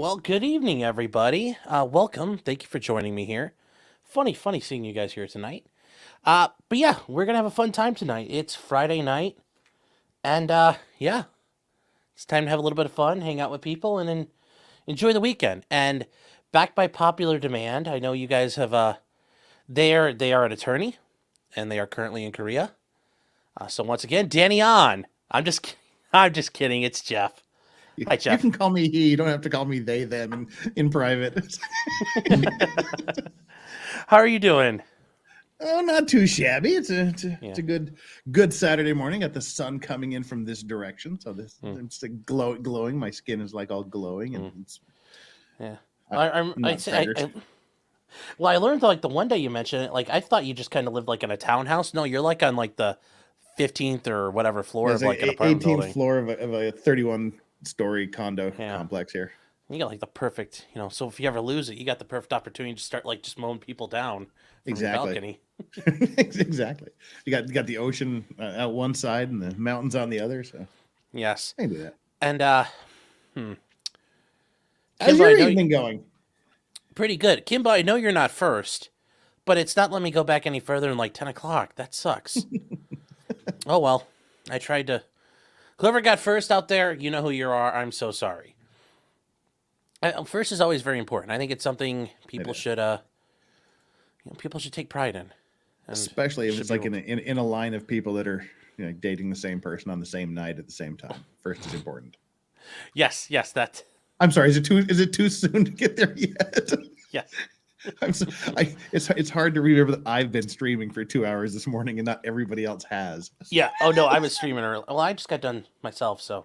Well, good evening, everybody. Welcome. Thank you for joining me here. Funny seeing you guys here tonight. But yeah, we're gonna have a fun time tonight. It's Friday night, and yeah, it's time to have a little bit of fun, hang out with people, and then enjoy the weekend. And backed by popular demand, I know you guys have. They are an attorney, and they are currently in Korea. So once again, Danny on. I'm just kidding. It's Jeff. Hi, You Jeff. can call me he. You don't have to call me they, them in private. How are you doing? Oh, not too shabby. It's a Yeah. it's a good Saturday morning. Got the sun coming in from this direction, so it's glowing. My skin is like all glowing, and it's Yeah. not fired. Well, I learned like the one day you mentioned it, like I thought you just kind of lived like in a townhouse. No, you're like on like the 15th or whatever floor It's of like an like apartment 18th building. floor of a 31-story condo complex here. You got like the perfect, so if you ever lose it, you got the perfect opportunity to start like just mowing people down from your balcony. Exactly. You got the ocean out one side and the mountains on the other. So Yes. I can do that. And How's Kimbo, your evening going? pretty good. Kimbo, I know you're not first, but it's not letting me go back any further than like 10 o'clock. That sucks. Oh well. I tried to. Whoever got first out there, you know who you are. I'm so sorry. First is always very important. I think it's something people should people should take pride in. Especially if it's like in a line of people that are dating the same person on the same night at the same time. First is important. Yes, that. I'm sorry. Is it too soon to get there yet? Yes. It's hard to remember that I've been streaming for 2 hours this morning and not everybody else has. Yeah. Oh no, I was streaming early. Well, I just got done myself, so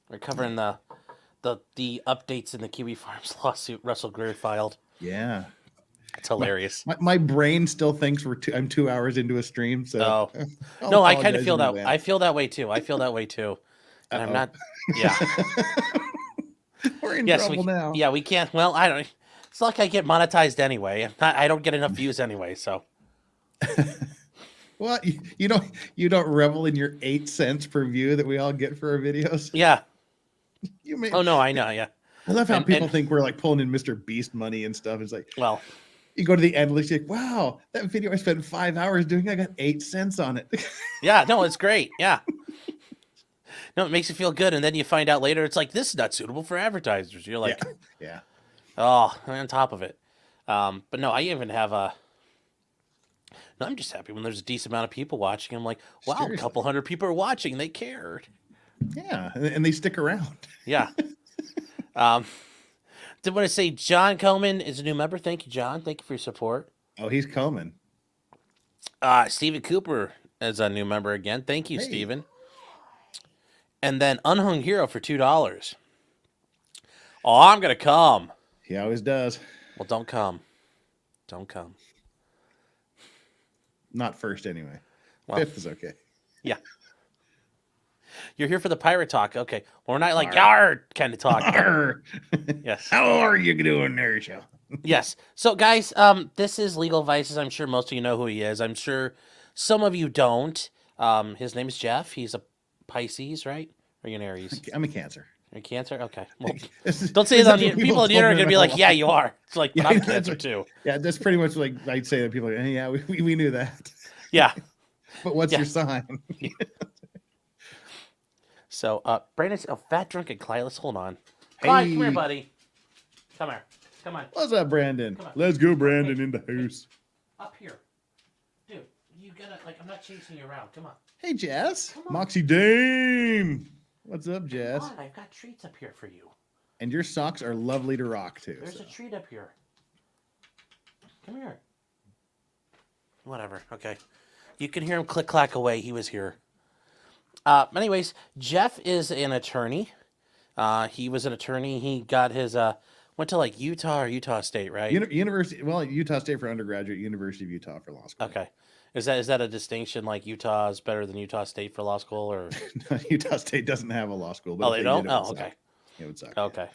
we're covering the updates in the Kiwi Farms lawsuit Russell Greer filed. Yeah. It's hilarious. My brain still thinks I'm 2 hours into a stream. So no, I kind of feel that. I feel that way too. And I'm not. Yeah. We're in trouble now. Yeah, we can't. Well, I don't. It's not like I get monetized anyway. I don't get enough views anyway. So. Well, you don't revel in your 8 cents per view that we all get for our videos. Yeah. Oh no, I know. Yeah. I love how people think we're like pulling in Mr. Beast money and stuff. It's like, well, you go to the end list, you're like, wow, that video I spent 5 hours doing, I got 8 cents on it. Yeah, no, it's great. Yeah. No, it makes you feel good, and then you find out later it's like this is not suitable for advertisers. You're like, yeah. Oh, on top of it. But no, I even have a. No, I'm just happy when there's a decent amount of people watching. I'm like, wow, seriously. A couple hundred people are watching. They cared. Yeah, and they stick around. Yeah. Did want to say John Coleman is a new member. Thank you, John. Thank you for your support. Oh, he's coming. Stephen Cooper is a new member again. Thank you, Stephen. And then Unhung Hero for $2. Oh, I'm gonna come. He always does. Well, don't come. Don't come. Not first, anyway. Well, 5th is okay. Yeah. You're here for the pirate talk. Okay. Well, we're not like yard kind of talk. Yes. How are you doing there, Joe? Yes. So, guys, this is Legal Vices. I'm sure most of you know who he is. I'm sure some of you don't. His name is Jeff. He's a Pisces, right? Or are you an Aries? I'm a Cancer. You're a Cancer? Okay. Well, don't say that. People on the internet are going to be like, yeah, you are. It's like, but I'm Cancer too. Yeah, that's pretty much like I'd say that people are like, yeah, we knew that. Yeah. But what's your sign? So, Brandon's a fat, drunken Clyde. Let's hold on. Clyde, come here, buddy. Come here. Come on. What's up, Brandon? Let's go, Brandon, in the house. Up here. Dude, you gotta, I'm not chasing you around. Come on. Hey, Jess. Moxie Dame. What's up, Jess? Come on, I've got treats up here for you. And your socks are lovely to rock, too. There's a treat up here. Come here. Whatever. Okay. You can hear him click-clack away. He was here. Anyways, Jeff is an attorney. He was an attorney. He got his, went to Utah or Utah State, right? University. Well, Utah State for undergraduate, University of Utah for law school. Okay. Is that a distinction? Like Utah is better than Utah State for law school, or no, Utah State doesn't have a law school? But they don't. Oh, okay. It would suck. Okay.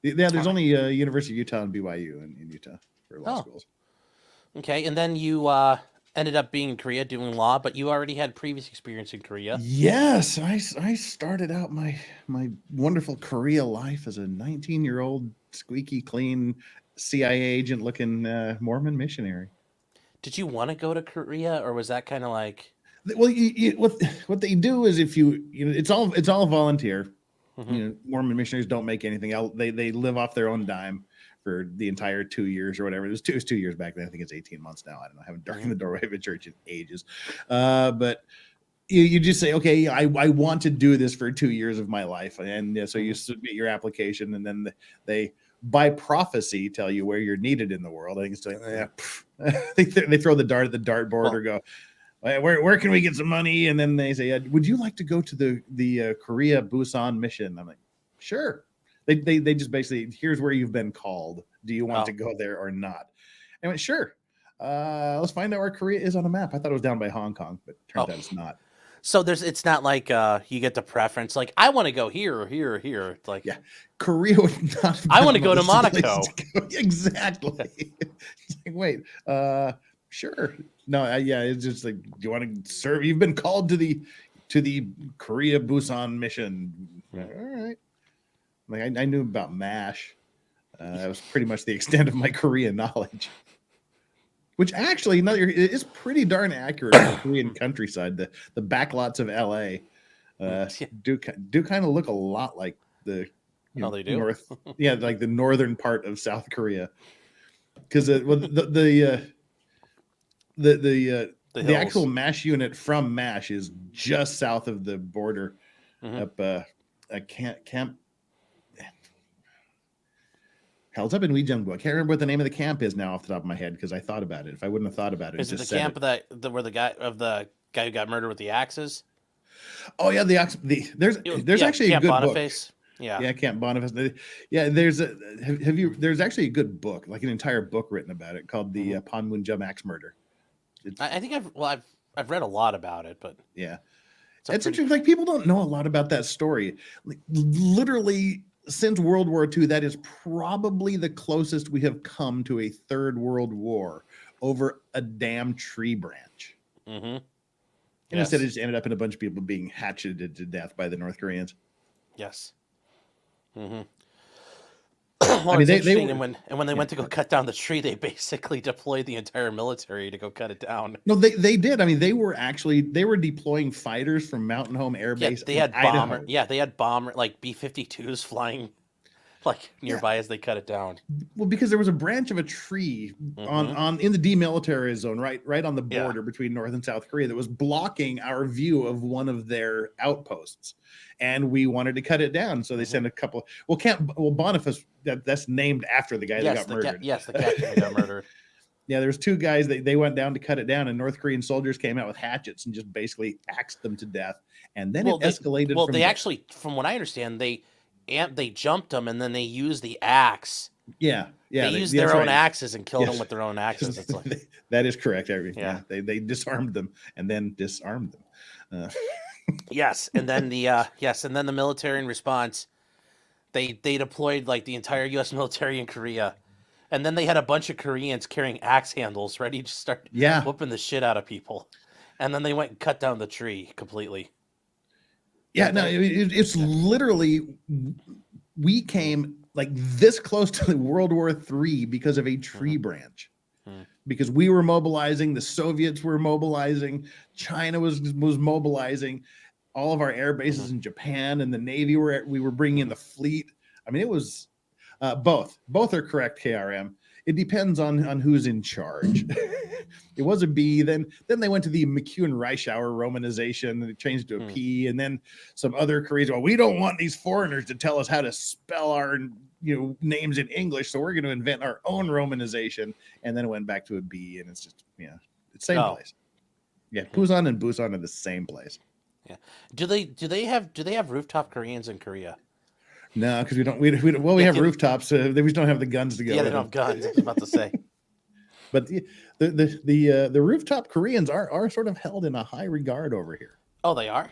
Yeah, there's only University of Utah and BYU in Utah for law schools. Okay, and then you ended up being in Korea doing law, but you already had previous experience in Korea. Yes, I started out my wonderful Korea life as a 19-year-old squeaky clean CIA agent looking Mormon missionary. Did you want to go to Korea, or was that kind of like? Well, what they do is if it's all volunteer. Mm-hmm. Mormon missionaries don't make anything else. They live off their own dime for the entire 2 years or whatever. It was 2 years back then. I think it's 18 months now. I don't know. I haven't darkened the doorway of a church in ages. But you just say, okay, I want to do this for 2 years of my life. And so you submit your application, and then they by prophecy tell you where you're needed in the world. I think it's like, they throw the dart at the dartboard or go, where can we get some money? And then they say, would you like to go to the Korea Busan mission? I'm like, sure. They just basically, here's where you've been called. Do you want to go there or not? I went, sure. Let's find out where Korea is on a map. I thought it was down by Hong Kong, but turns out it's not. So it's not like you get the preference. Like, I want to go here or here or here. It's like, Korea would not. I want to go to Monaco. Exactly. It's like, wait, sure. No, it's just like, do you want to serve? You've been called to the Korea Busan mission. All right. Like I knew about MASH. That was pretty much the extent of my Korean knowledge. Which actually, is pretty darn accurate in the Korean countryside. The backlots of LA do kind of look a lot like the they do? north, like the northern part of South Korea. Because the actual MASH unit from MASH is just south of the border, up camp. Hell's up in Weijingbu. I can't remember what the name of the camp is now off the top of my head because I thought about it. If I wouldn't have thought about it, is it the camp where the guy who got murdered with the axes? Oh yeah, there's actually Camp a good Boniface. book. Yeah, Camp Boniface. Yeah, there's actually a good book, like an entire book written about it called the Panmunjom Axe Murder. I think I've read a lot about it, but yeah, it's interesting. Like people don't know a lot about that story. Like, literally. Since World War II, that is probably the closest we have come to a third world war over a damn tree branch. Mm-hmm. And instead, it just ended up in a bunch of people being hatcheted to death by the North Koreans. Yes. Mm-hmm. Well, I mean, when they went to go cut down the tree, they basically deployed the entire military to go cut it down. No, they did. I mean, they were deploying fighters from Mountain Home Air Base. They had bomber. Yeah, they had bomber like B-52s flying like nearby as they cut it down. Well, because there was a branch of a tree on in the demilitarized zone, right on the border between North and South Korea, that was blocking our view of one of their outposts, and we wanted to cut it down. So they sent a couple. Well, Boniface, that's named after the guy that got murdered. The captain who got murdered. Yeah, there was two guys that they went down to cut it down, and North Korean soldiers came out with hatchets and just basically axed them to death. And then it escalated. Well, they actually, from what I understand, they jumped them, and then they used the axe. Yeah. They used their own axes and killed them with their own axes. It's like, that is correct. They disarmed them and then disarmed them. Yes, and then the military in response, they deployed like the entire U.S. military in Korea, and then they had a bunch of Koreans carrying axe handles ready to start whooping the shit out of people, and then they went and cut down the tree completely. Yeah, no, it's literally, we came like this close to World War III because of a tree branch. Because we were mobilizing, the Soviets were mobilizing, China was mobilizing, all of our air bases in Japan and the Navy we were bringing in the fleet. I mean, it was both are correct, KRM. It depends on who's in charge. It was a B. Then they went to the McEwen-Reischauer romanization, and it changed to a P. And then some other Koreans, we don't want these foreigners to tell us how to spell our names in English, so we're going to invent our own romanization. And then it went back to a B, and it's just it's same place. Yeah, Pusan and Busan are the same place. Yeah. Do they have rooftop Koreans in Korea? No, because we have rooftops. They just don't have the guns to go. Yeah, they don't have guns. I was about to say. But the rooftop Koreans are sort of held in a high regard over here. Oh, they are?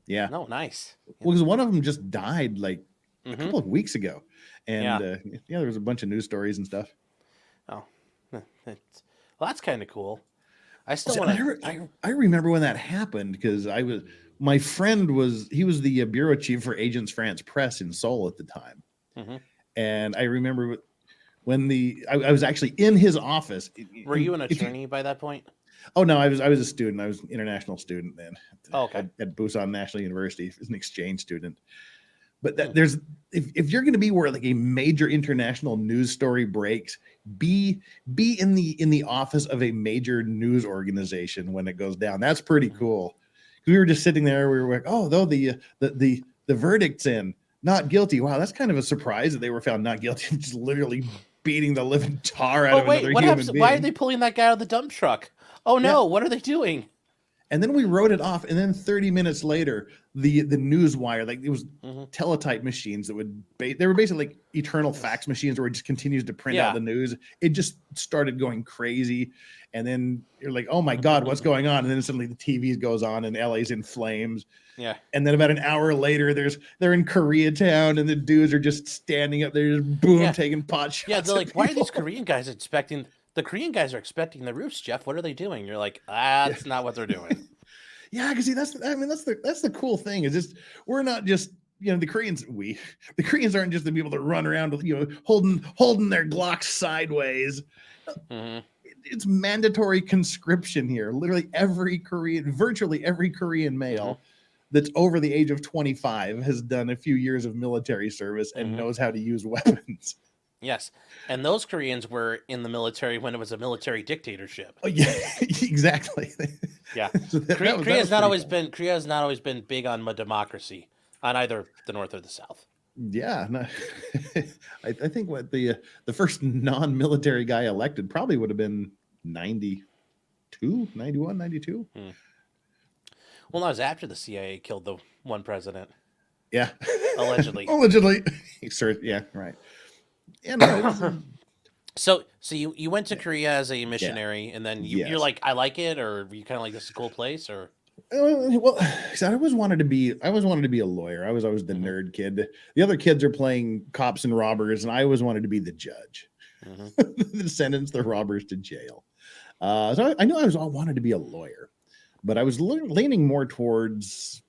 Yeah. No, nice. Well, because one of them just died like a couple of weeks ago, and there was a bunch of news stories and stuff. Oh, that's kind of cool. I still want to. I remember when that happened because my friend was the bureau chief for Agence France Presse in Seoul at the time. And I remember when I was actually in his office. Were you an attorney by that point? Oh no, I was a student. I was an international student then okay. at Busan National University as an exchange student. But there's if you're going to be where like a major international news story breaks, be in the office of a major news organization when it goes down. That's pretty cool. We were just sitting there. We were like, oh, though the verdict's in, not guilty. Wow, that's kind of a surprise that they were found not guilty. Just literally beating the living tar out of another human being. Why are they pulling that guy out of the dump truck? Oh no, what are they doing? And then we wrote it off. And then 30 minutes later, the news wire, like it was teletype machines that they were basically like eternal fax machines where it just continues to print out the news. It just started going crazy. And then you're like, oh my God, what's going on? And then suddenly the TV goes on and LA's in flames. Yeah. And then about an hour later, they're in Koreatown and the dudes are just standing up there, just boom, taking pot shots. Yeah, they're like, why are these Korean guys expecting? The Korean guys are expecting the roofs, Jeff. What are they doing? You're like, that's not what they're doing. Yeah, because see, that's the cool thing is just we're not just the Koreans aren't just the people that run around holding their Glocks sideways. It's mandatory conscription here. Literally virtually every Korean male that's over the age of 25 has done a few years of military service and knows how to use weapons. Yes, and those Koreans were in the military when it was a military dictatorship. Oh yeah, exactly. Yeah, so Korea has not always been big on democracy on either the North or the South. Yeah, no, I think what the first non-military guy elected probably would have been 92, 91, 92. Well, that was after the CIA killed the one president. Yeah, allegedly. Yeah, right. Yeah, no, so you went to Korea as a missionary, and then you're like, I like it, or you kind of like, this is a cool place, or? Well, I always wanted to be a lawyer. I was always the nerd kid. The other kids are playing cops and robbers, and I always wanted to be the judge, the sentence the robbers to jail. So I knew I wanted to be a lawyer, but I was leaning more towards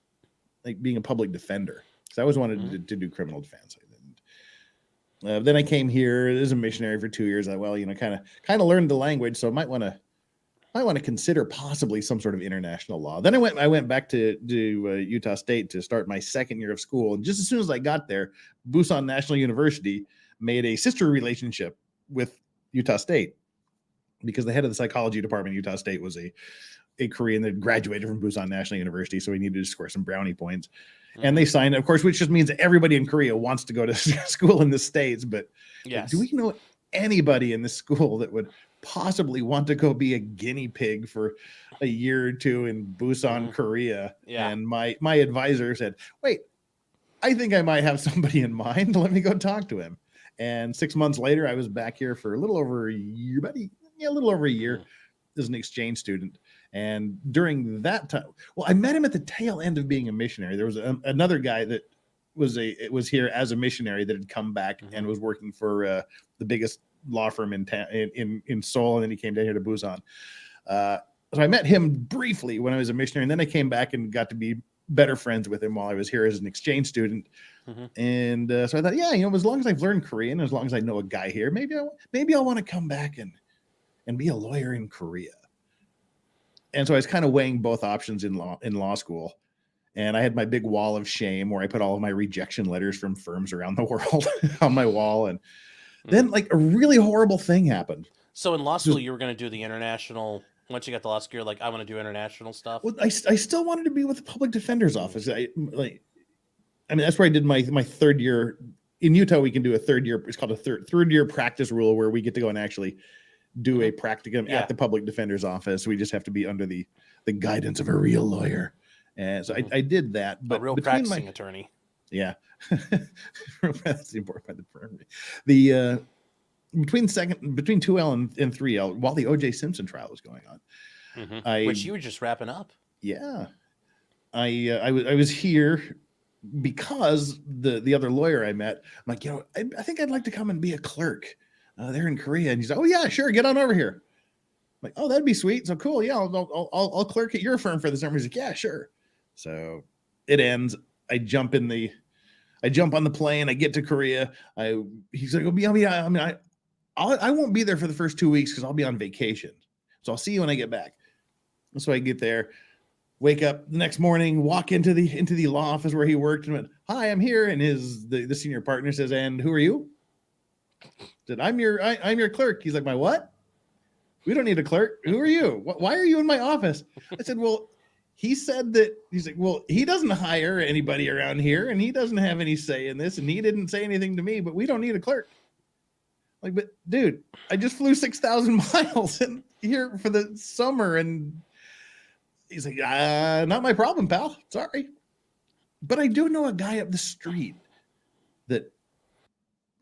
like being a public defender because I always wanted to do criminal defense. Then I came here as a missionary for 2 years. Kind of learned the language, so I might want to consider possibly some sort of international law. Then I went back to Utah State to start my second year of school. And just as soon as I got there, Busan National University made a sister relationship with Utah State because the head of the psychology department at Utah State was a Korean that graduated from Busan National University, so he needed to score some brownie points. And they signed, of course, which just means that everybody in Korea wants to go to school in the States. But do we know anybody in the school that would possibly want to go be a guinea pig for a year or two in Busan, Korea? Yeah. And my advisor said, wait, I think I might have somebody in mind. Let me go talk to him. And 6 months later, I was back here for a little over a year, as an exchange student. And during that time, I met him at the tail end of being a missionary. There was another guy that was here as a missionary that had come back and was working for the biggest law firm in Seoul, and then he came down here to Busan. So I met him briefly when I was a missionary, and then I came back and got to be better friends with him while I was here as an exchange student. And so I thought, as long as I've learned Korean, as long as I know a guy here, maybe I'll want to come back and be a lawyer in Korea. And so I was kind of weighing both options in law school. And I had my big wall of shame where I put all of my rejection letters from firms around the world on my wall. And then like a really horrible thing happened. So in law school, you were going to do the international, once you got the law school, you're like, I want to do international stuff. Well, I still wanted to be with the public defender's office. That's where I did my third year. In Utah, we can do a third year. It's called a third year practice rule where we get to go and actually do a practicum at the public defender's office. We just have to be under the guidance of a real lawyer. And so I did that. But a real practicing attorney. Yeah. That's the important part of the program. Between 2L and 3L, while the O.J. Simpson trial was going on. Which you were just wrapping up. Yeah. I was here because the other lawyer I met, I'm like, I think I'd like to come and be a clerk. They're in Korea, and he's like, oh yeah, sure, get on over here. I'm like, oh, that'd be sweet. So cool, yeah, I'll clerk at your firm for the summer. He's like, yeah, sure. So it ends. I jump in the I jump on the plane. I get to Korea. He's like, I won't be there for the first 2 weeks because I'll be on vacation. So I'll see you when I get back. So I get there, wake up the next morning, walk into the law office where he worked, and went, "Hi, I'm here." And the senior partner says, "And who are you?" I said, I'm your clerk." He's like, "My what? We don't need a clerk. Who are you? Why are you in my office?" I said, "Well, he said that." He's like, "Well, he doesn't hire anybody around here, and he doesn't have any say in this, and he didn't say anything to me, but we don't need a clerk." Like, but dude, I just flew 6,000 miles in here for the summer, and he's like, "Not my problem, pal. Sorry." But I do know a guy up the street that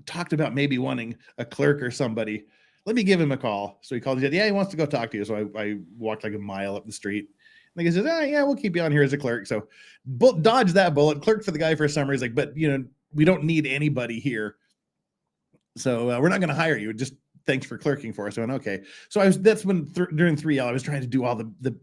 talked about maybe wanting a clerk or somebody. Let me give him a call. So he called and said, "Yeah, he wants to go talk to you." So I walked like a mile up the street. And he says, "Yeah, we'll keep you on here as a clerk." So dodge that bullet. Clerk for the guy for a summer. He's like, "But we don't need anybody here. So we're not going to hire you. Just thanks for clerking for us." I went, "Okay." So that's when during 3L, I was trying to do all the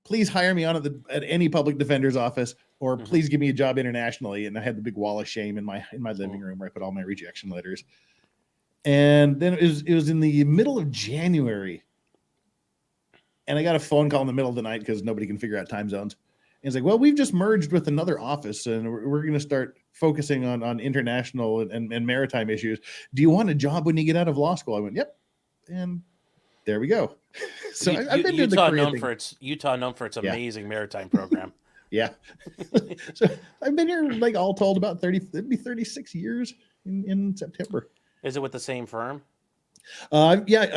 please hire me on at any public defender's office, or please give me a job internationally. And I had the big wall of shame in my living room where I put all my rejection letters. And then it was in the middle of January, and I got a phone call in the middle of the night because nobody can figure out time zones. And it's like, "Well, we've just merged with another office, and we're going to start focusing on international and maritime issues. Do you want a job when you get out of law school?" I went, "Yep." And there we go. So I've been to Utah known for its amazing maritime program. Yeah. So I've been here, like, all told, about it'd be 36 years in September. Is it with the same firm? Yeah,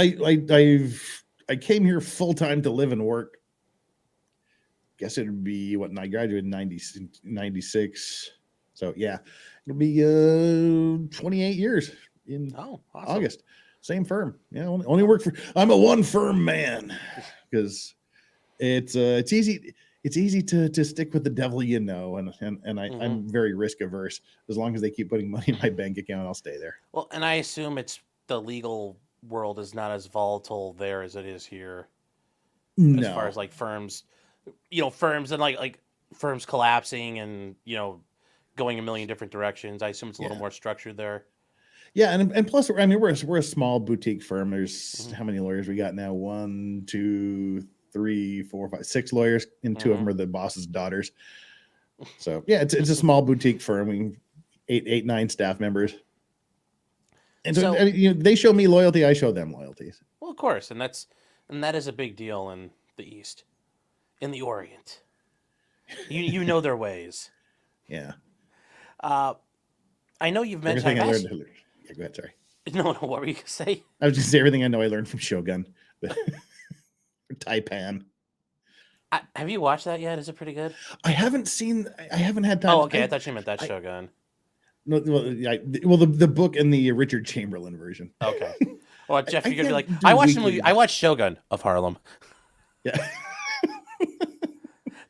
I came here full time to live and work. Guess it would be I graduated in 96. So yeah, it'll be 28 years in awesome. August. Same firm. Yeah, only work for. I'm a one firm man because it's easy. It's easy to stick with the devil, and I'm very risk averse. As long as they keep putting money in my bank account, I'll stay there. Well, and I assume the legal world is not as volatile there as it is here. No. As far as like firms, firms and like firms collapsing and going a million different directions. I assume it's a little more structured there. Yeah, and plus, I mean, we're a small boutique firm. There's how many lawyers we got now? 1, 2, 3, 4, 5, 6 lawyers, and 2 of them are the boss's daughters. So yeah, it's a small boutique firm. We 8, 9 staff members, and so they show me loyalty, I show them loyalty. Well, of course, and that is a big deal in the East, in the Orient. You know their ways. Yeah. I know you've mentioned. Yeah, go ahead. Sorry. No. What were you gonna say? I was just saying everything I know I learned from Shogun, but Taipan. Have you watched that yet? Is it pretty good? I haven't had time. Oh, okay. I thought you meant that Shogun. No, the book and the Richard Chamberlain version. Okay. Well, Jeff, you're gonna be like, I watched the movie. I watched Shogun of Harlem. Yeah.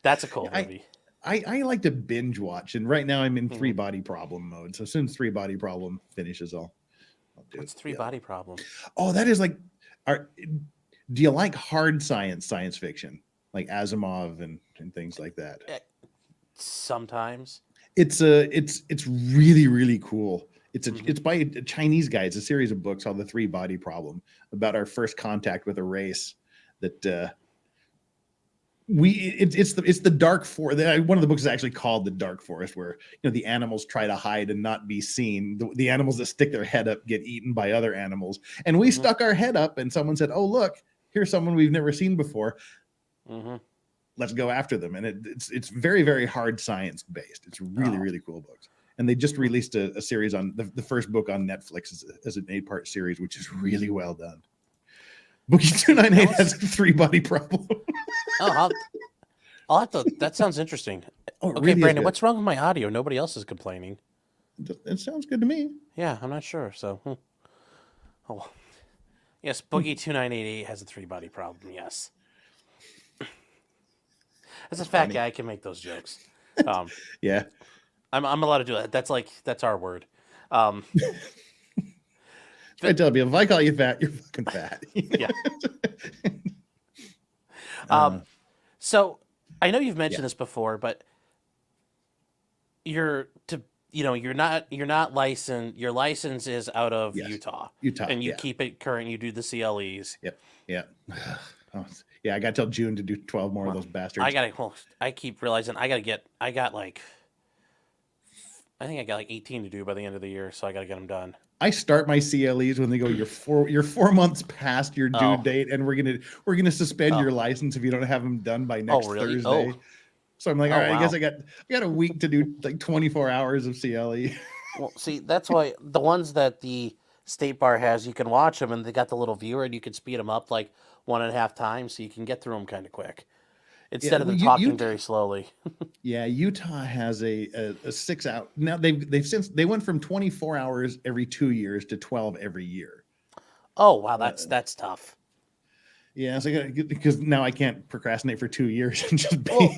That's a cool movie. I like to binge watch, and right now I'm in 3-body problem mode. So as soon as 3-body problem finishes, I'll do it. What's 3-body problem? Oh, that is like, do you like hard science fiction, like Asimov and things like that? Sometimes. It's really, really cool. It's by a Chinese guy. It's a series of books called The 3-Body Problem, about our first contact with a race that it's the dark forest. One of the books is actually called The Dark Forest, where the animals try to hide and not be seen. The animals that stick their head up get eaten by other animals, and we stuck our head up, and someone said, "Oh, look, here's someone we've never seen before. Let's go after them." And it's very, very hard science based. It's really, really cool books. And they just released a series on the first book on Netflix as an 8-part series, which is really well done. Bookie 298 has a 3-body problem. Oh, I'll have to. That sounds interesting. Oh, okay, really Brandon, what's wrong with my audio? Nobody else is complaining. It sounds good to me. Yeah, I'm not sure. So, oh, yes, Boogie 2988 has a 3-body problem. Yes, as a fat guy, I can make those jokes. Yeah, I'm allowed to do that. That's our word. I tell you, if I call you fat, you're fucking fat. Yeah. So I know you've mentioned this before, but to you're not licensed. Your license is out of Yes, Utah, Utah. and you Yeah. keep it current. You do the CLEs. Yep. Yeah. Oh, yeah. I got till June to do 12 more of Well, those bastards. I keep realizing I got like I think I got like 18 to do by the end of the year, so I got to get them done. I start my CLEs when they go, you're 4 months past your due Oh, date, and we're gonna suspend oh, your license if you don't have them done by oh, next really? Thursday. Oh, So I'm like, all oh, right, I guess wow. I got a week to do like 24 hours of CLE. Well, see, that's why the ones that the state bar has, you can watch them, and they got the little viewer, and you can speed them up like 1.5 times, so you can get through them kind of quick Yeah, instead of well, them you, talking Utah, very slowly. yeah, Utah has a 6 hour. Now they've since they went from 24 hours every 2 years to 12 every year. Oh, wow, Uh, that's tough. Yeah, so because now I can't procrastinate for 2 years and just Well,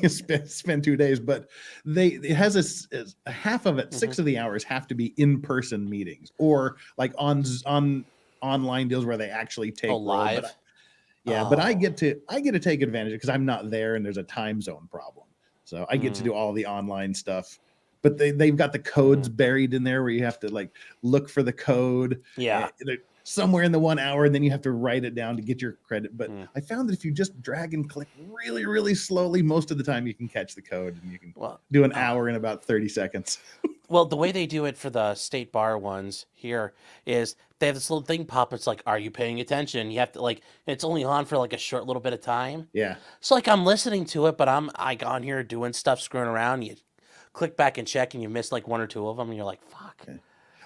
spend 2 days. But it has a half of it, hmm 6 of the hours have to be in person meetings or like on online deals where they actually oh, take roll. But live. yeah, but Oh, I get to take advantage because I'm not there and there's a time zone problem. So I get to mm, do all the online stuff. But they've got the codes mm, buried in there where you have to like look for the code yeah. somewhere in the 1 hour, and then you have to write it down to get your credit. But Mm. I found that if you just drag and click really, really slowly, most of the time you can catch the code and you can Well, do an uh, hour in about 30 seconds. well, the way they do it for the state bar ones here is they have this little thing pop. It's like, "Are you paying attention?" You have to like, it's only on for like a short little bit of time. Yeah. So like, I'm listening to it, but I on here doing stuff, screwing around. You click back and check, and you miss like one or two of them, and you're like, "Fuck." Okay.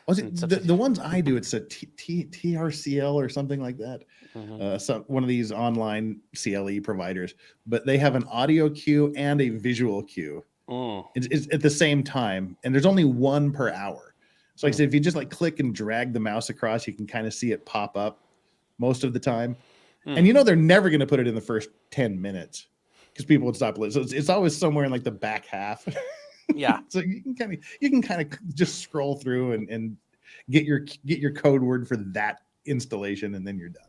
Was And it such a. the ones I do? It's a TRCL or something like that. Mhm. One of these online CLE providers, but they have an audio cue and a visual cue. Mm, It's at the same time, and there's only one per hour. So like I mm, said, if you just like click and drag the mouse across, you can kind of see it pop up most of the time. And mm. you know they're never going to put it in the first 10 minutes because people would stop listening. So it's always somewhere in like the back half. Yeah. So you can kind of just scroll through and get your code word for that installation, and then you're done.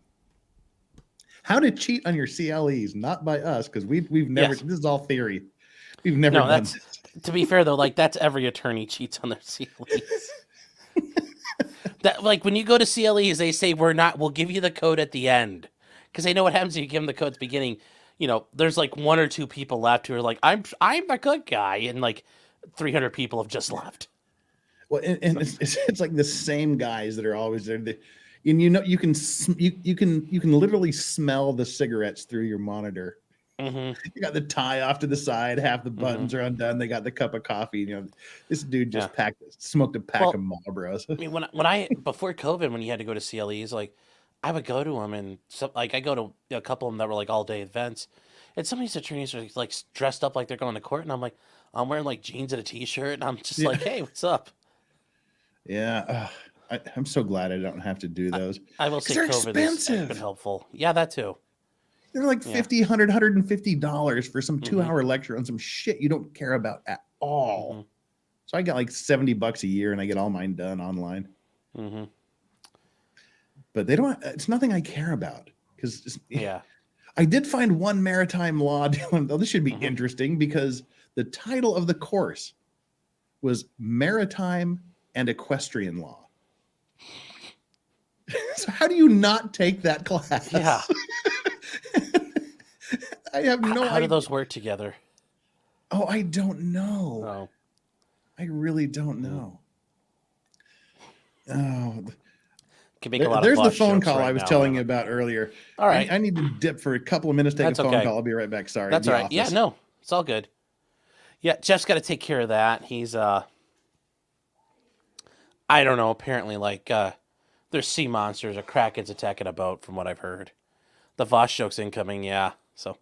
How to cheat on your CLEs, not by us, because we've never, Yes. this is all theory. We've never No, done that's to be fair though. Like that's every attorney cheats on their CLEs. That like when you go to CLEs, they say we'll give you the code at the end because they know what happens if you give them the code at the beginning. There's like one or two people left who are like, I'm the good guy, and like 300 people have just left. Well, and So, it's like the same guys that are always there. And you know you can literally smell the cigarettes through your monitor. hmm You got the tie off to the side, half the hmm buttons are undone. They got the cup of coffee. You know, this dude yeah. just smoked a pack of Well, Marlboros. I mean, when I before COVID, when you had to go to CLEs, like I would go to them, and so like I go to a couple of them that were like all day events, and some of these attorneys are like dressed up like they're going to court, and I'm like, I'm wearing like jeans and a t-shirt, and I'm just Yeah, like, hey, what's up? yeah. I'm so glad I don't have to do I, those I will because say they're COVID has been expensive. helpful. Yeah, that too. They're like Yeah. 50, $150 for some two hmm hour lecture on some shit you don't care about at all. hmm So I got like $70 a year and I get all mine done online. hmm But they don't, it's nothing I care about because Yeah. I did find one maritime law deal. Oh, this should be hmm interesting because the title of the course was Maritime and Equestrian Law. So how do you not take that Yeah. class? I have no How do idea. those work together? Oh, I don't know. Oh. I really don't mm. know. Oh, Can make a lot of there's the boss phone jokes call I right was now, but telling you about earlier. all right. I need to dip for a couple of minutes, take a That's phone okay. call. I'll be right back. Sorry, That's the all right. Yeah, office. no, it's all good. Yeah, Jeff's got to take care of that. He's I don't know. Apparently, like there's sea monsters or krakens attacking a boat, from what I've heard. The Voss joke's incoming. Yeah. So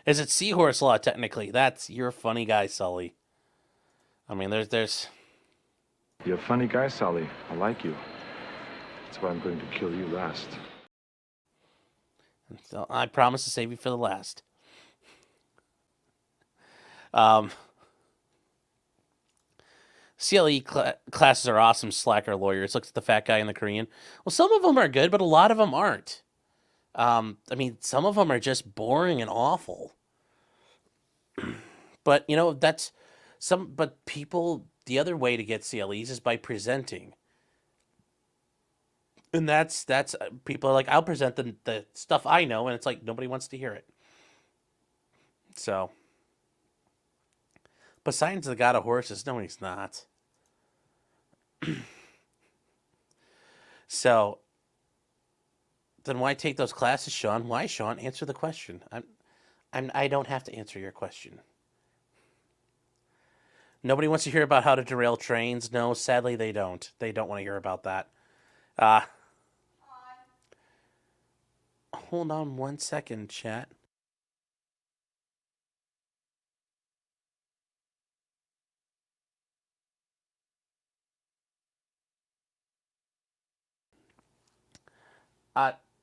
is it seahorse law technically? You're a funny guy, Sully. I mean, there's. You're a funny guy, Sully. I like you. That's why I'm going to kill you last. So I promise to save you for the last. Um, classes are awesome. Slacker lawyers. Looks at the fat guy in the Korean. Well, some of them are good, but a lot of them aren't. I mean, some of them are just boring and awful. But that's some. But people the other way to get CLEs is by presenting. And that's people are like, I'll present the stuff I know, and it's like nobody wants to hear it. So, Poseidon's the god of horses. No, he's not. So, then why take those classes, Sean? Why, Sean? Answer the question. I don't have to answer your question. Nobody wants to hear about how to derail trains. No, sadly, they don't. They don't want to hear about that. Hold on 1 second, chat.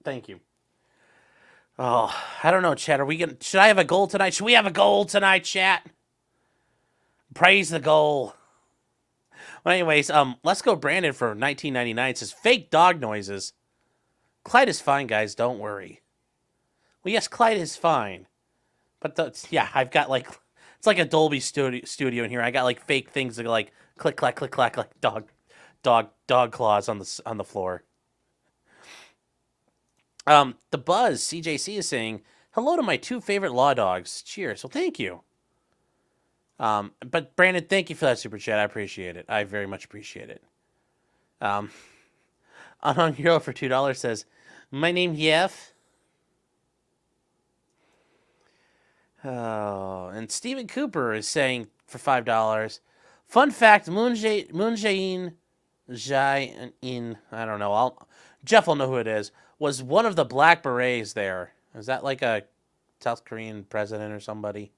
Thank you. Oh, I don't know, chat. Should I have a goal tonight? Should we have a goal tonight, chat? Praise the goal. Well, anyways, let's go. Brandon for 1999 says fake dog noises. Clyde is fine, guys. Don't worry. Well, yes, Clyde is fine, but I've got like it's like a Dolby studio in here. I got like fake things that go like click clack click clack like dog claws on the floor. The Buzz CJC is saying hello to my 2 favorite law dogs. Cheers. Well, thank you. But Brandon, thank you for that super chat. I appreciate it. I very much appreciate it. Unknown Hero for $2 says, my name Jeff. Oh, and Stephen Cooper is saying for $5. Fun fact: Moon Jae-in, I don't know. Jeff will know who it is. Was one of the Black Berets there? Is that like a South Korean president or somebody?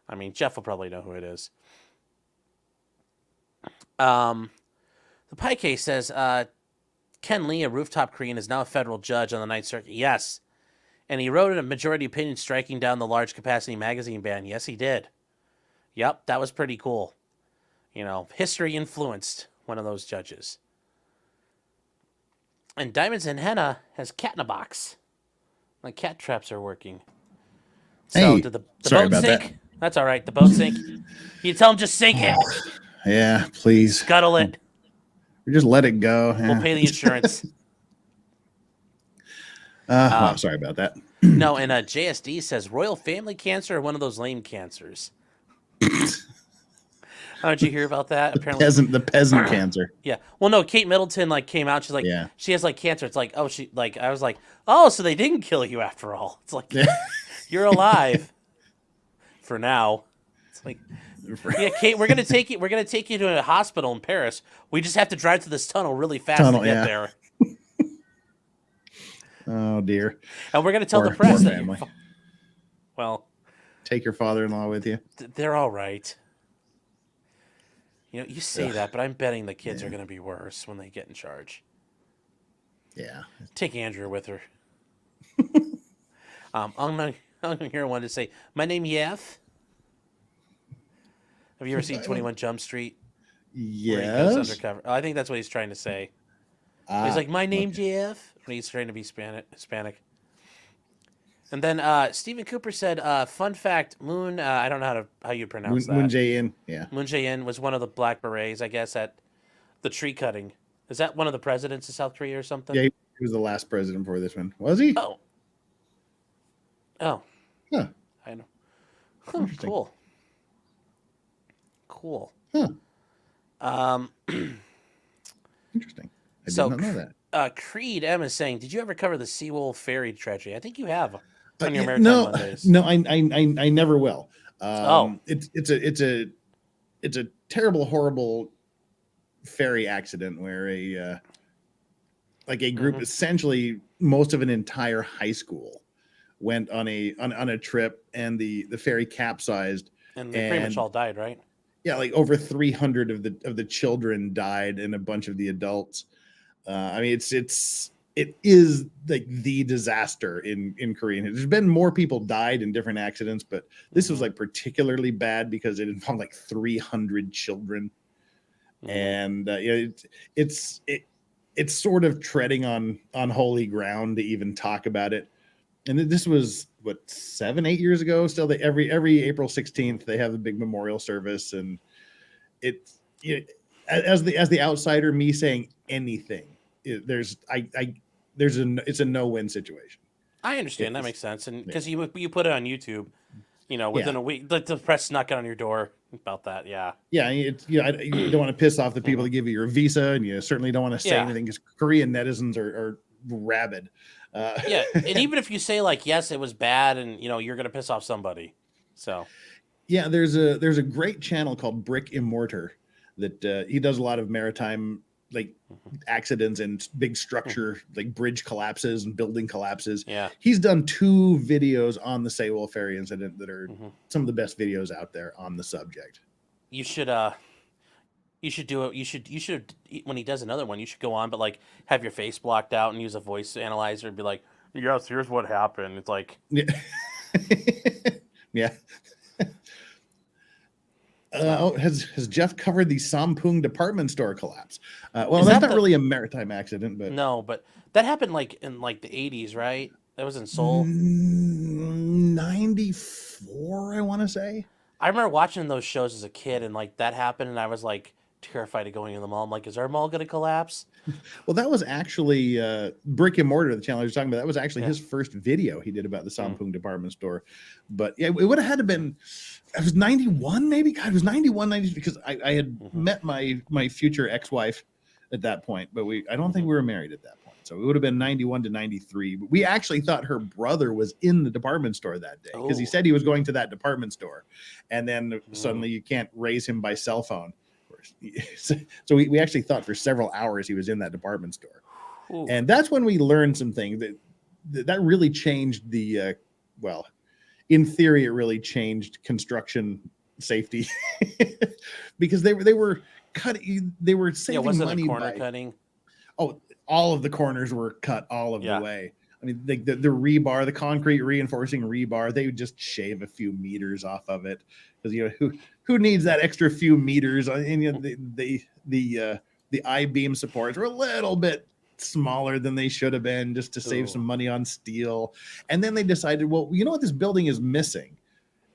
I mean, Jeff will probably know who it is. The Pie Case says, Ken Lee, a rooftop Korean, is now a federal judge on the Ninth Circuit. Yes. And he wrote a majority opinion striking down the large capacity magazine ban. Yes, he did. Yep, that was pretty cool. You know, history influenced one of those judges. And Diamonds and Henna has cat in a box. My cat traps are working. So hey, did the sorry boat about sink? that. That's all right. The boat sink. You tell him just sink it. Yeah, please. Scuttle it. Or just let it go. Yeah. We'll pay the insurance. Wow, sorry about that. No, and JSD says royal family cancer or one of those lame cancers. How did you hear about that? Apparently, The peasant cancer. Yeah. Well, no, Kate Middleton came out. She's like, Yeah. She has like cancer. It's like, I was like, oh, so they didn't kill you after all. It's like, you're alive for now. It's like, yeah, Kate, we're gonna take you to a hospital in Paris. We just have to drive through this tunnel really fast to get there. Oh dear. And we're gonna tell the press that family. Well, take your father-in-law with you. They're all right. You know, you say that, but I'm betting the kids are going to be worse when they get in charge. Yeah. Take Andrew with her. I'm going to hear one to say, my name Jeff. Have you ever seen 21 Jump Street? Yes. Where he goes undercover. Oh, I think that's what he's trying to say. He's like, my name Jeff. When he's trying to be Hispanic. And then Stephen Cooper said, fun fact, Moon, I don't know how you pronounce that. Moon Jae-in, yeah. Moon Jae-in was one of the Black Berets, I guess, at the tree cutting. Is that one of the presidents of South Korea or something? Yeah, he was the last president for this one. Was he? Oh. Huh. I know. Oh, cool. Cool. Huh. Interesting. I did not know that. Creed M is saying, did you ever cover the Seawolf Ferry tragedy? I think you have on your Maritime no, Mondays. No, I never will. It's a terrible, horrible ferry accident where a group, essentially most of an entire high school, went on a trip, and the ferry capsized, and they pretty much all died, right? Yeah, like over 300 of the children died, and a bunch of the adults. I mean, it is like the disaster in Korea. There's been more people died in different accidents, but this was like particularly bad because it involved like 300 children, and it's sort of treading on holy ground to even talk about it. And this was 7-8 years ago. Still, every April 16th they have a big memorial service, and as the outsider, me saying anything, it's a no-win situation. I understand. That makes sense. And because Yeah. you put it on YouTube, within Yeah. a week, the press knocking on your door about that. Yeah. Yeah, you don't want to piss off the people that give you your visa, and you certainly don't want to say Yeah. anything because Korean netizens are rabid. Yeah. And even if you say like, yes, it was bad, and you're gonna piss off somebody. So Yeah, there's a great channel called Brick Immortar that he does a lot of maritime like accidents and big structure like bridge collapses and building collapses. yeah. He's done 2 videos on the Sewell ferry incident that are Mm-hmm. some of the best videos out there on the subject. You should do it. You should when he does another one, you should go on, but like have your face blocked out and use a voice analyzer and be like, yes, here's what happened. It's like, Yeah. Yeah. Has Jeff covered the Sampung department store collapse? Well, Is that's that not really a maritime accident, but no, but that happened like in like the 80s, right? That was in Seoul. 94, I want to say. I remember watching those shows as a kid, and like that happened, and I was like terrified of going in the mall. I'm like, is our mall gonna collapse? Well, that was actually Brick and Mortar, the channel I was talking about. That was actually Yeah. his first video he did about the Sampung department store. But yeah, it would have had to been, it was 91 maybe? God, it was 91, 90, because I had met my future ex-wife at that point, but I don't think we were married at that point. So it would have been 91 to 93. But we actually thought her brother was in the department store that day because he said he was going to that department store. And then suddenly you can't raise him by cell phone. So we actually thought for several hours he was in that department store. Ooh. And that's when we learned some things that really changed the, well, in theory, it really changed construction safety because they were cutting, they were saving wasn't money it corner by cutting? Oh, all of the corners were cut all of the way. I mean, the rebar, the concrete reinforcing rebar, they would just shave a few meters off of it because who needs that extra few meters? And the I-beam supports were a little bit smaller than they should have been just to save some money on steel. And then they decided, well, you know what this building is missing?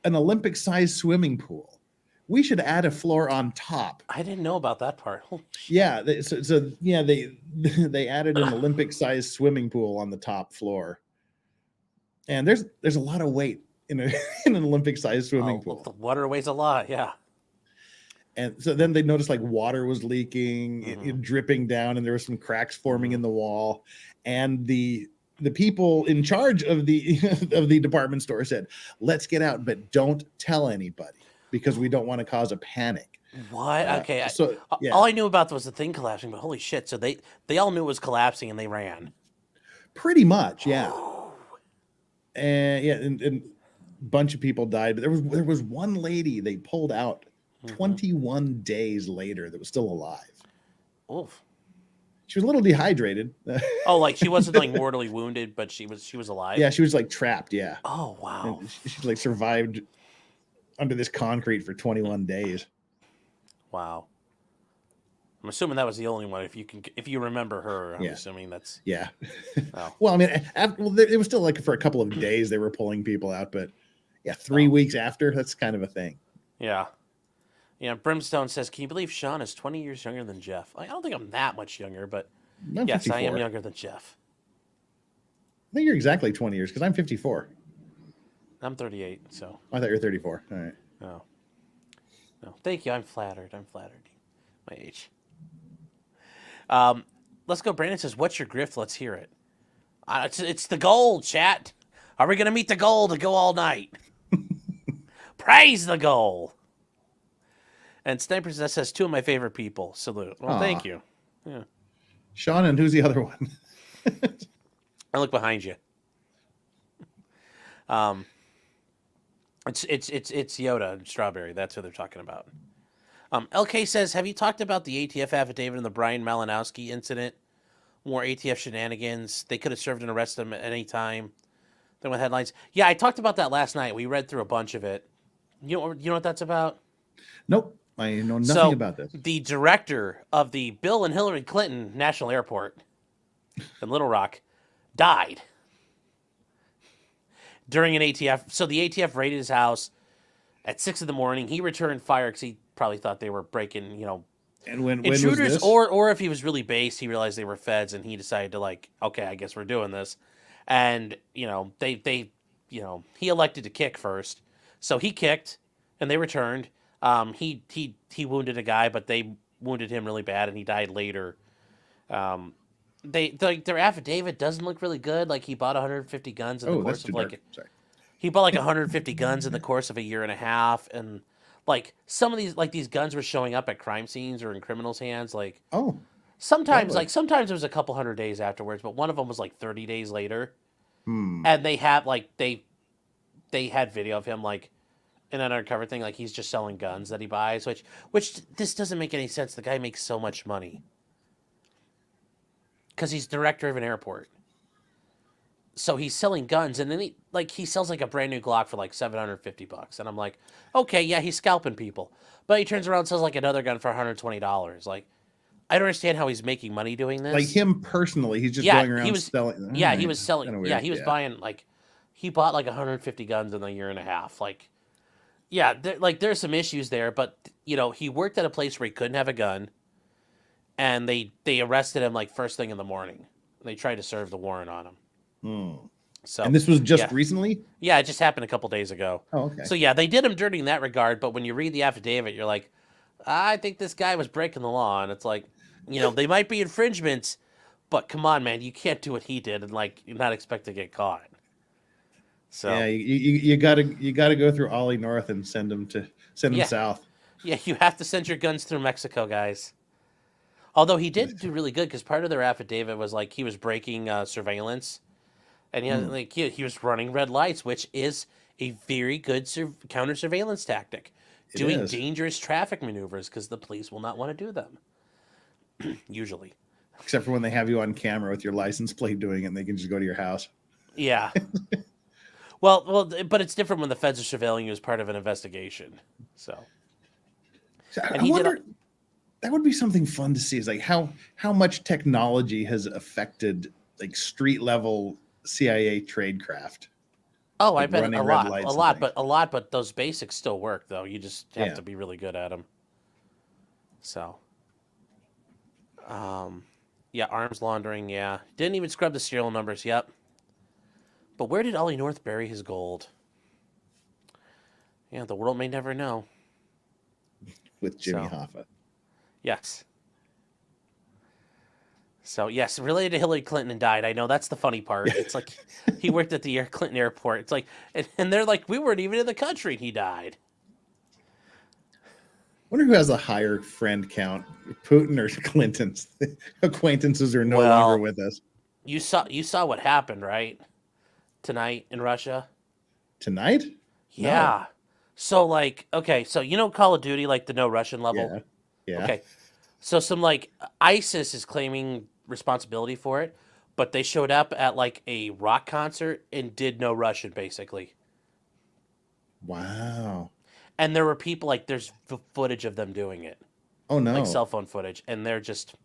An Olympic-sized swimming pool. We should add a floor on top. I didn't know about that part. Yeah, they added an Olympic-sized swimming pool on the top floor, and there's a lot of weight in an Olympic-sized swimming pool. The water weighs a lot, yeah. And so then they noticed like water was leaking, it dripping down, and there were some cracks forming in the wall. And the people in charge of the of the department store said, "Let's get out, but don't tell anybody because we don't want to cause a panic." What? Okay. So yeah. All I knew about was the thing collapsing, but holy shit! So they all knew it was collapsing and they ran. Pretty much, yeah. And yeah, and a bunch of people died, but there was one lady they pulled out 21 days later that was still alive. Oof. She was a little dehydrated. Oh, like she wasn't like mortally wounded, but she was alive. Yeah, she was like trapped. Yeah. Oh wow. And she like survived under this concrete for 21 days. Wow. I'm assuming that was the only one. If you remember her, I'm assuming that's. Yeah. Oh. Well, I mean, it was still like for a couple of days they were pulling people out, but yeah, 3 weeks after, that's kind of a thing. Yeah. Yeah. Brimstone says, "Can you believe Sean is 20 years younger than Jeff?" I don't think I'm that much younger, but I'm yes, 54. I am younger than Jeff. I think you're exactly 20 years because I'm 54. I'm 38, so. I thought you were 34. All right. No. No. Thank you. I'm flattered. My age. Let's go. Brandon says, "What's your grift? Let's hear it." It's the goal, chat. Are we going to meet the goal to go all night? Praise the goal. And Sniper says, "Two of my favorite people." Salute. Well, thank you. Yeah. Sean, and who's the other one? I look behind you. It's Yoda and Strawberry. That's who they're talking about. LK says, "Have you talked about the ATF affidavit and the Brian Malinowski incident? More ATF shenanigans. They could have served and arrested him at any time." Then with headlines. Yeah, I talked about that last night. We read through a bunch of it. You know what that's about? Nope. I know nothing about this. The director of the Bill and Hillary Clinton National Airport in Little Rock died during an ATF. So the ATF raided his house at 6 a.m. He returned fire because he probably thought they were breaking, And when was Intruders, this? or if he was really based, he realized they were feds, and he decided to like, okay, I guess we're doing this, and he elected to kick first, so he kicked, and they returned. He wounded a guy, but they wounded him really bad, and he died later. Their affidavit doesn't look really good. Like he bought 150 guns in the That's course too of dark. Sorry. he bought like 150 guns in the course of a year and a half, and like some of these guns were showing up at crime scenes or in criminals' hands. Like Oh, sometimes lovely. sometimes it was a couple hundred days afterwards, but one of them was like 30 days later, Hmm. and they had they had video of him like in an undercover thing, like he's just selling guns that he buys, which this doesn't make any sense. The guy makes so much money because he's director of an airport. So he's selling guns, and then he sells like a brand new Glock for like $750, and I'm like, okay, yeah, he's scalping people, but he turns around and sells like another gun for $120. Like, I don't understand how he's making money doing this. Like him personally, he's just Yeah, going around he was. selling. Yeah, he was selling. Kinda Yeah, weird. he was buying like, he bought like 150 guns in a year and a half. Like, yeah, there's some issues there, but he worked at a place where he couldn't have a gun, and they arrested him like first thing in the morning. They tried to serve the warrant on him. Hmm. So, And this was just yeah. recently? Yeah, it just happened a couple days ago. Oh, okay. So yeah, they did him dirty in that regard, but when you read the affidavit, you're like, I think this guy was breaking the law, and it's like, they might be infringements, but come on, man, you can't do what he did and like not expect to get caught. So yeah, you gotta go through Ollie North and send him south. Yeah, you have to send your guns through Mexico, guys. Although he did do really good because part of their affidavit was like he was breaking surveillance. And he was running red lights, which is a very good counter surveillance tactic. Doing dangerous traffic maneuvers because the police will not want to do them. Usually. Except for when they have you on camera with your license plate doing it and they can just go to your house. Yeah. well, but it's different when the feds are surveilling you as part of an investigation. So I wonder, that would be something fun to see, is like how much technology has affected like street level CIA tradecraft. Oh, like I bet running a red lot, lights a and lot, things. but those basics still work though. You just have to be really good at them. So, yeah, arms laundering. Yeah, didn't even scrub the serial numbers. Yep. But where did Ollie North bury his gold? Yeah, the world may never know. With Jimmy Hoffa. Yes. So, yes, related to Hillary Clinton and died. I know, that's the funny part. It's like he worked at the Clinton airport. It's like, and they're like, we weren't even in the country and he died. Wonder who has a higher friend count, Putin or Clinton's? Acquaintances are no longer with us. You saw what happened, right? Tonight in Russia? Tonight? Yeah. No. So, like, okay, so Call of Duty, like the no Russian level? Yeah. Okay. So some, like, ISIS is claiming responsibility for it, but they showed up at, like, a rock concert and did no Russian, basically. Wow. And there were people, like, there's footage of them doing it. Oh, no. Like, cell phone footage. And they're just...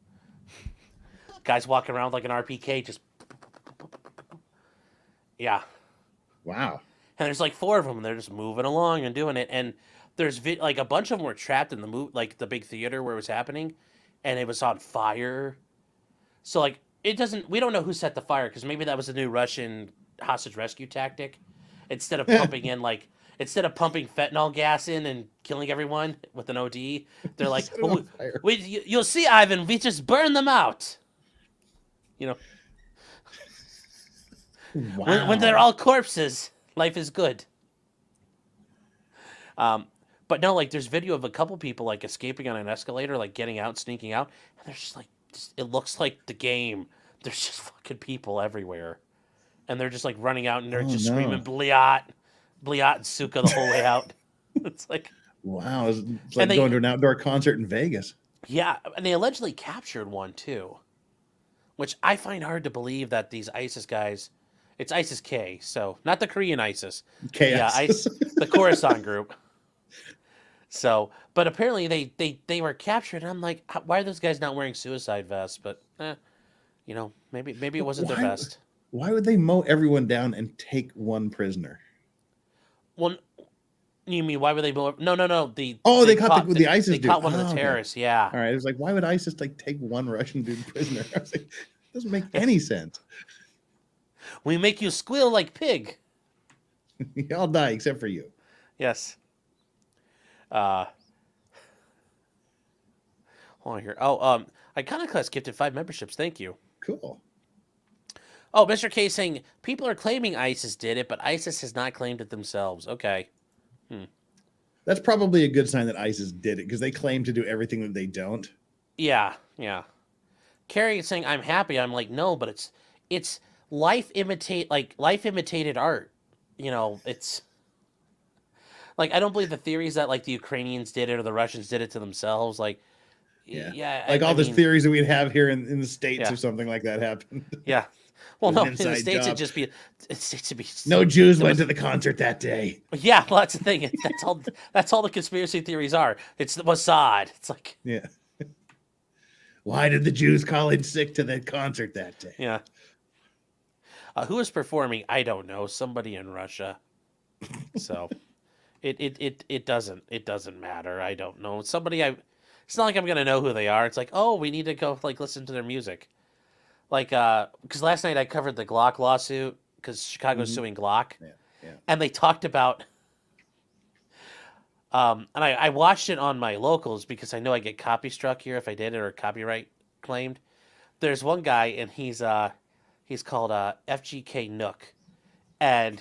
guys walking around with, like, an RPK, just... Yeah. Wow. And there's, like, 4 of them, and they're just moving along and doing it. And there's, like, a bunch of them were trapped in the the big theater where it was happening, and it was on fire. So, like, we don't know who set the fire, because maybe that was a new Russian hostage rescue tactic. Instead of pumping fentanyl gas in and killing everyone with an OD, they're like, you'll see, Ivan, we just burn them out. Wow. When they're all corpses, life is good. But no, like, there's video of a couple people, like, escaping on an escalator, like, getting out, sneaking out, and they're just like, it looks like the game. There's just fucking people everywhere. And they're just, like, running out, and they're screaming, Bliat, and Suka the whole way out. It's like... Wow, it's like going to an outdoor concert in Vegas. Yeah, and they allegedly captured one, too. Which I find hard to believe that these ISIS guys... It's ISIS-K, so... Not the Korean ISIS. KS. Yeah, the Khorasan group. So, but apparently they were captured, and I'm like, why are those guys not wearing suicide vests? But, maybe it wasn't their best. Why would they mow everyone down and take one prisoner? Well, You mean why would they blow up? No. They caught the ISIS They dude. caught one of the Okay. terrorists. Yeah. All right. It was like, why would ISIS like take one Russian dude prisoner? I was like, it doesn't make any sense. We make you squeal like pig. You all die except for you. Yes. Hold on here. Oh, Iconoclast gifted 5 memberships. Thank you. Cool. Oh, Mr. K saying people are claiming ISIS did it, but ISIS has not claimed it themselves. Okay. That's probably a good sign that ISIS did it because they claim to do everything that they don't. Yeah. Carrie is saying I'm happy. I'm like, no, but it's life imitated art. You know, it's like I don't believe the theories that like the Ukrainians did it or the Russians did it to themselves. Like, yeah, like all these theories that we'd have here in the States Yeah. or something like that happened. Yeah. Well, It no, was in an the inside States job. it'd be No Jews went to the concert that day. Yeah, well, that's the thing. That's all the conspiracy theories are. It's the Mossad. It's like, Yeah. Why did the Jews call in sick to that concert that day? yeah. Who is performing? I don't know. Somebody in Russia. So, it doesn't matter. I don't know. It's not like I'm gonna know who they are. It's like, oh, we need to go like listen to their music. Like, because last night I covered the Glock lawsuit because Chicago's suing Glock, Yeah. and they talked about. And I watched it on my locals because I know I get copy struck here if I did it or copyright claimed. There's one guy and he's called FGK Nook, and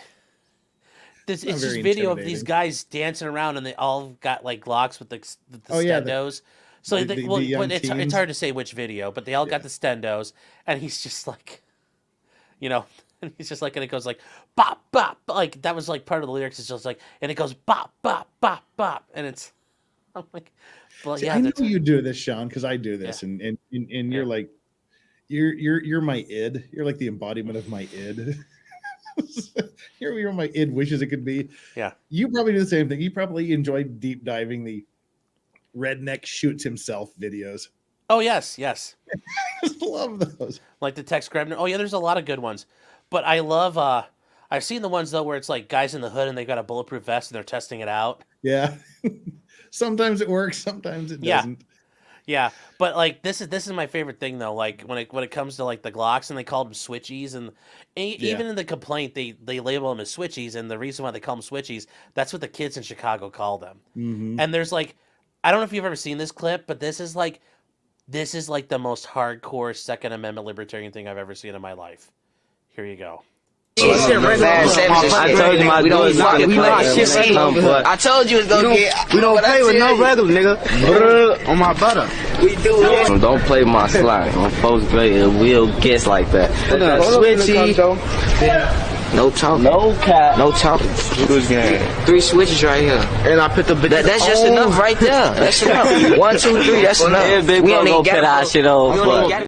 it's Not just very video of these intimidating. guys dancing around and they all got like Glocks with the Oh, yeah, stendos. So the young but it's teens. hard to say which video, but they all got Yeah. the stendos, and he's just like, you know, and he's just like, and it goes like bop bop, like that was like part of the lyrics. It's just like, and it goes bop bop bop bop, and it's, I'm like, well, See, yeah, I know that's, you do this, Sean, because I do this, Yeah. and you're like, you're my id. You're like the embodiment of my id. you're my id wishes it could be. Yeah. You probably do the same thing. You probably enjoy deep diving the redneck shoots himself videos. oh yes, I just love those. like the Tex Grebner. Oh yeah, there's a lot of good ones, but I love. I've seen the ones though where it's like guys in the hood and they've got a bulletproof vest and they're testing it out. Yeah. Sometimes it works, sometimes it Yeah. doesn't. Yeah, but like this is my favorite thing though. Like when it comes to like the Glocks and they call them switchies, and even in the complaint they label them as switchies, and the reason why they call them switchies, that's what the kids in Chicago call them. Mhm. And there's like, I don't know if you've ever seen this clip, but this is like the most hardcore Second Amendment libertarian thing I've ever seen in my life. Here you go. I told you my dude we not shit I told you it's gonna get. We don't play with no regular nigga. On my butter. We do. Don't play my slime. On first grade, it will guess like that. Switchy. No talking. No cap. No talking. Who's game? 3 switches right here. And I put the. That's just enough right there. That's enough. 1, 2, 3. That's enough. We don't even get our shit on.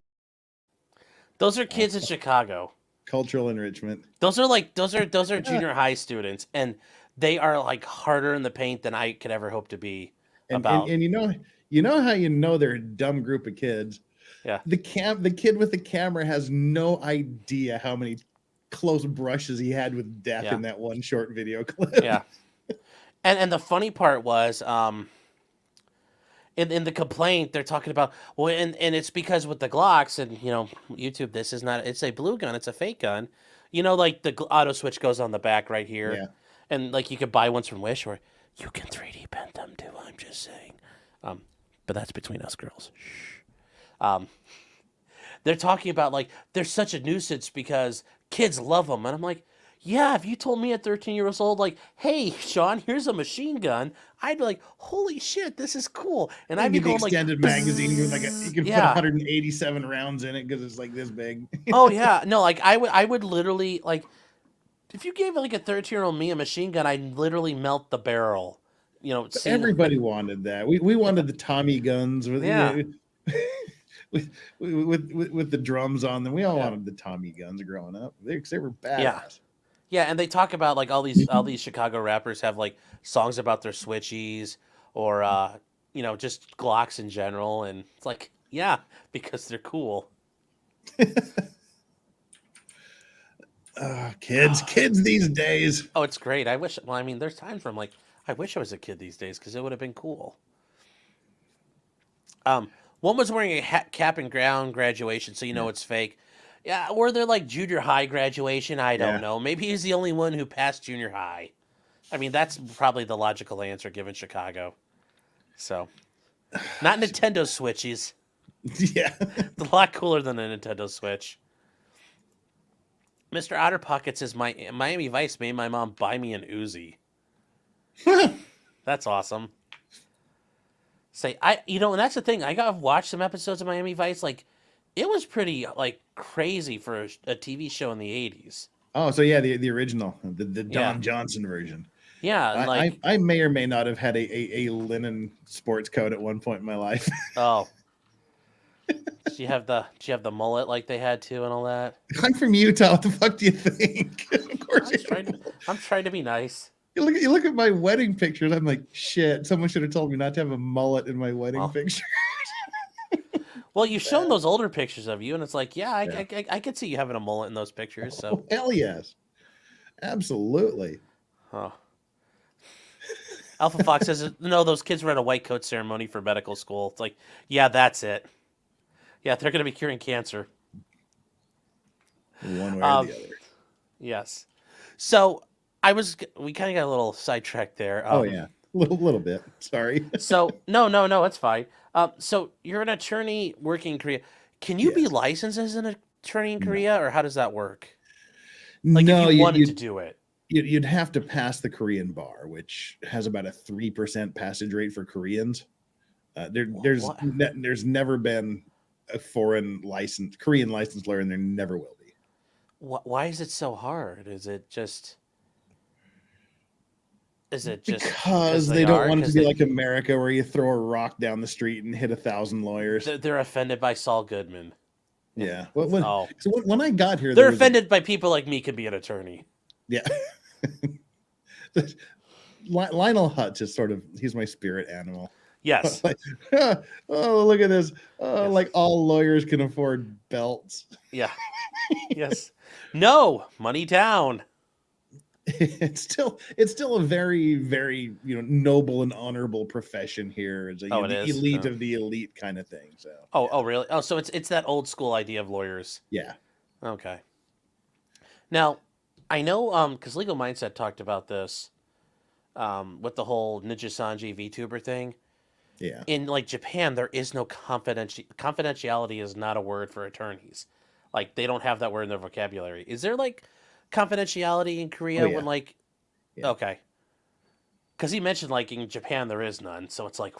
Those are kids in Chicago. Cultural enrichment. Those are junior high students, and they are like harder in the paint than I could ever hope to be. And you know how you know they're a dumb group of kids. Yeah. The kid with the camera has no idea how many close brushes he had with death in that one short video clip. Yeah. And the funny part was, in the complaint, they're talking about, well, and it's because with the Glocks, and, you know, YouTube, this is not, it's a blue gun, it's a fake gun. You know, like the auto switch goes on the back right here. Yeah. And, like, you could buy ones from Wish, or you can 3D print them, too, I'm just saying. But that's between us girls. Shh. They're talking about, like, they're such a nuisance because kids love them. And I'm like, yeah, if you told me at 13 years old, like, hey, Sean, here's a machine gun, I'd be like, holy shit, this is cool. And I'd be the going like, extended magazine with like you can put Yeah. 187 rounds in it because it's like this big. oh yeah, no, like I would literally, like, if you gave like a 13-year-old me a machine gun, I'd literally melt the barrel. You know, see- Everybody wanted that. We wanted the Tommy guns with Yeah. with the drums on them. We all Yeah. wanted the Tommy guns growing up. They were badass. Yeah, and they talk about like all these Chicago rappers have like songs about their switchies or you know, just Glocks in general, and it's like, yeah, because they're cool. Kids these days. Oh, it's great. I wish. Well, I mean, there's times where I'm like, I wish I was a kid these days because it would have been cool. One was wearing a cap and gown graduation, so you know it's fake. Yeah, were there like junior high graduation? I don't know. Maybe he's the only one who passed junior high. I mean, that's probably the logical answer given Chicago. So, not Nintendo Switches. Yeah. It's a lot cooler than a Nintendo Switch. Mr. Otter Pocket says, Miami Vice made my mom buy me an Uzi. That's awesome. And that's the thing. I got to watch some episodes of Miami Vice. Like, it was pretty, like, crazy for a TV show in the 80s. Oh, so yeah, the original, the Don Johnson version. Yeah, I may or may not have had a linen sports coat at one point in my life. Oh. Do you have the mullet like they had to and all that? I'm from Utah. What the fuck do you think? Of course, I'm trying to be nice. You look at my wedding pictures. I'm like, shit. Someone should have told me not to have a mullet in my wedding picture. Well, you've shown those older pictures of you, and it's like, I could see you having a mullet in those pictures. So hell yes, absolutely. Oh. Alpha Fox says, no, those kids were at a white coat ceremony for medical school. It's like, yeah, that's it. Yeah, they're going to be curing cancer. One way or the other. Yes. So we kind of got a little sidetracked there. Oh yeah, little bit. Sorry. So no, it's fine. So you're an attorney working in Korea. Can you be licensed as an attorney in Korea, or how does that work? Like, no, if you wanted to do it. You'd have to pass the Korean bar, which has about a 3% passage rate for Koreans. There's never been a Korean licensed lawyer, and there never will be. Why is it so hard? Is it just because they don't want it to be like America, where you throw a rock down the street and hit 1,000 lawyers? They're offended by Saul Goodman. Yeah. So when I got here, they're offended by people like me could be an attorney. Yeah. Lionel Hutz is he's my spirit animal. Yes. Like, oh, look at this. Oh, yes. Like all lawyers can afford belts. Yeah. Yes. No, money down. It's still a very, very, noble and honorable profession here. It's the elite of the elite kind of thing. So. Oh, really? Oh, so it's that old school idea of lawyers. Yeah. Okay. Now, I know, because Legal Mindset talked about this, with the whole Ninja Sanji VTuber thing. Yeah. In like Japan, there is no confidentiality is not a word for attorneys. Like, they don't have that word in their vocabulary. Is there like confidentiality in Korea when like, okay. Because he mentioned like in Japan there is none, so it's like,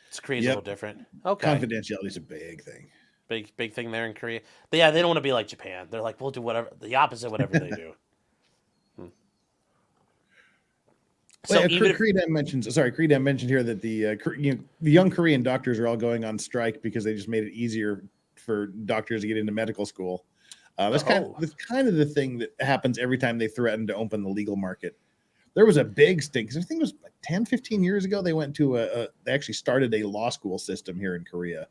it's Korea's a little different. Okay. Confidentiality is a big thing. Big thing there in Korea. But yeah, they don't want to be like Japan. They're like, we'll do the opposite, whatever they do. So Creedem mentioned here that the young Korean doctors are all going on strike because they just made it easier for doctors to get into medical school. That's kind of the thing that happens every time they threaten to open the legal market. There was a big stink, because I think it was like 10, 15 years ago, they went to they actually started a law school system here in Korea.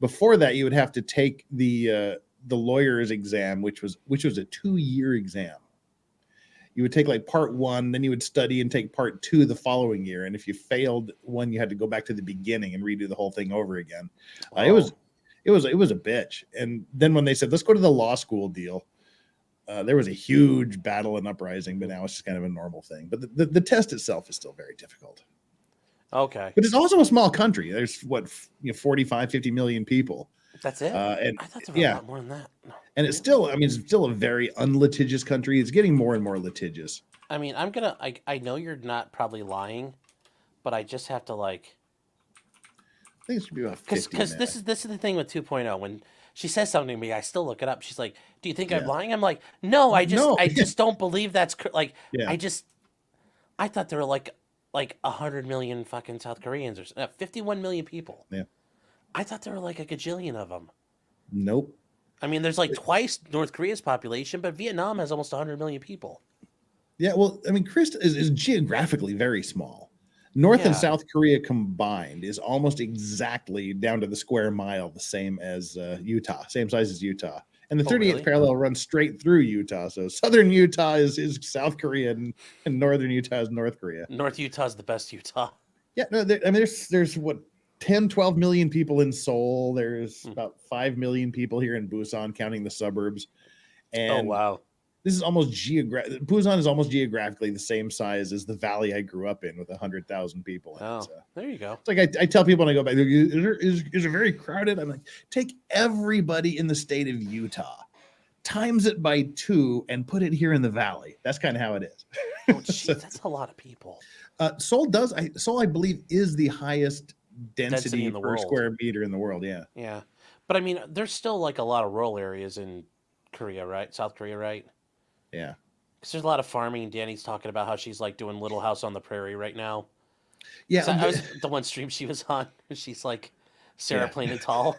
Before that, you would have to take the lawyer's exam, which was a 2-year exam. You would take like part 1, then you would study and take part 2 the following year. And if you failed one, you had to go back to the beginning and redo the whole thing over again. It was a bitch. And then when they said, let's go to the law school deal, there was a huge battle and uprising, but now it's just kind of a normal thing. But the test itself is still very difficult. Okay. But it's also a small country. There's 45, 50 million people. That's it? And I thought there were a lot more than that. No. And it's still a very unlitigious country. It's getting more and more litigious. I mean, I know you're not probably lying, but I just have to like. I think it should be about 50. Because this is the thing with 2.0. When she says something to me, I still look it up. She's like, "Do you think I'm lying?" I'm like, "No, I just don't believe that's like." Yeah. I thought there were like 100 million fucking South Koreans or 51 million people. Yeah. I thought there were like a gajillion of them. Nope. I mean, there's like twice North Korea's population, but Vietnam has almost 100 million people. Yeah, well, I mean, Korea is geographically very small. North and South Korea combined is almost exactly down to the square mile the same as Utah, same size as Utah. And the Oh, 38th really? parallel runs straight through Utah. So southern Utah is South Korea, and northern Utah is North Korea. North Utah's the best Utah. Yeah, no, I mean, there's what 10, 12 million people in Seoul. There's about 5 million people here in Busan, counting the suburbs. And Oh, wow. this is almost Busan is almost geographically the same size as the valley I grew up in, with 100,000 people in it. So there you go. it's like I tell people when I go back, is it very crowded? I'm like, take everybody in the state of Utah, times it by 2, and put it here in the valley. That's kind of how it is. Oh, geez, that's a lot of people. Seoul, I believe, is the highest density in the per world. square meter in the world. Yeah. Yeah. But I mean, there's still like a lot of rural areas in Korea, right? South Korea, right? Yeah. Because there's a lot of farming. Danny's talking about how she's like doing Little House on the Prairie right now. Yeah. So I was the one stream she was on. She's like Sarah Plain and Tall.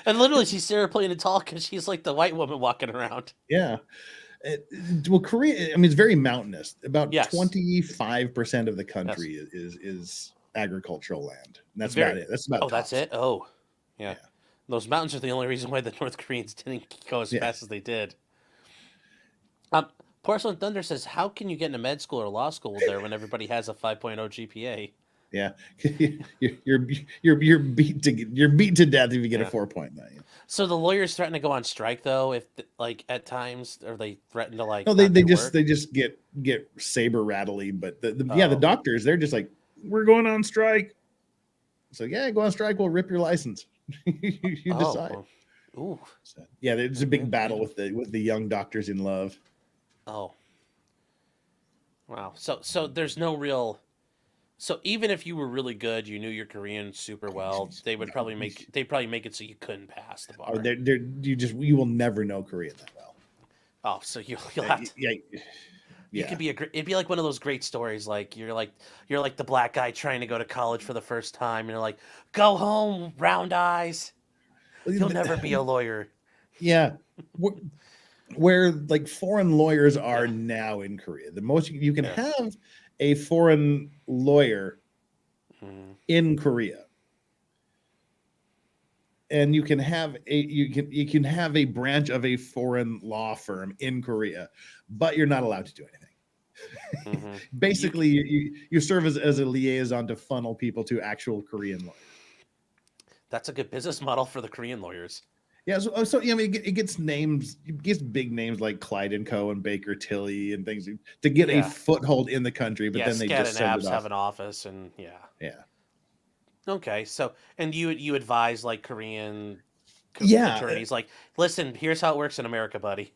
And literally, she's Sarah Plain and Tall because she's like the white woman walking around. Yeah. Well, Korea, I mean, it's very mountainous. About Yes. 25% of the country is agricultural land. And that's about it. That's about tops. That's it? Oh, yeah. Those mountains are the only reason why the North Koreans didn't go as fast as they did. Porcelain Thunder says, how can you get into med school or law school there when everybody has a 5.0 GPA? Yeah. you're beat to death if you get a 4.9. So the lawyers threaten to go on strike though, if like at times, or they threaten to like. No, they just get saber rattly. But the doctors, they're just like, we're going on strike. So go on strike. We'll rip your license. you decide. Ooh. So, there's a big battle with the young doctors in love. Oh. Wow. So there's no real. So even if you were really good, you knew your Korean super well, they would probably make it so you couldn't pass the bar. You will never know Korean that well. Oh, so you'll have to. You could be it'd be like one of those great stories, like you're like the black guy trying to go to college for the first time, and you're like, go home, round eyes. You'll never be a lawyer. Yeah. Where like foreign lawyers are now in Korea, the most you can have a foreign lawyer in Korea, and you can have a branch of a foreign law firm in Korea, but you're not allowed to do anything. Basically, you serve as a liaison to funnel people to actual Korean lawyers. That's a good business model for the Korean lawyers. Yeah, so I mean, it gets big names like Clyde and Co. and Baker Tilly and things to get a foothold in the country, but then they just send it off. Have an office and yeah. Okay, so and you advise like Korean attorneys, like, listen, here's how it works in America, buddy.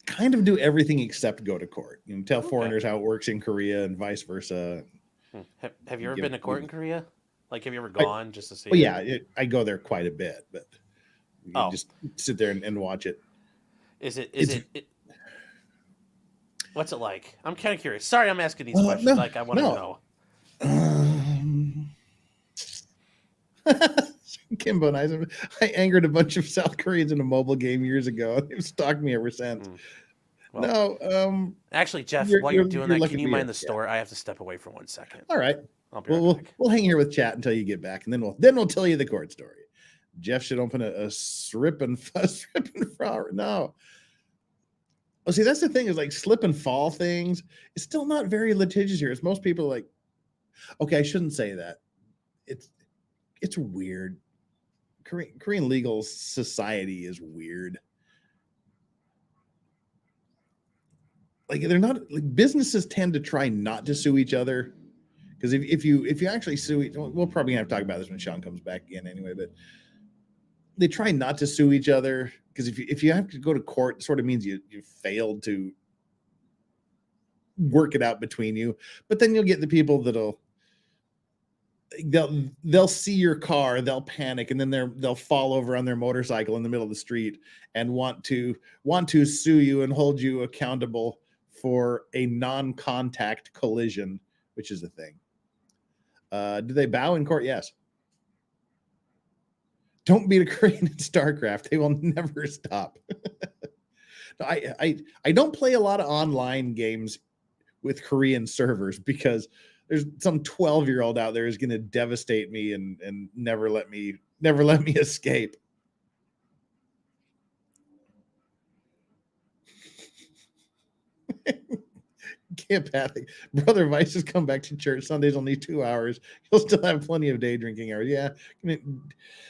Kind of do everything except go to court. You know, tell foreigners how it works in Korea and vice versa. Have you ever been to court in Korea? Like, have you ever gone just to see? Well, I go there quite a bit, but. You just sit there and watch it. Is it what's it like? I'm kind of curious. Sorry, I'm asking these questions. Like, I want to know. Kimbo Nice. I angered a bunch of South Koreans in a mobile game years ago. They've stalked me ever since. Well, actually, Jeff, while you're doing that, can you mind the store? I have to step away for 1 second. All right. I'll be right back. We'll hang here with chat until you get back, and then we'll tell you the court story. Jeff should open a slip and fall. No. Well, see, that's the thing is like slip and fall things. It's still not very litigious here. It's most people like, okay, I shouldn't say that. It's weird. Korean legal society is weird. Like they're not like businesses tend to try not to sue each other. Because if you actually sue, we'll probably have to talk about this when Sean comes back in anyway, but they try not to sue each other because if you have to go to court, it sort of means you failed to work it out between you. But then you'll get the people they'll see your car, they'll panic, and then they'll fall over on their motorcycle in the middle of the street and want to sue you and hold you accountable for a non-contact collision, which is the thing. Do they bow in court? Yes. Don't beat a Korean in StarCraft. They will never stop. I don't play a lot of online games with Korean servers because there's some 12-year-old out there who's going to devastate me and never let me escape. Apathic. Brother Vice has come back to church. Sunday's only 2 hours. He'll still have plenty of day drinking hours. Yeah. I mean,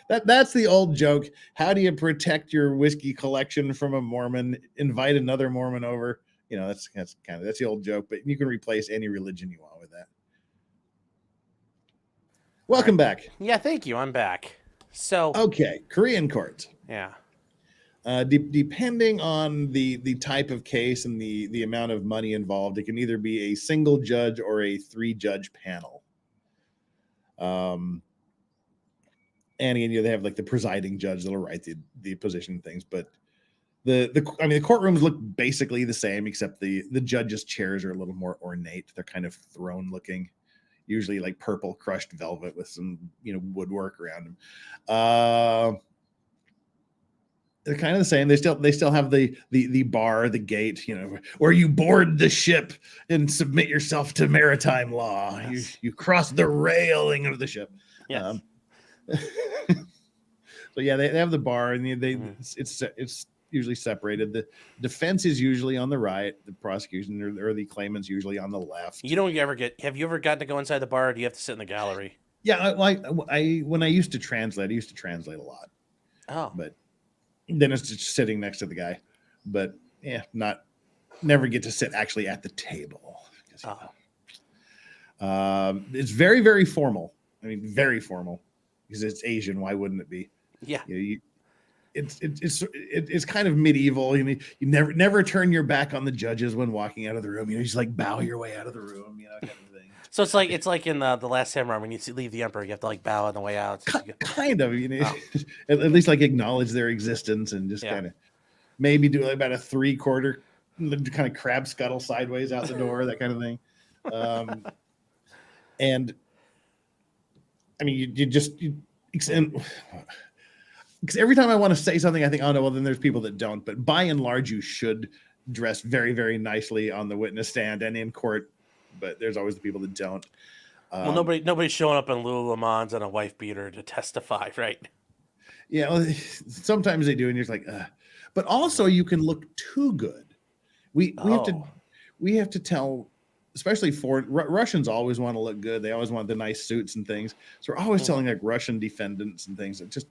that's the old joke. How do you protect your whiskey collection from a Mormon? Invite another Mormon over. That's the old joke, but you can replace any religion you want with that. Welcome back. Yeah, thank you. I'm back. So okay, Korean courts. Yeah. Depending on the type of case and the amount of money involved, it can either be a single judge or a 3-judge panel. And again, they have like the presiding judge that'll write the position things, but the courtrooms look basically the same, except the judges' chairs are a little more ornate. They're kind of throne looking, usually like purple crushed velvet with some woodwork around them. They're kind of the same. They still have the bar, the gate, where you board the ship and submit yourself to maritime law. Yes. You cross the railing of the ship. Yes. So yeah, they have the bar, and it's usually separated. The defense is usually on the right, the prosecution or the claimant's usually on the left. Have you ever gotten to go inside the bar, or do you have to sit in the gallery? Yeah, when I used to translate, a lot. Oh, but then it's just sitting next to the guy. But yeah, never get to sit actually at the table. It's very, very formal. I mean, very formal, because it's Asian. Why wouldn't it be? Yeah. It's kind of medieval. You never turn your back on the judges when walking out of the room. You just like bow your way out of the room. Kind of thing. So it's like in the Last Samurai, when you leave the emperor, you have to like bow on the way out. Kind of, at least like acknowledge their existence and just kind of maybe do like about a 3/4 kind of crab scuttle sideways out the door, that kind of thing. And I mean, because every time I want to say something, I think, oh no, well then there's people that don't. But by and large, you should dress very, very nicely on the witness stand and in court. But there's always the people that don't. Well, nobody's showing up in Lululemons and a wife beater to testify, right? Yeah, well, sometimes they do, and you're just like, but also you can look too good. We have to tell, especially for Russians always want to look good. They always want the nice suits and things. So we're always telling like Russian defendants and things that just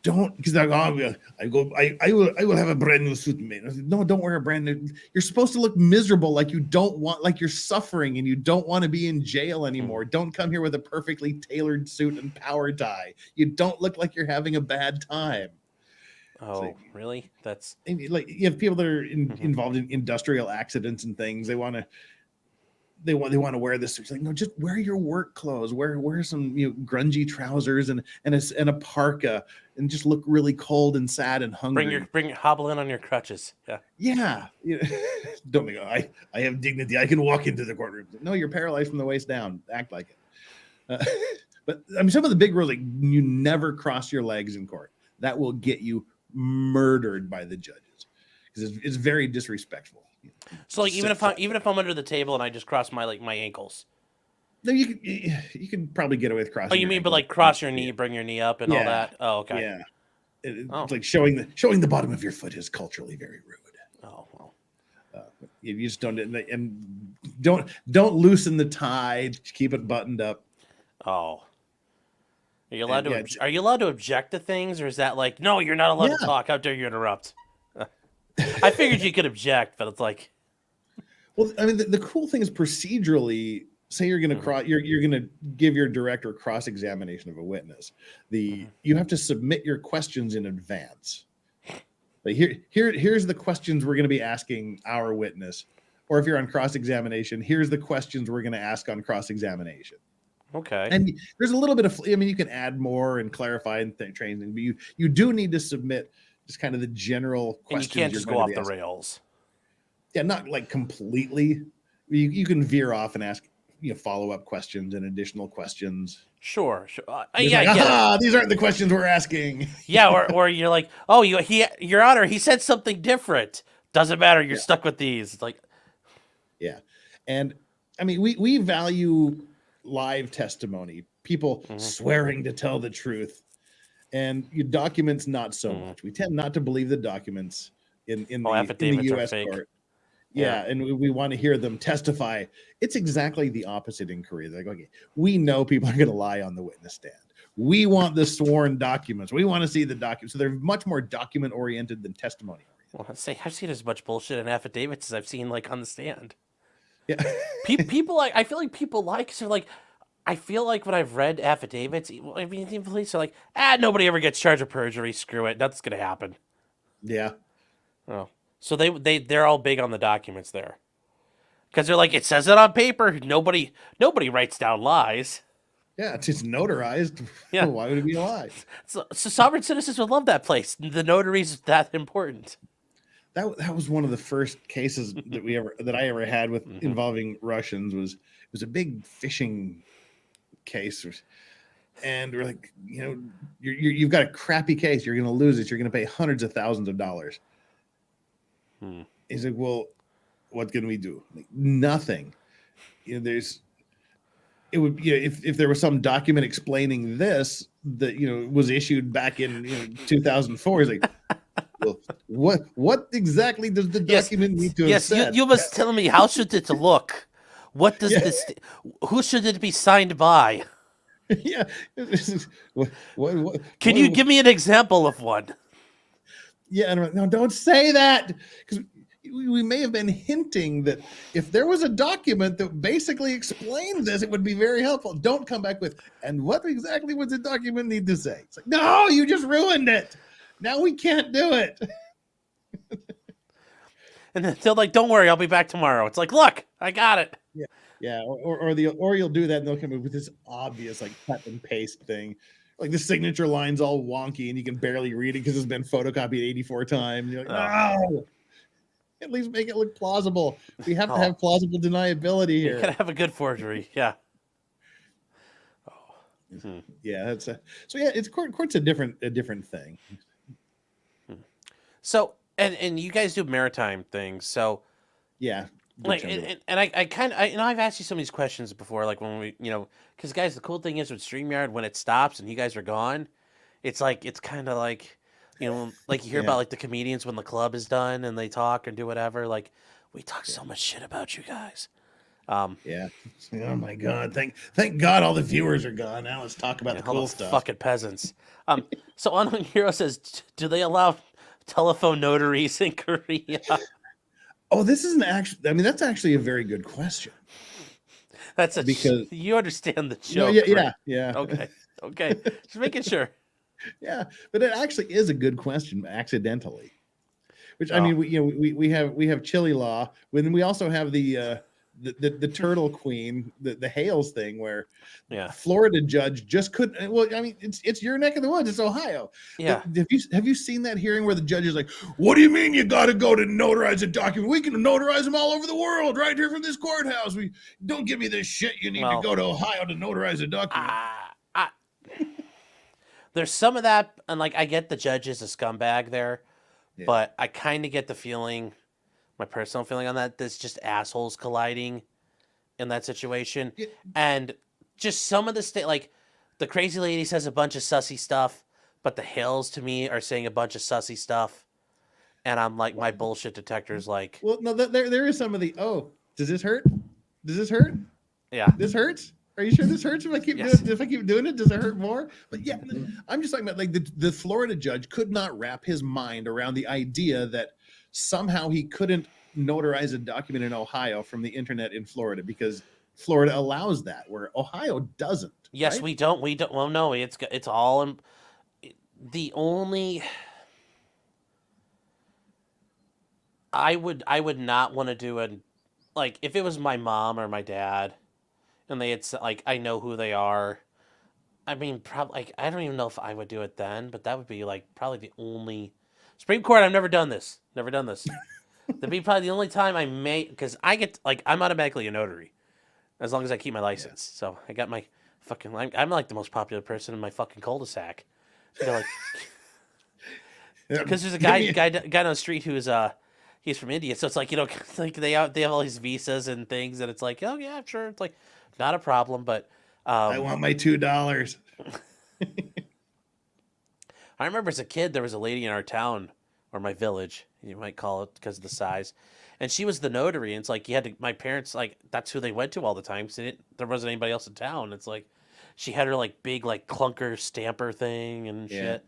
don't, because they're like, I will have a brand new suit made. I said, no, don't wear a brand new. You're supposed to look miserable, like you're suffering and you don't want to be in jail anymore. Don't come here with a perfectly tailored suit and power tie. You don't look like you're having a bad time. Oh, really? That's like, you have people that are involved in industrial accidents and things. They want to wear this. It's like, no, just wear your work clothes. Wear some grungy trousers and a parka, and just look really cold and sad and hungry. Bring your hobble in on your crutches. Yeah. Don't go, I have dignity. I can walk into the courtroom. No, you're paralyzed from the waist down. Act like it. But I mean, some of the big rules, like you never cross your legs in court. That will get you murdered by the judges, because it's very disrespectful. So like even if I'm under the table and I just cross my ankles. No, you can probably get away with crossing. Oh, you mean, but like cross your knee, bring your knee up, and all that. Oh, okay. Yeah, it's like showing the bottom of your foot is culturally very rude. Oh well. You just don't loosen the tie. Keep it buttoned up. Oh. Are you allowed to object to things, or is that like, no, you're not allowed to talk? How dare you interrupt? I figured you could object, but it's like, well, I mean, the cool thing is procedurally, say you're going to you're going to give your direct or cross examination of a witness. You have to submit your questions in advance. Like here's the questions we're going to be asking our witness, or if you're on cross examination, here's the questions we're going to ask on cross examination. Okay. And there's a little bit of, I mean, you can add more and clarify and training, but you do need to submit just kind of the general questions. And you can't just go off the rails. Yeah, not like completely. You can veer off and ask follow-up questions and additional questions. Sure. These aren't the questions we're asking. Yeah, or you're like, oh, Your Honor, he said something different. Doesn't matter. You're stuck with these. It's like, yeah, and I mean, we value live testimony, people swearing to tell the truth, and your documents not so much. We tend not to believe the documents in the U.S. court. Yeah, and we want to hear them testify. It's exactly the opposite in Korea. They're like, okay, we know people are going to lie on the witness stand. We want the sworn documents. We want to see the documents. So they're much more document oriented than testimony oriented. Well, I've seen as much bullshit in affidavits as I've seen like on the stand. Yeah. People like, I feel like people like, so like, I feel like when I've read affidavits, I mean, the police are like, nobody ever gets charged of perjury. Screw it. Nothing's going to happen. Yeah. Oh, so they're all big on the documents there. Because they're like, it says it on paper. Nobody writes down lies. Yeah, it's just notarized. Yeah. Why would it be a lie? So sovereign citizens would love that place. The notary's that important. That was one of the first cases that I ever had with involving Russians. It was a big fishing case, and we're like, you've got a crappy case. You're going to lose it. You're going to pay hundreds of thousands of dollars. He's like, well, what can we do? Like, nothing. If there was some document explaining this that was issued back in 2004, he's like, well, what exactly does the document need to have said? You must tell me, how should it look? What does this? Who should it be signed by? Yeah. Can you give me an example of one? Yeah, no, don't say that, because we may have been hinting that if there was a document that basically explained this, it would be very helpful. Don't come back with, and what exactly would the document need to say? It's like, no, you just ruined it. Now we can't do it. And then they're like, don't worry, I'll be back tomorrow. It's like, look, I got it. Yeah, or you'll do that and they'll come in with this obvious like cut and paste thing. Like the signature line's all wonky and you can barely read it because it's been photocopied 84 times. You're like, no. At least make it look plausible. We have to have plausible deniability here. You gotta have a good forgery, yeah. Yeah, it's court's a different thing. So and you guys do maritime things, so yeah. Like and I kind of I've asked you some of these questions before, like when we because guys, the cool thing is with StreamYard, when it stops and you guys are gone, it's kind of like like you hear about like the comedians when the club is done and they talk and do whatever. Like we talk so much shit about you guys. Yeah. Oh my God! Thank God all the viewers are gone. Now let's talk about the cool stuff. Fucking peasants. So Unknown Hero says, do they allow telephone notaries in Korea? Oh, that's actually a very good question. Because you understand the joke. Yeah. Okay. Just making sure. Yeah, but it actually is a good question accidentally. Which I mean, we have chili law, when we also have the turtle queen, the Hales thing, where Florida judge just couldn't. Well, I mean, it's your neck of the woods. It's Ohio. Yeah. Have you seen that hearing where the judge is like, "What do you mean you got to go to notarize a document? We can notarize them all over the world, right here from this courthouse. We don't give me this shit. You need to go to Ohio to notarize a document." There's some of that, and like I get the judge is a scumbag there, but I kind of get the feeling. My personal feeling on that, there's just assholes colliding in that situation. Yeah. And just some of the like the crazy lady says a bunch of sussy stuff, but the Hills to me are saying a bunch of sussy stuff. And I'm like, my bullshit detector's like, well, no, there is some of the, does this hurt? Does this hurt? Yeah. This hurts? Are you sure this hurts if I keep doing it? Does it hurt more? But yeah, I'm just talking about like the Florida judge could not wrap his mind around the idea that somehow he couldn't notarize a document in Ohio from the internet in Florida because Florida allows that, where Ohio doesn't. Yes, right? We don't. Well, no, it's all the only. I would not want to do it, like if it was my mom or my dad, and they had like I know who they are. I mean, probably like I don't even know if I would do it then, but that would be like probably the only Supreme Court. I've never done this. That'd be probably the only time I may, because I get like I'm automatically a notary, as long as I keep my license. Yeah. So I got my fucking. I'm like the most popular person in my fucking cul-de-sac. Like, because there's a guy on the street who's he's from India, so it's like like they have all these visas and things, and it's like, oh yeah, sure, it's like not a problem, but I want my $2. I remember as a kid there was a lady in our town or my village, you might call it because of the size, and she was the notary. And it's like you had to. My parents like that's who they went to all the time. So there wasn't anybody else in town. It's like she had her like big like clunker stamper thing and shit.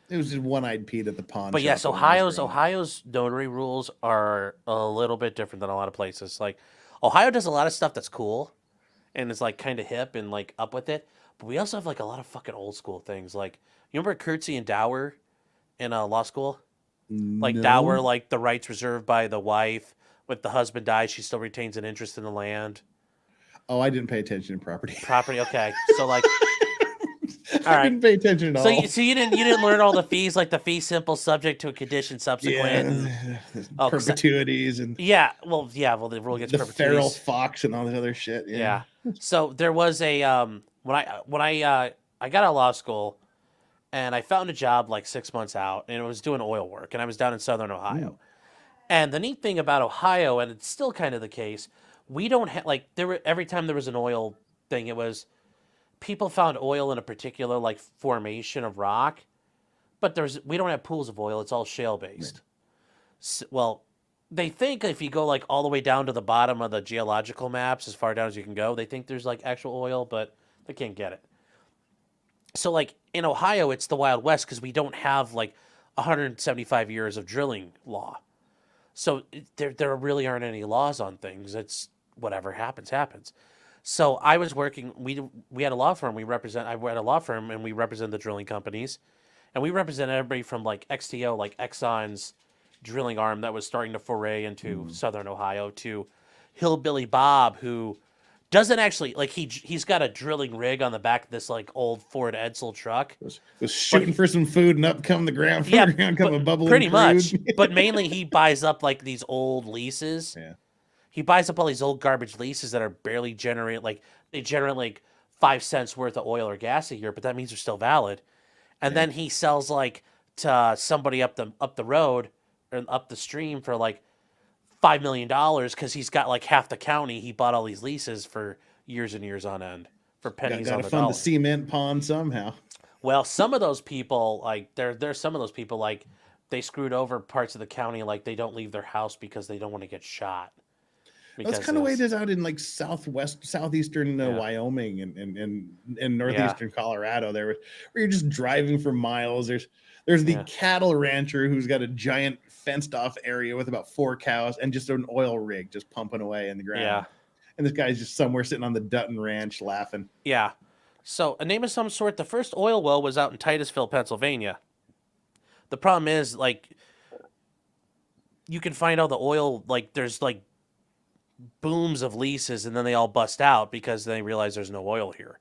It was just one-eyed Pete at the pawn But shop. yes, when I was growing up. Ohio's notary rules are a little bit different than a lot of places. Like Ohio does a lot of stuff that's cool, and is like kind of hip and like up with it. But we also have like a lot of fucking old school things. Like you remember curtsy and dower in law school? Like No. dower, like the rights reserved by the wife. If the husband dies, she still retains an interest in the land. Oh, I didn't pay attention to property. Property, okay. So like, all I right. didn't pay attention at So all. you didn't learn all the fees, like the fee simple, subject to a condition subsequent. Oh, 'cause perpetuities and well, the rule gets the feral perpetuities. fox and all this other shit. Yeah. So there was a when I got out of law school, and I found a job like 6 months out, and it was doing oil work, and I was down in Southern Ohio. And the neat thing about Ohio, and it's still kind of the case, we don't have like every time there was an oil thing, it was people found oil in a particular like formation of rock, but we don't have pools of oil. It's all shale based. Well, they think if you go like all the way down to the bottom of the geological maps, as far down as you can go, they think there's like actual oil, but they can't get it. So like in Ohio, it's the Wild West because we don't have like 175 years of drilling law. So there really aren't any laws on things. It's whatever happens, happens. So I was working. We had a law firm. I had a law firm, and we represent the drilling companies, and we represent everybody from like XTO, like Exxon's drilling arm that was starting to foray into Southern Ohio, to Hillbilly Bob, who doesn't actually like he's got a drilling rig on the back of this like old Ford Edsel truck. Was shooting for some food and up come the ground. Yeah, come a bubbling pretty much. crude. But mainly he buys up like these old leases. Yeah. He buys up all these old garbage leases that are barely they generate like 5 cents worth of oil or gas a year, but that means they're still valid. And then he sells like to somebody up the road or up the stream for like $5 million because he's got like half the county. He bought all these leases for years and years on end for pennies on Got to the fund dollar. the cement pond somehow. Well, some of those people, like there's some of those people like they screwed over parts of the county, like they don't leave their house because they don't want to get shot. That's kind of the way it is out in like southeastern Wyoming and northeastern Colorado. Where you're just driving for miles. There's the cattle rancher who's got a giant fenced off area with about 4 cows and just an oil rig just pumping away in the ground. Yeah. And this guy's just somewhere sitting on the Dutton Ranch laughing. Yeah. So a name of some sort. The first oil well was out in Titusville, Pennsylvania. The problem is like you can find all the oil, like there's like booms of leases, and then they all bust out because they realize there's no oil here.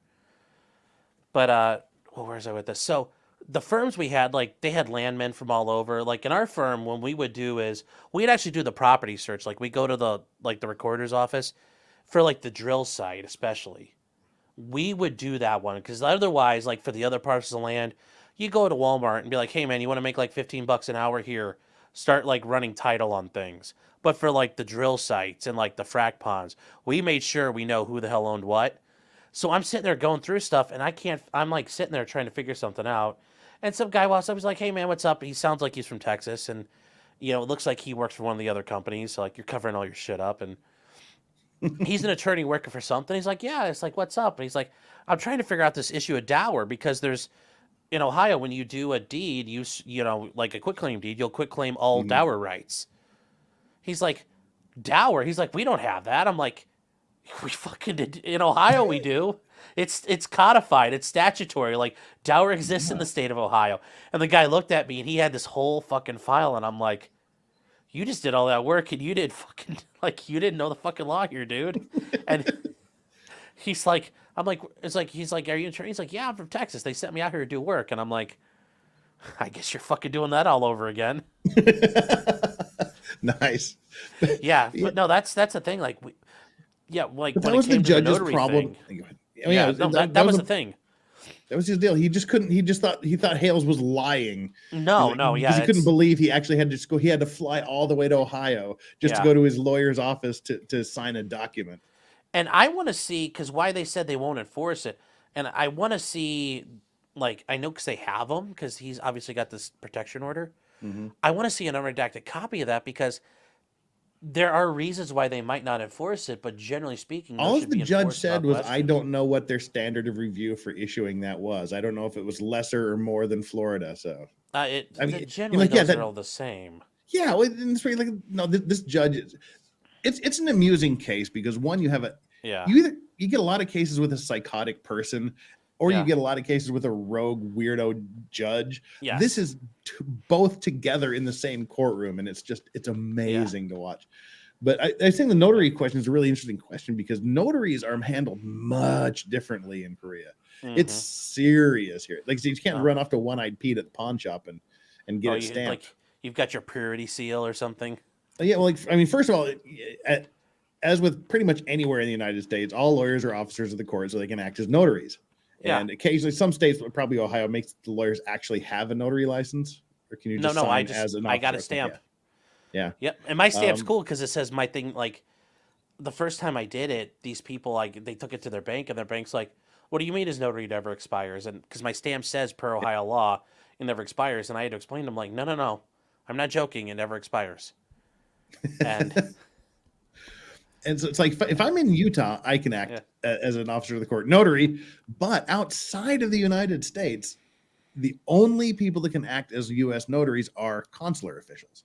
But where was I with this? So the firms we had, like they had landmen from all over. Like in our firm, what we would do is we'd actually do the property search. Like we go to the recorder's office for like the drill site, especially. We would do that one because otherwise, like for the other parts of the land, you go to Walmart and be like, hey man, you want to make like $15 an hour here? Start like running title on things. But for like the drill sites and like the frack ponds, we made sure we know who the hell owned what. So I'm sitting there going through stuff and I'm like sitting there trying to figure something out. And some guy walks up, he's like, hey man, what's up? He sounds like he's from Texas. And, you know, it looks like he works for one of the other companies. So like you're covering all your shit up. And he's an attorney working for something. He's like, yeah, it's like, what's up? And he's like, I'm trying to figure out this issue of dower because in Ohio, when you do a deed, you know, like a quitclaim deed, you'll quitclaim all dower rights. He's like, dower? He's like, we don't have that. I'm like, we fucking did. In Ohio, we do. It's codified. It's statutory. Like, dower exists in the state of Ohio. And the guy looked at me, and he had this whole fucking file, and I'm like, you just did all that work, and you did fucking, like, you didn't know the fucking law here, dude. And he's like, he's like, are you an attorney? He's like, yeah, I'm from Texas. They sent me out here to do work. And I'm like, I guess you're fucking doing that all over again. Nice. Yeah, but no, that's the thing. Like, like but when that was it came the to the judge's notary problem. thing. That Was the thing. That was his deal. He just couldn't. He thought Hales was lying. No, because he couldn't believe he actually had to just go. He had to fly all the way to Ohio just to go to his lawyer's office to sign a document. And I want to see, because why they said they won't enforce it, and I want to see, like, I know because they have them, because he's obviously got this protection order. I want to see an unredacted copy of that, because there are reasons why they might not enforce it, but generally speaking, those All should the be judge enforced said without was, I question. don't know what their standard of review for issuing that was. I don't know if it was lesser or more than Florida. So I mean, Generally, like, yeah, those are all the same. yeah. Well, it's really like, no, this judge is. It's an amusing case because one, you have Yeah. you get a lot of cases with a psychotic person, or you Yeah. get a lot of cases with a rogue weirdo judge. Yes. This is both together in the same courtroom, and it's amazing to watch. But I think the notary question is a really interesting question because notaries are handled much differently in Korea. It's serious here. Like, so you can't run off to One-Eyed Pete at the pawn shop and get it stamped. Like you've got your purity seal or something. Yeah, well, like, I mean, first of all, as with pretty much anywhere in the United States, all lawyers are officers of the court, so they can act as notaries. Yeah. And occasionally, some states, probably Ohio, makes the lawyers actually have a notary license, or can you just sign as an officer? I got a stamp. Yeah. Yep, and my stamp's cool because it says my thing. Like, the first time I did it, these people they took it to their bank, and their bank's like, "What do you mean his notary never expires?" And because my stamp says per Ohio law, it never expires, and I had to explain to them like, "No, I'm not joking. It never expires." And and so it's like, if I'm in Utah, I can act as an officer of the court notary, but outside of the United States, the only people that can act as U.S. notaries are consular officials.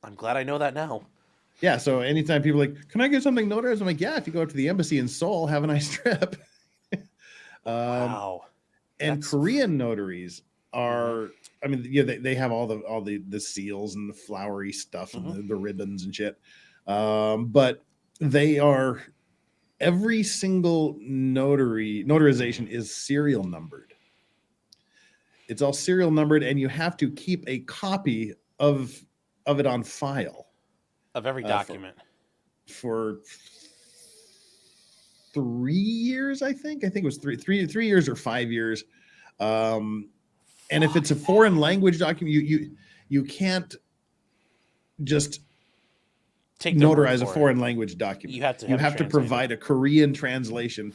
I'm glad I know that now. Yeah, so anytime people are like, can I get something notarized? I'm like, yeah, if you go up to the embassy in Seoul, have a nice trip. Wow. And Korean notaries are, I mean, yeah, they have all the seals and the flowery stuff and the ribbons and shit. But they are, every single notarization is serial numbered. It's all serial numbered, and you have to keep a copy of it on file. Of every document. For 3 years, I think it was three years or 5 years. And if it's a foreign language document, you can't just notarize a foreign language document. You have to provide a Korean translation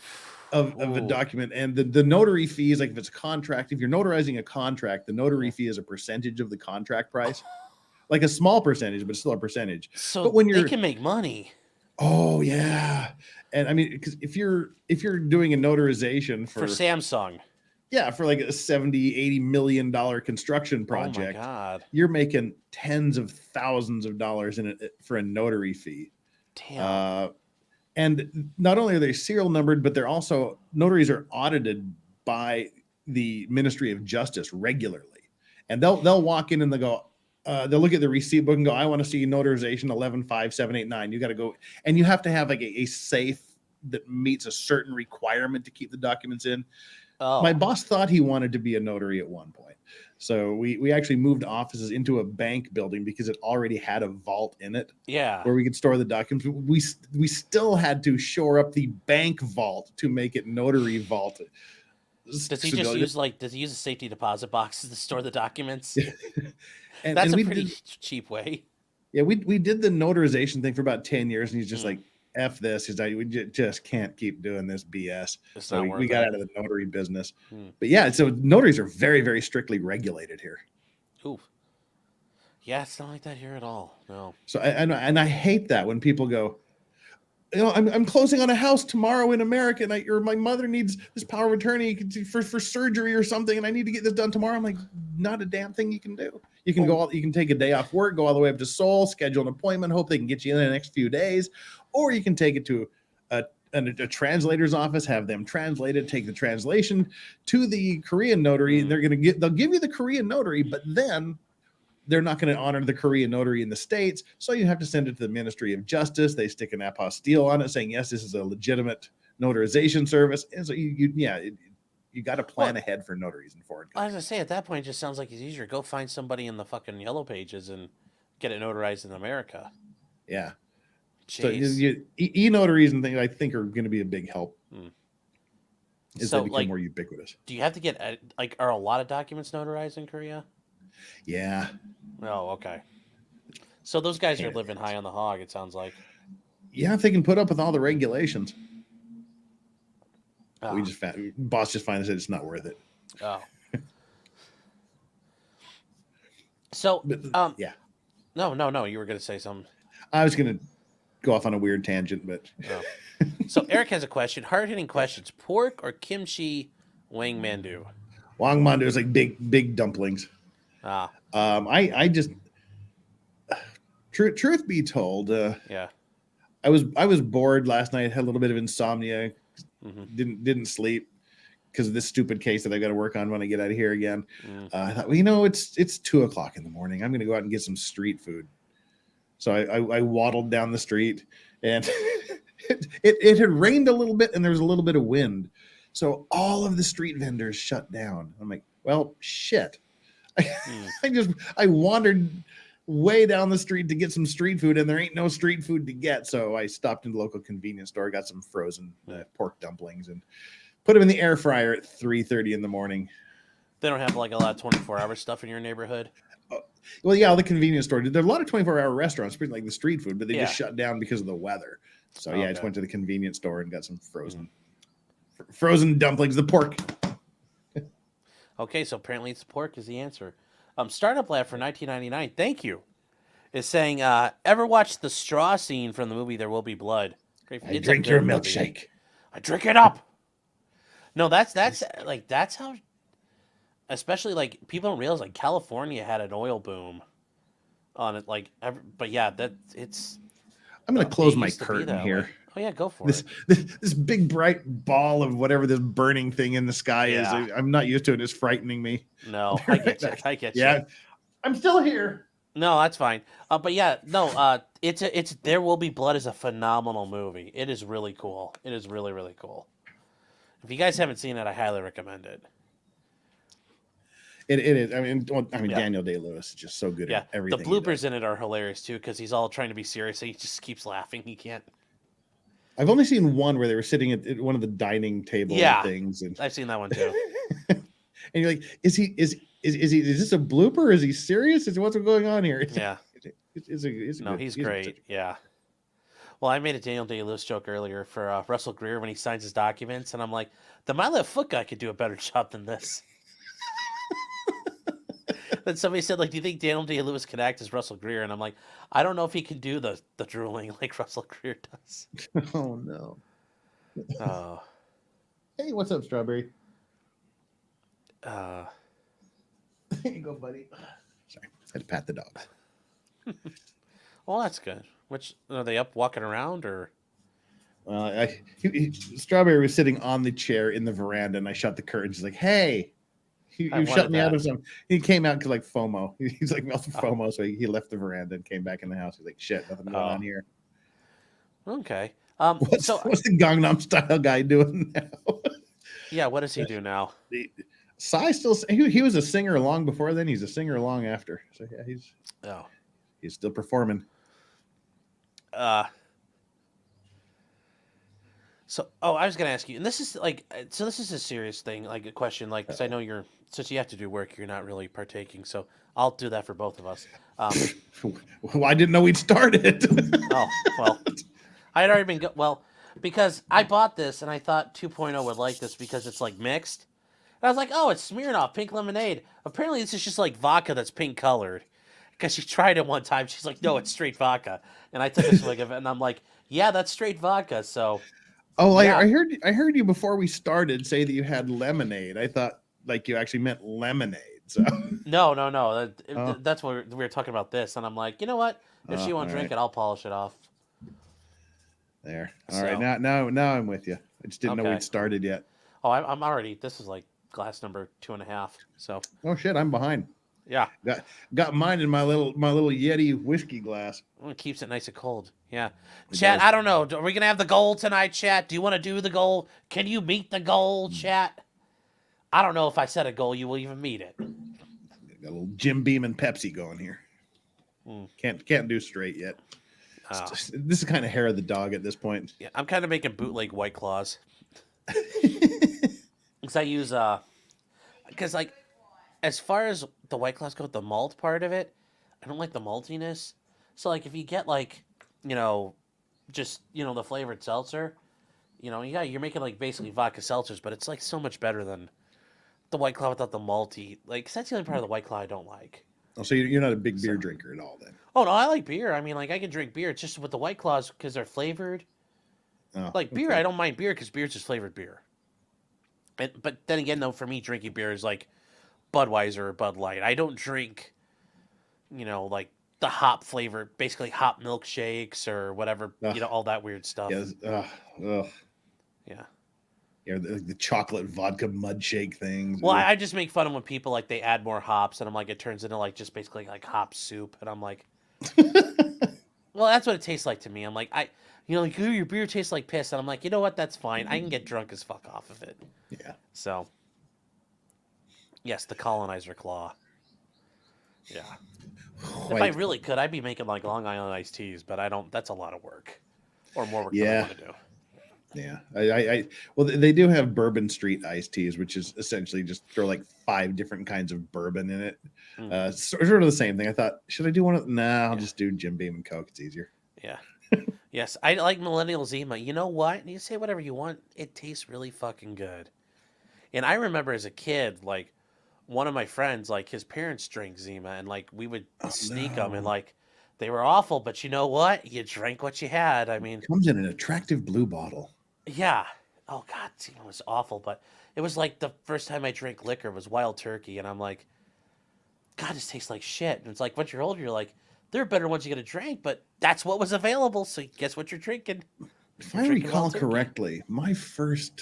of a document. And the notary fees, like if it's a contract, if you're notarizing a contract, the notary fee is a percentage of the contract price. Like a small percentage, but still a percentage. So but when they can make money. Oh yeah, and I mean, because if you're doing a notarization for Samsung, yeah, for like a $70-80 million construction project, oh my God, you're making tens of thousands of dollars in it for a notary fee. Damn. And not only are they serial numbered, but they're also, notaries are audited by the Ministry of Justice regularly, and they'll walk in and they'll go. They'll look at the receipt book and go, I want to see notarization 115789. You got to go, and you have to have like a safe that meets a certain requirement to keep the documents in. Oh. My boss thought he wanted to be a notary at one point. So we actually moved offices into a bank building because it already had a vault in it. Yeah. Where we could store the documents. We still had to shore up the bank vault to make it notary vault. Does he does he use a safety deposit boxes to store the documents? And that's a pretty cheap way. Yeah, we did the notarization thing for about 10 years, and he's just like, F this. He's like, we just can't keep doing this BS. So we got out of the notary business. But yeah, so notaries are very, very strictly regulated here. Ooh. Yeah, it's not like that here at all. No. So and I hate that when people go, you know, I'm closing on a house tomorrow in America, and or my mother needs this power of attorney for surgery or something, and I need to get this done tomorrow. I'm like, not a damn thing you can do. You can you can take a day off work, go all the way up to Seoul, schedule an appointment, hope they can get you in the next few days, or you can take it to a translator's office, have them translate it, take the translation to the Korean notary, and they'll give you the Korean notary, but then they're not going to honor the Korean notary in the States. So you have to send it to the Ministry of Justice. They stick an apostille on it saying, yes, this is a legitimate notarization service. And so you got to plan ahead for notaries in foreign countries. I was going to say, at that point, it just sounds like it's easier. Go find somebody in the fucking yellow pages and get it notarized in America. Yeah. Jeez. So e-notaries and things I think are going to be a big help. As they become more ubiquitous. Do you have to get, are a lot of documents notarized in Korea? Yeah. Oh, okay. So those guys are living high on the hog, it sounds like. Yeah, if they can put up with all the regulations. Oh. Boss just finally said it's not worth it. Oh. So, yeah. No, you were going to say something. I was going to go off on a weird tangent, but Oh. So Eric has a question. Hard-hitting questions. Pork or kimchi wang mandu? Wang mandu is like big dumplings. Ah, I just truth be told, yeah. I was bored last night. Had a little bit of insomnia. Mm-hmm. Didn't sleep because of this stupid case that I got to work on when I get out of here again. I thought, it's 2:00 in the morning. I'm going to go out and get some street food. So I waddled down the street, and it had rained a little bit, and there was a little bit of wind. So all of the street vendors shut down. I'm like, well, shit. I wandered way down the street to get some street food, and there ain't no street food to get. So I stopped in the local convenience store, got some frozen pork dumplings, and put them in the air fryer at 3:30 in the morning. They don't have like a lot of 24-hour stuff in your neighborhood? Well, yeah, all the convenience stores. There are a lot of 24-hour restaurants, like the street food, but they just shut down because of the weather. So I just went to the convenience store and got some frozen dumplings, the pork. Okay, so apparently it's pork is the answer. Startup Lab for 1999, thank you, is saying, ever watch the straw scene from the movie There Will Be Blood? I drink your milkshake. I drink it up. No, that's how, especially like people don't realize like California had an oil boom on it. But yeah, I'm going to close my curtain here. Way. Oh yeah, go for it. This big bright ball of whatever this burning thing in the sky is. I'm not used to it. It's frightening me. No, I get you. I get you. Yeah, I'm still here. No, that's fine. But yeah, no. It's There Will Be Blood is a phenomenal movie. It is really cool. It is really really cool. If you guys haven't seen it, I highly recommend it. It is. I mean, Daniel Day-Lewis is just so good at everything. The bloopers in it are hilarious too because he's all trying to be serious and he just keeps laughing. He can't. I've only seen one where they were sitting at one of the dining table things, and I've seen that one too. And you're like, is this a blooper? Is he serious? What's going on here? Yeah. He's great. Yeah. Well, I made a Daniel Day-Lewis joke earlier for Russell Greer when he signs his documents, and I'm like, the My Left Foot guy could do a better job than this. Then somebody said, like, do you think Daniel Day-Lewis can act as Russell Greer? And I'm like, I don't know if he can do the drooling like Russell Greer does. Oh, no. Oh. Hey, what's up, Strawberry? There you go, buddy. Sorry, I had to pat the dog. Well, that's good. Which, are they up walking around, or? Well, Strawberry was sitting on the chair in the veranda, and I shut the curtain. She's like, hey. You shut me out of something. He came out because like FOMO. He's like FOMO, so he left the veranda and came back in the house. He's like, shit, nothing going on here. Okay. What's the Gangnam Style guy doing now? Yeah, what does he do now? Psy he was a singer long before then. He's a singer long after. So yeah, he's still performing. So, I was gonna ask you, and this is this is a serious thing, like a question, like, because I know since you have to do work, you're not really partaking, so I'll do that for both of us. Well, I didn't know we'd started. Oh, well, I had already been, because I bought this, and I thought 2.0 would like this because it's, like, mixed. And I was like, oh, it's Smirnoff, pink lemonade. Apparently, this is just, like, vodka that's pink colored. Because she tried it one time, she's like, no, it's straight vodka. And I took a swig of it, and I'm like, yeah, that's straight vodka, so... Oh, yeah. I heard you before we started say that you had lemonade. I thought like you actually meant lemonade. So no. That's what we were talking about this, and I'm like, you know what? If she won't drink it, I'll polish it off. There. All right. Now I'm with you. I just didn't know we'd started yet. Oh, I'm already. This is like glass number 2.5. So. Oh shit! I'm behind. Yeah. Got mine in my little Yeti whiskey glass. Well, it keeps it nice and cold. Yeah. Chat, I don't know. Are we going to have the goal tonight, chat? Do you want to do the goal? Can you meet the goal, chat? I don't know if I set a goal, you will even meet it. Got a little Jim Beam and Pepsi going here. Can't do straight yet. This is kind of hair of the dog at this point. Yeah, I'm kind of making bootleg White Claws. Because I use, because like, as far as the White Claws go, the malt part of it, I don't like the maltiness. So, like, if you get, like, just, the flavored seltzer, you're making, like, basically vodka seltzers, but it's, like, so much better than the White Claw without the malty. Like, 'cause that's the only part of the White Claw I don't like. Oh, so you're not a big beer drinker at all, then? Oh no, I like beer. I mean, like I can drink beer. It's just with the White Claws because they're flavored. Oh, Like beer, okay. I don't mind beer because beer's just flavored beer. But then again, though, for me, drinking beer is like Budweiser or Bud Light. I don't drink, like the hop flavor, basically hop milkshakes or whatever, Ugh. all that weird stuff. Yes. Ugh. Yeah. Yeah, the chocolate vodka mud shake things. Well, I just make fun of when people like they add more hops, and I'm like, it turns into like just basically like hop soup, and I'm like, well, that's what it tastes like to me. I'm like, like, ooh, your beer tastes like piss, and I'm like, you know what? That's fine. I can get drunk as fuck off of it. Yeah. So, yes, the colonizer claw. Yeah. If I really could, I'd be making like Long Island iced teas, but I don't. That's a lot of work, or more work than I want to do. Yeah, well, they do have Bourbon Street iced teas, which is essentially just throw like 5 different kinds of bourbon in it. Mm-hmm. Sort of the same thing. I thought, should I do one of? Nah, I'll just do Jim Beam and Coke. It's easier. Yeah. Yes, I like Millennial Zima. You know what? You say whatever you want. It tastes really fucking good. And I remember as a kid, like one of my friends, like his parents drank Zima, and like we would sneak them, and like they were awful. But you know what? You drank what you had. I mean, it comes in an attractive blue bottle. Yeah. Oh God, Zima was awful. But it was like the first time I drank liquor was Wild Turkey, and I'm like, God, this tastes like shit. And it's like once you're older, you're like, there are better ones you could have drank, but that's what was available. So guess what you're drinking? If I recall correctly, my first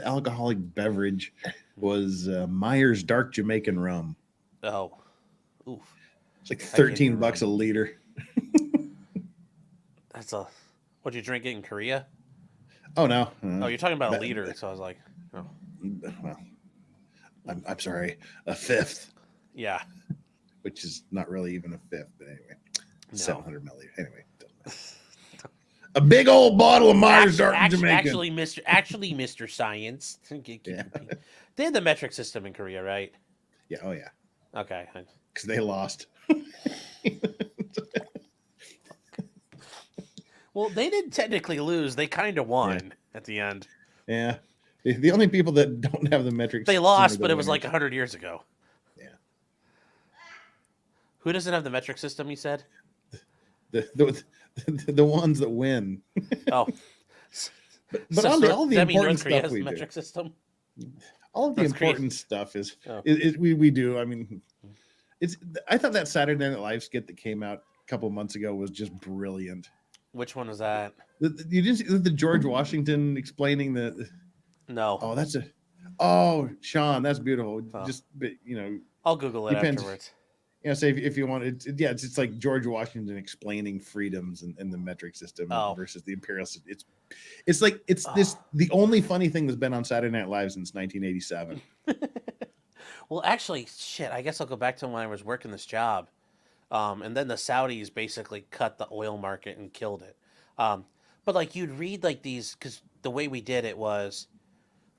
alcoholic beverage was Myers Dark Jamaican Rum. Oh, oof! It's like $13 a liter. That's a. What you drink it in Korea? Oh no! Oh, you're talking about a liter. So I was like, oh. Well, I'm sorry, a fifth. Yeah. Which is not really even a fifth, but anyway, 700 milliliters. Anyway, a big old bottle of Myers Dark Jamaican. Actually, Mr. Science. Yeah. They had the metric system in Korea, right? Yeah. Oh yeah. Okay. Because they lost. Well, they didn't technically lose. They kind of won at the end. Yeah. The only people that don't have the metric they lost, but it was like 100 years ago. Yeah. Who doesn't have the metric system, you said? The ones that win. Oh. But all the important Korea stuff has we the do. metric system? All of the important stuff is we do. I mean, I thought that Saturday Night Live skit that came out a couple months ago was just brilliant. Which one was that? You didn't see the George Washington explaining the. No. Oh, Sean, that's beautiful. Oh. Just I'll Google it afterwards. Yeah, so if you want it's like George Washington explaining freedoms in the metric system versus the imperial system. It's the only funny thing that's been on Saturday Night Live since 1987. Well, actually, shit, I guess I'll go back to when I was working this job. And then the Saudis basically cut the oil market and killed it. But like you'd read like these, because the way we did it was,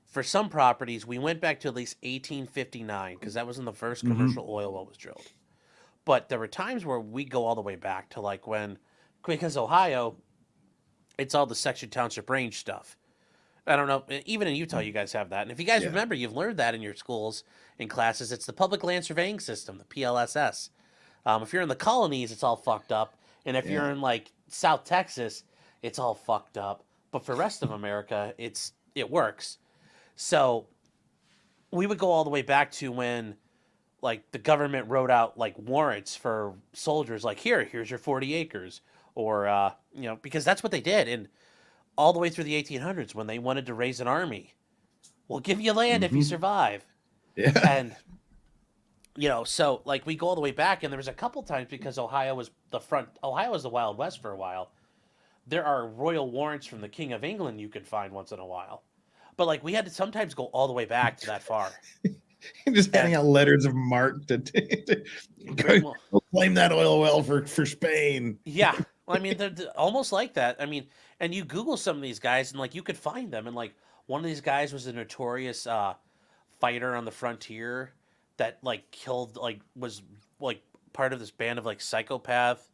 for some properties, we went back to at least 1859, because that was when the first commercial oil well was drilled. But there were times where we go all the way back to like because Ohio, it's all the section township range stuff. I don't know. Even in Utah, you guys have that. And if you guys remember, you've learned that in your schools, in classes. It's the Public Land Surveying System, the PLSS. If you're in the colonies, it's all fucked up. And if you're in like South Texas, it's all fucked up. But for the rest of America, it works. So we would go all the way back to when like the government wrote out like warrants for soldiers, like here's your 40 acres, or because that's what they did. And all the way through the 1800s, when they wanted to raise an army, we'll give you land if you survive. Yeah. And so like we go all the way back, and there was a couple times, because Ohio was the Wild West for a while. There are royal warrants from the King of England you could find once in a while. But like we had to sometimes go all the way back to that far. Just handing out letters of marque to claim that oil well for Spain. Yeah. Well, I mean, they're almost like that. I mean, and you Google some of these guys, and like you could find them. And like one of these guys was a notorious fighter on the frontier that like killed, like was like part of this band of like psychopath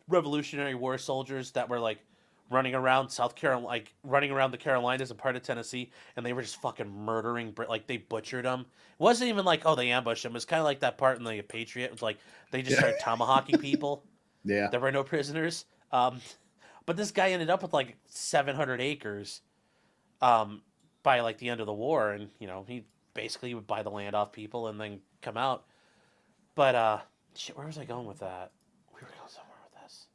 Revolutionary War soldiers that were like running around South Carolina, like running around the Carolinas and part of Tennessee, and they were just fucking murdering, like they butchered them. It wasn't even like, oh, they ambushed them. It was kind of like that part in the Patriot. It was like they just Yeah. started tomahawking people. Yeah. There were no prisoners. But this guy ended up with like 700 acres by like the end of the war, and he basically would buy the land off people and then come out. But shit, where was I going with that? We were going somewhere with this.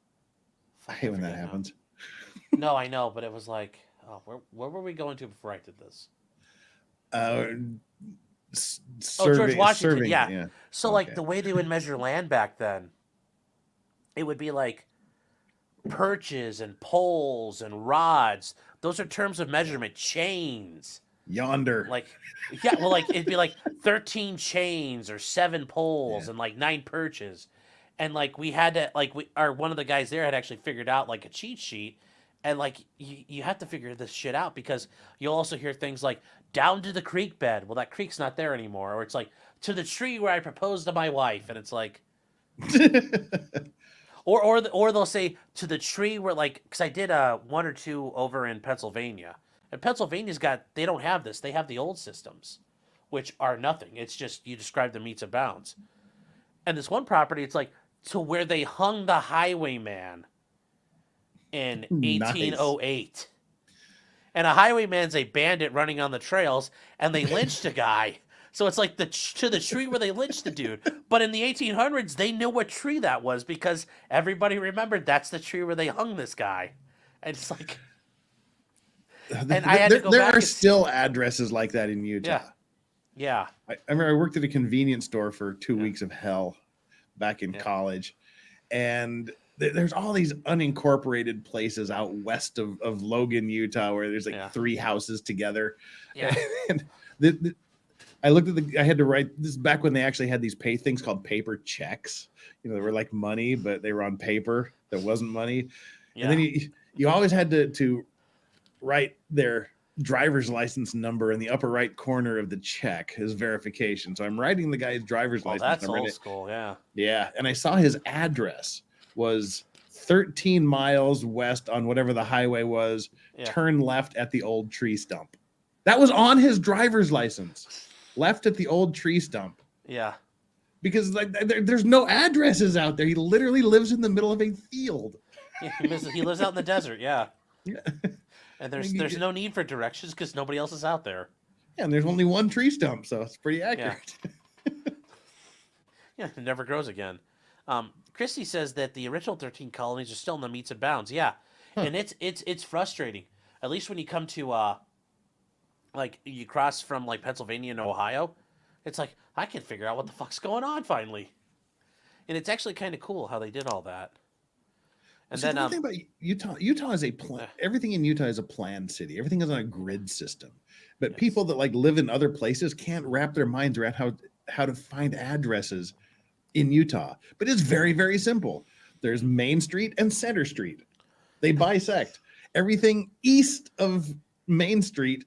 I hate when that happens. No, I know, but it was like, oh, where were we going to before I did this? George Washington, yeah. So like the way they would measure land back then, it would be like perches and poles and rods. Those are terms of measurement. Chains. Yonder. Like, yeah, well, like it'd be like 13 chains or 7 poles and like 9 perches. And like we had to one of the guys there had actually figured out like a cheat sheet, and like you have to figure this shit out because you'll also hear things like down to the creek bed. Well, that creek's not there anymore, or it's like to the tree where I proposed to my wife, and it's like, or they'll say to the tree where like because I did 1 or 2 over in Pennsylvania, and Pennsylvania's they don't have this. They have the old systems, which are nothing. It's just you describe the meets and bounds, and this one property, it's like to where they hung the highwayman in 1808. And a highwayman's a bandit running on the trails, and they lynched a guy. So it's like to the tree where they lynched the dude. But in the 1800s, they knew what tree that was because everybody remembered that's the tree where they hung this guy. And it's like... And I had to go there back are still addresses like that in Utah. Yeah. I remember I worked at a convenience store for 2 weeks of hell back in college, and there's all these unincorporated places out west of Logan, Utah, where there's like 3 houses together. Yeah. And I looked at I had to write this back when they actually had these things called paper checks. They were like money, but they were on paper. That wasn't money. Yeah. And then you always had to write their driver's license number in the upper right corner of the check as verification. So I'm writing the guy's driver's license that's number. Old school, yeah. Yeah, and I saw his address was 13 miles west on whatever the highway was. Turn left at the old tree stump. That was on his driver's license. Left at the old tree stump. Yeah. Because like there's no addresses out there. He literally lives in the middle of a field. Yeah, he lives out in the desert, yeah. And there's no need for directions because nobody else is out there. Yeah, and there's only one tree stump, so it's pretty accurate. Yeah, it never grows again. Christy says that the original 13 colonies are still in the meets and bounds. Yeah, and it's frustrating. At least when you come to like you cross from like Pennsylvania and Ohio, it's like I can figure out what the fuck's going on finally. And it's actually kind of cool how they did all that. And then the thing about Utah is a plan. Everything in Utah is a planned city. Everything is on a grid system. But people that like live in other places can't wrap their minds around how to find addresses in Utah. But it's very, very simple. There's Main Street and Center Street. They bisect. Everything east of Main Street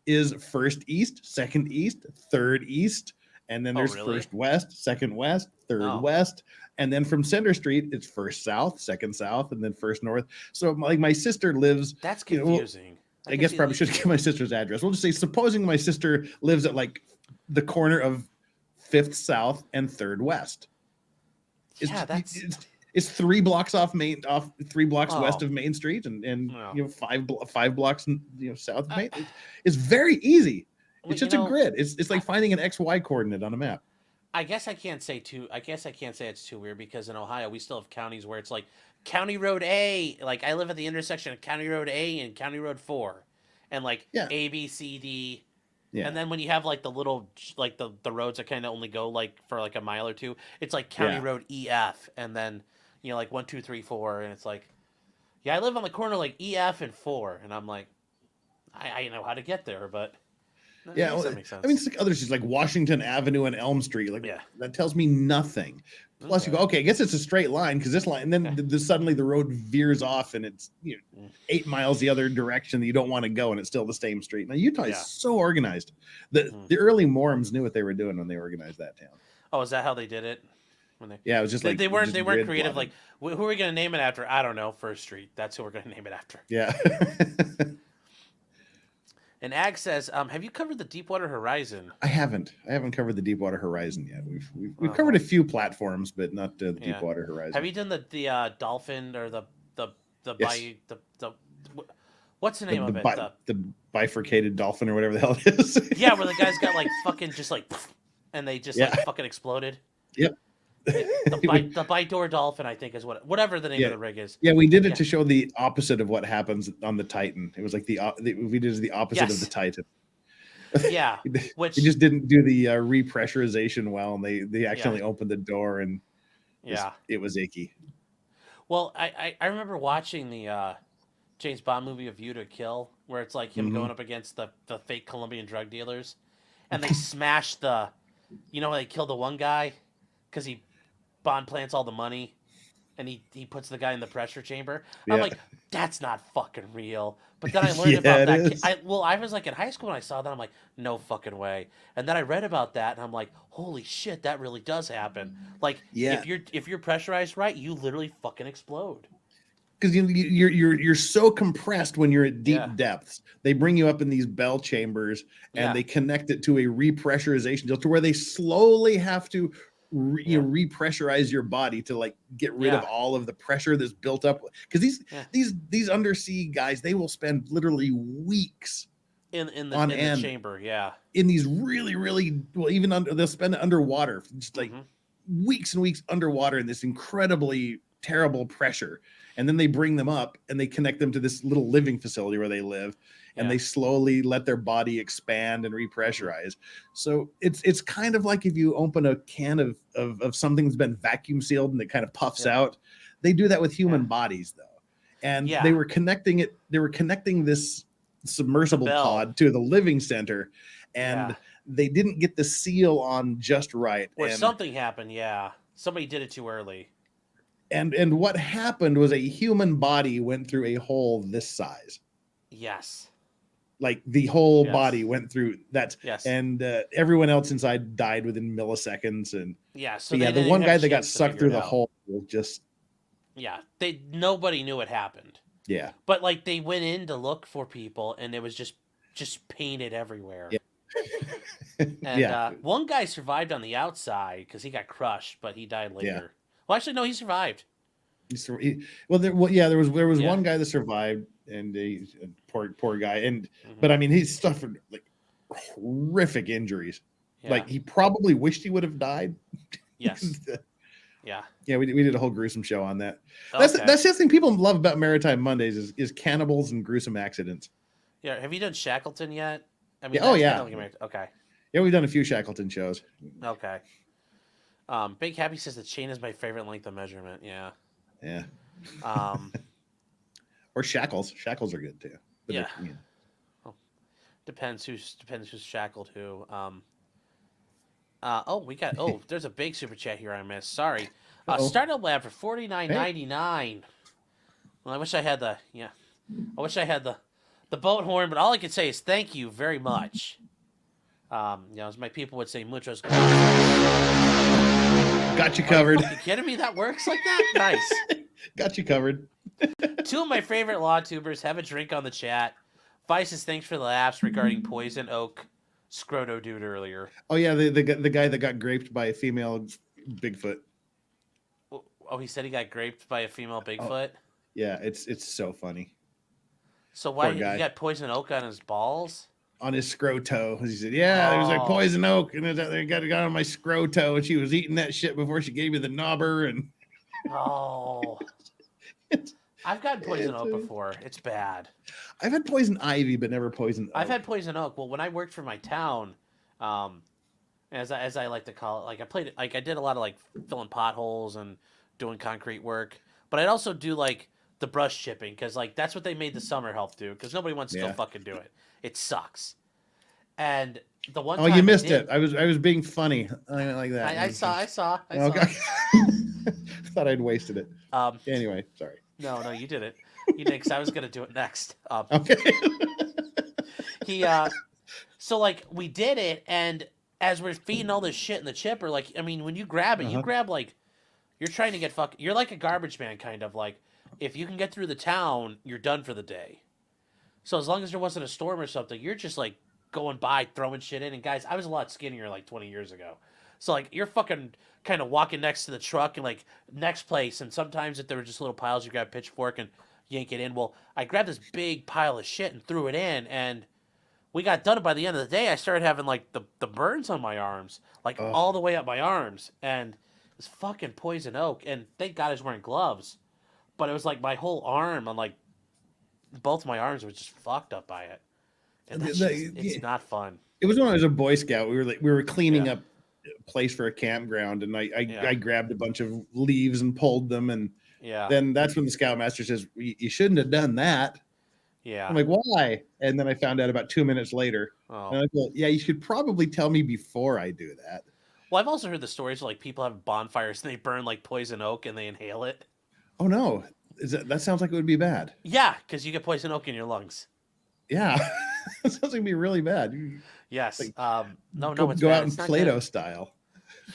is first east, second east, third east, and then there's first west, second west, third west. And then from Center Street, it's first south, second south, and then first north. So like my sister lives. That's confusing. I guess probably should give my sister's address. We'll just say, supposing my sister lives at like the corner of 5th South and 3rd West. It's 3 blocks off 3 blocks west of Main Street, and 5 blocks south of Main. It's very easy. It's just a grid. It's like finding an XY coordinate on a map. I guess I can't say it's too weird because in Ohio we still have counties where it's like County Road A. Like I live at the intersection of County Road A and County Road 4, and like A, B, C, D. Yeah. And then when you have like the little like the roads that kind of only go like for like a mile or two, it's like County Road EF, and then like 1, 2, 3, 4, and it's like, I live on the corner like EF and 4, and I'm like, I know how to get there, but. Yeah, that makes sense. I mean, it's like other streets like Washington Avenue and Elm Street. Like that tells me nothing. Plus, you go, okay, I guess it's a straight line because this line, and then suddenly the road veers off and it's 8 miles the other direction that you don't want to go, and it's still the same street. Now Utah is so organized. The early Mormons knew what they were doing when they organized that town. Oh, is that how they did it? when Yeah, it was just like they weren't grid creative. plotting. Like, who are we gonna name it after? I don't know. First Street. That's who we're gonna name it after. Yeah. And Ag says, have you covered the Deepwater Horizon? I haven't covered the Deepwater Horizon yet. We've covered a few platforms, but not the Deepwater Horizon. Have you done the dolphin or the Yes. what's the name of it? The bifurcated dolphin or whatever the hell it is. Yeah, where the guy's got like fucking just like, and they just like fucking exploded. Yep. The bite-door dolphin, I think, is whatever the name of the rig is. Yeah, we did it to show the opposite of what happens on the Titan. It was like we did the opposite of the Titan. Yeah, which they just didn't do the repressurization well, and they accidentally opened the door, and it was icky. Well, I remember watching the James Bond movie, A View to a Kill, where it's like him going up against the fake Colombian drug dealers, and they smash they kill the one guy because Bond plants all the money, and he puts the guy in the pressure chamber. I'm like, that's not fucking real. But then I learned about that. I was like in high school when I saw that. I'm like, no fucking way. And then I read about that, and I'm like, holy shit, that really does happen. Like, if you're pressurized right, you literally fucking explode. Because you're so compressed when you're at deep depths. They bring you up in these bell chambers, and they connect it to a repressurization deal to where they slowly have to repressurize your body to like get rid of all of the pressure that's built up. Because these undersea guys, they will spend literally weeks in the chamber, in these really, really they'll spend it underwater, just like weeks and weeks underwater in this incredibly terrible pressure. And then they bring them up and they connect them to this little living facility where they live, and they slowly let their body expand and repressurize. So it's kind of like if you open a can of something that's been vacuum sealed and it kind of puffs out. They do that with human bodies though. And they were connecting this submersible pod to the living center, and they didn't get the seal on just right. Or something happened, somebody did it too early. And what happened was a human body went through a hole this size. Yes. Like the whole body went through that. Yes. And everyone else inside died within milliseconds. And so the one guy that got sucked through the hole just. Yeah. Nobody knew what happened. Yeah. But like they went in to look for people, and it was just painted everywhere. Yeah. And one guy survived on the outside because he got crushed, but he died later. Yeah. Well, actually, no, he survived. There was one guy that survived, and a poor guy, and but I mean, he suffered like horrific injuries. Yeah. Like he probably wished he would have died. Yes. Yeah, we did a whole gruesome show on that. That's the thing people love about Maritime Mondays is cannibals and gruesome accidents. Yeah, have you done Shackleton yet? I mean, okay. Yeah, we've done a few Shackleton shows. Okay. Big Happy says the chain is my favorite length of measurement. Yeah. Yeah. Or shackles. Shackles are good too. But well, depends who's shackled who. There's a big super chat here I missed. Sorry. Startup Lab for $49.99. Well, I wish I had the boat horn, but all I can say is thank you very much. As my people would say, muchos gracias. Got you covered. Are you kidding me? That works like that? Nice. Got you covered. Two of my favorite law tubers have a drink on the chat. Vices, thanks for the laughs regarding Poison Oak Scroto dude earlier. Oh yeah, the guy that got graped by a female Bigfoot. Oh, he said he got graped by a female Bigfoot? Oh, yeah, it's so funny. So why he got Poison Oak on his balls? On his scroto. He said, it was like Poison Oak, and they got on my scroto, and she was eating that shit before she gave me the knobber. And I've gotten Poison Oak before. It's bad. I've had Poison Ivy, but never Poison Oak. I've had Poison Oak. Well, when I worked for my town, as I like to call it, like I did a lot of like filling potholes and doing concrete work, but I'd also do like the brush chipping because like that's what they made the summer help do because nobody wants to go fucking do it. It sucks. And the one time you missed it. I was being funny. I went like that. I saw. Okay. Thought I'd wasted it. Anyway, sorry. No, you did it. You did because I was gonna do it next. Okay. So like we did it, and as we're feeding all this shit in the chipper, like I mean, when you grab it, you grab like You're trying to get You're like a garbage man, kind of like. If you can get through the town, you're done for the day. So as long as there wasn't a storm or something, you're just like going by, throwing shit in. And guys, I was a lot skinnier like 20 years ago. So like you're fucking kind of walking next to the truck and like next place. And sometimes if there were just little piles, you grab a pitchfork and yank it in. Well, I grabbed this big pile of shit and threw it in, and we got done. By the end of the day, I started having like the burns on my arms, like all the way up my arms, and it was fucking poison oak. And thank God I was wearing gloves, but it was like my whole arm on like both my arms were just fucked up by it, and it's not fun. It was when I was a Boy Scout. We were cleaning up a place for a campground, and I grabbed a bunch of leaves and pulled them, and then that's when the Scoutmaster says, "You shouldn't have done that." Yeah, I'm like, "Why?" And then I found out about 2 minutes later. Oh. And I'm like, well, yeah, you should probably tell me before I do that. Well, I've also heard the stories of like people have bonfires and they burn like poison oak and they inhale it. Oh no. That sounds like it would be bad. Yeah, because you get poison oak in your lungs. Yeah. That sounds like it'd be really bad. Yes. Like, no, go it's go bad. out in It's not Play-Doh good. style.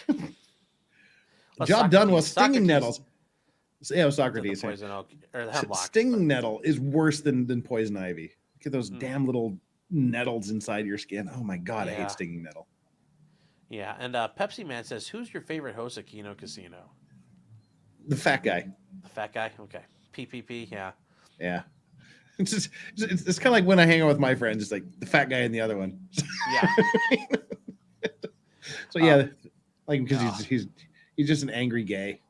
Well, Job done with stinging Socrates nettles. Yeah, it was did the Socrates. poison oak or the hemlock. Stinging nettle is worse than poison ivy. Look at those damn little nettles inside your skin. Oh my God, I hate stinging nettle. Yeah, and Pepsi Man says, "Who's your favorite host at Keno Casino?" The fat guy. The fat guy. Okay. PPP. Yeah. Yeah. It's kind of like when I hang out with my friends. It's like the fat guy and the other one. Yeah. So yeah, like because he's just an angry gay.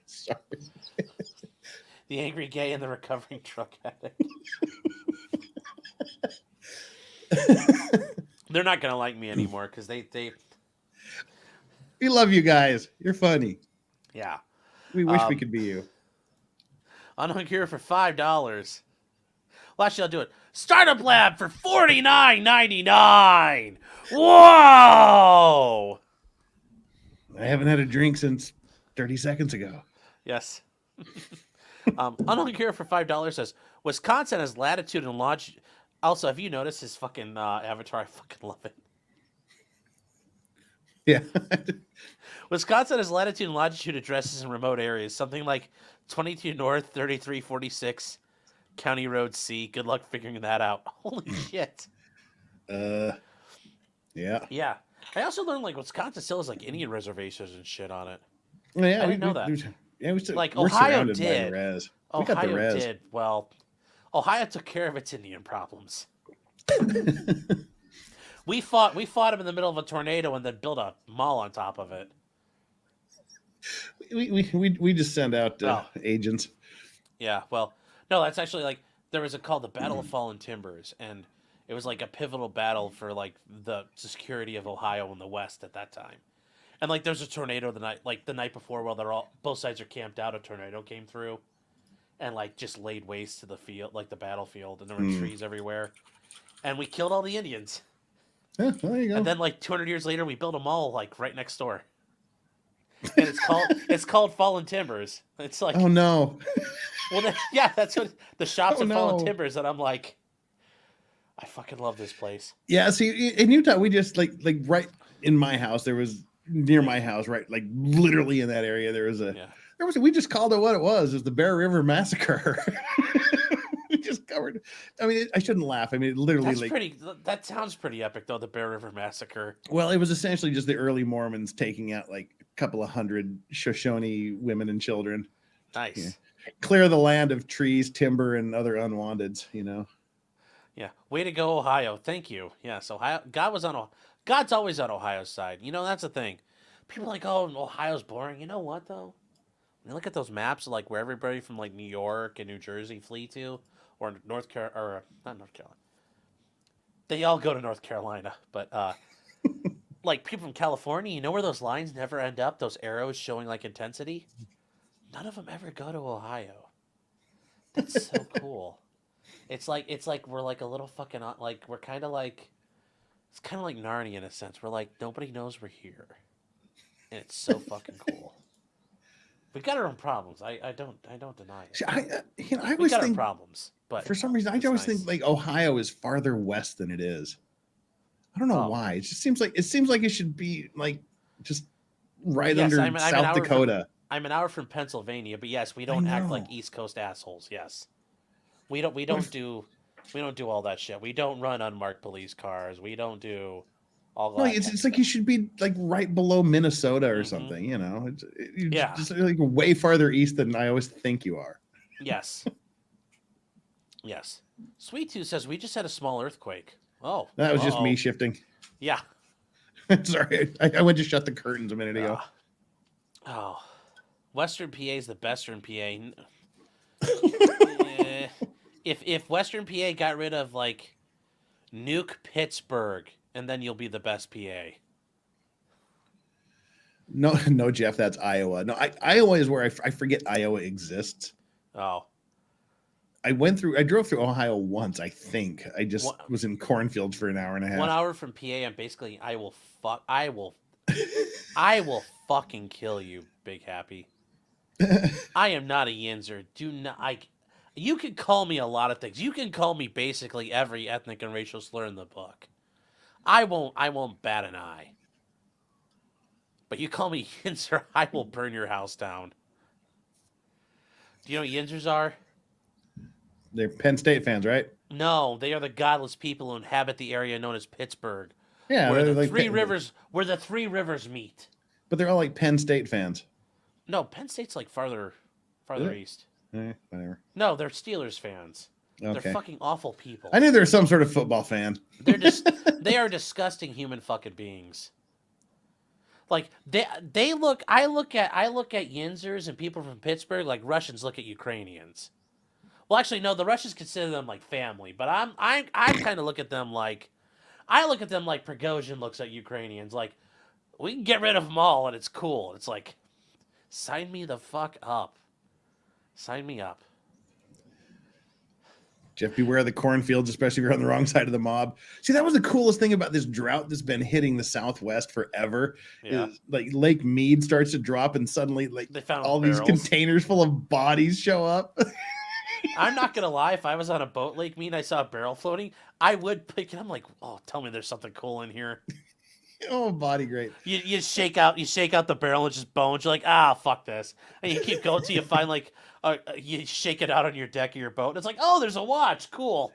Sorry. The angry gay and the recovering truck addict. They're not gonna like me anymore because they. We love you guys. You're funny. Yeah. We wish we could be you. Unhung for $5. Well, actually, I'll do it. Startup Lab for $49.99. Whoa! I haven't had a drink since 30 seconds ago. Yes. Unhung for $5 says Wisconsin has latitude and longitude. Also, have you noticed his fucking avatar? I fucking love it. Yeah. Wisconsin has latitude and longitude addresses in remote areas. Something like 22 North, 3346, County Road C. Good luck figuring that out. Holy shit. Yeah. Yeah. I also learned like Wisconsin still has like Indian reservations and shit on it. Oh, yeah, I didn't know that. Like Ohio surrounded by did. the res. We Ohio got the res. did. Well, Ohio took care of its Indian problems. We fought him in the middle of a tornado and then built a mall on top of it. We just send out agents. Yeah, well, no, that's actually like there was called the Battle of Fallen Timbers, and it was like a pivotal battle for like the security of Ohio in the West at that time. And like there's a tornado the night before while both sides are camped out, a tornado came through and like just laid waste to the field, like the battlefield, and there were trees everywhere. And we killed all the Indians. Yeah, well, there you go. And then like 200 years later we built a mall like right next door. And it's called Fallen Timbers. It's like, oh no. Well, yeah, that's what the shops at Fallen no. Timbers, and I'm like, I fucking love this place. Yeah, see, in Utah, we just like right in my house, there was near my house, right, like literally in that area, there was we just called it what it was. It was the Bear River Massacre. We just covered. I mean, I shouldn't laugh. I mean, literally, That sounds pretty epic, though. The Bear River Massacre. Well, it was essentially just the early Mormons taking out like a couple of hundred Shoshone women and children. Nice. Yeah. Clear the land of trees, timber, and other unwanteds. You know. Yeah. Way to go, Ohio. Thank you. Yes, Ohio. God's always on Ohio's side. You know, that's the thing. People are like, oh, Ohio's boring. You know what, though? When you look at those maps of like where everybody from like New York and New Jersey flee to, or North Carolina, or not North Carolina. They all go to North Carolina, but like people from California, you know where those lines never end up? Those arrows showing like intensity? None of them ever go to Ohio. That's so cool. It's like we're like a little fucking like we're kind of like it's kind of like Narnia in a sense. We're like nobody knows we're here, and it's so fucking cool. We got our own problems. I don't deny it. See, I We always got our think problems, but for some reason I it's always nice. think like Ohio is farther west than it is. I don't know Oh. why. It just seems like it should be like just right Yes, under I'm an South hour from Dakota. I'm an hour from Pennsylvania, but yes, we I don't act like know. East Coast assholes. Yes, we don't What if, do all that shit. We don't run unmarked police cars. We don't do all no, that it's kind of like you stuff. should be like right below Minnesota or Mm-hmm. something. You know, you're Yeah. just like way farther east than I always think you are. Yes. Yes. Sweet Tooth says we just had a small earthquake. Oh. That was just me uh-oh. shifting. Yeah. Sorry, I went to shut the curtains a minute ago. Oh. Western PA is the bestern PA. If Western PA got rid of like nuke Pittsburgh, and then you'll be the best PA. No, Jeff, that's Iowa. No, Iowa is where I forget Iowa exists. Oh. I drove through Ohio once, I think. I just What? was in cornfields for an hour and a half. 1 hour from PA, I'm basically I will fucking kill you, Big Happy. I am not a Yinzer. Do not you can call me a lot of things. You can call me basically every ethnic and racial slur in the book. I won't bat an eye. But you call me Yinzer, I will burn your house down. Do you know what Yinzers are? They're Penn State fans, right? No, they are the godless people who inhabit the area known as Pittsburgh. Yeah, where they're the like three rivers meet. but they're all like Penn State fans. No, Penn State's like farther Really? east. Whatever. No, they're Steelers fans. Okay. They're fucking awful people. I knew there was some sort of football fan. They are disgusting human fucking beings. Like they look I look at Yinzers and people from Pittsburgh like Russians look at Ukrainians. Well, actually no, the Russians consider them like family, but I kind of look at them like Prigozhin looks at Ukrainians like we can get rid of them all and it's cool. It's like sign me the fuck up. Sign me up. Jeff, beware of the cornfields, especially if you're on the wrong side of the mob. See, that was the coolest thing about this drought that's been hitting the Southwest forever. Yeah. Is like Lake Mead starts to drop, and suddenly, like They found all barrels. these containers full of bodies show up. I'm not gonna lie. If I was on a boat Lake Mead and I saw a barrel floating, I would pick it. I'm like, oh, tell me there's something cool in here. Oh, body great. You shake out the barrel and just bones. You're like, fuck this, and you keep going till you find like you shake it out on your deck of your boat. And it's like, oh, there's a watch. Cool.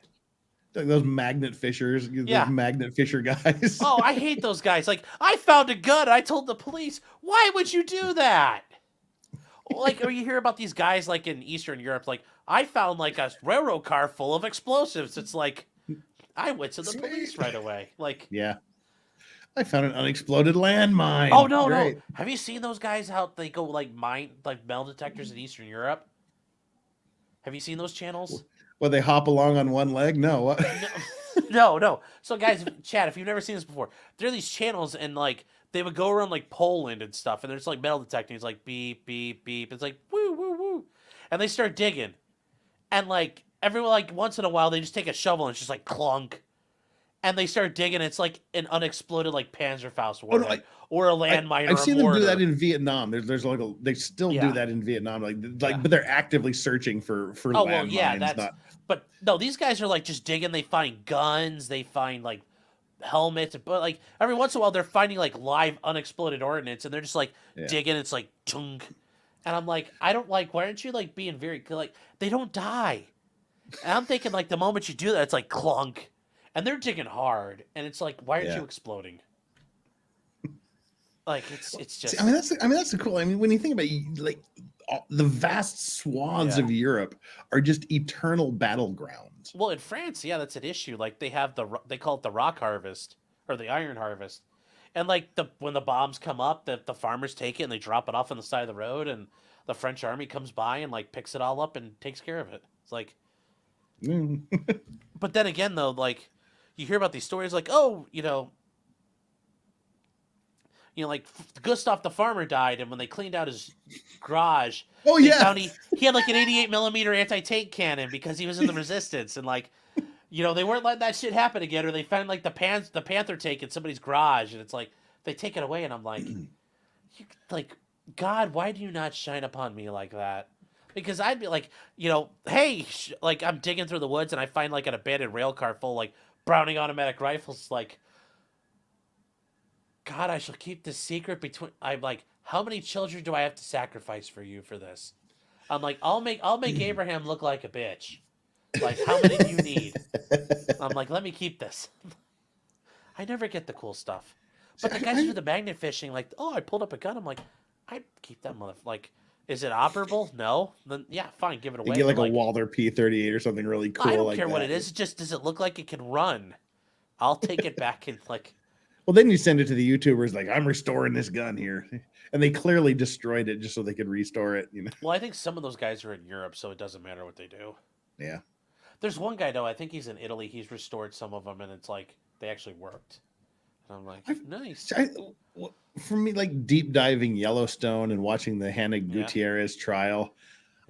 Like those magnet fishers, Yeah. those magnet fisher guys. Oh, I hate those guys. Like, I found a gun. I told the police. Why would you do that? Like, or you hear about these guys like in Eastern Europe. Like, I found like a railroad car full of explosives. It's like, I went to the police right away. Like, Yeah. I found an unexploded landmine. oh no, Great. no. Have you seen those guys out? They go like metal detectors in Eastern Europe. Have you seen those channels? Well, they hop along on one leg? No. What? No. So guys, Chad, if you've never seen this before, there are these channels and like they would go around like Poland and stuff, and there's like metal detecting. It's like beep, beep, beep. It's like woo, woo, woo, and they start digging, and like everyone like once in a while they just take a shovel and it's just like clunk. And they start digging. It's like an unexploded like Panzerfaust warhead or a landmine. I've seen them mortar. do that in Vietnam. There's like they still Yeah. do that in Vietnam. Like, Yeah. but they're actively searching for Oh landmines. well, yeah, that's. Not, But no, these guys are like just digging. They find guns. They find like helmets. But like every once in a while, they're finding like live unexploded ordnance, and they're just like digging. It's like chunk, and I'm like, I don't like. Why aren't you like being very like? They don't die. And I'm thinking like the moment you do that, it's like clunk. And they're digging hard, and it's like, why aren't you exploding? Like it's just. See, I mean that's the cool. I mean, when you think about like the vast swaths of Europe are just eternal battlegrounds. Well, in France, yeah, that's an issue. Like they have they call it the rock harvest or the iron harvest, and like when the bombs come up, the farmers take it and they drop it off on the side of the road, and the French army comes by and like picks it all up and takes care of it. It's like. But then again, though, like. You hear about these stories like, oh, like Gustav the farmer died, and when they cleaned out his garage, they found he had like an 88 millimeter anti-tank cannon because he was in the resistance, and like, they weren't letting that shit happen again, or they found like the Panther tank in somebody's garage, and it's like they take it away, and I'm like, God, why do you not shine upon me like that? Because I'd be like, hey, like I'm digging through the woods and I find like an abandoned rail car full like Browning automatic rifles. Like, God, I shall keep this secret between. I'm like, how many children do I have to sacrifice for you for this? I'm like, I'll make Abraham look like a bitch. Like, how many do you need? I'm like, let me keep this. I never get the cool stuff. See, But the guys who do the magnet fishing, like, oh, I pulled up a gun. I'm like, I'd keep that mother. Like, is it operable? No. Then yeah, fine, give it you away. get like But, a Walther P38 or something really cool. I don't like care what that. it is. It just does it look like it can run? I'll take it back and like. Well, then you send it to the YouTubers like, I'm restoring this gun here. And they clearly destroyed it just so they could restore it, you know? Well, I think some of those guys are in Europe, so it doesn't matter what they do. Yeah. There's one guy though. I think he's in Italy. He's restored some of them, and it's like they actually worked. And I'm like, nice. For me, like deep diving Yellowstone and watching the Hannah Gutierrez trial,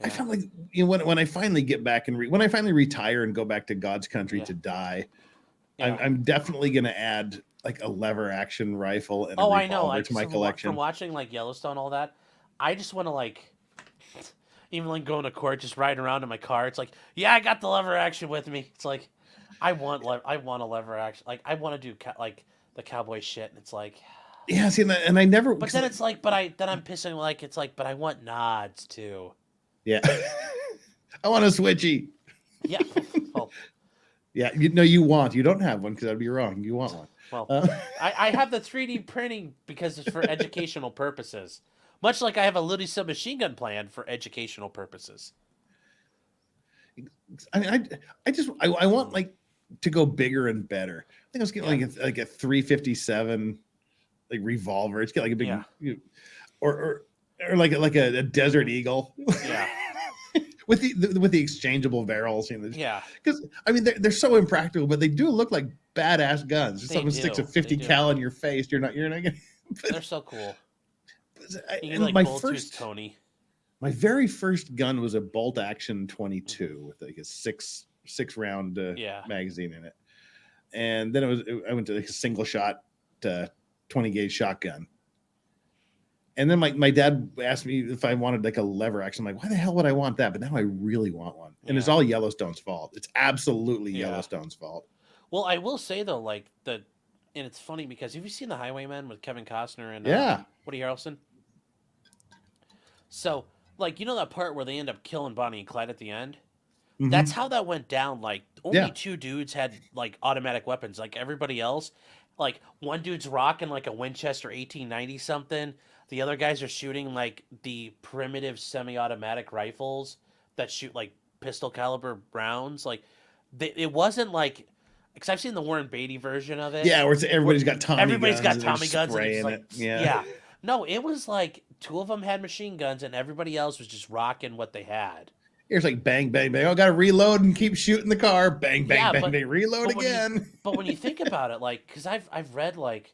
I felt like when I finally get back and when I finally retire and go back to God's country to die, I'm definitely going to add like a lever action rifle and a revolver to my collection. From watching like Yellowstone, all that, I just want to like. Even like going to court, just riding around in my car, it's like, yeah, I got the lever action with me. It's like, I want a lever action. Like I want to do like the cowboy shit, and it's like, yeah, see, and I never. But then it's like, then I'm pissing like it's like, but I want nods too. Yeah, I want a switchy. Yeah, well, yeah, you want. You don't have one because I'd be wrong. You want one. Well, I have the 3D printing because it's for educational purposes. Much like I have a Willoughby submachine gun plan for educational purposes. I want like to go bigger and better. I think I was getting like a 357 like revolver. It's got like a big or like a Desert Eagle. Yeah. with the exchangeable barrels, yeah. Because I mean they're so impractical, but they do look like badass guns. If someone sticks a 50 cal in your face, you're not gonna. They're so cool. And like Tony. My very first gun was a bolt action 22 with like a six round magazine in it, and then I went to like a single shot 20 gauge shotgun, and then my dad asked me if I wanted like a lever action. I'm like, why the hell would I want that? But now I really want one, and it's all Yellowstone's fault. It's absolutely Yellowstone's fault. Well, I will say though, like and it's funny because have you seen The Highwaymen with Kevin Costner and Woody Harrelson? So, like, you know that part where they end up killing Bonnie and Clyde at the end? Mm-hmm. That's how that went down. Like, only two dudes had, like, automatic weapons. Like, everybody else, like, one dude's rocking, like, a Winchester 1890-something. The other guys are shooting, like, the primitive semi-automatic rifles that shoot, like, pistol-caliber rounds. Like, it wasn't, like... Because I've seen the Warren Beatty version of it. Yeah, where everybody's got Tommy guns. Everybody's got Tommy guns. And it's like, yeah. No, it was like two of them had machine guns and everybody else was just rocking what they had. Here's like bang, bang, bang. Oh, got to reload and keep shooting the car. Bang, bang, bang, bang. Reload again. But when you think about it, like, because I've read like,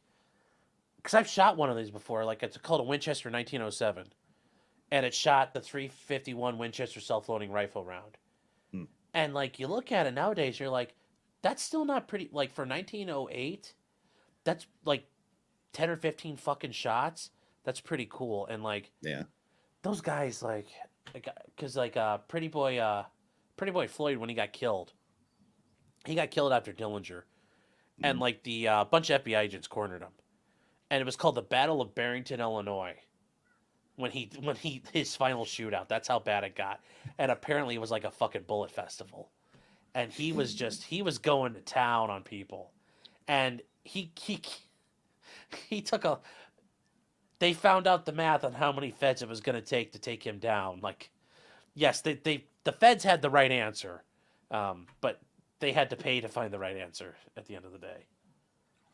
because I've shot one of these before. Like it's called a Winchester 1907, and it shot the 351 Winchester self-loading rifle round. And like you look at it nowadays, you're like, that's still not pretty. Like for 1908, that's like 10 or 15 fucking shots. That's pretty cool. And like, those guys like, because like Pretty Boy Floyd, when he got killed after Dillinger, and like the bunch of FBI agents cornered him, and it was called the Battle of Barrington, Illinois. When his final shootout, that's how bad it got, and apparently it was like a fucking bullet festival, and he was going to town on people, and he took a. They found out the math on how many feds it was going to take him down. Like, yes, the feds had the right answer, but they had to pay to find the right answer at the end of the day.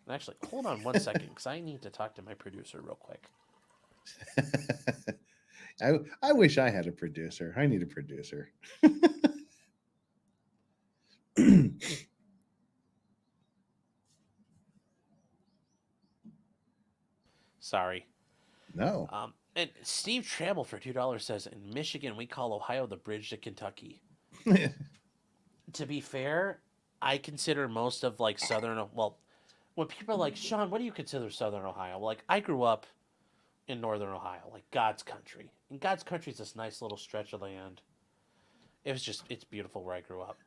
And actually, hold on one second, because I need to talk to my producer real quick. I wish I had a producer. I need a producer. Sorry. No. And Steve Trammell for $2 says, in Michigan, we call Ohio the bridge to Kentucky. To be fair, I consider most of like Southern, well, when people are like, Sean, what do you consider Southern Ohio? Well, like I grew up in northern Ohio, like God's country. And God's country is this nice little stretch of land. It's beautiful where I grew up.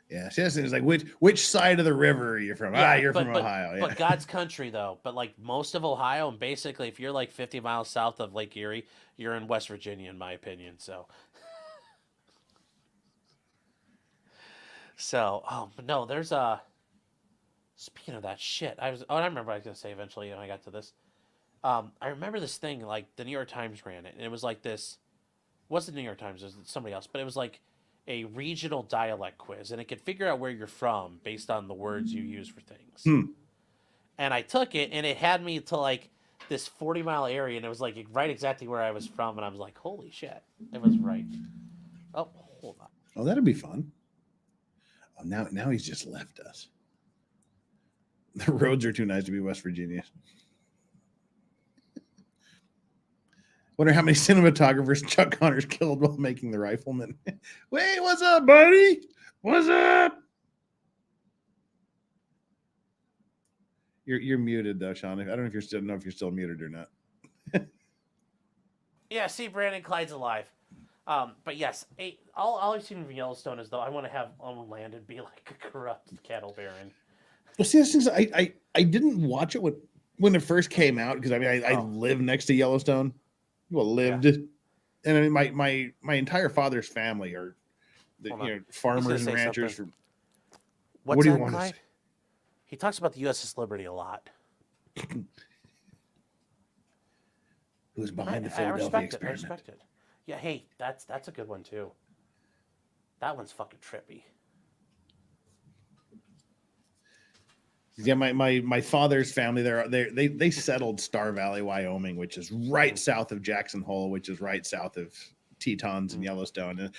Yeah, she was like, which side of the river are you from? Yeah, you're from Ohio. Yeah. But God's country, though. But like most of Ohio, and basically, if you're like 50 miles south of Lake Erie, you're in West Virginia, in my opinion. So, but no, there's a. Speaking of that shit, I remember what I was gonna say eventually when I got to this. I remember this thing like the New York Times ran it, and it was like this. Wasn't the New York Times? It was somebody else, but it was like a regional dialect quiz, and it could figure out where you're from based on the words you use for things. And I took it, and it had me to like this 40-mile area, and it was like right exactly where I was from, and I was like, holy shit, it was right. Oh, hold on. Oh, that'd be fun. Oh, now he's just left us. The roads are too nice to be West Virginia. Wonder how many cinematographers Chuck Connors killed while making The Rifleman. Wait, what's up, buddy? What's up? You're muted though, Sean. I don't know if you're still muted or not. Yeah, see, Brandon Clyde's alive. But yes, all I've seen from Yellowstone is though I want to have own land and be like a corrupt cattle baron. Well, see, this things I didn't watch it when it first came out because I live next to Yellowstone. And I mean my entire father's family are farmers and ranchers. What do you want to say? He talks about the USS Liberty a lot. Who's behind the Philadelphia experiment? I respect it. Yeah, hey, that's a good one too. That one's fucking trippy. Yeah, my father's family they settled Star Valley, Wyoming, which is right south of Jackson Hole, which is right south of Tetons and Yellowstone. And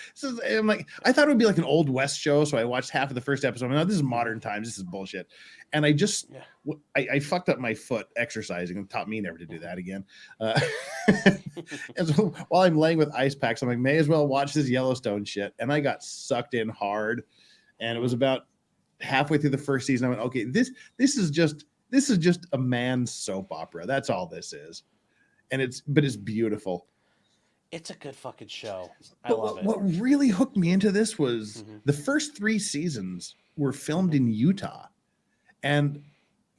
I'm like, I thought it would be like an Old West show, so I watched half of the first episode. Now this is modern times. This is bullshit. And I just I fucked up my foot exercising and taught me never to do that again. And so while I'm laying with ice packs, I'm like, may as well watch this Yellowstone shit. And I got sucked in hard. And it was about halfway through the first season. I went, okay, this is just a man's soap opera. That's all this is. And it's beautiful. It's a good fucking show. I love it. What really hooked me into this was the first 3 seasons were filmed in Utah. And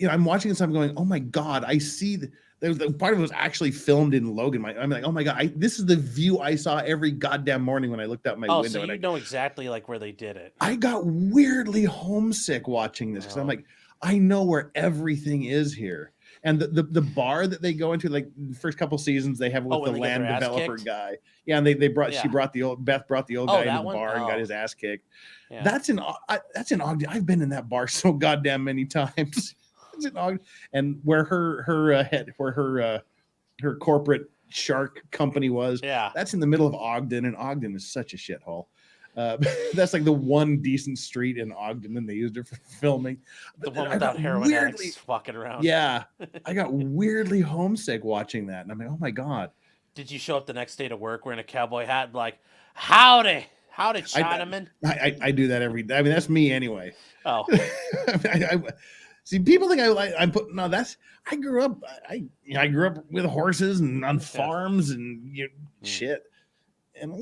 I'm watching this, I'm going, oh my God, I see the part of it was actually filmed in Logan. I'm like, oh my God, this is the view I saw every goddamn morning when I looked out my window. So you know exactly like where they did it. I got weirdly homesick watching this because I'm like, I know where everything is here. And the bar that they go into, like the first couple seasons, they have with the land developer guy. Yeah, and Beth brought the old guy into the bar and got his ass kicked. Yeah. That's in Ogden. I've been in that bar so goddamn many times. It's in Ogden, and where her corporate shark company was. Yeah, that's in the middle of Ogden, and Ogden is such a shithole. That's like the one decent street in Ogden, and they used it for filming. The one without heroin addicts walking around. Yeah, I got weirdly homesick watching that, and I'm like, oh my God. Did you show up the next day to work wearing a cowboy hat and like, howdy, Chinaman? I do that every day. I mean, that's me anyway. Oh. I see, people think I'm putting. No, that's. I grew up with horses and on farms and shit. And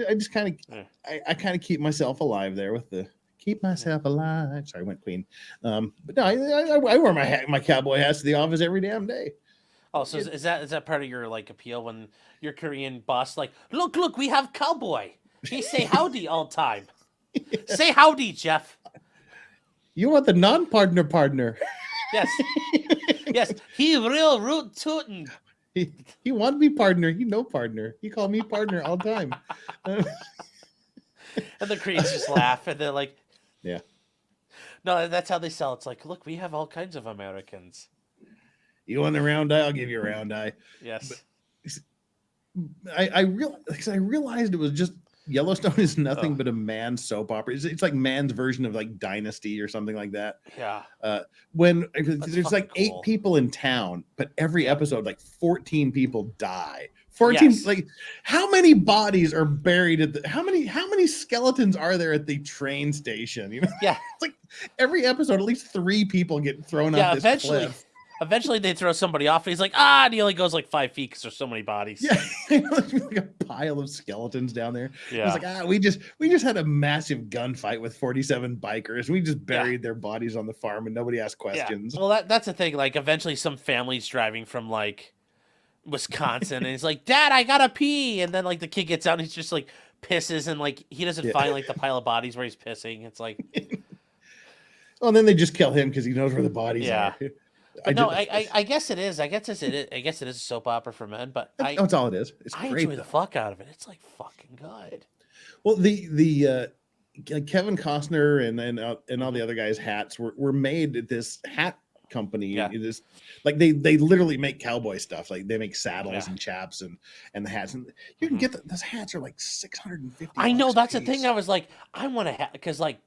I just kind of I kind of keep myself alive there with the keep myself alive. Sorry, I went Queen. But no, I wear my cowboy hats to the office every damn day. Oh, so is that part of your like appeal when your Korean boss like, look, we have cowboy. He say howdy all time. Yeah. Say howdy, Jeff. You want the non-partner? Yes. Yes, he real root tootin'. He want me partner. He no partner. He call me partner all the time. And the Koreans just laugh and they're like, yeah. No, that's how they sell. It's like, look, we have all kinds of Americans. You want a round eye? I'll give you a round eye. Yes. But I realized it was just Yellowstone is nothing but a man's soap opera. It's like man's version of like Dynasty or something like that. Yeah. When there's like 8 people in town, but every episode like 14 people die. 14 like how many bodies are buried at how many skeletons are there at the train station? Yeah. It's like every episode at least 3 people get thrown off this cliff. Eventually, they throw somebody off, and he's like, ah, and he only goes like 5 feet because there's so many bodies. Yeah, like a pile of skeletons down there. Yeah. It's like, we just had a massive gunfight with 47 bikers. We just buried their bodies on the farm, and nobody asked questions. Yeah. Well, that's the thing. Like, eventually, some family's driving from like Wisconsin, and he's like, "Dad, I gotta pee," and then like the kid gets out, and he's just like pisses, and like he doesn't find like the pile of bodies where he's pissing. It's like, well, and then they just kill him because he knows where the bodies are. I guess it is. I guess it is a soap opera for men, but that's all it is. It's I great, enjoy the fuck out of it. It's like fucking good. Well, the Kevin Costner and all the other guys' hats were made at this hat company. Yeah. It is like they literally make cowboy stuff. Like they make saddles and chaps and the hats, and you can get those hats are like $650. I know, that's the thing. I was like, I want a hat because like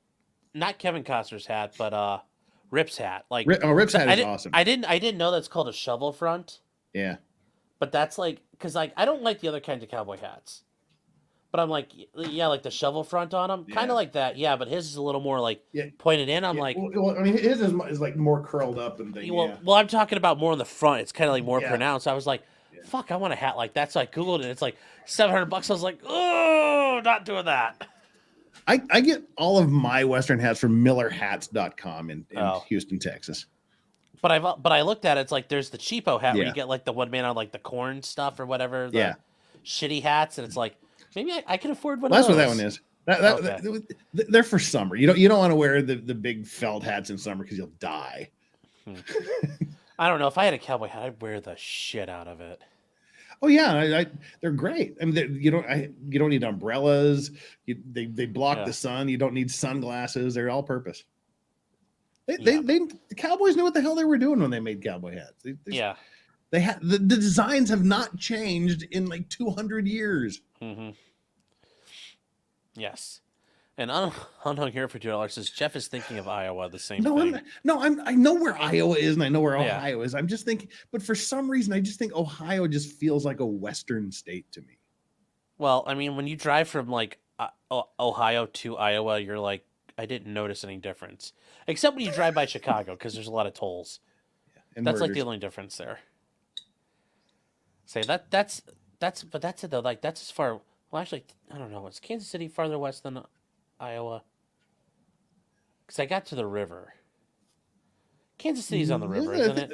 not Kevin Costner's hat, but Rip's hat. Like Rip's hat is awesome. I didn't know that's called a shovel front. Yeah, but that's like because like I don't like the other kinds of cowboy hats. But I'm like, yeah, like the shovel front on them, kind of like that. Yeah, but his is a little more like pointed in. I'm like, well, I mean, his is like more curled up and things. Well, I'm talking about more on the front. It's kind of like more pronounced. I was like, fuck, I want a hat like that. So I googled it. It's like $700. I was like, oh, not doing that. I get all of my Western hats from millerhats.com in Houston, Texas. But I looked at it. It's like there's the cheapo hat where you get like the one man on like the corn stuff or whatever. The shitty hats, and it's like. Maybe I can afford one. That's of those. what that one is. They're for summer. You don't want to wear the big felt hats in summer because you'll die. I don't know. If I had a cowboy hat, I'd wear the shit out of it. Oh yeah, they're great. I mean, you don't need umbrellas. They block the sun. You don't need sunglasses. They're all purpose. The Cowboys knew what the hell they were doing when they made cowboy hats. They had the designs have not changed in like 200 years. Mm-hmm. Yes, and Unknown Hero for $2 says Jeff is thinking of Iowa. The same thing. I know where Iowa is, and I know where Ohio is. I'm just thinking, but for some reason, I just think Ohio just feels like a Western state to me. Well, I mean, when you drive from like Ohio to Iowa, you're like, I didn't notice any difference, except when you drive by Chicago because there's a lot of tolls. And that's murders. Like the only difference there. Say that's it though. Like that's as far. Well, actually, I don't know. Is Kansas City farther west than Iowa? Because I got to the river. Kansas City's on the river, isn't it?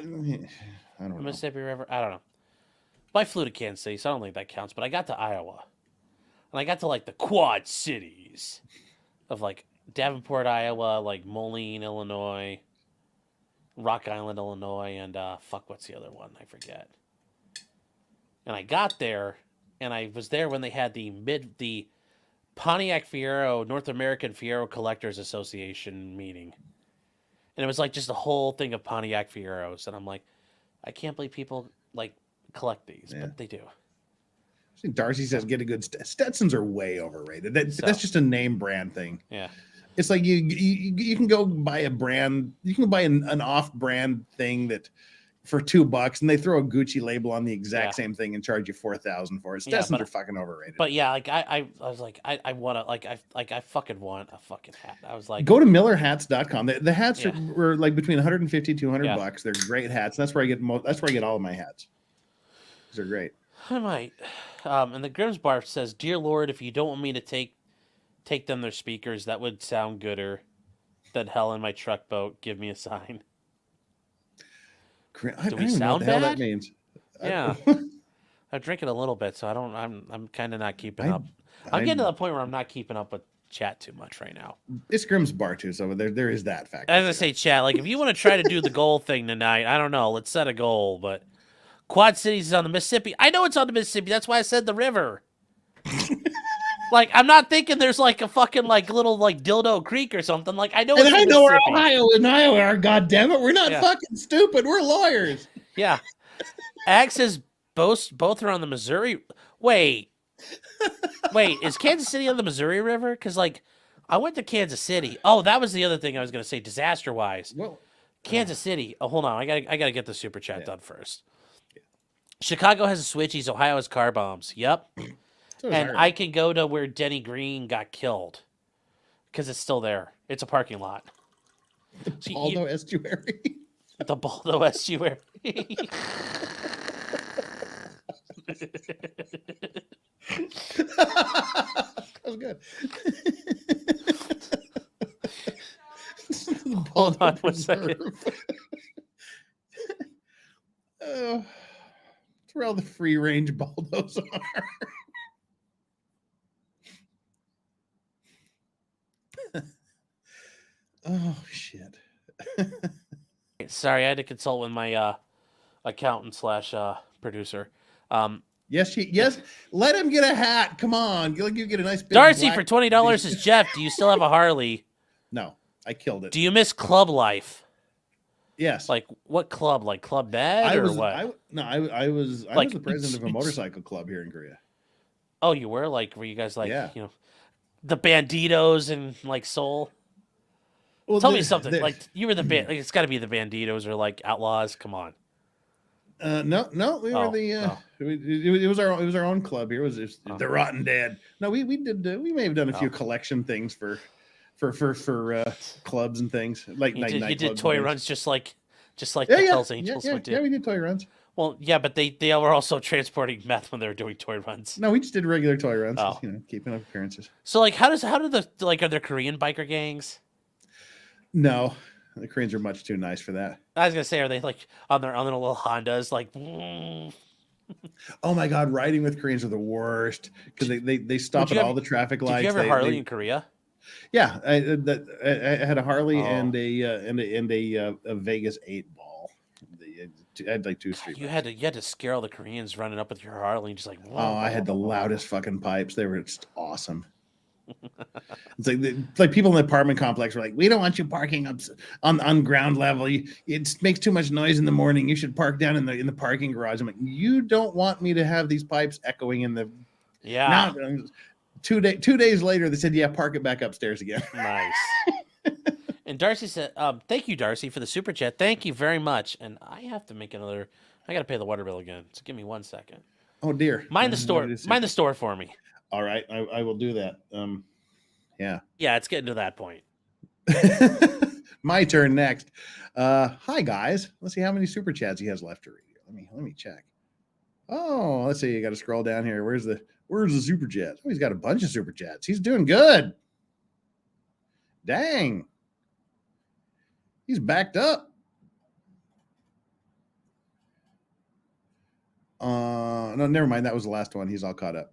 I don't know. Mississippi River. I don't know. But I flew to Kansas City, so I don't think that counts. But I got to Iowa, and I got to like the Quad Cities of like Davenport, Iowa, like Moline, Illinois, Rock Island, Illinois, and what's the other one? I forget. And I got there, and I was there when they had the Pontiac Fiero North American Fiero Collectors Association meeting, and it was like just a whole thing of Pontiac Fieros, and I'm like, I can't believe people like collect these, but they do. Darcy says get a good Stetsons are way overrated. That's just a name brand thing. Yeah. It's like you can go buy a brand, you can buy an off-brand thing that for $2, and they throw a Gucci label on the exact same thing and charge you $4,000 for it. Stetsons are fucking overrated. But yeah, like I was like, I want to I fucking want a fucking hat. I was like, go to millerhats.com. The hats were like between 150 200 bucks. They're great hats. That's where I get all of my hats. They're great. I might. And the Grimm's Barf says, "Dear Lord, if you don't want me to take them their speakers, that would sound gooder than hell in my truck boat. Give me a sign." Do we sound bad? That means. Yeah. I'm drinking a little bit, so I'm kind of not keeping up. I'm getting to the point where I'm not keeping up with chat too much right now. It's Grimm's Bar too, so there is that factor. As I say, chat, like if you want to try to do the goal thing tonight, I don't know. Let's set a goal, but Quad Cities is on the Mississippi. I know it's on the Mississippi. That's why I said the river. Like, I'm not thinking there's like a fucking like little like dildo creek or something. Like, I know. And I know where Ohio and Iowa are. God damn it, we're not fucking stupid. We're lawyers. Yeah. Ag says both are on the Missouri. Wait, is Kansas City on the Missouri River? Because like, I went to Kansas City. Oh, that was the other thing I was gonna say. Disaster wise, Kansas City. Oh, hold on. I gotta get the super chat done first. Chicago has a switchies. Ohio has car bombs. Yep. And I can go to where Denny Green got killed because it's still there. It's a parking lot. The Paldo Estuary. The Baldo estuary. That was good. Hold on one second. That's where all the free range Baldos are. Oh shit. Sorry, I had to consult with my accountant / producer. Yes, let him get a hat. Come on. You get a nice big Darcy black- for $20 is Jeff. Do you still have a Harley? No, I killed it. Do you miss club life? Yes. Like what club? Like Club Med I or was what? I was Like, the president of a motorcycle club here in Korea. Oh, you were? Like, were you guys like, Yeah. the Banditos and like Seoul? Well, Tell me something. Like, you were the band. Like, it's got to be the Banditos or like Outlaws. Come on. No, we were it was our own club here. It was the Rotten Dead. No, we may have done a few collection things for clubs and things like you did toy runs just like the yeah, Hells Angels would do. Yeah, we did toy runs. Well, yeah, but they were also transporting meth when they were doing toy runs. No, we just did regular toy runs. Oh. Just, keeping up appearances. So like, how do are there Korean biker gangs? No, the Koreans are much too nice for that. I was gonna say, are they like on their little Hondas? Like, oh my God, riding with Koreans are the worst because they stop at all the traffic lights. Did you ever Harley in Korea? Yeah, I had a Harley and a Vegas 8-ball. I had like 2 street. You had to scare all the Koreans running up with your Harley and just like. Oh, I had the loudest fucking pipes. They were just awesome. It's like people in the apartment complex were like, "We don't want you parking up on ground level. It makes too much noise in the morning. You should park down in the parking garage." I'm like, "You don't want me to have these pipes echoing in the." Yeah. Now, 2 days later, they said, "Yeah, park it back upstairs again." Nice. And Darcy said, "Thank you, Darcy, for the super chat. Thank you very much." And I have to make another. I got to pay the water bill again. So give me 1 second. Oh dear. Mind the store. Mind the store for me. All right, I will do that. Yeah. Yeah, it's getting to that point. My turn next. Hi guys. Let's see how many super chats he has left to read. Let me check. Oh, let's see. You got to scroll down here. Where's the super chat? Oh, he's got a bunch of super chats. He's doing good. Dang. He's backed up. No, never mind. That was the last one. He's all caught up.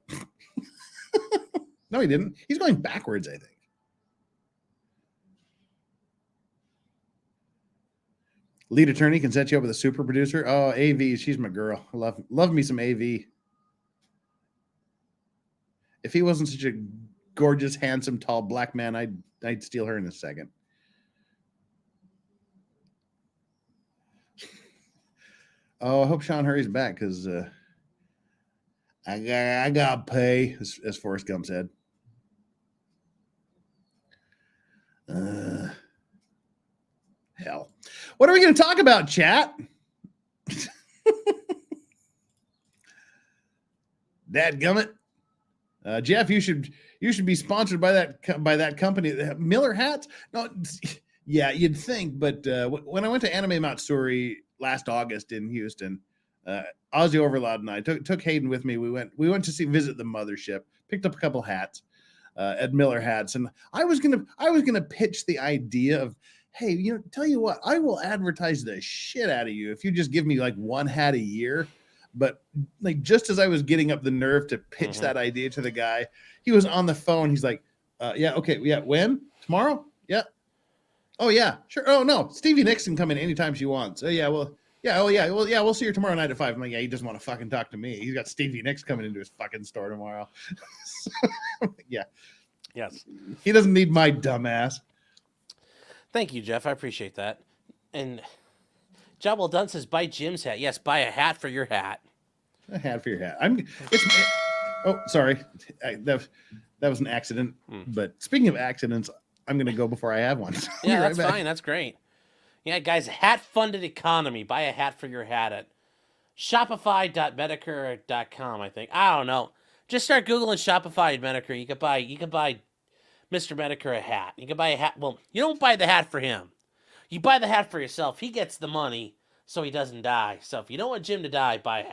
No, he didn't. He's going backwards, I think. Lead attorney can set you up with a super producer. Oh, AV, she's my girl. I love me some AV. If he wasn't such a gorgeous, handsome, tall black man, I'd steal her in a second. Oh, I hope Sean hurries back because I got pay, as Forrest Gump said. Hell. What are we going to talk about, chat? Dadgummit. Jeff, you should be sponsored by that company. Miller hats? No, yeah, you'd think, but when I went to Anime Matsuri last August in Houston, Ozzy Overloud and I took Hayden with me. We went to visit the mothership, picked up a couple hats at Miller Hats, and I was gonna pitch the idea of, hey, tell you what, I will advertise the shit out of you if you just give me like one hat a year. But like just as I was getting up the nerve to pitch that idea to the guy, he was on the phone. He's like, yeah, okay, yeah, when? Tomorrow? Yeah. Oh yeah, sure. Oh no, Stevie Nicks can come in anytime she wants. Oh yeah, well, yeah, oh yeah, well, yeah, we'll see her tomorrow night at 5. I'm like, yeah, he doesn't want to fucking talk to me. He's got Stevie Nicks coming into his fucking store tomorrow. Yeah. Yes. He doesn't need my dumb ass. Thank you, Jeff. I appreciate that. And Job well done says, buy Jim's hat. Yes, buy a hat for your hat. A hat for your hat. Oh, sorry. That was an accident. But speaking of accidents, I'm going to go before I have one. Yeah, that's fine. That's great. Yeah, guys, hat funded economy. Buy a hat for your hat at shopify.medicare.com, I think. I don't know. Just start Googling Shopify and Medicare. You could buy Mr. Medicare a hat. You can buy a hat. Well, you don't buy the hat for him. You buy the hat for yourself. He gets the money so he doesn't die. So if you don't want Jim to die, buy a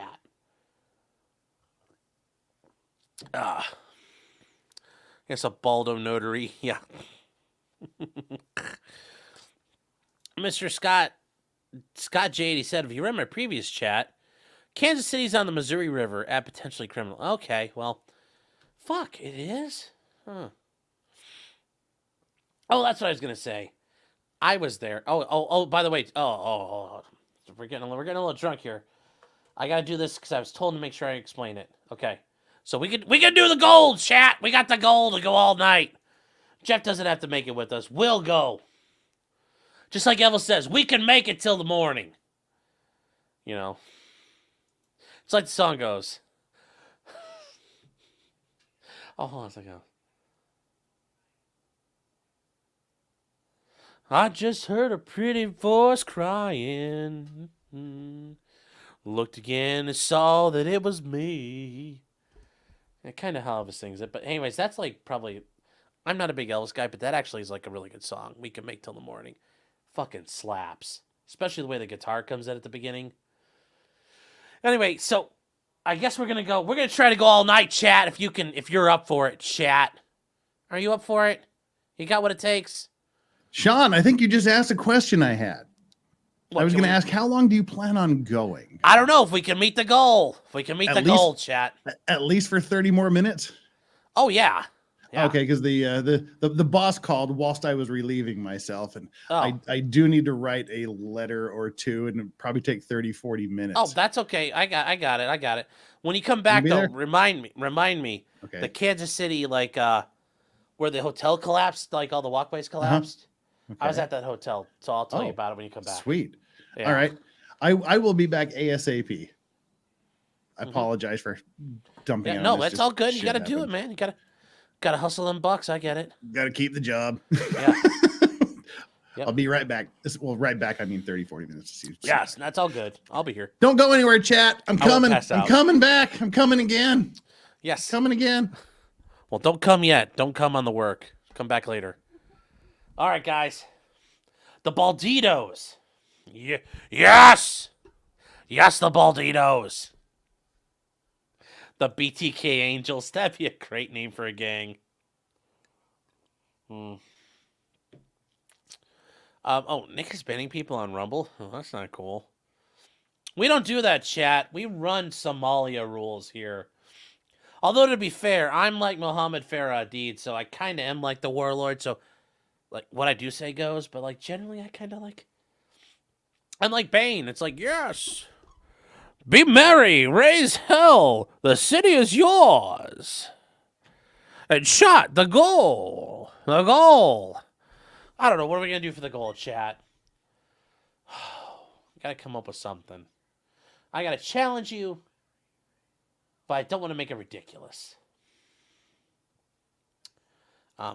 hat. Guess a Baldo notary. Yeah. Mr. Scott J80 said, if you read my previous chat, Kansas City's on the Missouri River at potentially criminal. Okay, well, fuck, it is? Huh. Oh, that's what I was going to say. I was there. Oh, by the way, we're getting a little drunk here. I got to do this because I was told to make sure I explain it. Okay. So we can do the gold, chat. We got the gold to go all night. Jeff doesn't have to make it with us. We'll go. Just like Elvis says, we can make it till the morning. You know. It's like the song goes. Oh, hold on a second. I just heard a pretty voice crying. Looked again and saw that it was me. Yeah, kind of how Elvis sings it. But anyways, that's like probably... I'm not a big Elvis guy, but that actually is like a really good song. We can make till the morning. Fucking slaps. Especially the way the guitar comes in at the beginning. Anyway, so I guess we're going to try to go all night, chat, if you're up for it, chat. Are you up for it? You got what it takes? Sean, I think you just asked a question I had. I was going to ask, how long do you plan on going? I don't know if we can meet the goal. If we can meet the goal, chat. At least for 30 more minutes? Oh, yeah. Yeah. Okay, because the boss called whilst I was relieving myself, and I do need to write a letter or two, and it'll probably take 30, 40 minutes. Oh, that's okay. I got it. When you come back, though, remind me. Okay. The Kansas City, like, where the hotel collapsed, like all the walkways collapsed. Okay. I was at that hotel, so I'll tell you about it when you come back. Sweet. Yeah. All right. I will be back ASAP. I apologize for dumping on no, this. that's all good. You got to do it, man. You got to hustle them bucks. I get it. Got to keep the job. Yeah. Yep. I'll be right back. Well, right back, I mean 30, 40 minutes to see. Yes, that's all good. I'll be here. Don't go anywhere, chat. I'm coming. I'm coming back. I'm coming again. Yes. Coming again. Well, don't come yet. Don't come on the work. Come back later. All right, guys. The Balditos. Yeah. Yes. Yes, the Balditos. The BTK Angels. That'd be a great name for a gang. Nick is banning people on Rumble? Oh, that's not cool. We don't do that, chat. We run Somalia rules here. Although, to be fair, I'm like Mohammed Farah Adid, so I kind of am like the warlord, so like what I do say goes, but like generally I kind of like... I'm like Bane. It's like, yes, be merry, raise hell, the city is yours. And shot, the goal. I don't know, what are we going to do for the goal, chat? Got to come up with something. I got to challenge you, but I don't want to make it ridiculous.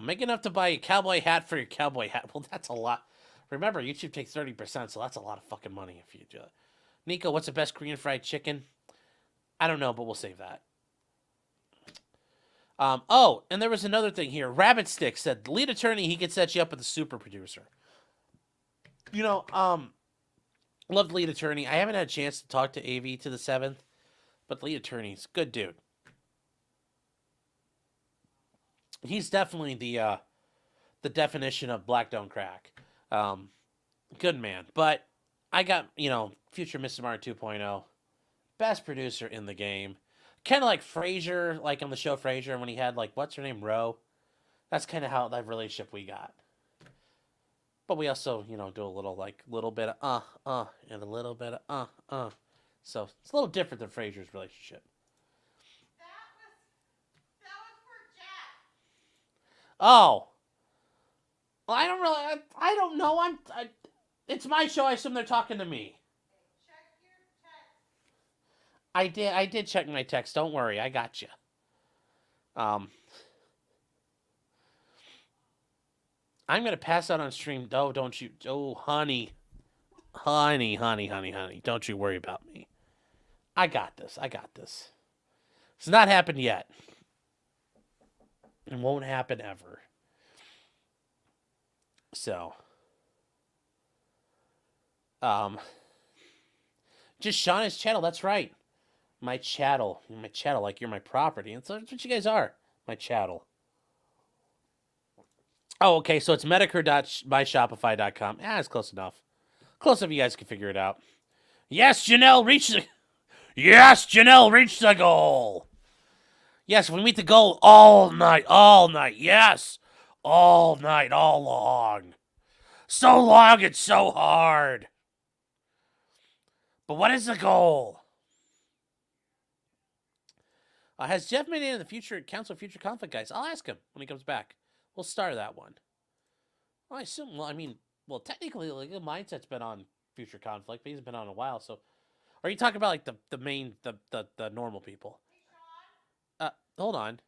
Make enough to buy a cowboy hat for your cowboy hat. Well, that's a lot. Remember, YouTube takes 30%, so that's a lot of fucking money if you do it. Nico, what's the best Korean fried chicken? I don't know, but we'll save that. And there was another thing here. Rabbit Stick said, lead attorney, he could set you up with a super producer. You know, loved lead attorney. I haven't had a chance to talk to AV to the 7th, but lead attorney's good dude. He's definitely the definition of black don't crack. Good man. But I got, future Mrs. Martin 2.0. Best producer in the game. Kind of like Frasier, like on the show Frasier, when he had, like, what's her name, Ro? That's kind of how that relationship we got. But we also, do a little bit of and a little bit of So it's a little different than Frasier's relationship. That was for Jack. Oh. Well, I don't know. It's my show. I assume they're talking to me. Check your text. I did check my text. Don't worry. I got you. I'm going to pass out on stream. Oh, don't you. Oh, honey. Honey. Don't you worry about me. I got this. It's not happened yet. It won't happen ever. So. Um, just Shauna's chattel. That's right. My chattel. My chattel, like you're my property. And so that's what you guys are. My chattel. Oh, okay. So it's medicare.myshopify.com. It's close enough. Close enough. You guys can figure it out. Yes, Janelle, reach the. Yes, Janelle, reach the goal. Yes, we meet the goal all night. All night. Yes. All night. All long. So long. It's so hard. But what is the goal? Has Jeff made any of the future Council of Future Conflict guys? I'll ask him when he comes back. We'll start that one. Well, I assume. Well, I mean, technically, like the mindset's been on Future Conflict, but he's been on in a while. So, are you talking about like the main the normal people? Hold on.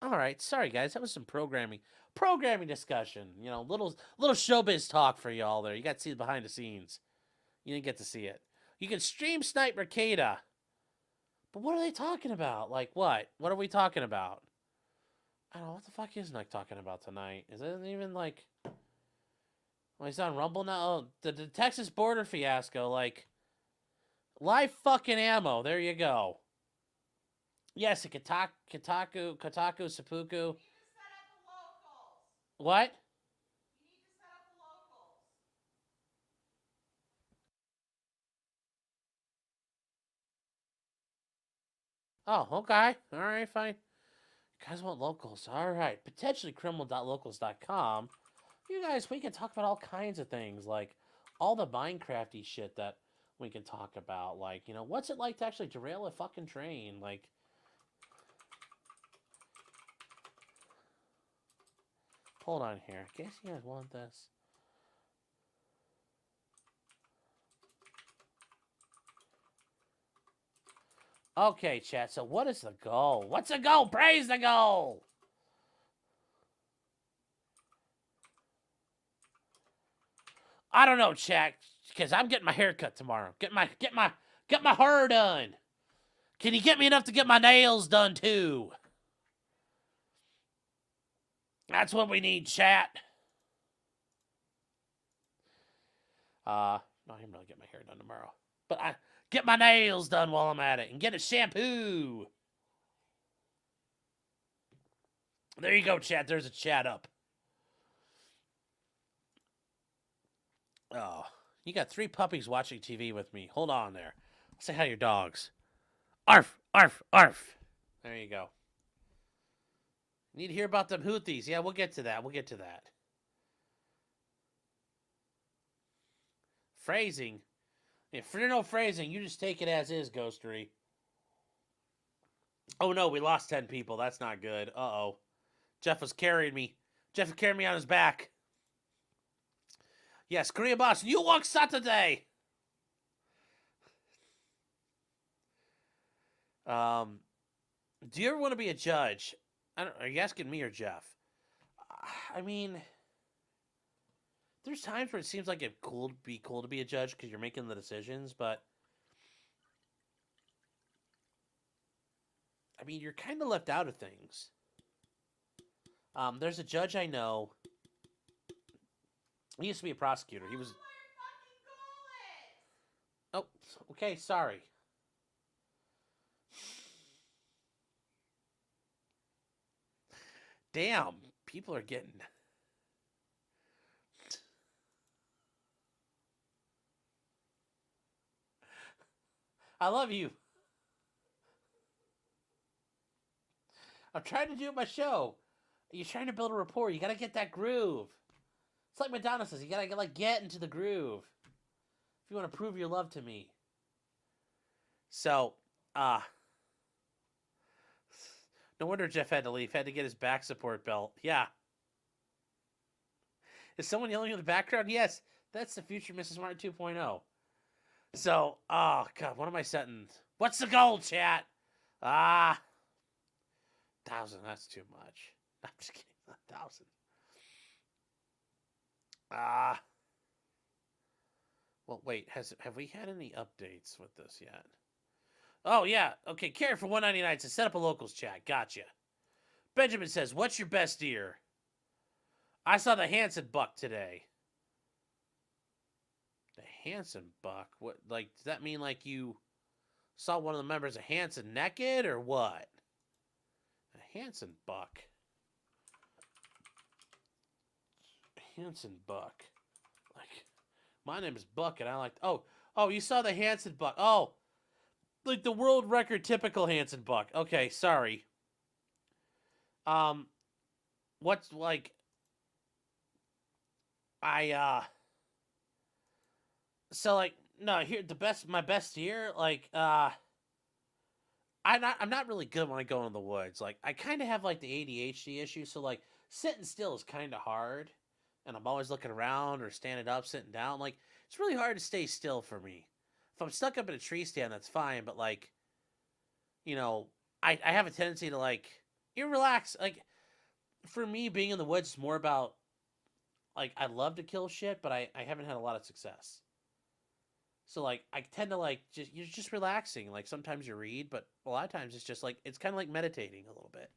All right, sorry guys, that was some programming discussion. You know, little showbiz talk for y'all there. You got to see the behind the scenes. You didn't get to see it. You can stream snipe Mercada, but what are they talking about? Like what? What are we talking about? I don't know what the fuck is Nick talking about tonight. Is it even like? Well, he's on Rumble now. Oh, the Texas border fiasco. Like live fucking ammo. There you go. Yes, Kotaku, Seppuku. What? Oh, okay. All right, fine. You guys want locals. All right. Potentiallycriminal.locals.com. You guys, we can talk about all kinds of things, like all the Minecrafty shit that we can talk about. Like, you know, what's it like to actually derail a fucking train? Like, hold on here. I guess you guys want this. Okay, chat. So what is the goal? What's the goal? Praise the goal. I don't know, chat, because I'm getting my hair cut tomorrow. Get my hair done. Can you get me enough to get my nails done too? That's what we need, chat. No, I'm gonna get my hair done tomorrow. But I get my nails done while I'm at it and get a shampoo. There you go, chat. There's a chat up. Oh, you got 3 puppies watching TV with me. Hold on there. Say hi to your dogs. Arf, arf, arf. There you go. Need to hear about them Houthis. Yeah, we'll get to that. We'll get to that. Phrasing. If there's no phrasing, you just take it as is, Ghostery. Oh no, we lost 10 people. That's not good. Uh-oh. Jeff was carrying me. Jeff was carrying me on his back. Yes, Korea Boss, you walk Saturday. Do you ever want to be a judge? Are you asking me or Jeff? I mean, there's times where it seems like it'd be cool to be a judge because you're making the decisions, but I mean, you're kind of left out of things. There's a judge I know. He used to be a prosecutor. He was. Oh, okay. Sorry. Damn, people are getting. I love you. I'm trying to do my show. You're trying to build a rapport. You gotta get that groove. It's like Madonna says. You gotta get into the groove if you want to prove your love to me. So, no wonder Jeff had to leave. Had to get his back support belt. Yeah. Is someone yelling in the background? Yes, that's the future Mrs. Martin 2.0. So, oh god, what am I setting? What's the goal, chat? 1,000. That's too much. I'm just kidding. 1,000. Well, wait. Have we had any updates with this yet? Oh yeah. Okay. Carrie for 199 says set up a locals chat. Gotcha. Benjamin says, "What's your best deer?" I saw the Hanson buck today. The Hanson buck? What? Like, does that mean like you saw one of the members of Hanson naked or what? A Hanson buck. Hanson buck. Like, my name is Buck, and I like. Oh, you saw the Hanson buck. Oh, like the world record typical Hanson buck. Okay, sorry. What's like? So like no here my best year like I'm not really good when I go in the woods. Like I kind of have like the ADHD issue, so like sitting still is kind of hard, and I'm always looking around or standing up, sitting down. Like it's really hard to stay still for me. If I'm stuck up in a tree stand, that's fine, but like, you know, I have a tendency to like you relax. Like for me, being in the woods is more about like I love to kill shit, but I haven't had a lot of success. So like I tend to like you're just relaxing. Like sometimes you read, but a lot of times it's just like it's kind of like meditating a little bit.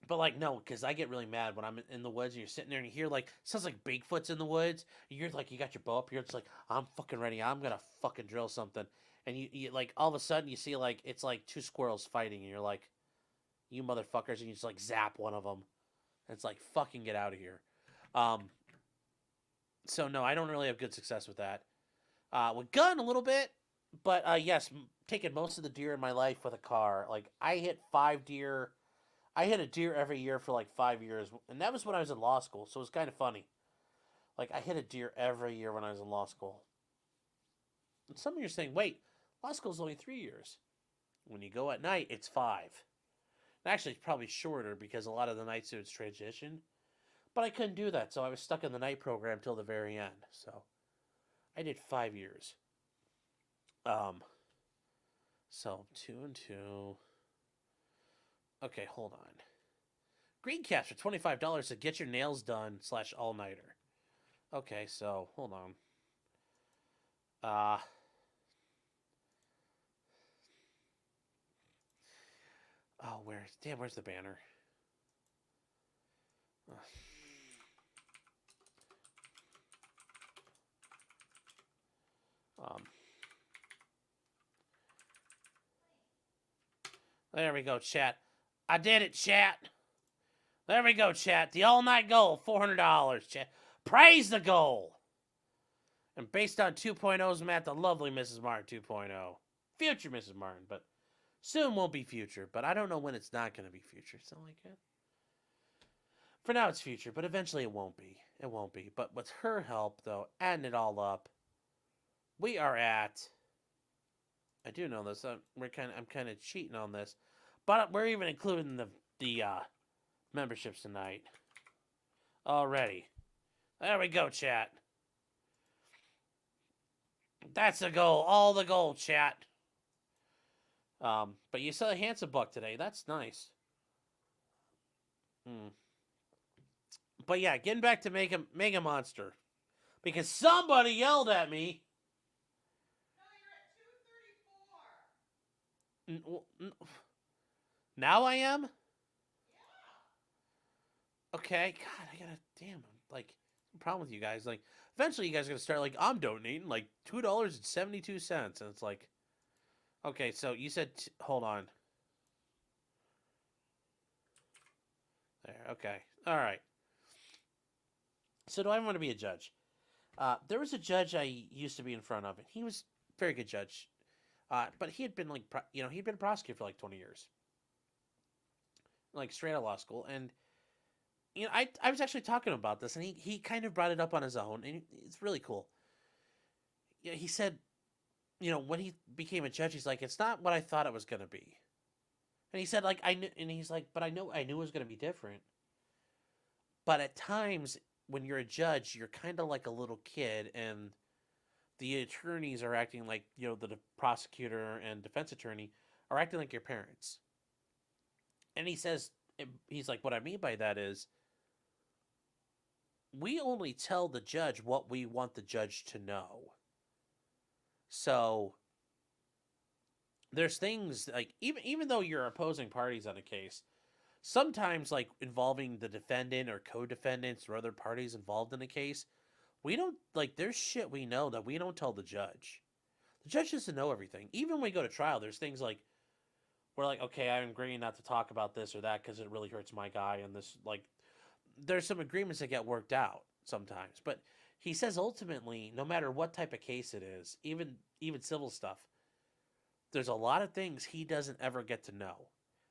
But like no, because I get really mad when I'm in the woods and you're sitting there and you hear like sounds like Bigfoot's in the woods. And you're like you got your bow up, you're just like I'm fucking ready. I'm gonna fucking drill something. And you like all of a sudden you see like it's like two squirrels fighting and you're like you motherfuckers, and you just like zap one of them. And it's like fucking get out of here. So no, I don't really have good success with that. With gun a little bit, but yes, taking most of the deer in my life with a car. Like I hit 5 deer. I hit a deer every year for like 5 years, and that was when I was in law school. So it was kind of funny. Like I hit a deer every year when I was in law school. And some of you are saying, "Wait, law school's only 3 years." When you go at night, it's 5. And actually, it's probably shorter because a lot of the night students transition. But I couldn't do that, so I was stuck in the night program till the very end. So I did 5 years. So 2 and 2. Okay, hold on. Green caps for $25 to get your nails done / all-nighter. Okay, so hold on. Oh, where's the banner? There we go, chat. I did it, chat. There we go, chat. The all-night goal, $400, chat. Praise the goal. And based on 2.0's Matt, the lovely Mrs. Martin 2.0. Future Mrs. Martin, but soon won't be future. But I don't know when it's not going to be future. Something like that. For now, it's future, but eventually it won't be. It won't be. But with her help, though, adding it all up, we are at. I do know this. I'm kind of cheating on this, but we're even including the memberships tonight already. There we go, chat. That's the goal. All the goal, chat. But you saw a handsome buck today. That's nice. But yeah, getting back to Mega Monster, because somebody yelled at me. No, you're at 234. Now I am? Yeah. Okay, God, I gotta, damn, like, problem with you guys. Like, eventually you guys are gonna start, like, I'm donating, like, $2.72, and it's like, okay, so you said, hold on. There. Okay. All right. So do I want to be a judge? There was a judge I used to be in front of, and he was a very good judge. But he had been he'd been a prosecutor for like 20 years, like straight out of law school. And I was actually talking about this, and he kind of brought it up on his own, and it's really cool. Yeah, he said, when he became a judge, he's like, it's not what I thought it was gonna be. And he said, like, I knew, and he's like, but I knew it was gonna be different. But at times, when you're a judge, you're kind of like a little kid, and the attorneys are acting like, the prosecutor and defense attorney are acting like your parents. And he says, he's like, what I mean by that is, we only tell the judge what we want the judge to know. So there's things like, even though you're opposing parties on a case, sometimes, like, involving the defendant or co-defendants or other parties involved in a case, we don't, like, there's shit we know that we don't tell the judge. The judge doesn't know everything. Even when we go to trial, there's things like, we're like, okay, I'm agreeing not to talk about this or that because it really hurts my guy, and this, like, there's some agreements that get worked out sometimes. But he says ultimately, no matter what type of case it is, even civil stuff, there's a lot of things he doesn't ever get to know.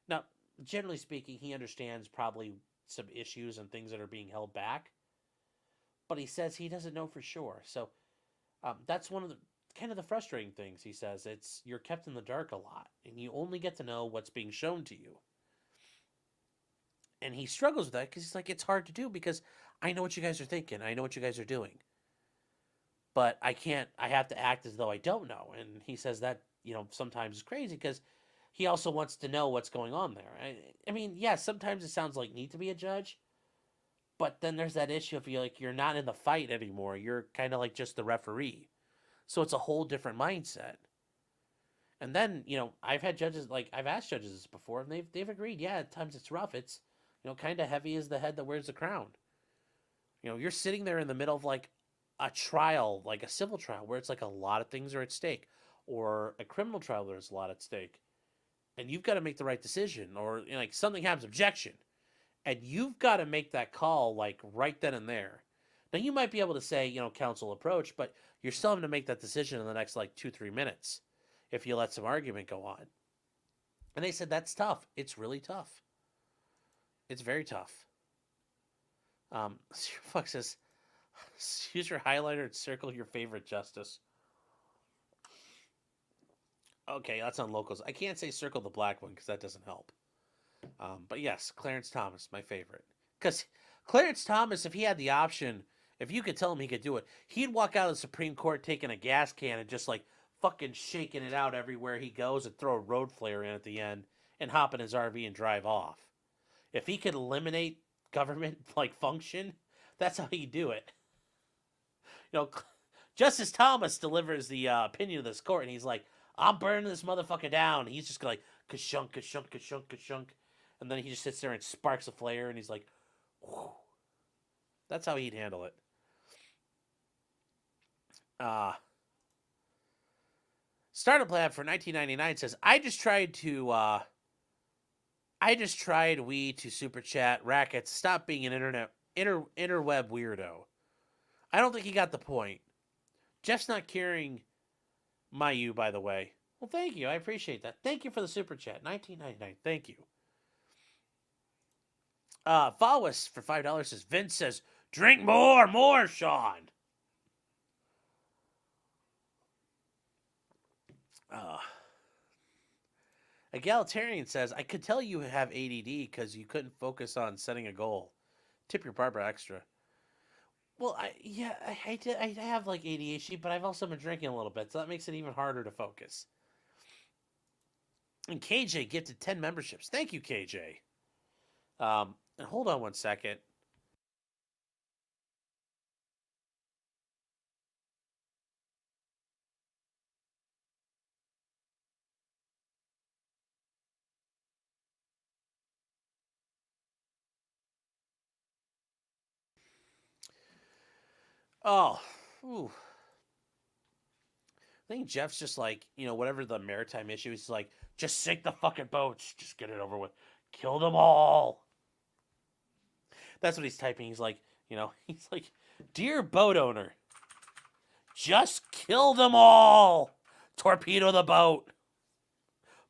Now, generally speaking, he understands probably some issues and things that are being held back, but he says he doesn't know for sure. So that's one of the kind of the frustrating things. He says you're kept in the dark a lot, and you only get to know what's being shown to you. And he struggles with that because he's like, it's hard to do because I know what you guys are thinking. I know what you guys are doing. But I have to act as though I don't know. And he says that, sometimes is crazy because he also wants to know what's going on there. I mean, yeah, sometimes it sounds like need to be a judge. But then there's that issue of you're not in the fight anymore. You're kind of like just the referee. So it's a whole different mindset. And then, I've had judges, like, I've asked judges this before, and they've agreed, yeah, at times it's rough. It's, kind of heavy as the head that wears the crown. You're sitting there in the middle of, like, a trial, like a civil trial, where it's like a lot of things are at stake, or a criminal trial where there's a lot at stake. And you've got to make the right decision, or, like, something happens, objection. And you've got to make that call, like, right then and there. Now, you might be able to say, counsel approach, but you're still having to make that decision in the next, like, 2-3 minutes if you let some argument go on. And they said that's tough. It's really tough. It's very tough. Fuck says, use your highlighter and circle your favorite justice. Okay, that's on locals. I can't say circle the black one because that doesn't help. But yes, Clarence Thomas, my favorite. Because Clarence Thomas, if he had the option, if you could tell him he could do it, he'd walk out of the Supreme Court taking a gas can and just, like, fucking shaking it out everywhere he goes and throw a road flare in at the end and hop in his RV and drive off. If he could eliminate government, like, function, that's how he'd do it. Justice Thomas delivers the opinion of this court, and he's like, I'm burning this motherfucker down. And he's just like, ka-shunk, ka-shunk, ka-shunk, ka-shunk. And then he just sits there and sparks a flare, and he's like, whew. That's how he'd handle it. Startup Lab for 1999 says, I just tried we to super chat rackets. Stop being an interweb weirdo. I don't think he got the point. Jeff's not carrying my you, by the way. Well, thank you. I appreciate that. Thank you for the super chat. 1999. Thank you. Fawis for $5 says, Vince says, drink more, Sean. Egalitarian says, I could tell you have ADD because you couldn't focus on setting a goal. Tip your barber extra. Well, I have, like, ADHD, but I've also been drinking a little bit, so that makes it even harder to focus. And KJ gifted 10 memberships. Thank you, KJ. And hold on one second. Oh, ooh. I think Jeff's just like, whatever the maritime issue is, like, just sink the fucking boats. Just get it over with. Kill them all. That's what he's typing. He's like, he's like, dear boat owner, just kill them all. Torpedo the boat.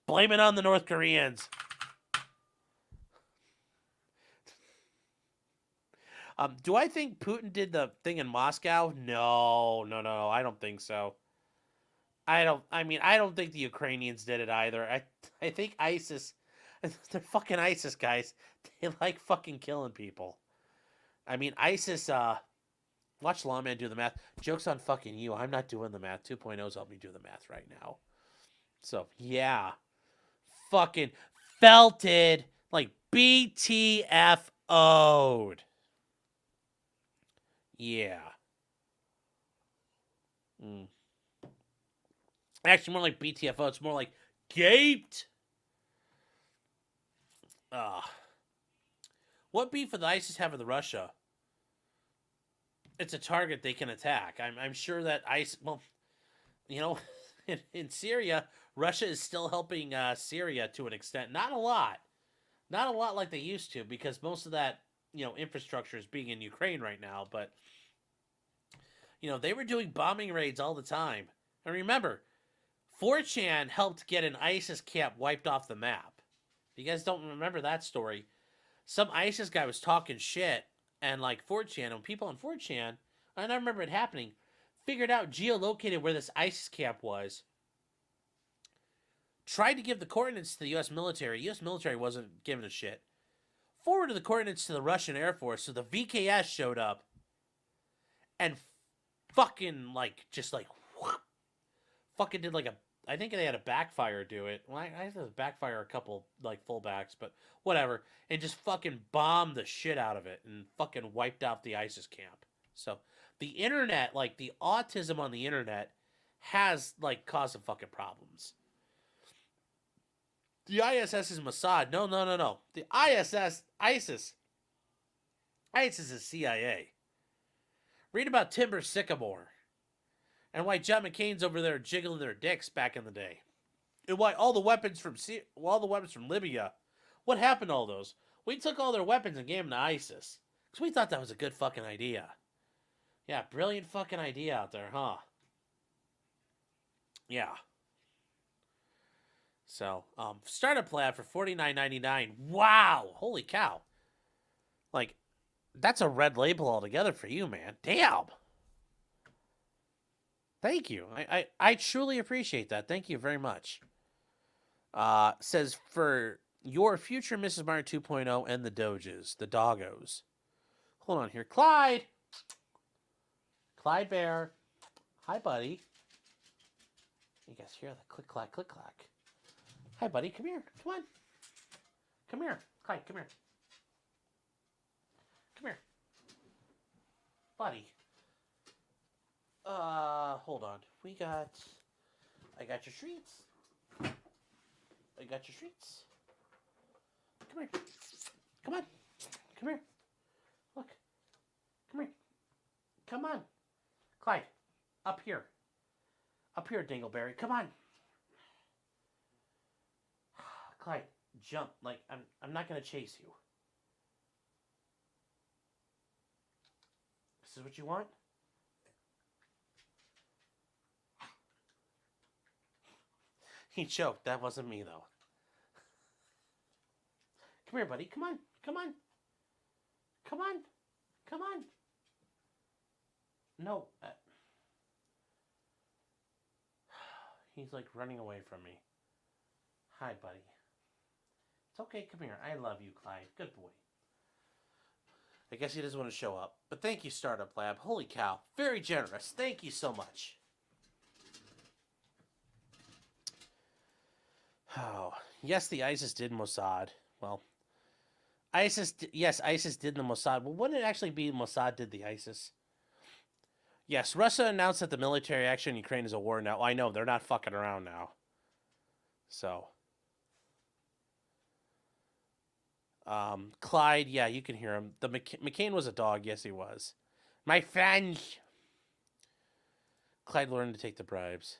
Blame it on the North Koreans. Do I think Putin did the thing in Moscow? No. I don't think so. I don't think the Ukrainians did it either. I think ISIS, they're fucking ISIS guys. They like fucking killing people. I mean, ISIS, watch Lawman do the math. Joke's on fucking you. I'm not doing the math. 2.0's helped me do the math right now. So, yeah. Fucking felted. Like, BTFO'd. Yeah. Actually, more like BTFO. It's more like gaped. What beef would the ISIS have with Russia? It's a target they can attack. I'm sure that ISIS... Well, in Syria, Russia is still helping Syria to an extent. Not a lot. Not a lot like they used to, because most of that, infrastructure is being in Ukraine right now. But, they were doing bombing raids all the time. And remember, 4chan helped get an ISIS camp wiped off the map. If you guys don't remember that story, some ISIS guy was talking shit, and 4chan, and people on 4chan, and I remember it happening, figured out, geolocated where this ISIS camp was, tried to give the coordinates to the U.S. military. U.S. military wasn't giving a shit. Forwarded the coordinates to the Russian Air Force, so the VKS showed up, and fucking, fucking did I think they had a backfire do it. Well, I had to backfire a couple, fullbacks, but whatever. And just fucking bombed the shit out of it and fucking wiped out the ISIS camp. So, the internet, the autism on the internet has, caused some fucking problems. The ISS is Mossad. No. The ISS is CIA. Read about Timber Sycamore. And why John McCain's over there jiggling their dicks back in the day. And why all the weapons from Libya, what happened to all those? We took all their weapons and gave them to ISIS. Because we thought that was a good fucking idea. Yeah, brilliant fucking idea out there, huh? Yeah. So, startup lab for $49.99. Wow! Holy cow. That's a red label altogether for you, man. Damn! Thank you. I truly appreciate that. Thank you very much. Says, for your future Mrs. Meyer 2.0 and the Doges, the doggos. Hold on here. Clyde Bear. Hi, buddy. You guys hear the click, clack, click, clack. Hi, buddy. Come here. Come on. Come here. Clyde, come here. Come here. Buddy. Hold on. I got your treats. Come here. Come on. Come here. Look. Come here. Come on. Clyde, up here. Up here, Dingleberry. Come on. Clyde, jump. I'm not going to chase you. This is what you want? He choked. That wasn't me, though. Come here, buddy. Come on. Come on. Come on. Come on. No. He's running away from me. Hi, buddy. It's okay. Come here. I love you, Clyde. Good boy. I guess he doesn't want to show up. But thank you, Startup Lab. Holy cow. Very generous. Thank you so much. Oh, yes, the ISIS did Mossad. Well, ISIS did the Mossad. Well, wouldn't it actually be Mossad did the ISIS? Yes, Russia announced that the military action in Ukraine is a war now. I know, they're not fucking around now. So. Clyde, yeah, you can hear him. The McCain was a dog. Yes, he was. My friends. Clyde learned to take the bribes.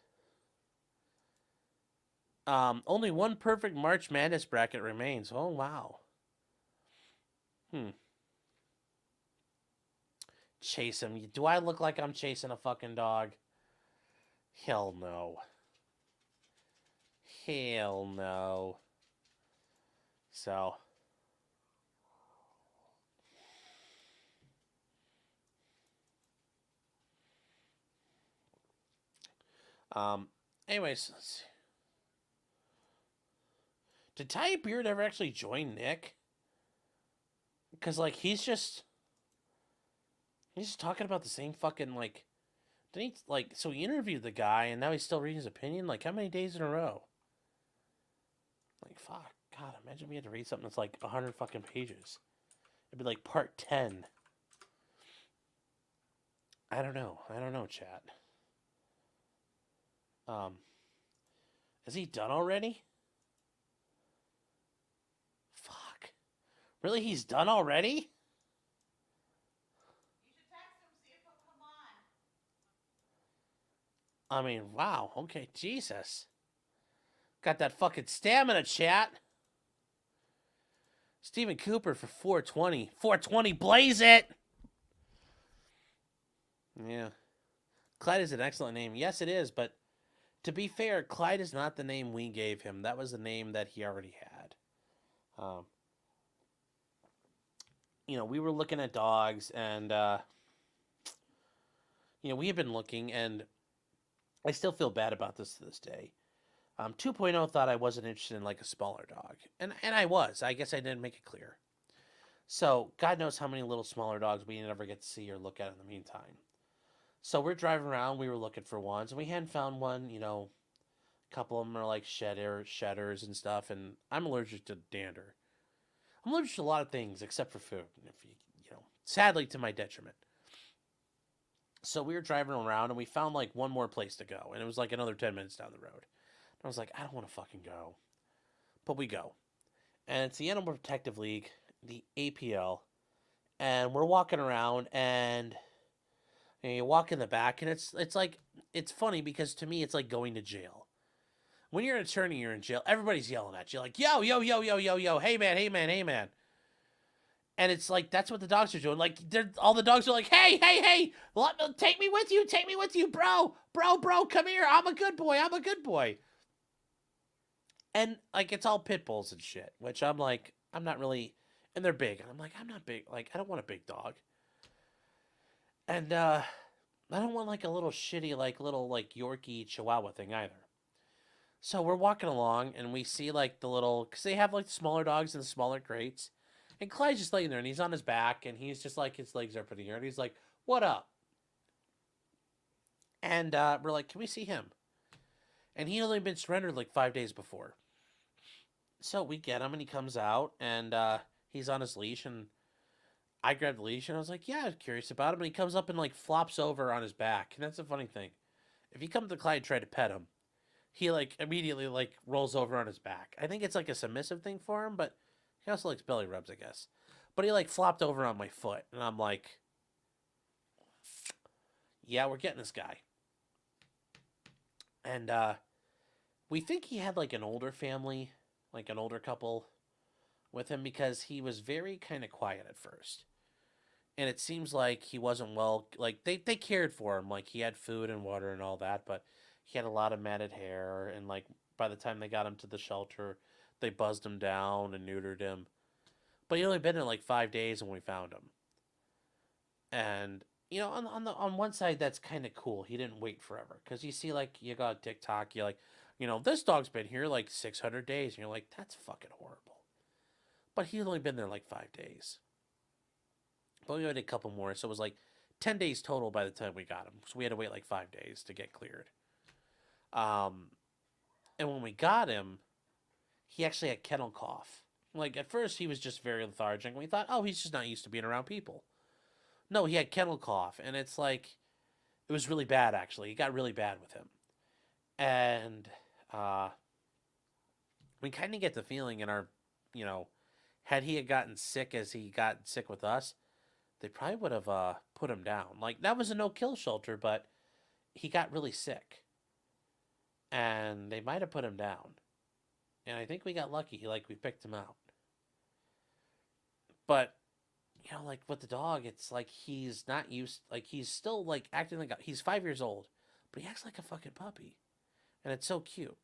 Only one perfect March Madness bracket remains. Oh, wow. chase him. Do I look like I'm chasing a fucking dog? Hell no. Hell no. So. Anyways, let's see. Did Ty Beard ever actually join Nick? Because, like, he's just talking about the same fucking, like, didn't he, like, so he interviewed the guy, and now he's still reading his opinion? Like, how many days in a row? Like, fuck. God, imagine we had to read something that's, like, 100 fucking pages. It'd be, like, part 10. I don't know, chat. Is he done already? Fuck. Really, he's done already? You should text him, see if he'll come on. I mean, wow. Okay, Jesus. Got that fucking stamina, chat. Stephen Cooper for 420. 420, blaze it! Yeah. Clyde is an excellent name. Yes, it is, but to be fair, Clyde is not the name we gave him. That was the name that he already had. We were looking at dogs, and, we have been looking, and I still feel bad about this to this day. 2.0 thought I wasn't interested in, like, a smaller dog. And I was. I guess I didn't make it clear. So, God knows how many little smaller dogs we never get to see or look at in the meantime. So, we're driving around. We were looking for ones. And we hadn't found one, a couple of them are, like, shedders and stuff. And I'm allergic to dander. I'm allergic to a lot of things except for food. Sadly, to my detriment. So, we were driving around, and we found, like, one more place to go. And it was, like, another 10 minutes down the road. I was like, I don't want to fucking go. But we go. And it's the Animal Protective League, the APL. And we're walking around, and you walk in the back, and it's funny because to me, it's like going to jail. When you're an attorney, you're in jail. Everybody's yelling at you. Like, yo, yo, yo, yo, yo, yo. Hey, man, hey, man, hey, man. And it's like, that's what the dogs are doing. Like, all the dogs are like, hey, hey, hey, take me with you, bro, come here. I'm a good boy. And, like, it's all pit bulls and shit, which I'm like, I'm not really, and they're big. And I'm like, I'm not big. Like, I don't want a big dog. And, I don't want, like, a little shitty, like, little, like, Yorkie Chihuahua thing either. So we're walking along, and we see, like, the little, because they have, like, smaller dogs in the smaller crates. And Clyde's just laying there, and he's on his back, and he's just, like, his legs are up in the air, and he's like, what up? And, we're like, can we see him? And he had only been surrendered, like, 5 days before. So we get him, and he comes out, and he's on his leash, and I grabbed the leash, and I was like, yeah, I was curious about him, and he comes up and, like, flops over on his back, and that's the funny thing. If you come to Clyde and try to pet him, he, like, immediately, like, rolls over on his back. I think it's, like, a submissive thing for him, but he also likes belly rubs, I guess. But he, like, flopped over on my foot, and I'm like, yeah, we're getting this guy. And we think he had, like, an older family, like an older couple with him, because he was very kind of quiet at first. And it seems like he wasn't well, like, they cared for him. Like, he had food and water and all that, but he had a lot of matted hair. And, like, by the time they got him to the shelter, they buzzed him down and neutered him. But he'd only been in, like, 5 days when we found him. And, on one side, that's kind of cool. He didn't wait forever. Because you see, like, you got TikTok, you're like, this dog's been here, like, 600 days. And you're like, that's fucking horrible. But he'd only been there, like, 5 days. But we had a couple more. So it was, like, 10 days total by the time we got him. So we had to wait, like, 5 days to get cleared. And when we got him, he actually had kennel cough. Like, at first, he was just very lethargic. And we thought, oh, he's just not used to being around people. No, he had kennel cough. And it's like, it was really bad, actually. It got really bad with him. And we kind of get the feeling in our, had he had gotten sick as he got sick with us, they probably would have put him down. Like, that was a no-kill shelter, but he got really sick. And they might have put him down. And I think we got lucky. Like, we picked him out. But, you know, like with the dog, it's like he's not used, like he's still like acting like he's 5 years old, but he acts like a fucking puppy, and it's so cute.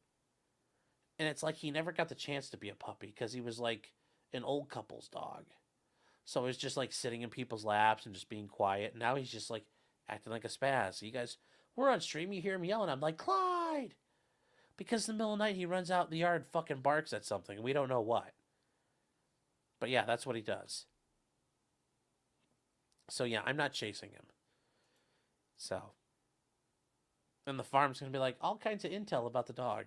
And it's like he never got the chance to be a puppy because he was like an old couple's dog. So he's just like sitting in people's laps and just being quiet. Now he's just like acting like a spaz. You guys, we're on stream. You hear him yelling. I'm like, Clyde! Because in the middle of the night, he runs out in the yard, fucking barks at something. And we don't know what. But yeah, that's what he does. So yeah, I'm not chasing him. So. And the farm's going to be like, all kinds of intel about the dog.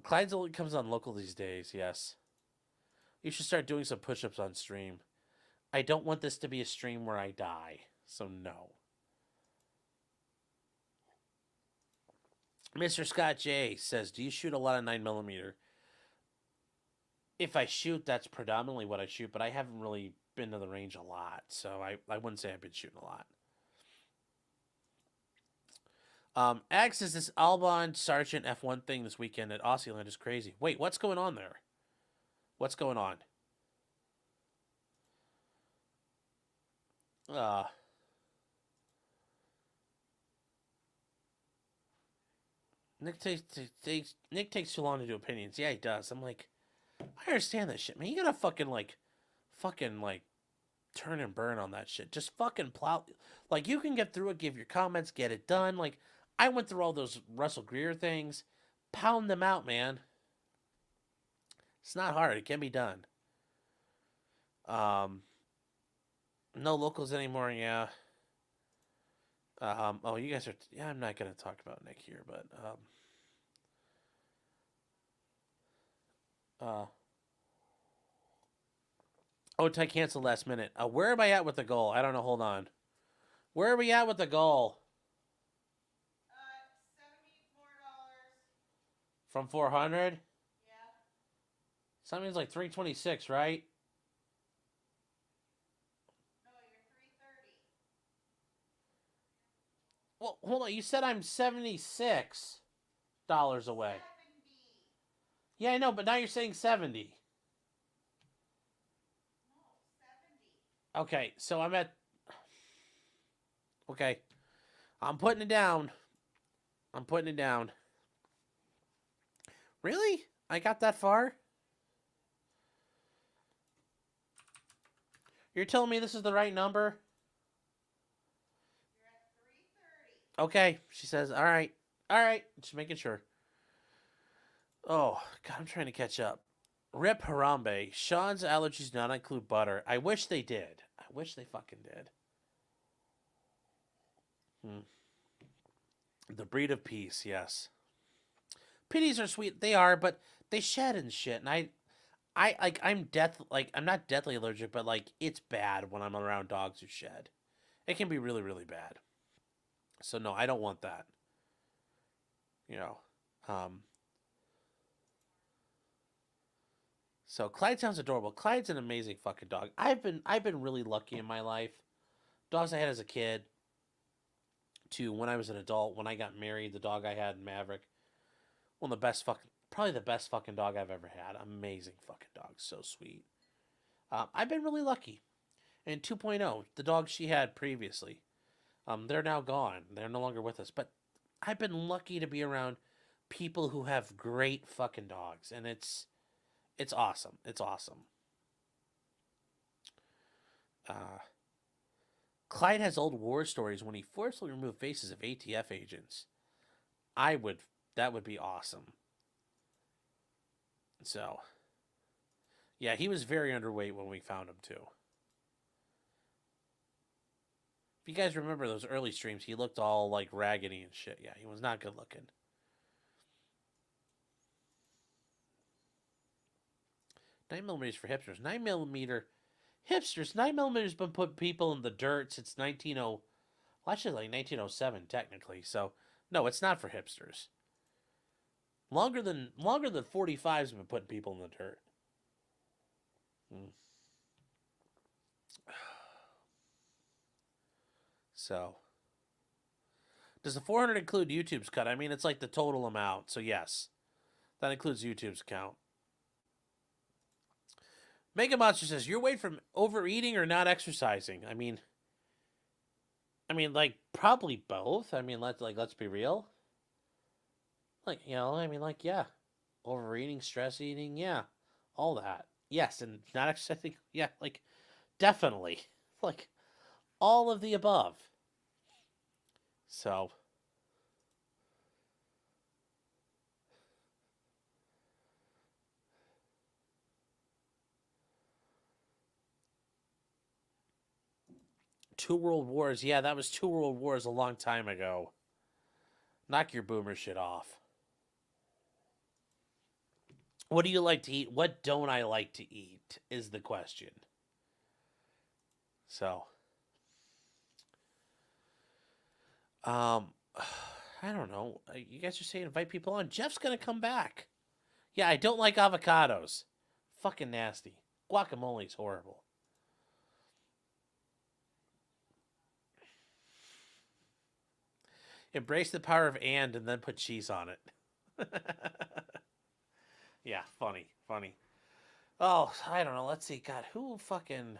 Clyde's only comes on local these days, yes. You should start doing some push-ups on stream. I don't want this to be a stream where I die, so no. Mr. Scott J says, do you shoot a lot of 9mm? If I shoot, that's predominantly what I shoot, but I haven't really been to the range a lot, so I wouldn't say I've been shooting a lot. Ag says this Albon Sergeant F1 thing this weekend at Aussieland is crazy. Wait, what's going on there? What's going on? Nick takes too long to do opinions. Yeah, he does. I'm like, I understand that shit, man. You gotta fucking turn and burn on that shit. Just fucking plow. Like, you can get through it, give your comments, get it done. Like, I went through all those Russell Greer things. Pound them out, man. It's not hard. It can be done. No locals anymore, yeah. Oh, you guys are... Yeah, I'm not going to talk about Nick here, but... Oh, Ty canceled last minute. Where am I at with the goal? I don't know. Hold on. Where are we at with the goal? $74. From 400? Yeah. Something's like 326, right? No, you're 330. Well, hold on. You said I'm $76 away. 70. Yeah, I know, but now you're saying 70. No, 70. Okay, so I'm at... Okay. I'm putting it down. I'm putting it down. Really? I got that far? You're telling me this is the right number? You're at 330. Okay, she says, all right. All right, just making sure. Oh, God, I'm trying to catch up. Rip Harambe. Sean's allergies do not include butter. I wish they did. I wish they fucking did. The breed of peace, yes. Pitties are sweet. They are, but they shed and shit. And I'm not deathly allergic, but like it's bad when I'm around dogs who shed. It can be really, really bad. So no, I don't want that. You know. So Clyde sounds adorable. Clyde's an amazing fucking dog. I've been really lucky in my life. Dogs I had as a kid to when I was an adult, when I got married, the dog I had, Maverick, probably the best fucking dog I've ever had. Amazing fucking dog. So sweet. I've been really lucky. And 2.0, the dog she had previously, they're now gone. They're no longer with us. But I've been lucky to be around people who have great fucking dogs. And it's awesome. It's awesome. Clyde has old war stories when he forcibly removed faces of ATF agents. That would be awesome. So, yeah, he was very underweight when we found him too. If you guys remember those early streams, he looked all like raggedy and shit. Yeah, he was not good looking. Nine millimeters for hipsters. 9mm hipsters. 9mm's been putting people in the dirt since 1907 technically. So no, it's not for hipsters. Longer than 45's been putting people in the dirt. So, does the 400 include YouTube's cut? I mean, it's like the total amount. So yes, that includes YouTube's count. Mega Monster says you're away from overeating or not exercising. Like probably both. Let's be real. Yeah, overeating, stress eating, yeah, all that. Yes, and not exercising, yeah, definitely, like all of the above. So, two world wars, yeah, that was two world wars a long time ago. Knock your boomer shit off. What do you like to eat? What don't I like to eat is the question. So, I don't know. You guys are saying invite people on. Jeff's gonna come back. Yeah, I don't like avocados. Fucking nasty. Guacamole's horrible. Embrace the power of and then put cheese on it. Yeah, funny. Oh, I don't know. Let's see. God, who fucking...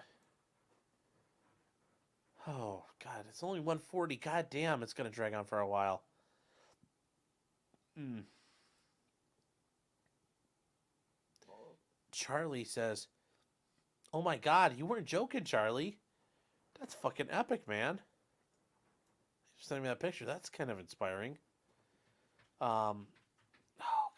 Oh, God, it's only 1:40. God damn, it's going to drag on for a while. Charlie says, oh my God, you weren't joking, Charlie. That's fucking epic, man. Just sending me that picture. That's kind of inspiring. Oh, God.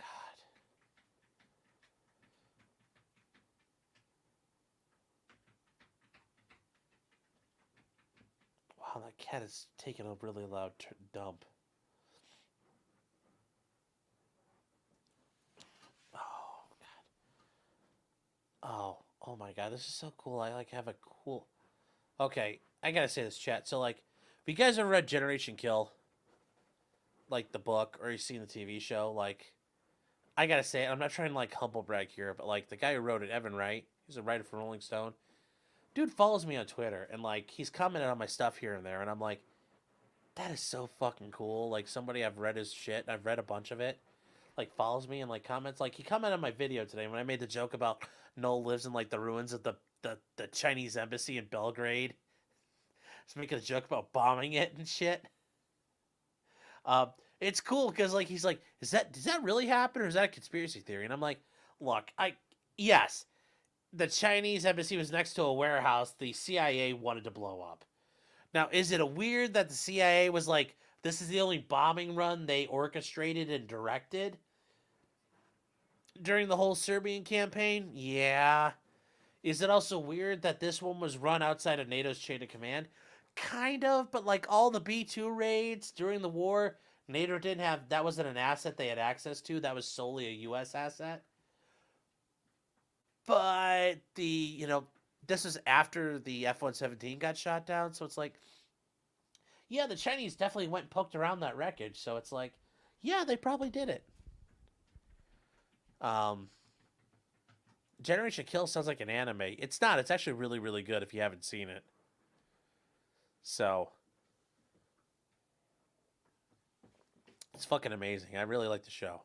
Wow, that cat is taking a really loud dump. Oh my God, this is so cool. I have a cool... Okay, I gotta say this, chat. So, if you guys ever read Generation Kill, the book, or you've seen the TV show, I gotta say, I'm not trying to, humble brag here, but, the guy who wrote it, Evan Wright, he's a writer for Rolling Stone, dude follows me on Twitter, and, he's commented on my stuff here and there, and I'm like, that is so fucking cool. Somebody I've read his shit, I've read a bunch of it, follows me and, comments. He commented on my video today when I made the joke about Noel lives in, the ruins of the Chinese embassy in Belgrade. Just making a joke about bombing it and shit. It's cool because he's like, does that really happen, or is that a conspiracy theory? And I'm like, look, yes, the Chinese embassy was next to a warehouse the CIA wanted to blow up. Now, is it a weird that the CIA was like, this is the only bombing run they orchestrated and directed during the whole Serbian campaign? Yeah. Is it also weird that this one was run outside of NATO's chain of command? Kind of, but all the B-2 raids during the war, NATO didn't have... That wasn't an asset they had access to. That was solely a U.S. asset. But this was after the F-117 got shot down, so it's yeah, the Chinese definitely went and poked around that wreckage, so it's yeah, they probably did it. Generation Kill sounds like an anime. It's not. It's actually really, really good if you haven't seen it. So, it's fucking amazing. I really like the show.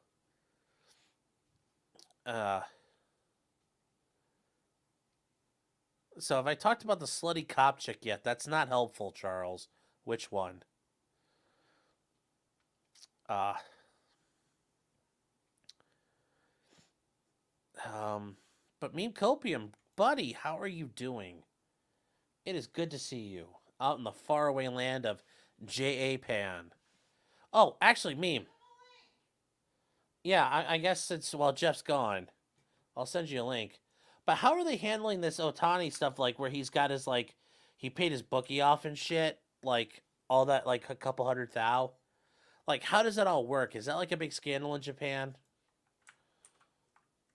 So have I talked about the slutty cop chick yet? That's not helpful, Charles. Which one? But Meme Copium, buddy, how are you doing? It is good to see you out in the faraway land of Japan. Oh, actually, Meme. Yeah, I guess since, well, Jeff's gone, I'll send you a link. But how are they handling this Otani stuff, where he's got his, he paid his bookie off and shit? All that, a couple $100,000? How does that all work? Is that, a big scandal in Japan?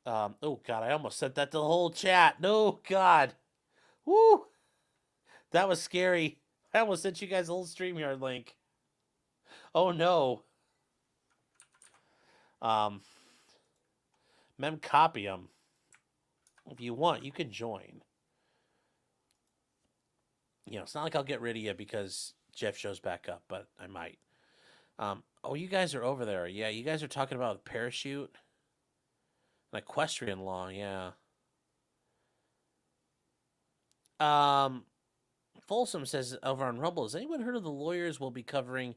Oh, God, I almost sent that to the whole chat. No, God. Woo! That was scary. I almost sent you guys a little StreamYard link. Oh, no. Memcopium. If you want, you can join. It's not like I'll get rid of you because Jeff shows back up, but I might. Oh, you guys are over there. Yeah, you guys are talking about parachute. An equestrian law, yeah. Folsom says over on Rumble, has anyone heard of the lawyers will be covering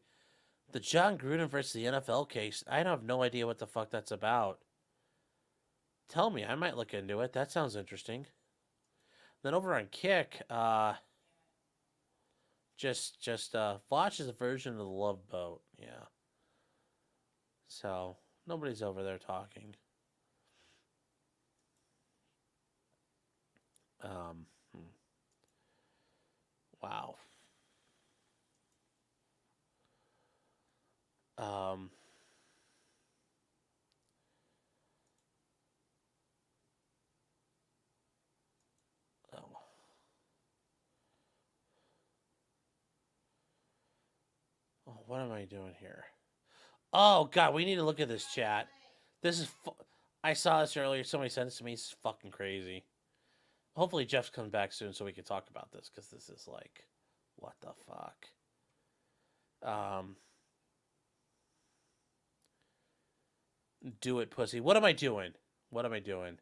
the John Gruden versus the NFL case? I have no idea what the fuck that's about. Tell me, I might look into it. That sounds interesting. Then over on Kick, just watches a version of the Love Boat. Yeah. So nobody's over there talking. Wow. Um, oh. Oh, what am I doing here? Oh, God, we need to look at this chat. This is... I saw this earlier. Somebody sent this to me. It's fucking crazy. Hopefully Jeff comes back soon so we can talk about this, because this is like... What the fuck? Do it, pussy. What am I doing? What am I doing?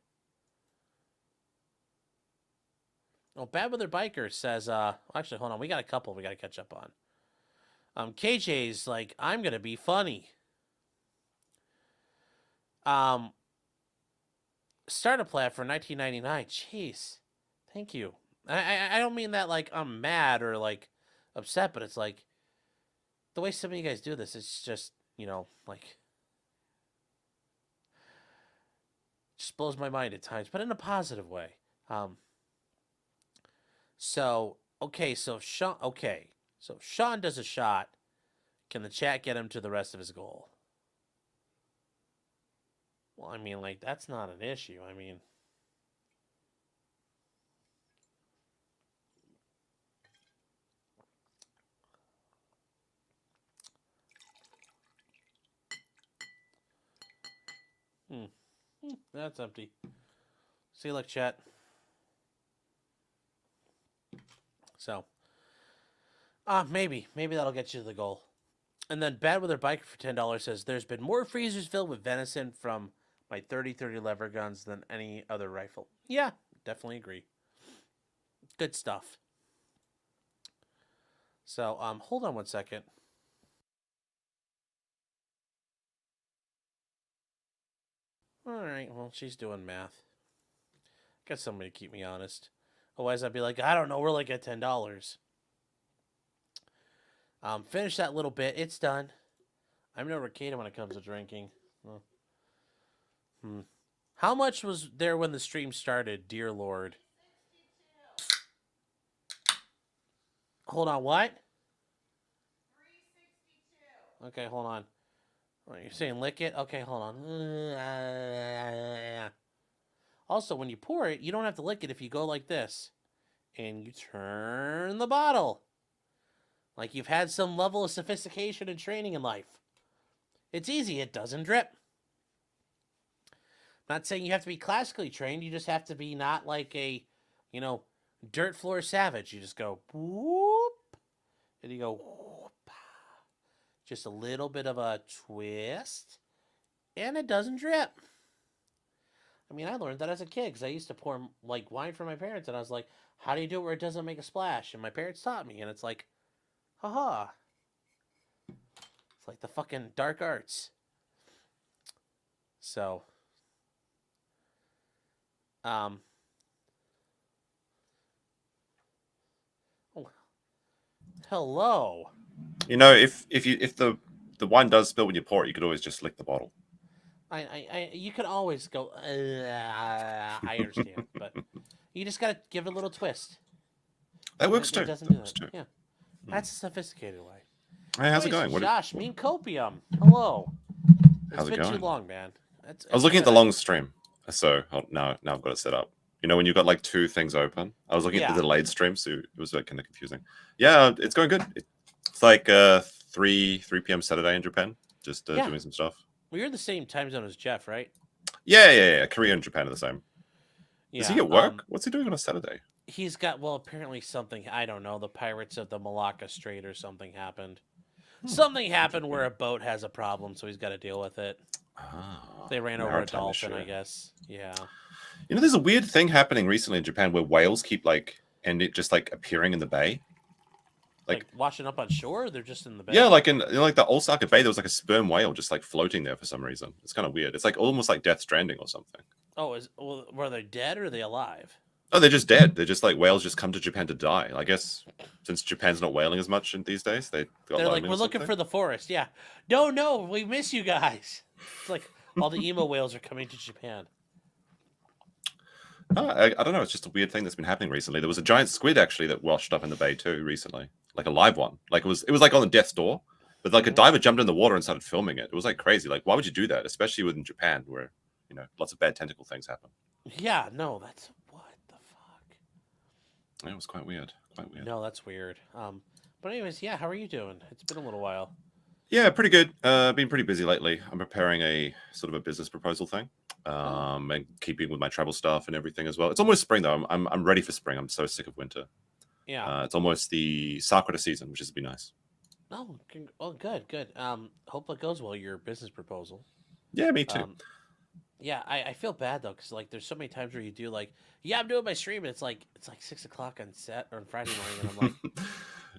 Oh, Bad Weather Biker says, actually, hold on. We got a couple we got to catch up on. KJ's like, I'm going to be funny. Startup Lab for 1999. Jeez. Thank you. I don't mean that like I'm mad or like upset, but it's like the way some of you guys do this, it's just, like just blows my mind at times, but in a positive way. So Sean does a shot. Can the chat get him to the rest of his goal? Well, I mean, like, that's not an issue. I mean, that's empty. See you, look, chat. So, maybe that'll get you to the goal. And then Bad Weather Biker for $10 says, there's been more freezers filled with venison from my 30-30 lever guns than any other rifle. Yeah, definitely agree. Good stuff. So, hold on one second. All right, well, she's doing math. Got somebody to keep me honest. Otherwise, I'd be like, I don't know, we're like at $10. Finish that little bit. It's done. I'm no Ricada when it comes to drinking. How much was there when the stream started, dear Lord? Hold on, what? 362. Okay, hold on. Oh, you're saying lick it? Okay, hold on. Also, when you pour it, you don't have to lick it if you go like this. And you turn the bottle. Like you've had some level of sophistication and training in life. It's easy. It doesn't drip. Not saying you have to be classically trained. You just have to be not like a, dirt floor savage. You just go, whoop. And you go, whoop. Just a little bit of a twist. And it doesn't drip. I mean, I learned that as a kid because I used to pour like wine for my parents. And I was like, how do you do it where it doesn't make a splash? And my parents taught me. And it's like, haha. It's like the fucking dark arts. So, oh, hello. If the wine does spill when you pour it, you could always just lick the bottle. You could always go. I understand, but you just gotta give it a little twist. That works too. It doesn't do that. Yeah, that's a sophisticated way. Hey, how's it going? Josh, mean copium. Hello. How's it been going? too long, man. I was looking at the long stream, so now I've got it set up. When you've got like two things open. I was looking at the delayed stream, so it was like kind of confusing. Yeah, it's going good. It's like 3 p.m. Saturday in Japan. Just doing some stuff. Well, you're the same time zone as Jeff, right? Yeah. Korea and Japan are the same. Yeah. Does he at work? What's he doing on a Saturday? He's got, apparently something, I don't know, the Pirates of the Malacca Strait or something happened. Something happened where a boat has a problem, so he's got to deal with it. Oh, they ran over a dolphin, I guess. Yeah. There's a weird thing happening recently in Japan where whales keep like and it just like appearing in the bay. Like washing up on shore, or they're just in the bay? Yeah, like in like the Osaka Bay, there was like a sperm whale just like floating there for some reason. It's kind of weird. It's like almost like Death Stranding or something. Oh, were they dead or are they alive? Oh, they're just dead. They're just like whales just come to Japan to die. I guess since Japan's not whaling as much in these days, they're like, we're looking for the forest. Yeah. No, we miss you guys. It's like all the emo whales are coming to Japan. I don't know. It's just a weird thing that's been happening recently. There was a giant squid actually that washed up in the bay too recently, like a live one. Like it was like on the death's door, but like a diver jumped in the water and started filming it. It was like crazy. Like why would you do that, especially within Japan where lots of bad tentacle things happen. Yeah, no, that's what the fuck. Yeah, it was quite weird. Quite weird. No, that's weird. But anyways, yeah, how are you doing? It's been a little while. Yeah, pretty good. Been pretty busy lately. I'm preparing a sort of a business proposal thing, and keeping with my travel stuff and everything as well. It's almost spring though. I'm ready for spring. I'm so sick of winter. Yeah. It's almost the sakura season, which is be nice. Oh, good. Hope it goes well. Your business proposal. Yeah, me too. Yeah, I feel bad though, because like there's so many times where you do like, yeah, I'm doing my stream, and it's like 6:00 on set or on Friday morning, and I'm like,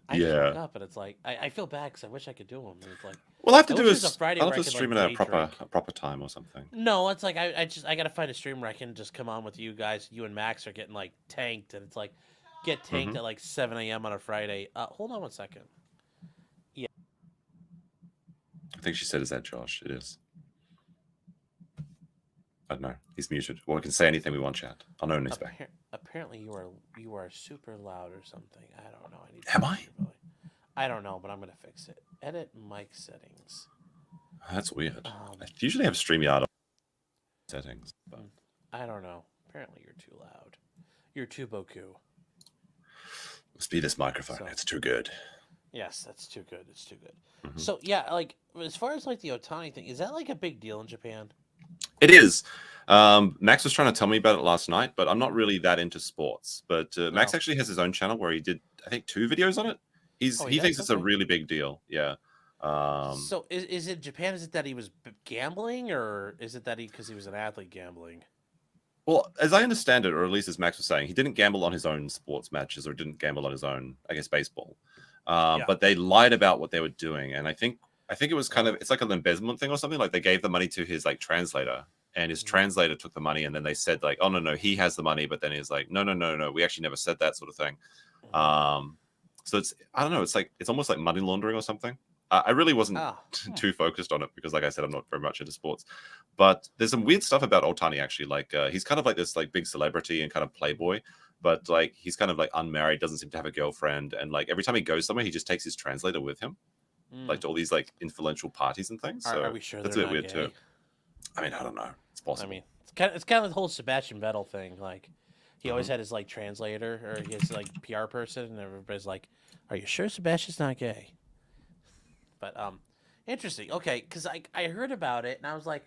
I just woke up, and it's like I feel bad because I wish I could do them. And it's like, well, I have to do is a Friday. I'll have to stream at a proper time or something. No, it's like I gotta find a stream where I can just come on with you guys. You and Max are getting like tanked, and it's like get tanked at like 7 a.m. on a Friday. Hold on one second. Yeah, I think she said, "Is that Josh?" It is. I don't know. He's muted. Well, we can say anything we want, chat. I'll know when he's back. Apparently, you are super loud or something. I don't know. Am I? I don't know, but I'm gonna fix it. Edit mic settings. That's weird. I usually have StreamYard settings, but I don't know. Apparently, you're too loud. You're too boku. Must be this microphone. It's too good. Yes, that's too good. It's too good. So yeah, like as far as like the Otani thing, is that like a big deal in Japan? It is. Max was trying to tell me about it last night, but I'm not really that into sports. But Max actually has his own channel where he did, I think, 2 videos on it. He thinks it's a really big deal. Yeah. So is it Japan? Is it that he was gambling, or is it that because he was an athlete gambling? Well, as I understand it, or at least as Max was saying, he didn't gamble on his own sports matches or didn't gamble on his own, I guess, baseball. But they lied about what they were doing, and I think it was kind of, it's like an embezzlement thing or something. Like they gave the money to his like translator, and his translator took the money, and then they said like, oh no, he has the money, but then he's like, no, we actually never said that, sort of thing. So it's, I don't know, it's almost like money laundering or something. I really wasn't too focused on it because, like I said, I'm not very much into sports. But there's some weird stuff about Otani actually. Like he's kind of like this like big celebrity and kind of playboy, but like he's kind of like unmarried, doesn't seem to have a girlfriend, and like every time he goes somewhere, he just takes his translator with him. Like to all these like influential parties and things. So are we sure that's they're a bit weird gay? too. I mean, I don't know. It's possible. I mean, it's kind of the whole Sebastian Vettel thing. Like, he always had his like translator or his like PR person, and everybody's like, "Are you sure Sebastian's not gay?" But interesting. Okay, because I heard about it and I was like,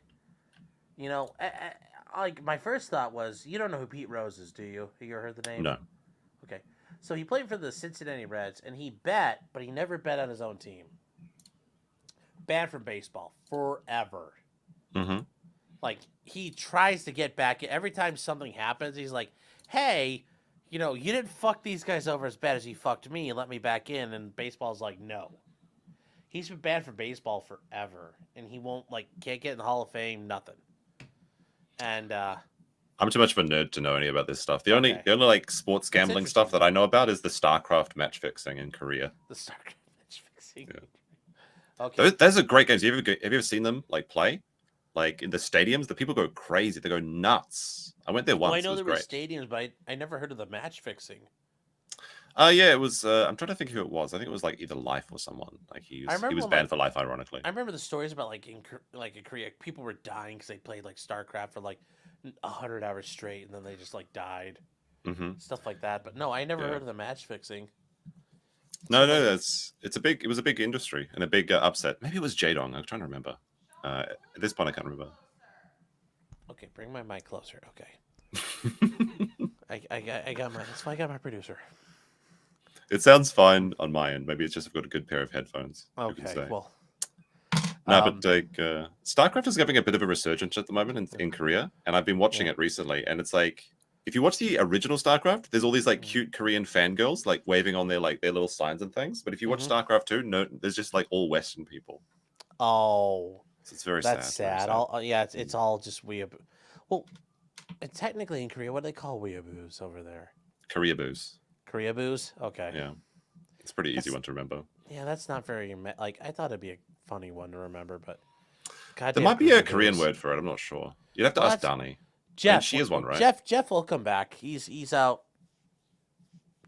like my first thought was, you don't know who Pete Rose is, do you? You ever heard the name? No. Okay, so he played for the Cincinnati Reds, and he bet, but he never bet on his own team. Banned from baseball forever. Like, he tries to get back. Every time something happens, he's like, hey, you didn't fuck these guys over as bad as you fucked me and let me back in. And baseball's like, no. He's been banned from baseball forever. And he can't get in the Hall of Fame, nothing. And, I'm too much of a nerd to know any about this stuff. The only like sports gambling stuff that I know about is the StarCraft match fixing in Korea. The StarCraft match fixing. Yeah. Okay. Those are great games. Have you ever seen them like play? Like in the stadiums, the people go crazy. They go nuts. I went there once. Well, I know there were great. stadiums, but I never heard of the match fixing. Yeah, it was. I'm trying to think who it was. I think it was like either Life or someone. Like he was banned for life, ironically. I remember the stories about in Korea, people were dying because they played like StarCraft for like 100 hours straight, and then they just like died, stuff like that. But no, I never heard of the match fixing. No, it was a big industry and a big upset. Maybe it was Jadong. I'm trying to remember. At this point, I can't remember. Okay, bring my mic closer. Okay. I got my. That's why I got my producer. It sounds fine on my end. Maybe it's just I've got a good pair of headphones. Okay, well. No, but like StarCraft is having a bit of a resurgence at the moment in Korea, and I've been watching it recently, and it's like if you watch the original StarCraft, there's all these like cute Korean fangirls like waving on their little signs and things. But if you watch StarCraft 2, no, there's just like all Western people. Oh, So it's very that's sad. Very sad. sad. All yeah, it's all just weeaboo. Well, and technically in Korea, what do they call weeaboos over there? Korea boos. Korea boos. Okay. Yeah, it's a pretty easy That's- one to remember. Yeah, that's not very like I thought it'd be a funny one to remember, but God, There might be a Korean word for it. I'm not sure. You'd have to ask Danny. Jeff. And she is one, right? Jeff will come back. He's out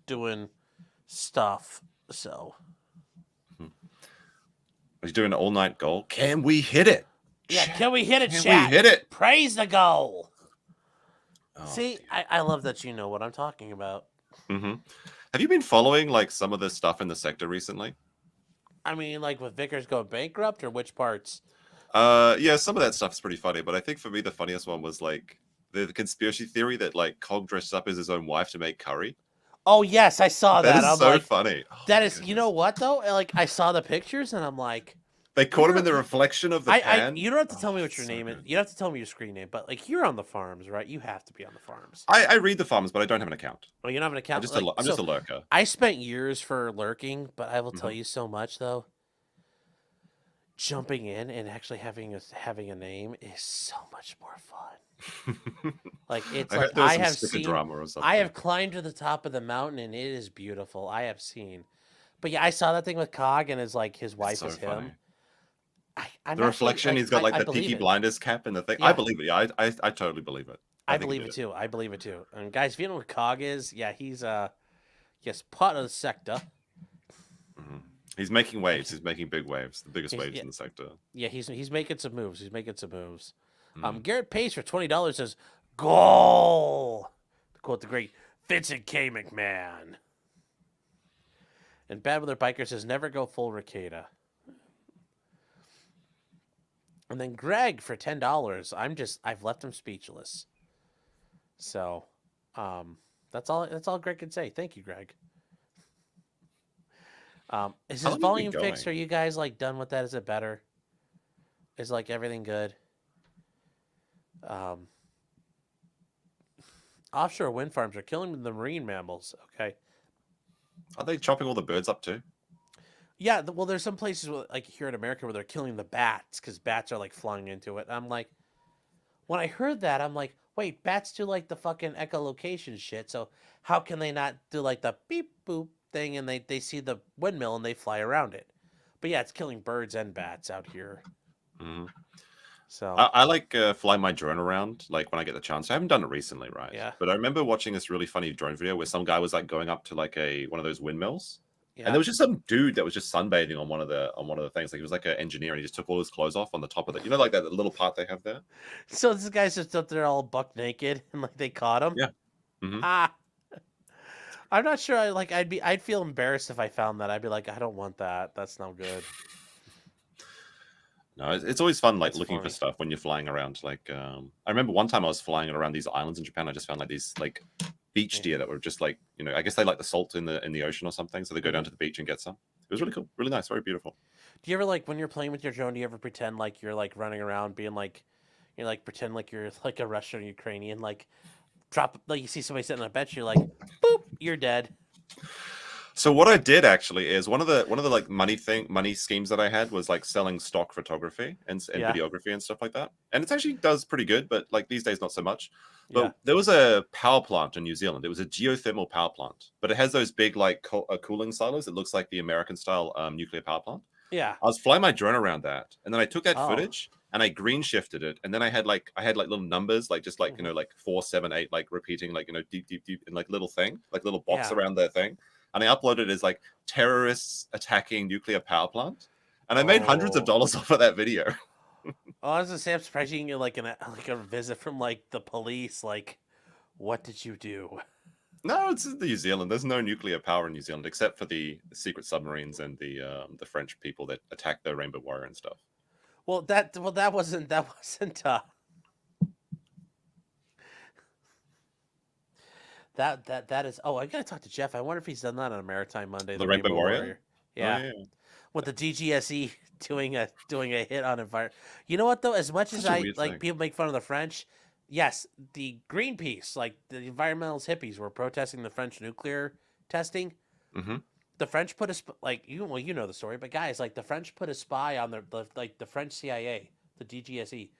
doing stuff. So He's doing an all-night goal. Can we hit it? yeah, can we hit it, Can chat? we hit it? Praise the goal. Oh, See, I love that you know what I'm talking about. Mm-hmm. Have you been following like some of the stuff in the sector recently? I mean, like with Vickers going bankrupt, or which parts? Yeah, some of that stuff's pretty funny, but I think for me the funniest one was like the conspiracy theory that like Cog dressed up as his own wife to make curry. Oh yes, I saw that. That is I'm so like, funny. Oh, that my is, you goodness. know what though? Like I saw the pictures and I'm like, They caught him in the reflection of the pan. you don't have to tell me what your so name is. good. You don't have to tell me your screen name, but like you're on the farms, right? You have to be on the farms. I read the farms, but I don't have an account. Oh, you don't have an account. I'm just a lurker. I spent years for lurking, but I will tell Mm-hmm. you so much though. Jumping in and actually having a name is so much more fun. Like it's I like heard there was I some have sticker seen. drama or something. I have climbed to the top of the mountain and it is beautiful. I have seen, but yeah, I saw that thing with Cog and his wife so is him. funny. I'm The actually, reflection, like, he's got like I the believe Peaky it. Blinders cap and the thing. Yeah. I believe it. Yeah, I totally believe it. I think he believe did it too. I believe it too. And guys, if you know what Cog is, yeah, he's yes, part of the sector. Mhm. He's making waves. He's making big waves. The biggest waves yeah. in the sector. Yeah, he's making some moves. He's making some moves. Mm. Garrett Pace for $20 says goal. To quote the great Vincent K. McMahon. And Bad Weather Biker says never go full Ricada. And then Greg for $10. I've left him speechless. So, that's all Greg can say. Thank you, Greg. Is How his long have you volume been fixed? Are going? you guys like done with that? Is it better? Is like everything good? Offshore wind farms are killing the marine mammals. Okay. Are they chopping all the birds up too? Yeah, well, there's some places like here in America where they're killing the bats because bats are like flying into it. I'm like, when I heard that, I'm like, wait, bats do like the fucking echolocation shit. So how can they not do like the beep boop thing and they see the windmill and they fly around it? But yeah, it's killing birds and bats out here. Mhm. So I like fly my drone around like when I get the chance. I haven't done it recently, right? Yeah. But I remember watching this really funny drone video where some guy was like going up to like one of those windmills. yeah. And there was just some dude that was just sunbathing on one of the things. Like he was like an engineer, and he just took all his clothes off on the top of it. You know, like that little part they have there. So this guy's just up there all buck naked and like they caught him. Yeah. Mhm. Ah. I'm not sure. I'd feel embarrassed if I found that. I'd be like, I don't want that. That's no good. No, it's always fun, like That's looking funny. for stuff when you're flying around. Like, I remember one time I was flying around these islands in Japan. I just found like these like beach Yeah. deer that were just like, you know, I guess they like the salt in the ocean or something. So they go down to the beach and get some. It was really cool, really nice, very beautiful. Do you ever like when you're playing with your drone? Do you ever pretend like you're like running around, being like, you like pretend like you're like a Russian or Ukrainian, like drop like you see somebody sitting on a bench, you're like, boop, you're dead. So what I did actually is one of the like money schemes that I had was like selling stock photography and Yeah. videography and stuff like that. And it actually does pretty good, but like these days not so much. But Yeah. there was a power plant in New Zealand. It was a geothermal power plant, but it has those big like cooling silos. It looks like the American style nuclear power plant. Yeah. I was flying my drone around that, and then I took that Oh. footage and I green shifted it, and then I had like little numbers, like just like you know like 4, 7, 8, like repeating like you know deep in like little thing, like little box Yeah. around their thing, and I uploaded it as like terrorists attacking nuclear power plant, and I made hundreds of Oh. dollars off of that video. Oh, I was gonna say I'm surprised you can get like a visit from like the police. Like, what did you do? No, it's in New Zealand. There's no nuclear power in New Zealand except for the secret submarines and the French people that attack the Rainbow Warrior and stuff. Well, that wasn't that is. Oh, I gotta talk to Jeff. I wonder if he's done that on a Maritime Monday. The Rainbow Warrior? Yeah. Oh, yeah. With the DGSE doing a hit on environment. You know what though? As much as Such a I weird like thing. people make fun of the French, Yes, the Greenpeace, like the environmentalist hippies, were protesting the French nuclear testing. Mm-hmm. The French put you know the story, but guys, like the French put a spy on the French CIA, the DGSE,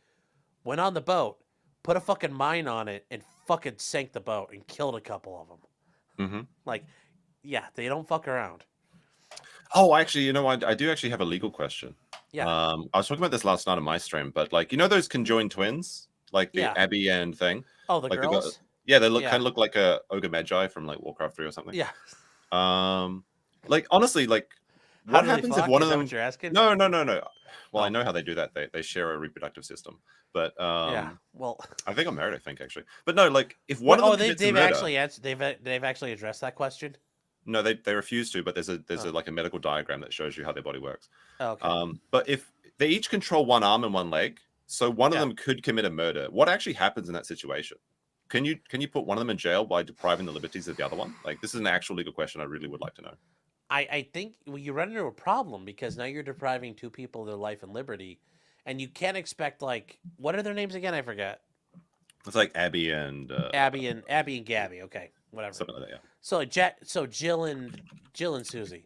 went on the boat, put a fucking mine on it, and fucking sank the boat and killed a couple of them. Mm-hmm. Like, yeah, they don't fuck around. Oh, actually, you know, I do actually have a legal question. Yeah. I was talking about this last night on my stream, but like, you know, those conjoined twins, like the Yeah. Abby and thing. Oh, the like girls. Yeah, they kind of look like a Ogre Magi from like Warcraft 3 or something. Yeah. Like honestly, like How what do they happens fuck? if one Is of that them? what you're asking? No. Well, Oh. I know how they do that. They share a reproductive system, but Yeah. Well, I think I'm married. I think actually, but no, like if one of them commits a they've murder, actually answered. They've actually addressed that question. no, they refuse to. But there's like a medical diagram that shows you how their body works. Oh, okay. But if they each control one arm and one leg, so one of Yeah. them could commit a murder. What actually happens in that situation? Can you put one of them in jail by depriving the liberties of the other one? Like this is an actual legal question. I really would like to know. I think you run into a problem because now you're depriving two people of their life and liberty, and you can't expect like what are their names again? I forget. It's like Abby and Abby and Gabby. Okay, whatever. something like that. Yeah. So Jill and Susie.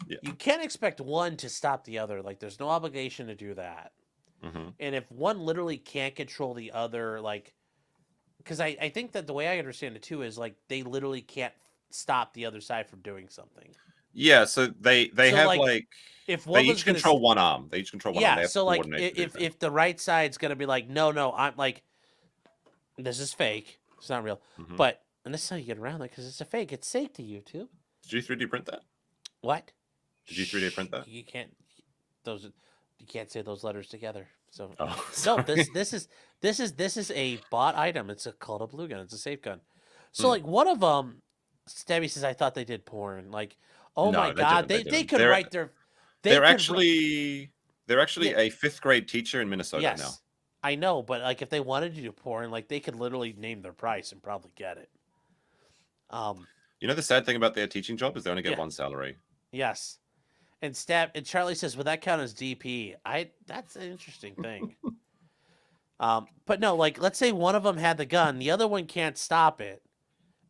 Yeah. You can't expect one to stop the other. Like there's no obligation to do that. Mm-hmm. And if one literally can't control the other, like, because I think that the way I understand it too is like they literally can't stop the other side from doing something. Yeah, so they have like if they one each control one arm. They each control one arm. They have so to like coordinate to do things. if the right side's gonna be like no I'm like this is fake, it's not real, Mhm. but and this is how you get around it because it's a fake. It's safe to you too. Did you 3D print that? What? Did you 3D print that? You can't. You can't say those letters together. So Oh, no, sorry. this is a bought item. It's called a blue gun. It's a safe gun. So like one of them, Stabby says, I thought they did porn. Like, oh No, my they god, didn't, they could They're- write their. They're could actually Yeah. a 5th grade teacher in Minnesota yes, now. I know, but like if they wanted to do porn, like they could literally name their price and probably get it. You know the sad thing about their teaching job is they only get Yeah. one salary. Yes. And Charlie says, would that count as DP? That's an interesting thing. But no, like let's say one of them had the gun, the other one can't stop it,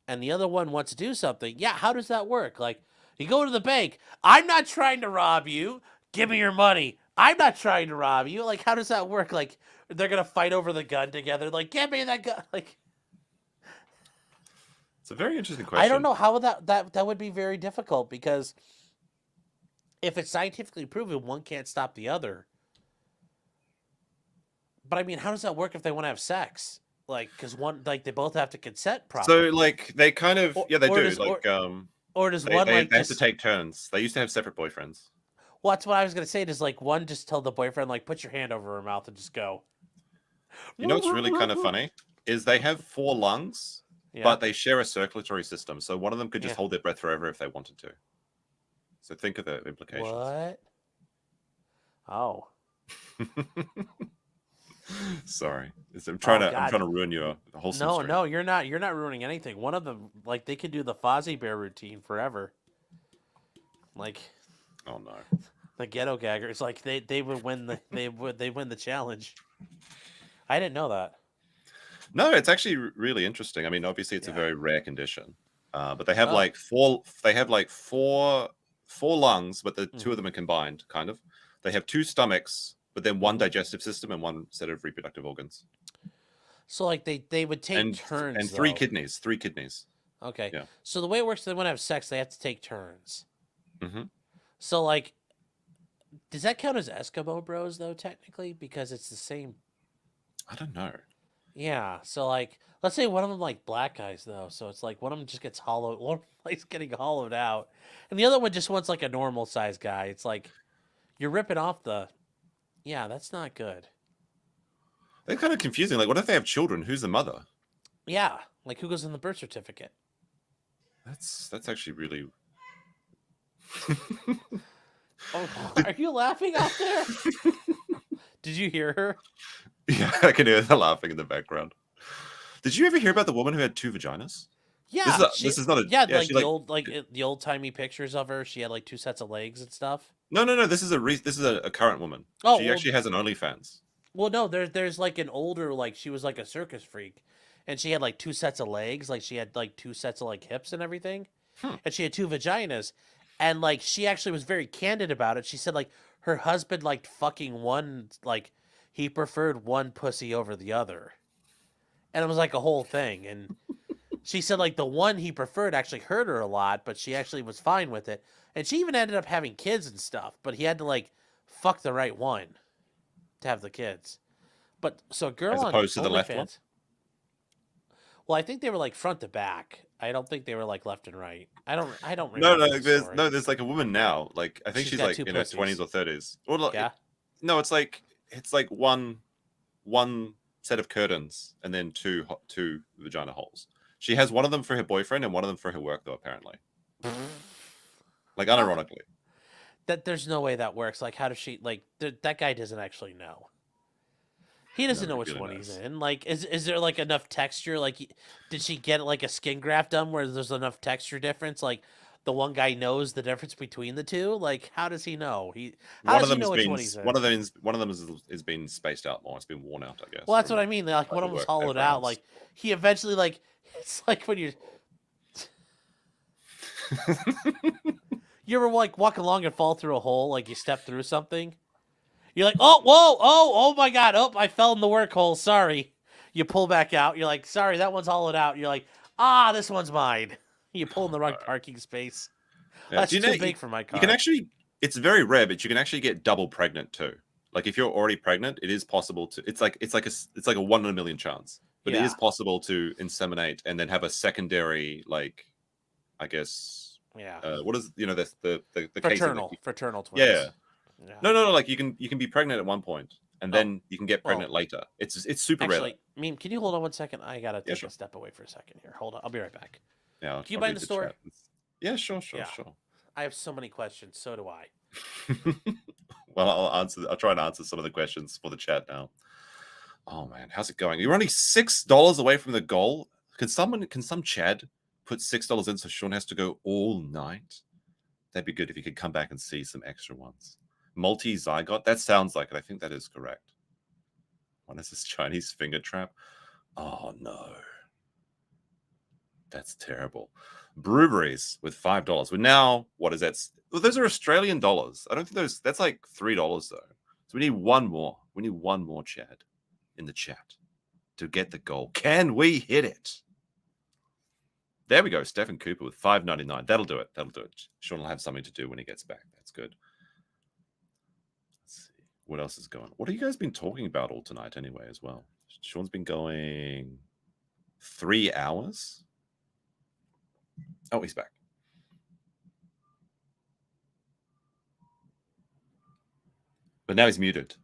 and the other one wants to do something. Yeah, how does that work? Like you go to the bank, I'm not trying to rob you. Give me your money. I'm not trying to rob you. Like how does that work? Like they're gonna fight over the gun together. Like give me that gun. Like It's a very interesting question. I don't know how that would be very difficult because if it's scientifically proven, one can't stop the other. But I mean, how does that work if they want to have sex? Like, because one, like, they both have to consent properly. So like they kind of Or- yeah they or do does- like or does they, one they, like they have just? to take turns. They used to have separate boyfriends. Well, that's what I was gonna say. Does like one just tell the boyfriend like, put your hand over her mouth and just go? You know what's really kind of funny is they have 4 lungs, Yeah. but they share a circulatory system. So one of them could just Yeah. hold their breath forever if they wanted to. So think of the implications. What? Oh. Sorry, I'm trying God. to ruin your wholesome No, stream. no, you're not. You're not ruining anything. One of them, like, they could do the Fozzie Bear routine forever. Like Oh no. the ghetto gaggers, like they would win the they win the challenge. I didn't know that. No, it's actually really interesting. I mean, obviously, it's a Yeah. very rare condition, but they have Oh. like 4. They have like four lungs, but the 2 Mm-hmm. of them are combined. Kind of. They have 2 stomachs, but then 1 digestive system and 1 set of reproductive organs, So like they would take and turns and 3 though. kidneys. 3 kidneys. Okay. Yeah. So the way it works, they want to have sex. They have to take turns. hmm So like, does that count as Eskimo Bros though? Technically, because it's the same. I don't know. Yeah. So like, let's say one of them like black guys though. So it's like one of them just gets hollowed. One like getting hollowed out, and the other one just wants like a normal size guy. It's like you're ripping off the. Yeah, that's not good. They're kind of confusing. Like, what if they have children? Who's the mother? Yeah, like who goes in the birth certificate? That's actually really. Oh, are you laughing out there? Did you hear her? Yeah, I can hear the laughing in the background. Did you ever hear about the woman who had 2 vaginas? Yeah, This is not a yeah, yeah, like she, the old timey pictures of her. She had like 2 sets of legs and stuff. No. This is a current woman. Oh, She well- actually has an OnlyFans. Well, no, there's like an older, like she was like a circus freak, and she had like two sets of legs, like she had like two sets of like hips and everything, Hmm. and she had two vaginas, and like she actually was very candid about it. She said like her husband liked fucking one, like he preferred one pussy over the other, and it was like a whole thing. And she said like the one he preferred actually hurt her a lot, but she actually was fine with it, and she even ended up having kids and stuff. But he had to like fuck the right one to have the kids. But so a girl As on opposed to the left one? OnlyFans. Well, I think they were like front to back. I don't think they were like left and right. I don't No, remember no, the story. there's like a woman now. Like I think She's she's got like two in her pussies. 20s or 30s. Or like, Yeah. no, it's like one set of curtains and then two vagina holes. She has one of them for her boyfriend and one of them for her work, though, apparently. Like unironically. That there's no way that works. Like, how does she like that guy doesn't actually know. He doesn't know which really one knows. he's in. Like, is there like enough texture? Like, did she get like a skin graft done where there's enough texture difference? Like, the one guy knows the difference between the two. Like, how does he know? How One does of he them know has which been one he's in? one of them is been spaced out more. It's been worn out, I guess. Well, that's from, what I mean. Like, one the of them's work hollowed at out. France. Like, he eventually like it's like when you're. You ever like walk along and fall through a hole? Like you step through something. You're like, oh, whoa, oh my god, oh, I fell in the work hole. Sorry. You pull back out. You're like, sorry, that one's hollowed out. You're like, this one's mine. You pull in the wrong parking space. Yeah. That's Do you too know, big for my car. You can actually, it's very rare, but you can actually get double pregnant too. Like if you're already pregnant, it is possible to. It's like a 1 in a million chance, but it is Yeah. possible to inseminate and then have a secondary, like, I guess. Yeah. What is the case of Fraternal twins. yeah. Yeah. No. Like you can be pregnant at one point and then you can get pregnant later. It's super rare. Actually, Meme, can you hold on 1 second? I gotta take sure. a step away for a second here. Hold on, I'll be right back. Yeah. Can you I'll buy read the store? chat. Yeah, sure. I have so many questions. So do I. Well, I'll try and answer some of the questions for the chat now. Oh man, how's it going? You're only $6 away from the goal. Can some Chad put $6 in so Sean has to go all night? That'd be good if you could come back and see some extra ones. Multi-zygote? That sounds like it. I think that is correct. What is this Chinese finger trap? Oh no. That's terrible. Breweries with $5. We're now, what is that? Well, those are Australian dollars. I don't think that's like $3 though. So we need one more. We need one more, Chad, in the chat to get the goal. Can we hit it? There we go. Stephen Cooper with $5.99. That'll do it. Sean will have something to do when he gets back. That's good. Let's see. What else is going on? What have you guys been talking about all tonight anyway as well? Sean's been going 3 hours. Oh, he's back. But now he's muted.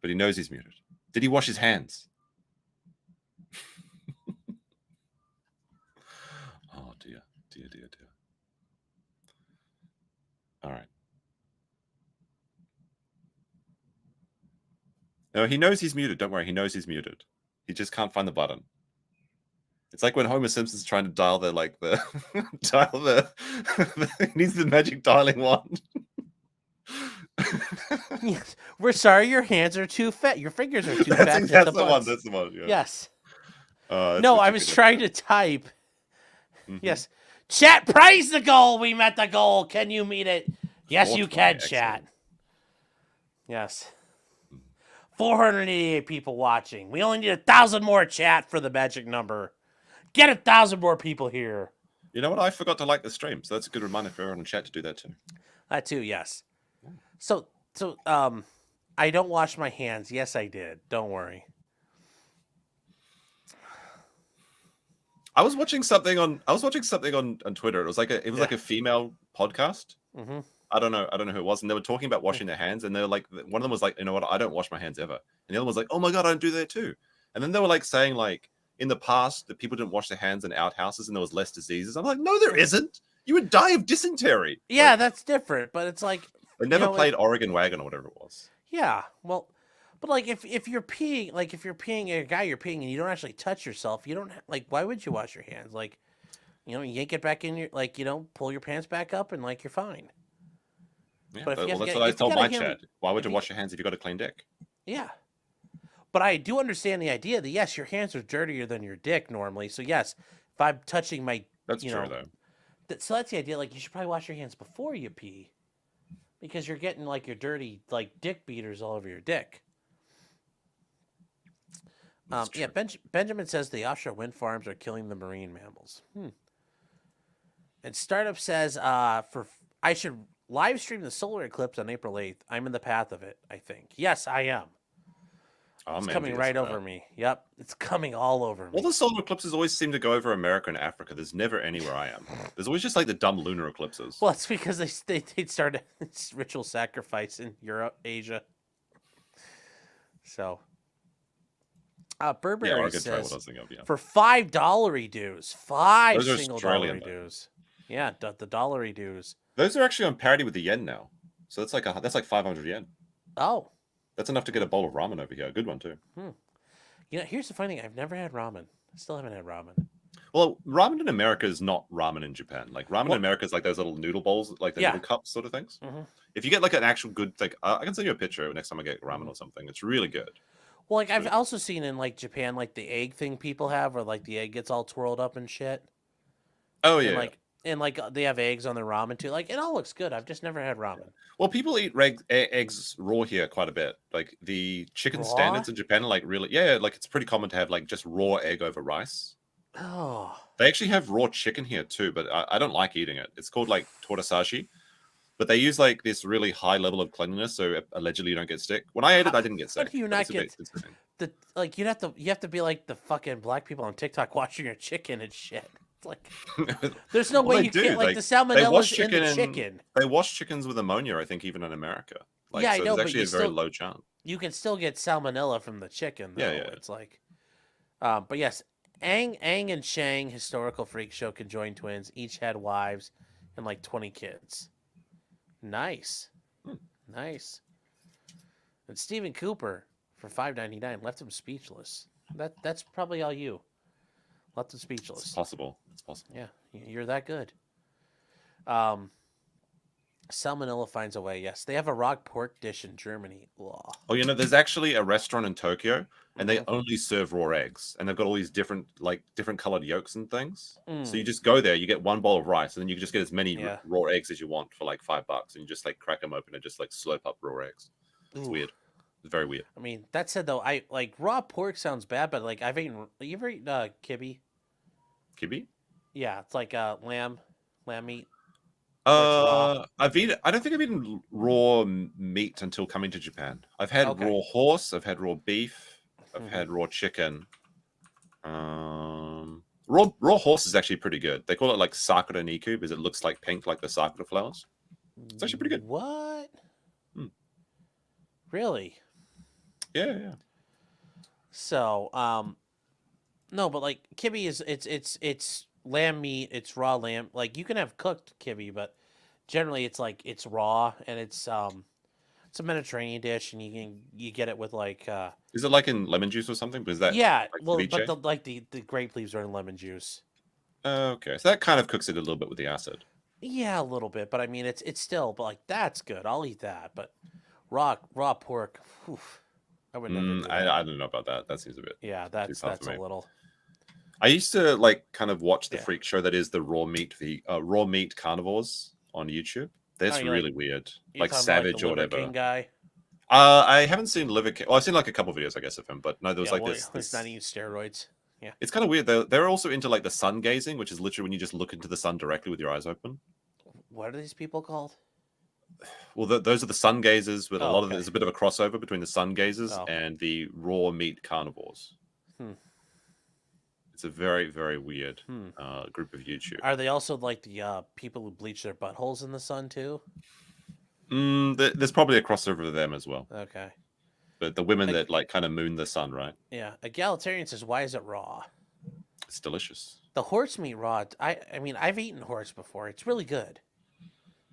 But he knows he's muted. Did he wash his hands? Oh, dear. All right. No, he knows he's muted. Don't worry. He knows he's muted. He just can't find the button. It's like when Homer Simpson's trying to dial he needs the magic dialing wand. Yes. We're sorry, your hands are too fat. Your fingers are too fat. That's the one. That's the one. Yeah. Yes. That's No, what I you was could- trying to type. Mhm. Yes. Chat, praise the goal. We met the goal. Can you meet it? Yes, you 420, can, excellent. chat. Yes. 488 people watching. We only need 1,000 more chat for the magic number. Get 1,000 more people here. You know what? I forgot to like the stream, so that's a good reminder for everyone in chat to do that too. That too, yes. So, I don't wash my hands. Yes, I did. Don't worry. I was watching something on Twitter. It was like a female podcast. Mm-hmm. I don't know who it was, and they were talking about washing their hands, and they were like, one of them was like, you know what? I don't wash my hands ever, and the other one was like, oh my god, I don't do that too. And then they were like saying like in the past that people didn't wash their hands in outhouses and there was less diseases. I'm like, no, there isn't. You would die of dysentery. Yeah, like, that's different, but it's like they never you know, played Oregon Wagon or whatever it was. Yeah, well, but like if you're peeing, like if you're peeing a guy, you're peeing and you don't actually touch yourself. You don't like. Why would you wash your hands? Like, yank it back in your pull your pants back up and like you're fine. Yeah, But if you have that's to what I if you told got a my hand, chat. Why would if you you, wash your hands if you got a clean dick? yeah. But I do understand the idea that yes, your hands are dirtier than your dick normally. So yes, if I'm touching my, That's you true know, though. so that's the idea. Like you should probably wash your hands before you pee, because you're getting like your dirty like dick beaters all over your dick. That's Yeah, true. Benjamin says the offshore wind farms are killing the marine mammals. And Startup says, I should live stream the solar eclipse on April 8th. I'm in the path of it, I think. Yes, I am. It's I'm coming envious right of over that. me. Yep, it's coming all over All me. the solar eclipses always seem to go over America and Africa. There's never anywhere I am. There's always just like the dumb lunar eclipses. Well, it's because they started ritual sacrifice in Europe, Asia. So, Yeah, Burberry Oregon Trail, what I says was thinking of, yeah. for $5 dues, five Those are single Australian, dollar though. dues. Yeah, the dollar dues. Those are actually on parity with the yen now. So that's like 500 yen. Oh, That's enough to get a bowl of ramen over here. A good one too. you know, here's the funny thing: I've never had ramen. I still haven't had ramen. Well, ramen in America is not ramen in Japan. Like ramen Well- in America is like those little noodle bowls, like the Yeah. noodle cups sort of things. Mhm. If you get like an actual good, like I can send you a picture next time I get ramen or something. It's really good. Well, like I've Sure. also seen in like Japan, like the egg thing people have, where like the egg gets all twirled up and shit. Oh yeah. And like they have eggs on their ramen too. Like it all looks good. I've just never had ramen. Well, people eat eggs raw here quite a bit. Like the chicken Raw? standards in Japan are like really, yeah, like it's pretty common to have like just raw egg over rice. Oh, They actually have raw chicken here too, but I don't like eating it. It's called like torasashi, but they use like this really high level of cleanliness, so allegedly you don't get sick. When I ate it, I didn't get how sick. do you but not it's a bit get concerning. like you have to be like the fucking black people on TikTok washing your chicken and shit. It's like there's no Well, way they you do, can't like like, the They salmonella's wash in chicken the and chicken. they wash chickens with ammonia, I think, even in America. Like, Yeah, I so know, there's but actually you a very still- low chance. You can still get salmonella from the chicken though. Yeah, yeah. It's like but yes, Aang and Shang historical freak show conjoined twins each had wives and like 20 kids. Nice. Nice. And Stephen Cooper for $5.99 left him speechless. That's probably all you. Left him It's speechless. possible. It's possible. Yeah, you're that good. Salmonella finds a way. Yes, they have a raw pork dish in Germany. Ugh. Oh, there's actually a restaurant in Tokyo, and they Mhm. only serve raw eggs, and they've got all these different colored yolks and things. So you Mm. just go there, you get one bowl of rice, and then you can just get as many Yeah. raw eggs as you want for like $5, and you just like crack them open and just like slurp up raw eggs. It's Ooh. weird. It's very weird. I mean, that said though, I like raw pork sounds bad, but like I've eaten. You ever eaten kibbe? Kibi? Yeah, it's like lamb meat. raw. I don't think I've eaten raw meat until coming to Japan. I've had Okay. raw horse, I've had raw beef, I've Mhm. had raw chicken. Raw horse is actually pretty good. They call it like sakura niku because it looks like pink, like the sakura flowers. It's actually pretty good. What? Hmm. Really? Yeah. So, no, but like kibbe is it's lamb meat. It's raw lamb. Like you can have cooked kibbe, but generally it's like it's raw and it's a Mediterranean dish, and you get it with like Is it like in lemon juice or something? Because that yeah, like well, ceviche? but the grape leaves are in lemon juice. Okay, so that kind of cooks it a little bit with the acid. Yeah, a little bit, but I mean it's still, but like that's good. I'll eat that, but raw pork, whew, I would never. Do that. I don't know about that. That seems a bit. Yeah, that's tough for a me. little. I used to like kind of watch the Yeah. freak show that is the raw meat carnivores on YouTube. That's you really weird, You're like talking about, Savage the or Liver whatever. King guy. I haven't seen Liver King. Well, I've seen like a couple videos, I guess, of him, but no, there was Yeah, like well, this. he's not eating steroids. Yeah. It's kind of weird. They're also into like the sun gazing, which is literally when you just look into the sun directly with your eyes open. What are these people called? Well, those are the sun gazers, but a Oh, lot of okay. there's a bit of a crossover between the sun gazers Oh. and the raw meat carnivores. Hmm. It's a very, very weird Hmm. group of YouTube. Are they also like the people who bleach their buttholes in the sun too? There's probably a crossover with them as well. Okay. But the women Like- that like kind of moon the sun, right? Yeah. Egalitarian says, "Why is it raw?" It's delicious. The horse meat raw. I mean, I've eaten horse before. It's really good,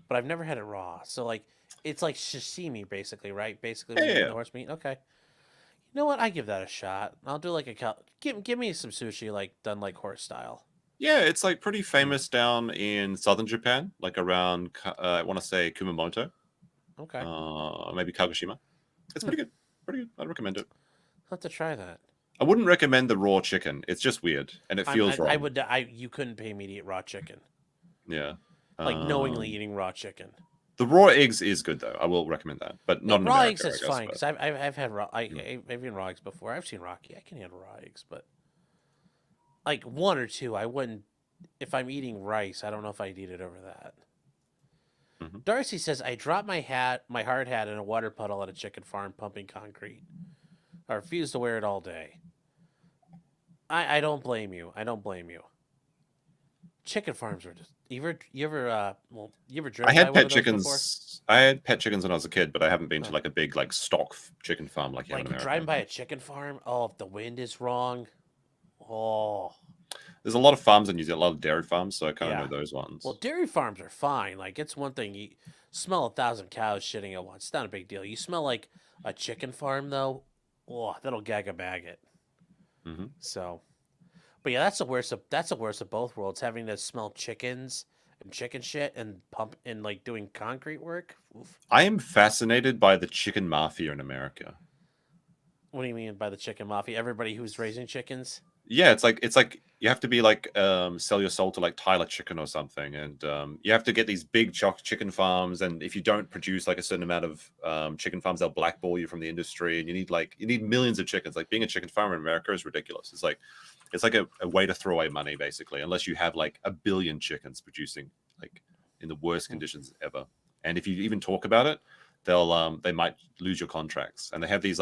but I've never had it raw. So like, it's like sashimi basically, right? Basically, when you eat Yeah. the horse meat. Okay. You know what? I give that a shot. I'll do like give me some sushi like done like horse style. Yeah, it's like pretty famous down in southern Japan, like around I want to say Kumamoto. Okay. Maybe Kagoshima. It's pretty good. Pretty good. I'd recommend it. I'll have to try that. I wouldn't recommend the raw chicken. It's just weird and it feels wrong. I would. You couldn't pay me to eat raw chicken. Yeah. Like knowingly eating raw chicken. The raw eggs is good though. I will recommend that, but not in raw America, eggs is fine because I've had raw. I've eaten raw eggs before. I've seen Rocky. I can handle raw eggs, but like one or two, I wouldn't. If I'm eating rice, I don't know if I'd eat it over that. Mm-hmm. Darcy says I dropped my hard hat in a water puddle at a chicken farm pumping concrete. I refuse to wear it all day. I don't blame you. I don't blame you. Chicken farms are just. You ever driven I had by one pet of those chickens. before? I had pet chickens when I was a kid, but I haven't been to like a big like stock chicken farm like you have in America. Driving by a chicken farm. Oh, if the wind is wrong. Oh. There's a lot of farms in New Zealand, a lot of dairy farms, so I kind of know those ones. Well, dairy farms are fine. Like it's one thing you smell 1,000 cows shitting at once. It's not a big deal. You smell like a chicken farm though. Oh, that'll gag a bag it. Mm-hmm. So. But yeah, that's the worst of both worlds. Having to smell chickens and chicken shit and pump and like doing concrete work. Oof. I am fascinated by the chicken mafia in America. What do you mean by the chicken mafia? Everybody who's raising chickens? Yeah, it's like you have to be like sell your soul to like Tyler Chicken or something, and you have to get these big chicken farms, and if you don't produce like a certain amount of chicken farms, they'll blackball you from the industry, and you need millions of chickens. Like being a chicken farmer in America is ridiculous. It's like a way to throw away money, basically, unless you have like 1 billion chickens producing like in the worst conditions ever. And if you even talk about it, they might lose your contracts. And they have these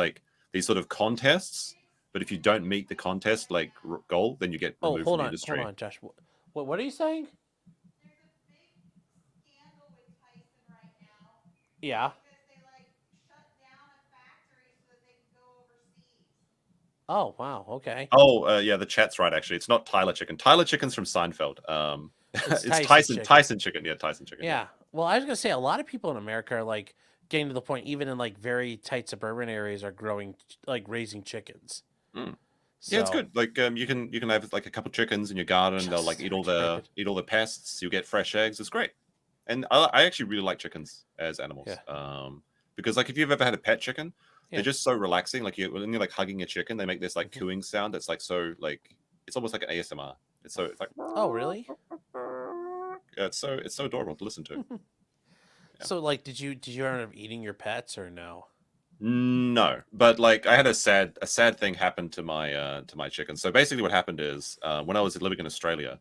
sort of contests, but if you don't meet the contest like goal, then you get removed from the industry. Hold on, Josh. What are you saying? There's a big scandal with Tyson right now. Yeah. Because they shut down a factory so that they can go overseas. Oh wow. Okay. Oh yeah, the chat's right. Actually, it's not Tyler Chicken. Tyler Chicken's from Seinfeld. It's Tyson Chicken. Yeah, Tyson Chicken. Yeah. Well, I was gonna say a lot of people in America are like getting to the point, even in like very tight suburban areas, are growing raising chickens. Mm. So, yeah, it's good. Like you can have like a couple chickens in your garden. They'll like eat all the pests. You get fresh eggs. It's great. And I actually really like chickens as animals. Yeah. Because like if you've ever had a pet chicken, they're just so relaxing. Like when you're like hugging a chicken, they make this like cooing sound. That's like so like it's almost like an ASMR. It's like oh really? Yeah, it's so adorable to listen to. Yeah. So like, did you end up eating your pets or no? No, but like I had a sad thing happen to my chicken. So basically, what happened is when I was living in Australia,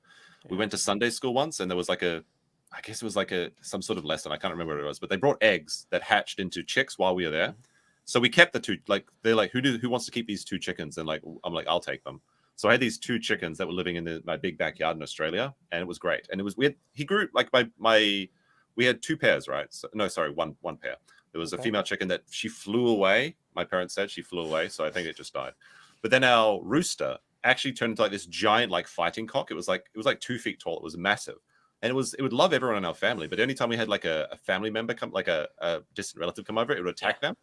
we went to Sunday school once, and there was like I guess it was like some sort of lesson. I can't remember what it was, but they brought eggs that hatched into chicks while we were there. So we kept the two. Like they're like, who wants to keep these 2 chickens? And like I'm like, I'll take them. So I had these 2 chickens that were living in my big backyard in Australia, and it was great. And it was he grew like we had 2 pairs, right? So, no, sorry, one pair. There was a female chicken that she flew away. My parents said she flew away, so I think it just died. But then our rooster actually turned into like this giant like fighting cock. It was like 2 feet tall. It was massive, and it would love everyone in our family. But anytime we had like a family member come, like a distant relative come over, it would attack them.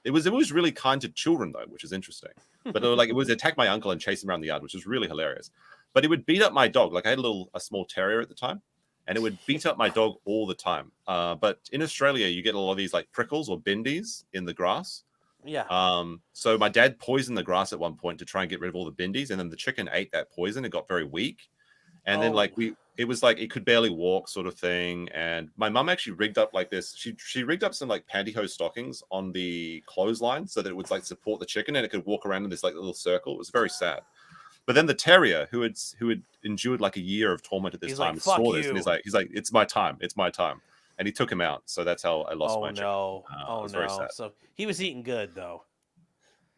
It was really kind to children though, which is interesting. But it would attack my uncle and chase him around the yard, which was really hilarious. But it would beat up my dog. Like I had a small terrier at the time. And it would beat up my dog all the time. But in Australia, you get a lot of these like prickles or bindies in the grass. Yeah. So my dad poisoned the grass at one point to try and get rid of all the bindies, and then the chicken ate that poison. It got very weak, and then like it was like it could barely walk, sort of thing. And my mum actually rigged up like this. She rigged up some like pantyhose stockings on the clothesline so that it would like support the chicken, and it could walk around in this like little circle. It was very sad. But then the terrier, who had endured like a year of torment at this time, saw this, and he's like, it's my time, and he took him out. So that's how I lost my chicken. Oh no! So he was eating good though.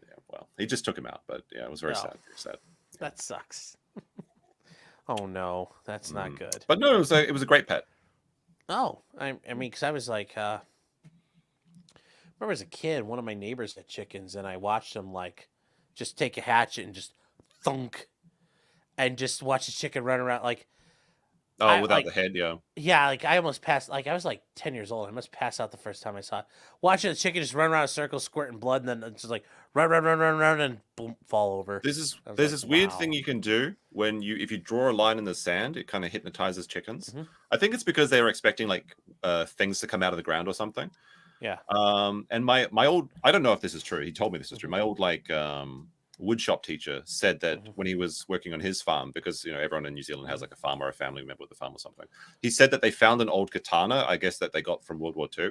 Yeah, well, he just took him out, but yeah, it was very sad. Very sad. Yeah. That sucks. Oh no, that's not good. But no, it was a great pet. Oh, I mean, because I was like, remember as a kid, one of my neighbors had chickens, and I watched them like just take a hatchet and just thunk, and just watch the chicken run around like. Without the head, yeah. Yeah, like I almost passed. Like I was like 10 years old. I must pass out the first time I saw it. Watching the chicken just run around a circle, squirting blood, and then just like run, and boom, fall over. There's this weird thing you can do if you draw a line in the sand, it kind of hypnotizes chickens. Mm-hmm. I think it's because they were expecting like things to come out of the ground or something. Yeah. And my old, I don't know if this is true. He told me this is true. My old wood shop teacher said that when he was working on his farm, because everyone in New Zealand has like a farm or a family member with a farm or something. He said that they found an old katana, I guess that they got from World War II,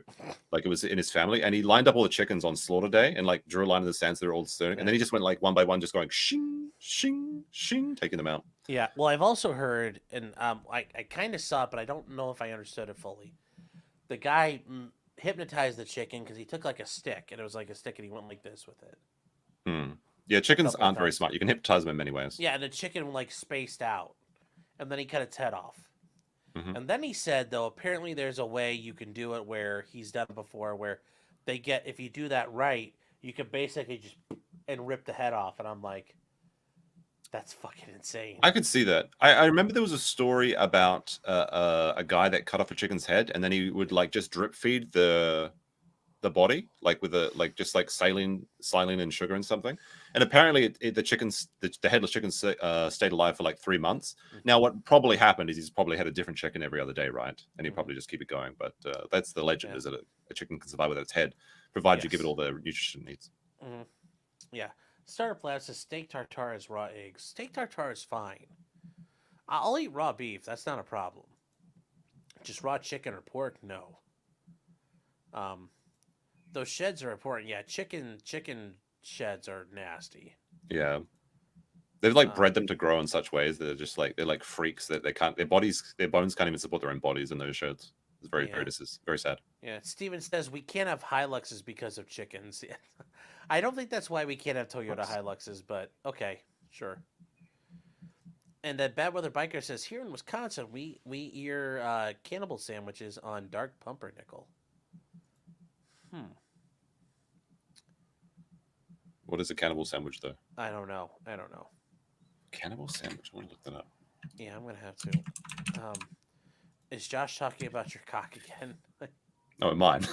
like it was in his family, and he lined up all the chickens on slaughter day and like drew a line in the sand so they're all stirring, and then he just went like one by one, just going shing, shing, shing, taking them out. Yeah. Well, I've also heard, and I kind of saw it, but I don't know if I understood it fully. The guy hypnotized the chicken because he took like a stick, and it was like a stick, and he went like this with it. Yeah, chickens Couple aren't very times. smart. You can hypnotize them in many ways. Yeah, and the chicken like spaced out, and then he cut its head off. Mhm. And then he said, though, apparently there's a way you can do it where he's done it before, where they get, if you do that right, you can basically just and rip the head off. And I'm like, that's fucking insane. I could see that. I remember there was a story about a guy that cut off a chicken's head, and then he would like just drip feed the body, like with just like saline and sugar and something. And apparently the headless chicken stayed alive for like 3 months. Now what probably happened is he's probably had a different chicken every other day, right? And he'd probably just keep it going. But that's the legend, is that a chicken can survive without its head, provided you give it all the nutrition it needs. Yeah. Starter Plaid says steak tartare is raw eggs. Steak tartare is fine. I'll eat raw beef. That's not a problem. Just raw chicken or pork, no. Those sheds are important. Yeah, chicken sheds are nasty. Yeah. They've like bred them to grow in such ways that they're like freaks that they can't, their bones can't even support their own bodies in those sheds. It's very very sad. Yeah, Steven says we can't have Hiluxes because of chickens. I don't think that's why we can't have Toyota Hiluxes, but okay, sure. And then Bad Weather Biker says here in Wisconsin we eat cannibal sandwiches on dark pumpernickel. What is a cannibal sandwich, though? I don't know. Cannibal sandwich? I want to look that up. Yeah, I'm gonna have to. Is Josh talking about your cock again? Oh, mine.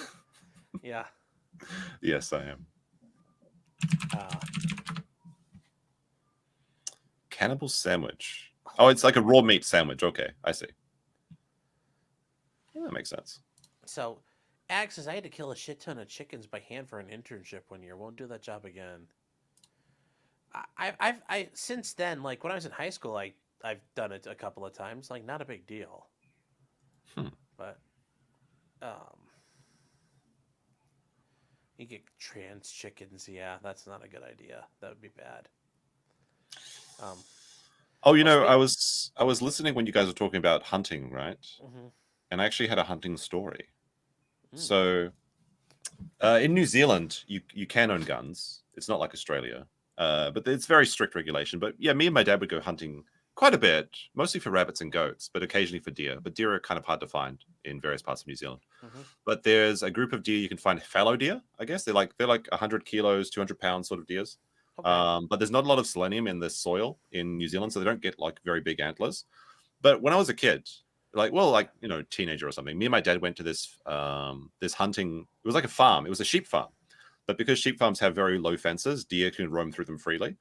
Yeah. Yes, I am. Cannibal sandwich. Oh, it's like a raw meat sandwich. Okay, I see. Yeah, that makes sense. So, Ag says I had to kill a shit ton of chickens by hand for an internship one year. Won't do that job again. I've since then, like when I was in high school, I've done it a couple of times. Like not a big deal. But you get trans chickens. Yeah, that's not a good idea. That would be bad. Oh, I was listening when you guys were talking about hunting, right? And I actually had a hunting story. So, in New Zealand, you can own guns. It's not like Australia, but it's very strict regulation. But yeah, me and my dad would go hunting quite a bit, mostly for rabbits and goats, but occasionally for deer. But deer are kind of hard to find in various parts of New Zealand. But there's a group of deer you can find, fallow deer, I guess. They're like 100 kilos, 200 pounds sort of deers. Okay. But there's not a lot of selenium in the soil in New Zealand, so they don't get like very big antlers. But when I was a kid, teenager or something, me and my dad went to this hunting. It was like a farm. It was a sheep farm. But because sheep farms have very low fences, deer can roam through them freely.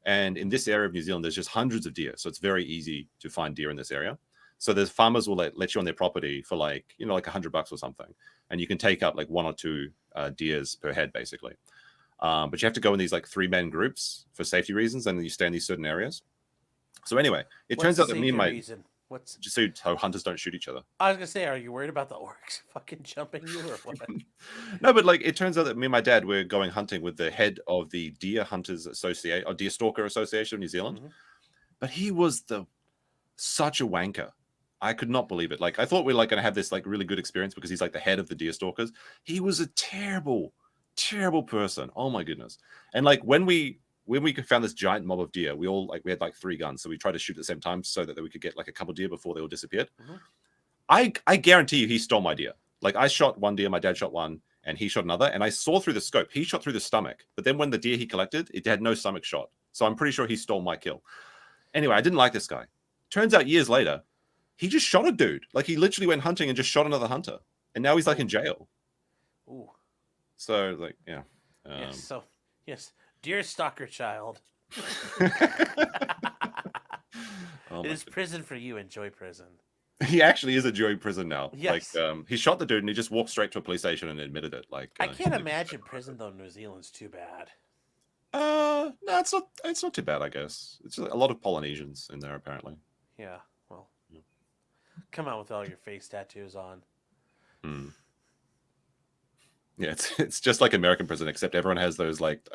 And in this area of New Zealand, there's just hundreds of deer. So it's very easy to find deer in this area. So the farmers will let you on their property for like $100 or something. And you can take up like 1 or 2 deers per head, basically. But you have to go in these like 3-man groups for safety reasons. And then you stay in these certain areas. So anyway, it turns out that me and my... Just so hunters don't shoot each other. I was gonna say, are you worried about the orcs fucking jumping you or what? No, but like it turns out that me and my dad were going hunting with the head of the Deer Hunters Association or Deer Stalker Association of New Zealand. But he was such a wanker. I could not believe it. Like I thought we were like gonna have this like really good experience because he's like the head of the Deer Stalkers. He was a terrible, terrible person. Oh my goodness. And like when we found this giant mob of deer, we had like 3 guns, so we tried to shoot at the same time so that we could get like a couple deer before they all disappeared. I guarantee you he stole my deer. Like I shot 1 deer, my dad shot 1, and he shot another, and I saw through the scope. He shot through the stomach, but then when the deer he collected, it had no stomach shot. So I'm pretty sure he stole my kill. Anyway, I didn't like this guy. Turns out years later, he just shot a dude. Like he literally went hunting and just shot another hunter, and now he's like in jail. Ooh. So like yeah. Yes. Dear stalker child. It is prison for you. Enjoy prison. He actually is enjoying prison now. Yes. Like, he shot the dude and he just walked straight to a police station and admitted it. Like, I can't imagine prison though. New Zealand's too bad. No, it's not. It's not too bad, I guess. It's a lot of Polynesians in there, apparently. Yeah. Well, come out with all your face tattoos on. Hmm. Yeah, it's just like American prison, except everyone has those like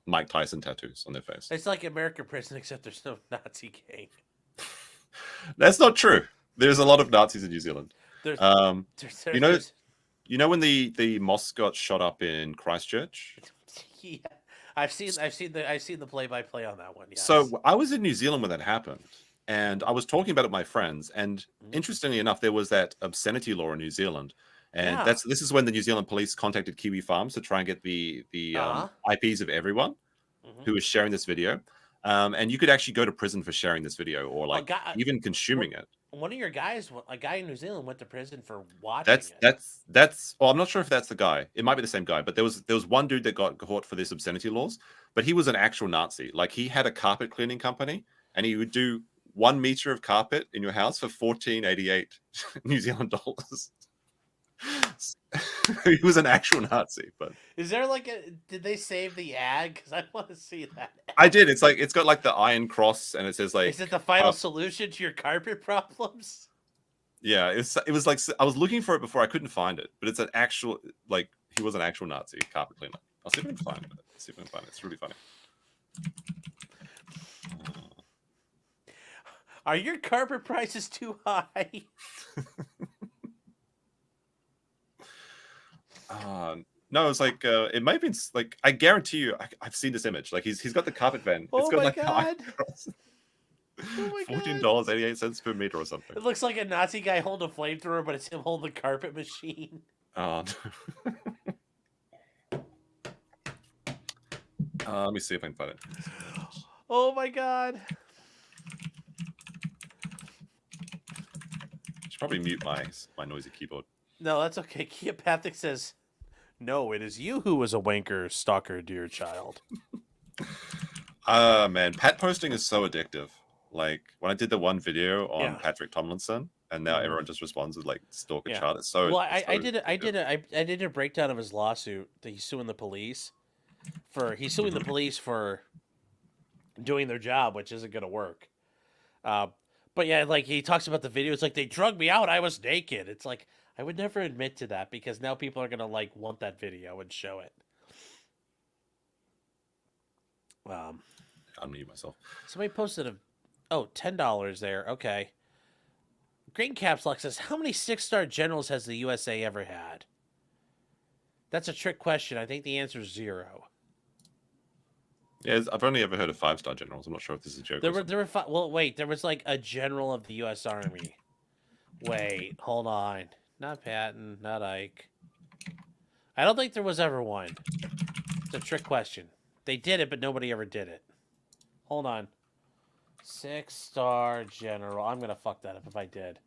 Mike Tyson tattoos on their face. It's like American prison, except there's no Nazi gang. That's not true. There's a lot of Nazis in New Zealand. There's, you know when the mosque got shot up in Christchurch? Yeah, I've seen the play-by-play on that one. Yes. So I was in New Zealand when that happened, and I was talking about it with my friends. And interestingly enough, there was that obscenity law in New Zealand, and this is when the New Zealand police contacted Kiwi Farms to try and get the IPs of everyone who was sharing this video. And you could actually go to prison for sharing this video or like even consuming it. One of your guys, a guy in New Zealand, went to prison for watching it. That's. Well, I'm not sure if that's the guy. It might be the same guy, but there was one dude that got caught for this obscenity laws, but he was an actual Nazi. Like he had a carpet cleaning company, and he would do 1 meter of carpet in your house for 14.88 New Zealand dollars. He was an actual Nazi. But is there like did they save the ad? Because I want to see that. I did. It's like it's got like the iron cross, and it says like, is it the final solution to your carpet problems? Yeah, it was like I was looking for it before, I couldn't find it, but it's an actual like he was an actual Nazi carpet cleaner. I'll see if I can find it. It's really funny. Are your carpet prices too high? No, it's like it might be like I guarantee you I've seen this image. Like he's got the carpet van. It's got like God. $14.88 per meter or something. It looks like a Nazi guy holding a flamethrower, but it's him holding the carpet machine. Oh, no. Let me see if I can find it. Oh my God. I should probably mute my noisy keyboard. No, that's okay. Keopathic says, "No, it is you who was a wanker, stalker, dear child." Man, Pat posting is so addictive. Like when I did the one video on Patrick Tomlinson, and now everyone just responds with like stalker child. It's so well. I did a breakdown of his lawsuit that he's suing the police for. He's suing the police for doing their job, which isn't going to work. But yeah, like he talks about the video. It's like they drugged me out. I was naked. It's like I would never admit to that because now people are going to like want that video and show it. Unmute myself. Somebody posted $10 there. Okay. Green Caps Luck says, how many 6-star generals has the USA ever had? That's a trick question. I think the answer is 0. Yeah, I've only ever heard of 5-star generals. I'm not sure if this is a joke. There was like a general of the U.S. Army. Wait, hold on. Not Patton, not Ike. I don't think there was ever one. It's a trick question. They did it, but nobody ever did it. Hold on. 6-star general. I'm going to fuck that up if I did.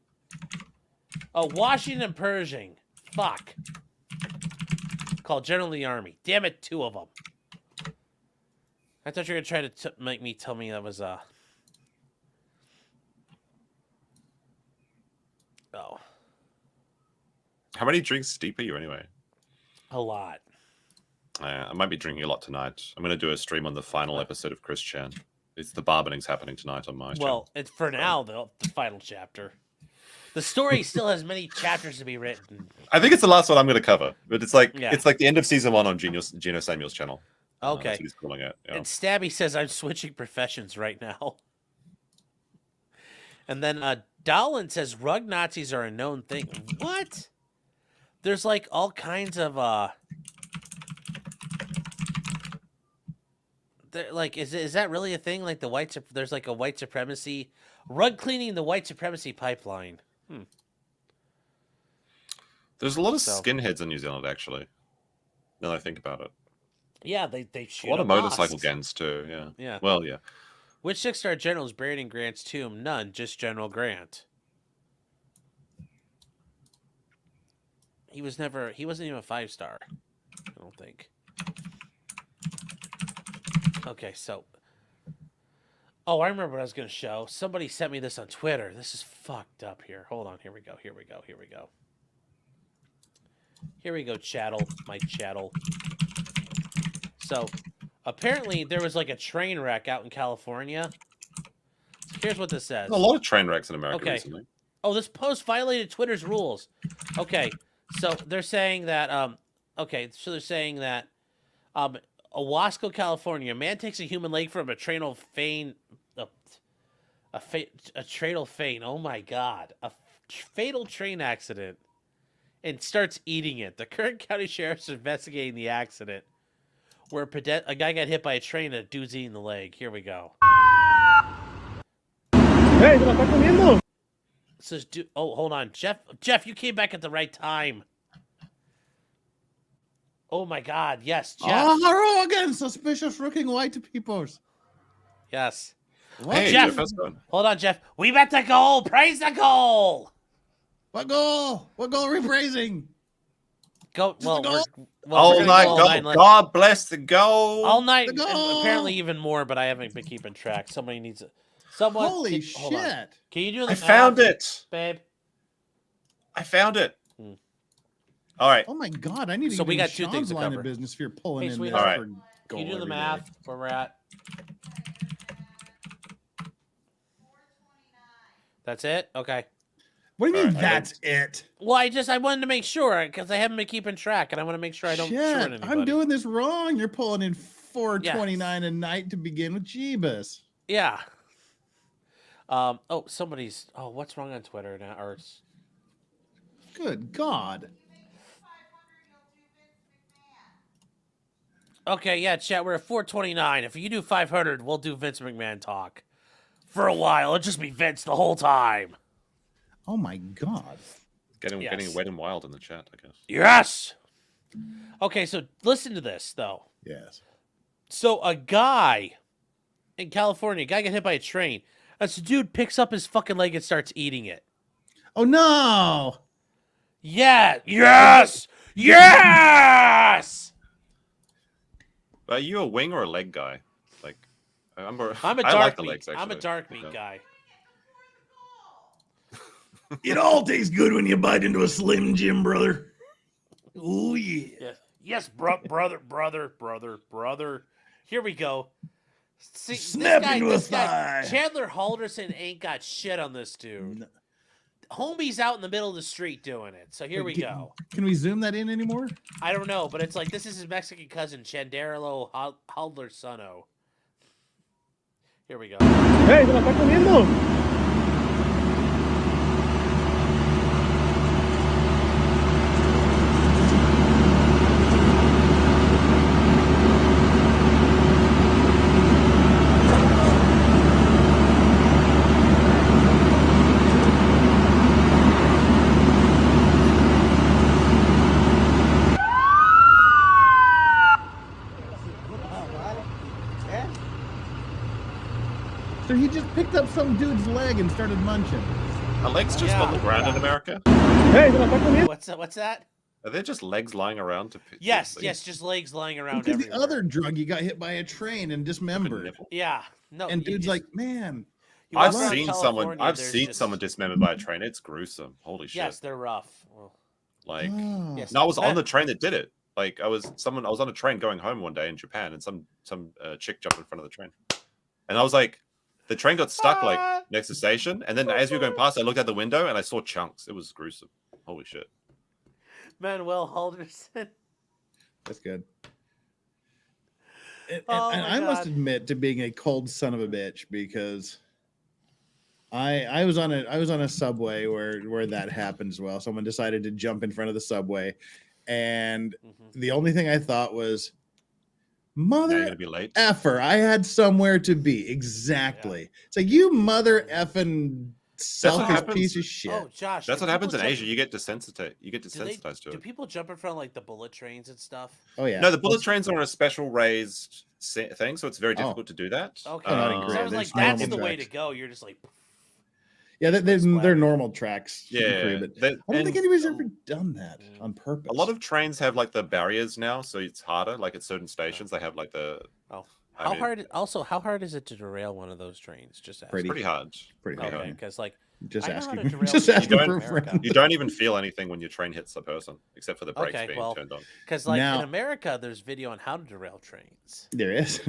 Oh, Washington Pershing. Fuck. Called General of the Army. Damn it, 2 of them. I thought you were going to try to make me tell me that was Oh. How many drinks deep are you anyway? A lot. I might be drinking a lot tonight. I'm going to do a stream on the final episode of Chris Chan. It's the Barbening's happening tonight on my channel. Well, it's for now, the final chapter. The story still has many chapters to be written. I think it's the last one I'm going to cover, but it's like it's like the end of season 1 on Gino Samuel's channel. Okay. That's what he's calling it. Yeah. And Stabby says, I'm switching professions right now. And then Dolan says, rug Nazis are a known thing. What? There's like all kinds of... like, is that really a thing? Like there's like a white supremacy... Rug cleaning the white supremacy pipeline. There's a lot of skinheads in New Zealand, actually. Now that I think about it. Yeah, they shoot a lot of motorcycle gangs too. Yeah. Yeah. Well, yeah. Which 6-star general is buried in Grant's tomb? None, just General Grant. He wasn't even a 5-star. I don't think. Okay, so. Oh, I remember what I was going to show. Somebody sent me this on Twitter. This is fucked up here. Hold on. Here we go. Here we go. Here we go. Here we go, chattel. My chattel. So, apparently there was like a train wreck out in California. Here's what this says. A lot of train wrecks in America Okay. recently. Oh, this post violated Twitter's rules. Okay, so they're saying that. Owasco, California, a man takes a human leg from a trainal feign. A trainal feign. Oh my god! A fatal train accident, and starts eating it. The Kern County Sheriff's investigating the accident, where a guy got hit by a train and a dude's eating the leg. Here we go. Hey, ¿te la estás comiendo? Says, oh, hold on, Jeff, you came back at the right time. Oh my God, yes, Jeff. Oh, again, suspicious looking white peoples. Yes. Hey, Jeff, how's it going? hold on, Jeff. We bet the goal. Praise the goal. What goal? What goal are we praising? Go. Just Well, the goal? All gonna night, go all God, night. God bless the goal. All night, The and goal. apparently even more, but I haven't been keeping track. Somebody needs it. Someone. Holy hold on. shit. Can you do the I found math, it. babe? I found it. Hmm. All right. Oh my god, I need to So get we in got two Sean's things to line cover. of business if you're pulling Hey, in sweetheart. this All right. for Can goal you do the every math day. where we're at? That's it. Okay. What do you mean All right, that's it? Well, I wanted to make sure because I haven't been keeping track, and I want to make sure I don't short Shit, anybody. I'm doing this wrong. You're pulling in 429 a night to begin with Jeebus. Yeah. Oh, somebody's. Oh, what's wrong on Twitter now? Or Good God. okay, yeah, chat. We're at 429. If you do 500, we'll do Vince McMahon talk for a while. It'll just be Vince the whole time. Oh my God. Getting Yes. wet and wild in the chat, I guess. Yes. Okay, so listen to this though. Yes. So a guy in California, a guy got hit by a train. This dude picks up his fucking leg and starts eating it. Oh no. Yeah. Yes. Yes. Are you a wing or a leg guy? Like, I'm a I'm a I dark like the meat. legs, I'm a actually. dark meat Yeah. guy. It all tastes good when you bite into a Slim Jim, brother. Oh yeah. Yes, yes, brother. Here we go. See, Snap into a this guy, thigh. Chandler Halderson ain't got shit on this dude. No. Homie's out in the middle of the street doing it. So here we go. Can we zoom that in anymore? I don't know, but it's like this is his Mexican cousin, Chandarlo Haldersano. Here we go. Hey, ¿te la estás comiendo? So he just picked up some dude's leg and started munching. Are legs just on the ground in America? Hey, ¿te la estás comiendo? What's that? Are there just legs lying around to Yes, like, yes, just legs lying around Because the everywhere. other drug, he got hit by a train and like a dismembered. nipple? Yeah, no. And you dude's just- like, man, you walk I've around seen California, I've there's seen just- someone dismembered by a train. It's gruesome. Holy shit. Yes, they're rough. Well, Like, oh. yes. no, I was on Man. the train that did it. Like, I was on a train going home one day in Japan, and some chick jumped in front of the train, and I was like, the train got stuck like next to the station, and then as we were going past, I looked out the window and I saw chunks. It was gruesome. Holy shit. Manuel Halderson. That's good. And Oh and my I must God. admit to being a cold son of a bitch because I was on a subway where that happened as well. Someone decided to jump in front of the subway, and Mhm. the only thing I thought was, Now you're mother gonna be late. effer, I had somewhere to be. Exactly. It's like, you mother effing selfish happens. piece of shit. Oh, Josh. That's do what happens in people Asia. jump- You get desensitized. You get Do they? desensitized to Do it. people jump in front of like the bullet trains and stuff? Oh yeah. No, the bullet trains are on a special raised thing, so it's very difficult to do that. Okay. not in So I grid. was They're like, just that's normal the way tracks. to go. You're just like, Yeah, they're Splatter. normal tracks. Yeah, I don't and think anybody's ever done that on purpose. a lot of trains have like the barriers now, so it's harder. Like at certain stations, they have like the. oh, I mean, how hard is it to derail one of those trains? Just ask. Pretty Pretty hard. pretty Okay, hard. because like Just I know how to asking. derail Just trains asking in for a America. friend. You don't even feel anything when your train hits the person, except for the brakes Okay, being well, turned on. because like Now- in America, there's video on how to derail trains. There is.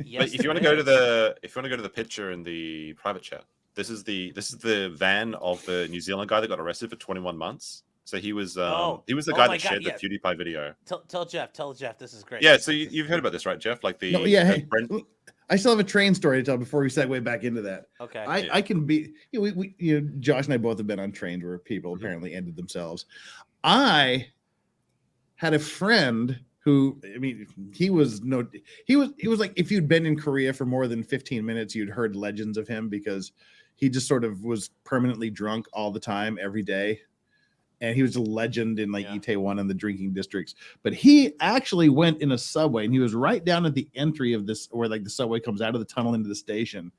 Yes, But if you want to go to the picture in the private chat, this is the van of the New Zealand guy that got arrested for 21 months. So he was the Oh guy my that God, shared yeah. the PewDiePie video. Tell Jeff, this is great. Yeah, so you've heard about this, right, Jeff? Like the No, yeah. Hey, Brent- I still have a train story to tell before we segue back into that. Okay. I can be. Josh and I both have been on trains where people apparently ended themselves. I had a friend who, I mean, he was like, if you'd been in Korea for more than 15 minutes, you'd heard legends of him because he just sort of was permanently drunk all the time, every day. And he was a legend in like Itaewon and the drinking districts. But he actually went in a subway, and he was right down at the entry of this, where like the subway comes out of the tunnel into the station.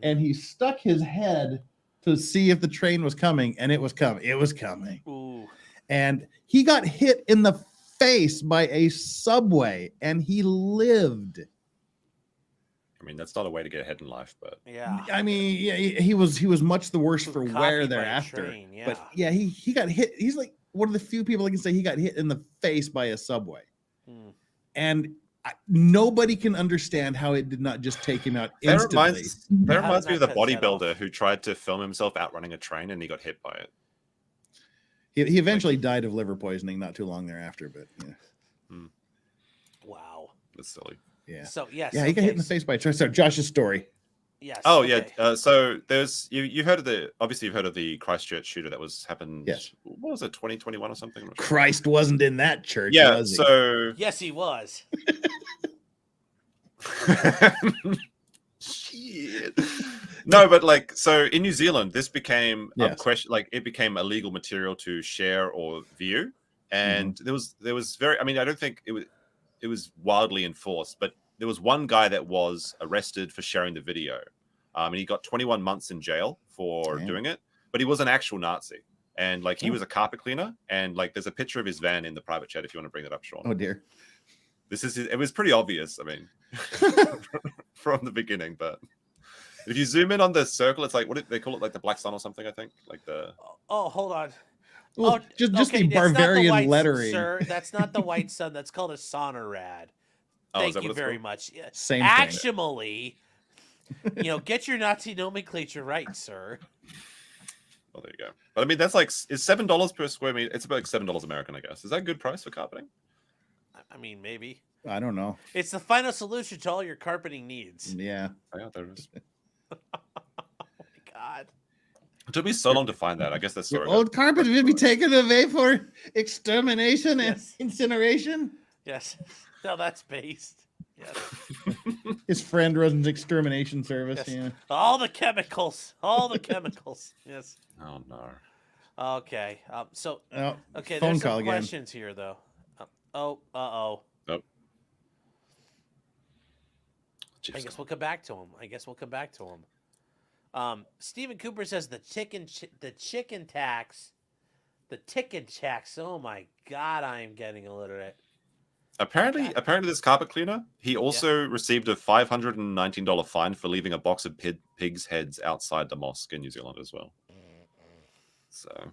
And he stuck his head to see if the train was coming, and it was coming. It was coming. Ooh. And he got hit in the face by a subway, and he lived. I mean, that's not a way to get ahead in life, but Yeah. I mean, yeah, he was much the worse for Copied wear by a thereafter. train, yeah. But yeah, he got hit. He's like one of the few people I can say he got hit in the face by a subway. And nobody can understand how it did not just take him out instantly. That reminds me of the bodybuilder who tried to film himself outrunning a train and he got hit by it. He eventually died of liver poisoning not too long thereafter, but yeah. Wow. That's silly. Yeah. So yes. Yeah, he got hit in the face by a train. So Josh's story. Yes. Oh okay. yeah. So there's you heard of you've heard of the Christchurch shooter that happened. Yes. What was it? 2021 or something? I'm not sure. Christ wasn't in that church. Yeah. Was he? So Yes, he was. Shit. No, but like, so in New Zealand, this became it became illegal material to share or view, and there was very. I mean, I don't think it was wildly enforced, but there was one guy that was arrested for sharing the video, and he got 21 months in jail for doing it. But he was an actual Nazi, and like he was a carpet cleaner, and like there's a picture of his van in the private chat if you want to bring that up, Sean. Oh dear. It was pretty obvious. I mean, from the beginning, but if you zoom in on the circle, it's like, what do they call it? Like the black sun or something, I think. Like the. Oh, hold on. Well, just okay, the barbarian white, lettering, sir. That's not the white sun. That's called a sonorad. Thank you very much. Yeah. Same thing. Actually, get your Nazi nomenclature right, sir. Well, there you go. But I mean, that's like is $7 per square meter. It's about like $7 American, I guess. Is that a good price for carpeting? I mean, maybe. I don't know. It's the final solution to all your carpeting needs. Yeah. Yeah, there it is. Oh my God. It took me so long to find that. I guess that's Your old carpet will be taken away for extermination and Yes. incineration. Yes. No, that's based. Yes. His friend runs an extermination service. Yes. Yeah. All the chemicals. All the chemicals. Yes. Oh no. Okay. So. Oh, Okay. phone There's call some again. questions here, though. Oh. Oh. I guess we'll come back to him. Stephen Cooper says the chicken tax. Oh my God, I am getting illiterate. Apparently, this carpet cleaner, he also received a $519 fine for leaving a box of pigs' heads outside the mosque in New Zealand as well. So,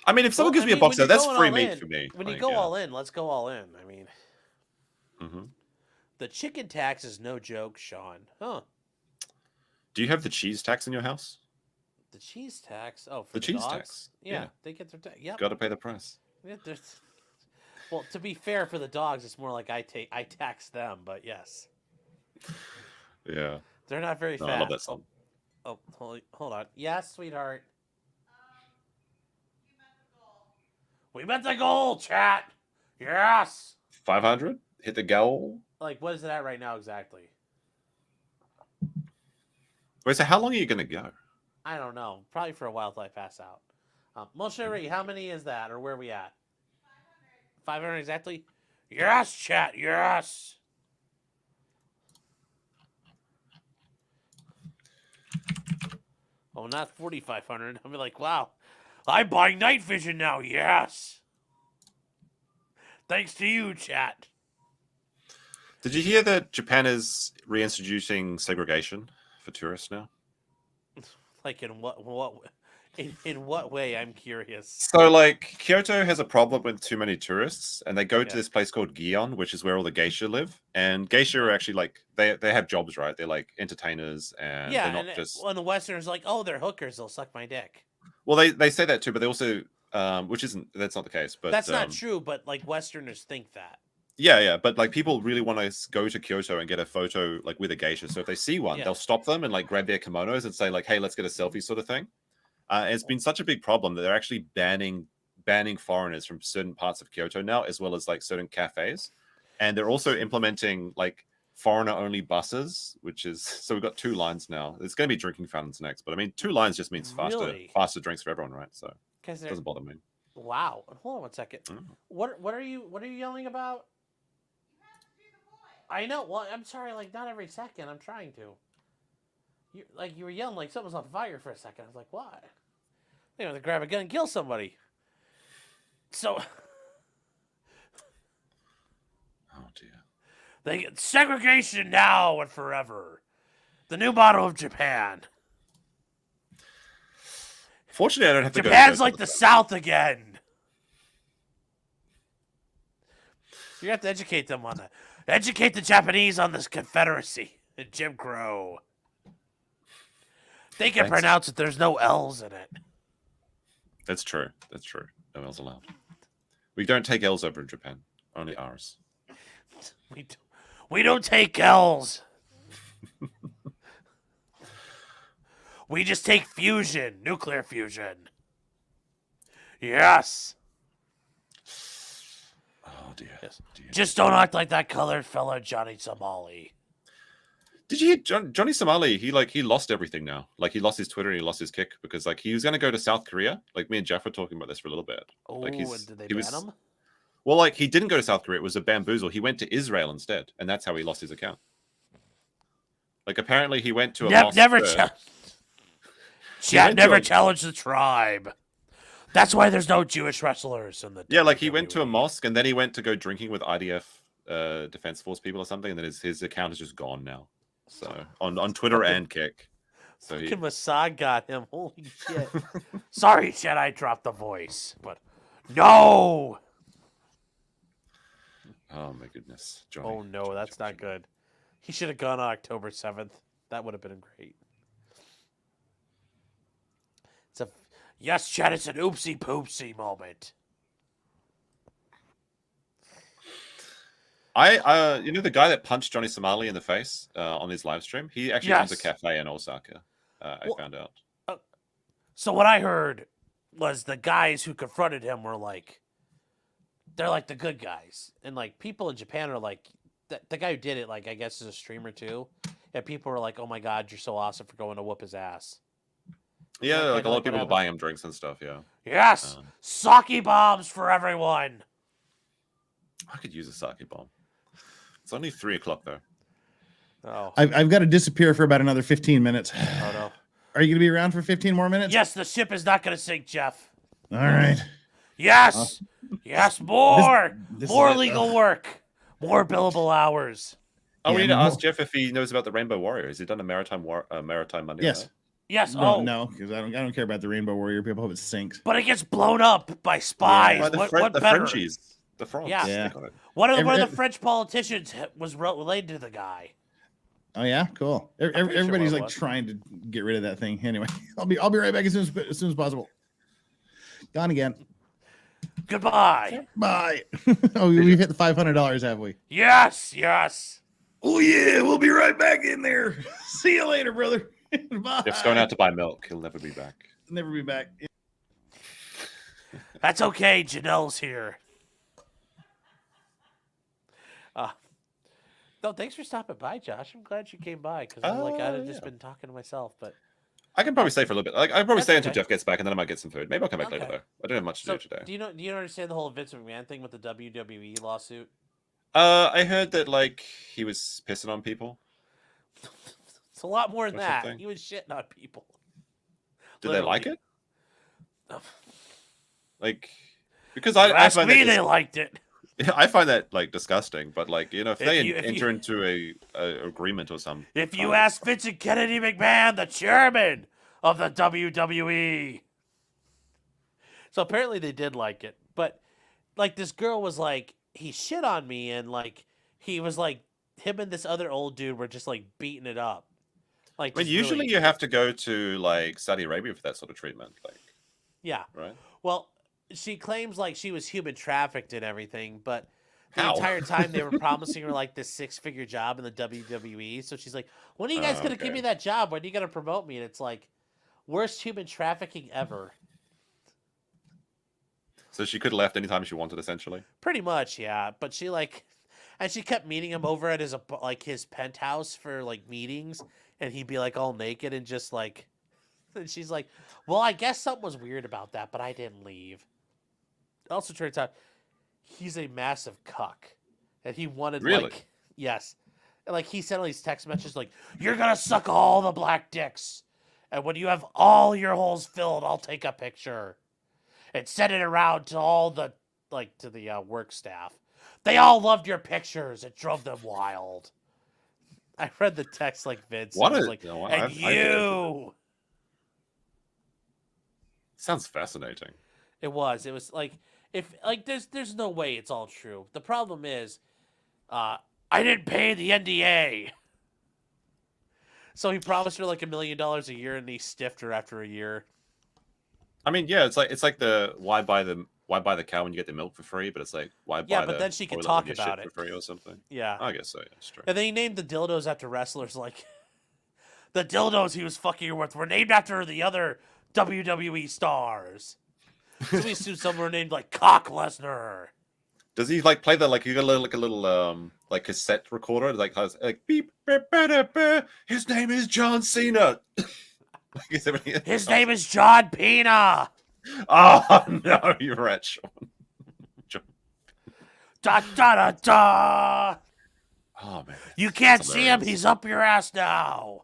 I mean, if someone gives me a box, that's free meat for me. When you go all in, let's go all in. I mean, the chicken tax is no joke, Sean. Huh? Do you have the cheese tax in your house? The cheese tax? Oh, for the cheese dogs? tax. Yeah, they get their tax. Yep. Got to pay the price. Yeah, well, to be fair, for the dogs, it's more like I tax them, but yes. Yeah. They're not very fat. I love that song. Oh, hold on. Yes, sweetheart. We met the goal, chat. Yes. 500? Hit the goal? Like, what is it at right now exactly? Wait, so how long are you going to go? I don't know. Probably for a while till I pass out. Moshe, how many is that, or where are we at? 500 exactly? Yes, chat, yes. Oh, not 4,500. I'll be like, wow, I'm buying night vision now, yes. Thanks to you, chat. Did you hear that Japan is reintroducing segregation for tourists now? Like in what way? I'm curious. So, like, Kyoto has a problem with too many tourists, and they go to Yeah. this place called Gion, which is where all the geisha live. And geisha are actually like they have jobs, right? They're like entertainers, and Yeah, they're not and just. when the Westerners like, oh, they're hookers, they'll suck my dick. Well, they say that too, but they also, which isn't that's not the case. But That's not true. But like Westerners think that. Yeah, but like people really want to go to Kyoto and get a photo like with a geisha. So if they see one, Yeah. they'll stop them and like grab their kimonos and say like, "Hey, let's get a selfie," sort of thing. And it's been such a big problem that they're actually banning foreigners from certain parts of Kyoto now, as well as like certain cafes, and they're also implementing like foreigner-only buses, which is so we've got 2 lines now. There's going to be drinking fountains next, but I mean 2 lines just means Really? faster drinks for everyone, right? So Because it doesn't bother me. wow. Hold on one second. Mm. What are you yelling about? I know. Well, I'm sorry. Like not every second. I'm trying to. You were yelling like something was on fire for a second. I was like, what? They want to grab a gun and kill somebody. So Oh dear. they get segregation now and forever. The new motto of Japan. Fortunately, I don't have to Japan's go. like the South again. You have to educate them on that. Educate the Japanese on this Confederacy and Jim Crow. They can Thanks. pronounce it. There's no L's in it. That's true. That's true. No L's allowed. We don't take L's over in Japan. Only R's. We don't take L's. We just take fusion, nuclear fusion. Yes. Oh dear. Yes. Dear. Just don't act like that colored fella Johnny Somali. Did you hear Johnny Somali? He lost everything now. Like he lost his Twitter and he lost his kick because like he was going to go to South Korea. Like me and Jeff were talking about this for a little bit. Oh, like and did they ban him? Well, like he didn't go to South Korea. It was a bamboozle. He went to Israel instead, and that's how he lost his account. Like apparently he went to a mosque Never went to challenge the tribe. That's why there's no Jewish wrestlers in the Yeah, like he went to a WWE. mosque and then he went to go drinking with IDF Defense Force people or something, and then his account is just gone now. So on Twitter and Kick. So he, Fucking Mossad got him. Holy shit. Sorry, Chet, I dropped the voice. But no! oh my goodness. Johnny, Oh no, Johnny, that's Johnny, not good. He should have gone on October 7th. That would have been great. Yes, Chet, it's an oopsie poopsie moment. you know the guy that punched Johnny Somali in the face on his live stream? He actually owns a Yes. cafe in Osaka. I Well- found out. So what I heard was the guys who confronted him were like, they're like the good guys. And like people in Japan are like, the guy who did it, like I guess is a streamer too. And people were like, oh my God, you're so awesome for going to whoop his ass. Yeah, kinda like a lot like of people what were buying him drinks and stuff, yeah. Yes! Sake bombs for everyone! I could use a sake bomb. It's only 3:00 though. Oh, I've got to disappear for about another 15 minutes. oh no. Are you going to be around for 15 more minutes? Yes, the ship is not going to sink, Jeff. All right. Yes! Yes, more! This More is it. legal work! More billable hours. Oh, we Yeah, need to more- ask Jeff if he knows about the Rainbow Warrior. Has he done a Maritime Monday? Yes. Night? Yes, No, no, because I don't care about the Rainbow Warrior people. Hope it sinks. but it gets blown up by spies. By the, what the better? Frenchies. The frogs. Yeah. Yeah. Got it. One of Every- the French politicians was related to the guy. Oh yeah, cool. pretty sure Everybody's what it like was. trying to get rid of that thing. Anyway, I'll be right back as soon as possible. Gone again. Goodbye. Bye. Oh, we've hit the $500, have we? Yes, yes. Oh yeah, we'll be right back in there. See you later, brother. Bye. Jeff's going out to buy milk. He'll never be back. Never be back. That's okay. Janelle's here. No, thanks for stopping by, Josh. I'm glad you came by because I'm like I'd have just yeah. been talking to myself. But I can probably stay for a little bit. Like I'll probably That's stay until okay. Jeff gets back, and then I might get some food. Maybe I'll come back later Okay. though. I don't have much to so, do today. do you understand the whole Vince McMahon thing with the WWE lawsuit? I heard that like he was pissing on people. It's a lot more than What's the that. thing? He was shitting on people. Did they like Literally. it? Like because You I ask find me, that they liked it. I find that like disgusting. But like you know, if they if enter you- into a agreement or something, If you ask Vincent Kennedy McMahon, the chairman of the WWE. So apparently they did like it, but like this girl was like, he shit on me, and like he was like, him and this other old dude were just like beating it up. Like, I mean, just usually really, you have to go to like Saudi Arabia for that sort of treatment, like, yeah. right? Well, she claims like she was human trafficked and everything, but the How? entire time they were promising her like this 6-figure job in the WWE. So she's like, "When are you guys gonna give me Okay. that job? When are you gonna promote me?" And it's like, worst human trafficking ever. So she could have left anytime she wanted, essentially. Pretty much, yeah. But she like, and she kept meeting him over at his like his penthouse for like meetings, and he'd be like all naked and just like, and she's like, "Well, I guess something was weird about that, but I didn't leave." It also turns out he's a massive cuck, and he wanted Really? like, yes, and like he sent all these text messages like, "You're gonna suck all the black dicks, and when you have all your holes filled, I'll take a picture." And sent it around to all the to the work staff. They all loved your pictures. It drove them wild. I read the text like Vince. What And it was is- like, no, and I've been into you. Sounds fascinating. It was like, if like there's no way it's all true. The problem is, I didn't pay the NDA. So he promised her like $1 million a year, and he stiffed her after a year. I mean, yeah, it's like the why buy the cow when you get the milk for free, but it's like why buy but the then she could toilet talk when you about shit it. for free or something. Yeah. I guess so. Yeah, it's true. And then he named the dildos after wrestlers. Like, the dildos he was fucking her with were named after the other WWE stars. So he sued someone named like Cock Lesnar. Does he like play the like you got a little like cassette recorder like has like beep, beep, beep, beep, his name is John Cena. His name is John Pena. Oh no, you're right, Sean. Da da da da. Oh man, You can't that's see him. hilarious. He's up your ass now.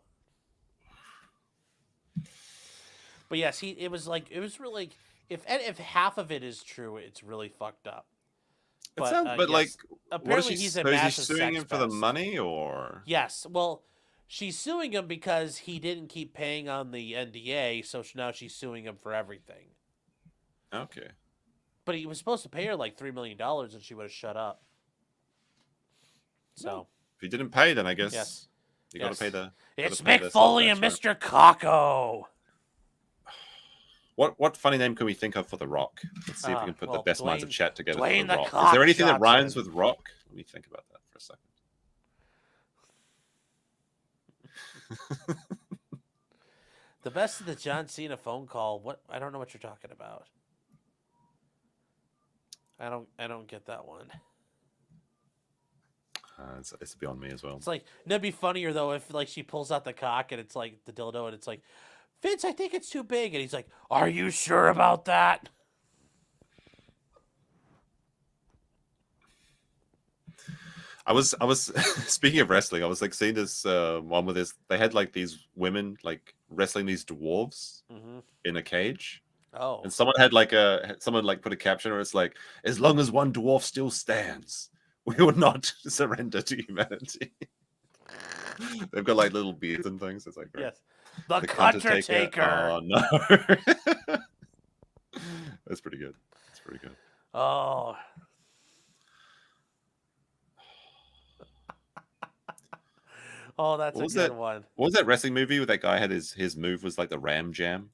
But yes, it was really, if half of it is true, it's really fucked up. It sounds, but like, apparently what is he's she, a so is he massive suing sex him for the pest. money or? Yes. Well, she's suing him because he didn't keep paying on the NDA, so now she's suing him for everything. Okay. But he was supposed to pay her like $3 million, and she would have shut up. So. If he didn't pay, then I guess Yes. you got to pay the. It's gotta pay the Mick Foley and sales tax, Mr. Cocko. right? What funny name can we think of for The Rock? Let's see if we can put the best minds of chat together for Dwayne The the Rock. Is Cock there anything that rhymes Johnson. with Rock? Let me think about that for a second. The best of the John Cena phone call. What? I don't know what you're talking about. I don't get that one. It's beyond me as well. It's like, that'd be funnier though if like she pulls out the cock and it's like the dildo and it's like, Vince, I think it's too big, and he's like, are you sure about that? I was speaking of wrestling, I was like seeing this one with this. They had like these women like wrestling these dwarves in a cage. Oh. And someone like put a caption where it's like, as long as one dwarf still stands, we will not surrender to humanity. They've got like little beards and things. It's like, great. Yes. The Undertaker. Oh no. That's pretty good. That's pretty good. Oh. Oh, that's a good one. What was that wrestling movie where that guy had his move was like the Ram Jam?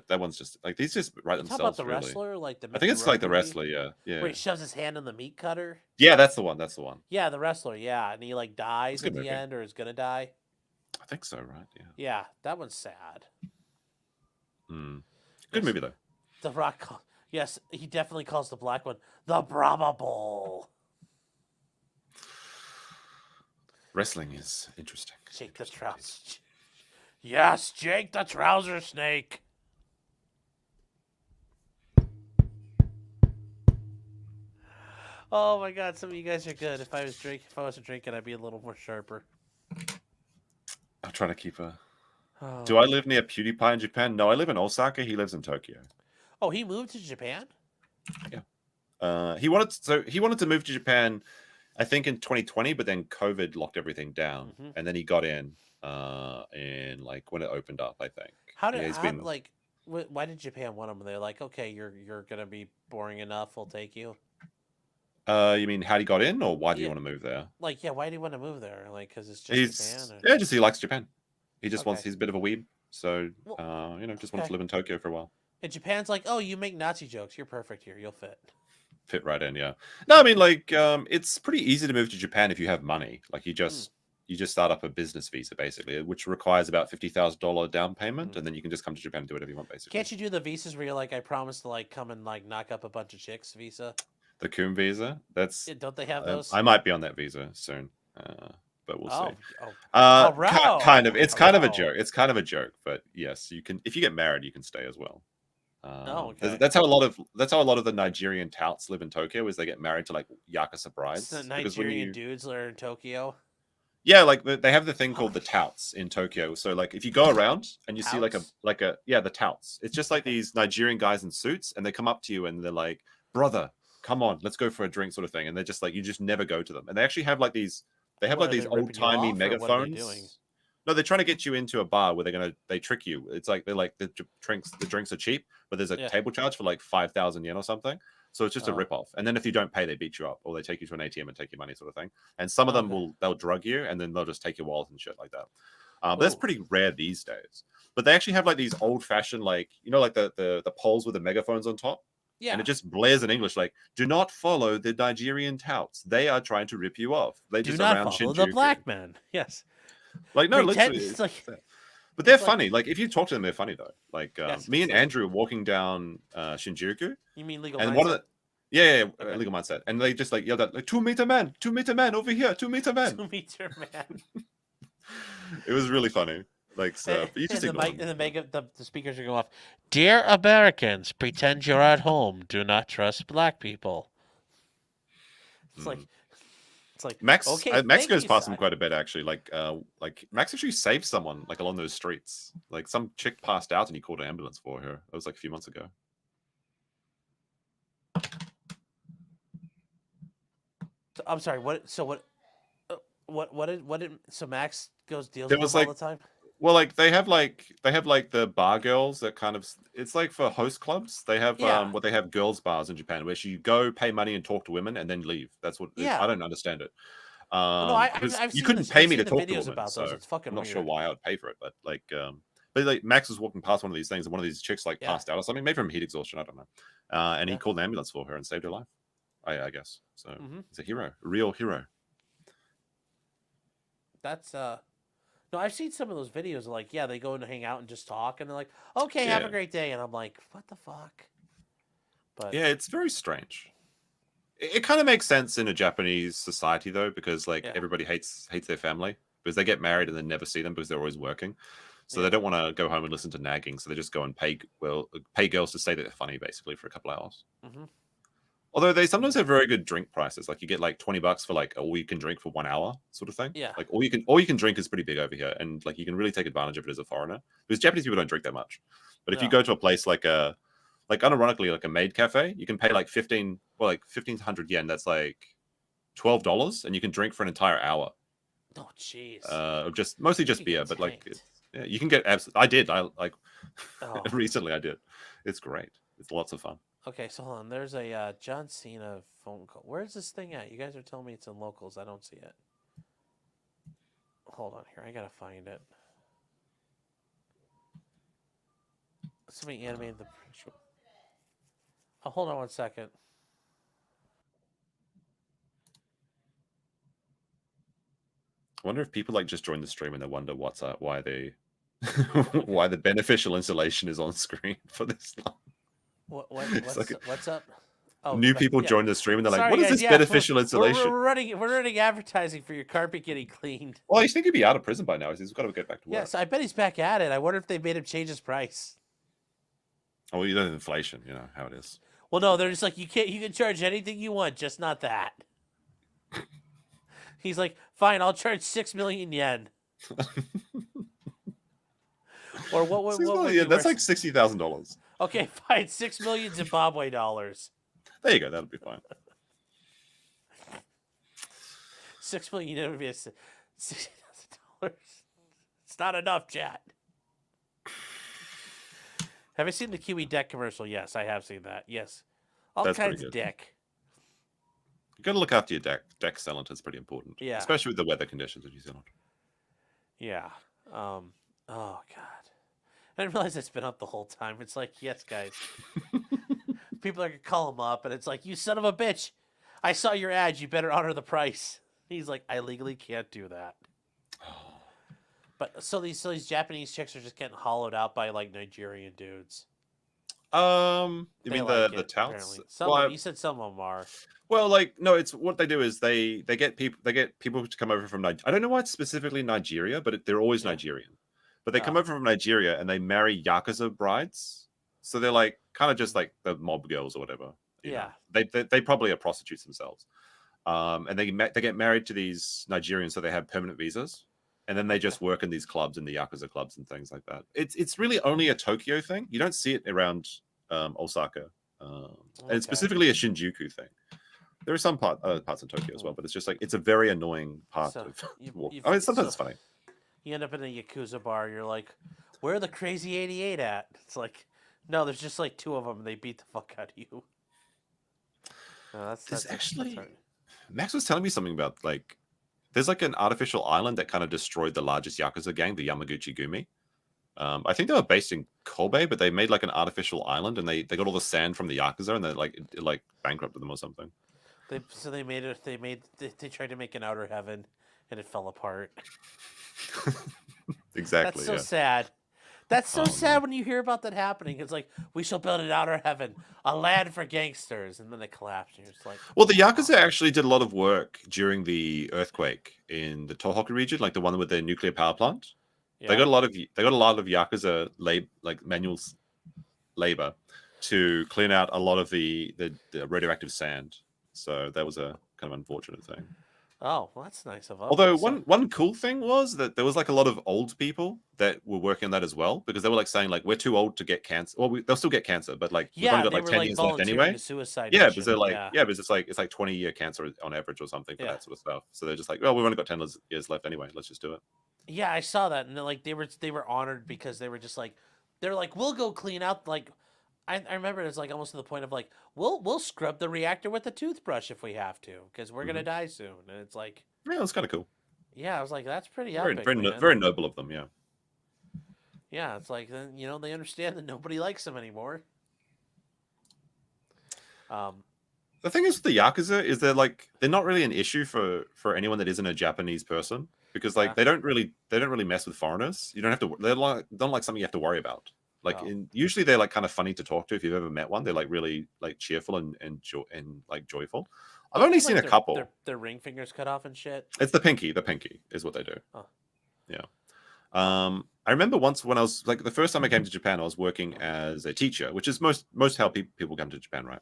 That one's just like these just write themselves. Talk about the really. wrestler, like the. I think it's like the movie, wrestler, yeah. Where he shoves his hand in the meat cutter. Yeah, that's the one. That's the one. Yeah, the wrestler. Yeah, and he like dies at the movie. end, or is gonna die. I think so, right? Yeah. Yeah, that one's sad. Good movie though. The Rock. Yes, he definitely calls the black one the Brahma Bull. Wrestling is interesting. Jake the Trouser. Yes, Jake the Trouser Snake. Oh my God, some of you guys are good. If I wasn't drinking, I'd be a little more sharper. I'm trying to keep a. Oh. Do I live near PewDiePie in Japan? No, I live in Osaka. He lives in Tokyo. Oh, he moved to Japan? Yeah. He wanted to move to Japan, I think in 2020, but then COVID locked everything down, and then he got in, in like when it opened up, I think. How Yeah, did he's how been. like why did Japan want them? They're like, okay, you're gonna be boring enough. We'll take you. You mean how he got in, or why do you Yeah, want to move there? like yeah. Why do you want to move there? Like, because it's just Japan. He's Or... yeah, just he likes Japan. He just wants. Okay. He's a bit of a weeb, so Well, just wants okay. to live in Tokyo for a while. And Japan's like, oh, you make Nazi jokes. You're perfect here. You'll fit. Fit right in, yeah. No, I mean like it's pretty easy to move to Japan if you have money. Like you just start up a business visa basically, which requires about $50,000 down payment, and then you can just come to Japan and do whatever you want basically. Can't you do the visas where you're like, I promise to like come and like knock up a bunch of chicks visa? The Coom visa? That's Don't they have those? I might be on that visa soon. But we'll see. Kind of. It's kind of a joke. It's kind of a joke, but yes, you can. If you get married, you can stay as well. Okay. That's how a lot of the Nigerian touts live in Tokyo. Is they get married to like yakuza brides. The Nigerian dudes that are in Tokyo. Yeah, like they have the thing called the touts in Tokyo. So like if you go around and you see the touts. It's just like these Nigerian guys in suits, and they come up to you and they're like, "Brother, come on, let's go for a drink," sort of thing. And they're just like, you just never go to them. And they actually have like these. They have like these old timey megaphones. No, they're trying to get you into a bar where they trick you. It's like they're like the drinks are cheap, but there's a table charge for like 5,000 yen or something. So it's just a rip off. And then if you don't pay, they beat you up, or they take you to an ATM and take your money, sort of thing. And some of them they'll drug you, and then they'll just take your wallet and shit like that. But that's pretty rare these days. But they actually have like these old fashioned like like the poles with the megaphones on top. Yeah. And it just blares in English like, "Do not follow the Nigerian touts. They are trying to rip you off. They do just not around follow Shinjuku." the black men. Yes. Like no, literally. But they're funny. Like if you talk to them, they're funny though. Like me and Andrew were walking down Shinjuku. You mean legal? And mindset? one of the legal mindset, and they just like yelled out like 2-meter man over here, 2-meter man. 2-meter man. It was really funny. Like so, but you just the speakers are going off. Dear Americans, pretend you're at home. Do not trust black people. It's like Max. Okay, Max goes past them quite a bit actually. Like Max actually saved someone like along those streets. Like some chick passed out and he called an ambulance for her. That was like a few months ago. I'm sorry. What? So what did? So Max goes deals There with was them like all the time. Well, like they have like the bar girls that kind of it's like for host clubs. They have what they have girls bars in Japan where you go pay money and talk to women and then leave. That's what I don't understand it. No, I've you couldn't pay me to talk to videos women, about so those. It's fucking I'm not weird. sure why I would pay for it, but like Max was walking past one of these things and one of these chicks like passed out or something, maybe from heat exhaustion, I don't know. And he called an ambulance for her and saved her life. I guess so. He's a hero, a real hero. That's No, I've seen some of those videos. Like, they go and hang out and just talk, and they're like, "Okay, have a great day," and I'm like, "What the fuck?" But yeah, it's very strange. It kind of makes sense in a Japanese society though, because like everybody hates their family because they get married and then never see them because they're always working. So they don't want to go home and listen to nagging. So they just go and pay girls to say that they're funny basically for a couple hours. Although they sometimes have very good drink prices. Like you get like $20 for like all you can drink for 1 hour sort of thing. Yeah. Like all you can drink is pretty big over here. And like you can really take advantage of it as a foreigner. Because Japanese people don't drink that much. But if you go to a place like unironically like a maid cafe, you can pay like 1,500 yen. That's like $12 and you can drink for an entire hour. Oh jeez. Just mostly just beer, but like you can get I did. Recently I did. It's great. It's lots of fun. Okay, so hold on. There's a John Cena phone call. Where's this thing at? You guys are telling me it's in locals. I don't see it. Hold on here. I gotta find it. Somebody animated the. Oh, hold on 1 second. I wonder if people like just join the stream and they wonder why why the beneficial installation is on screen for this long. What's up? Oh, new people join the stream and they're like, Sorry, "What is guys, this beneficial installation?" We're running advertising for your carpet getting cleaned. Well, you think he'd be out of prison by now? He's got to get back to work. Yes, I bet he's back at it. I wonder if they made him change his price. Oh, you know, inflation. You know how it is. Well, no, they're just like, you can charge anything you want, just not that. He's like, fine, I'll charge 6 million yen. Or what? That's like $60,000. Okay, fine, 6 million Zimbabwe dollars. There you go. That'll be fine. 6 million would be $60,000. not enough, chat. Have you seen the Kiwi deck commercial? Yes, I have seen that. Yes. All That's pretty kinds of good. dick. You got to look after your deck. Deck sealant is pretty important. Yeah. Especially with the weather conditions in New Zealand. Yeah. Oh, God. I didn't realize it's been up the whole time. It's like, yes, guys. People are going to call him up, and it's like, you son of a bitch. I saw your ad. You better honor the price. He's like, I legally can't do that. But so these Japanese chicks are just getting hollowed out by like Nigerian dudes. You They mean like the it, touts? apparently. Some of them, you said some of them are. Well, like no, it's what they do is they get people to come over from Nigeria. I don't know why it's specifically Nigeria, but they're always Nigerian. But they come over from Nigeria and they marry yakuza brides. So they're like kind of just like the mob girls or whatever. You know? They probably are prostitutes themselves. And they get married to these Nigerians, so they have permanent visas, and then they just work in these clubs, in the yakuza clubs and things like that. It's really only a Tokyo thing. You don't see it around Osaka, and specifically a Shinjuku thing. There are some parts in Tokyo as well, but it's just like it's a very annoying part of. I mean, sometimes it's funny. You end up in a yakuza bar. You're like, "Where are the crazy 88 at?" It's like, no, there's just like two of them. And they beat the fuck out of you. No, that's actually. Max was telling me something about like there's like an artificial island that kind of destroyed the largest yakuza gang, the Yamaguchi Gumi. I think they were based in Kobe, but they made like an artificial island, and they got all the sand from the yakuza, and they like bankrupted them or something. They tried to make an outer heaven, and it fell apart. Exactly. That's so sad. That's so sad when you hear about that happening. It's like, we shall build an outer heaven, a land for gangsters, and then they collapse. And you're just like, well, the yakuza actually did a lot of work during the earthquake in the Tohoku region, like the one with the nuclear power plant. Yeah. They got a lot of yakuza manual labor to clean out a lot of the radioactive sand. So that was a kind of unfortunate thing. Oh, well, that's nice of them. Although one cool thing was that there was like a lot of old people that were working on that as well, because they were like saying like, we're too old to get cancer. Well, they'll still get cancer, but like we've only got like 10 years left anyway. Suicide yeah, because they're like because it's like 20-year cancer on average or something for that sort of stuff. So they're just like, well, we've only got 10 years left anyway. Let's just do it. Yeah, I saw that, and like they were honored because they were just like, they're like, we'll go clean out like. I remember it was like almost to the point of like, we'll scrub the reactor with a toothbrush if we have to, because we're gonna die soon. And it's like, yeah, that's kind of cool. Yeah, I was like, that's pretty epic. Very noble of them, yeah. Yeah, it's like, they understand that nobody likes them anymore. The thing is with the yakuza is they're not really an issue for anyone that isn't a Japanese person, because like they don't really mess with foreigners. You don't have to. They're don't like something you have to worry about. Like usually they're like kind of funny to talk to if you've ever met one. They're like really like cheerful and like joyful. I've only seen a couple. Their ring fingers cut off and shit. It's the pinky. The pinky is what they do. Oh. Yeah. I remember once when I was like the first time I came to Japan, I was working as a teacher, which is most how people come to Japan, right?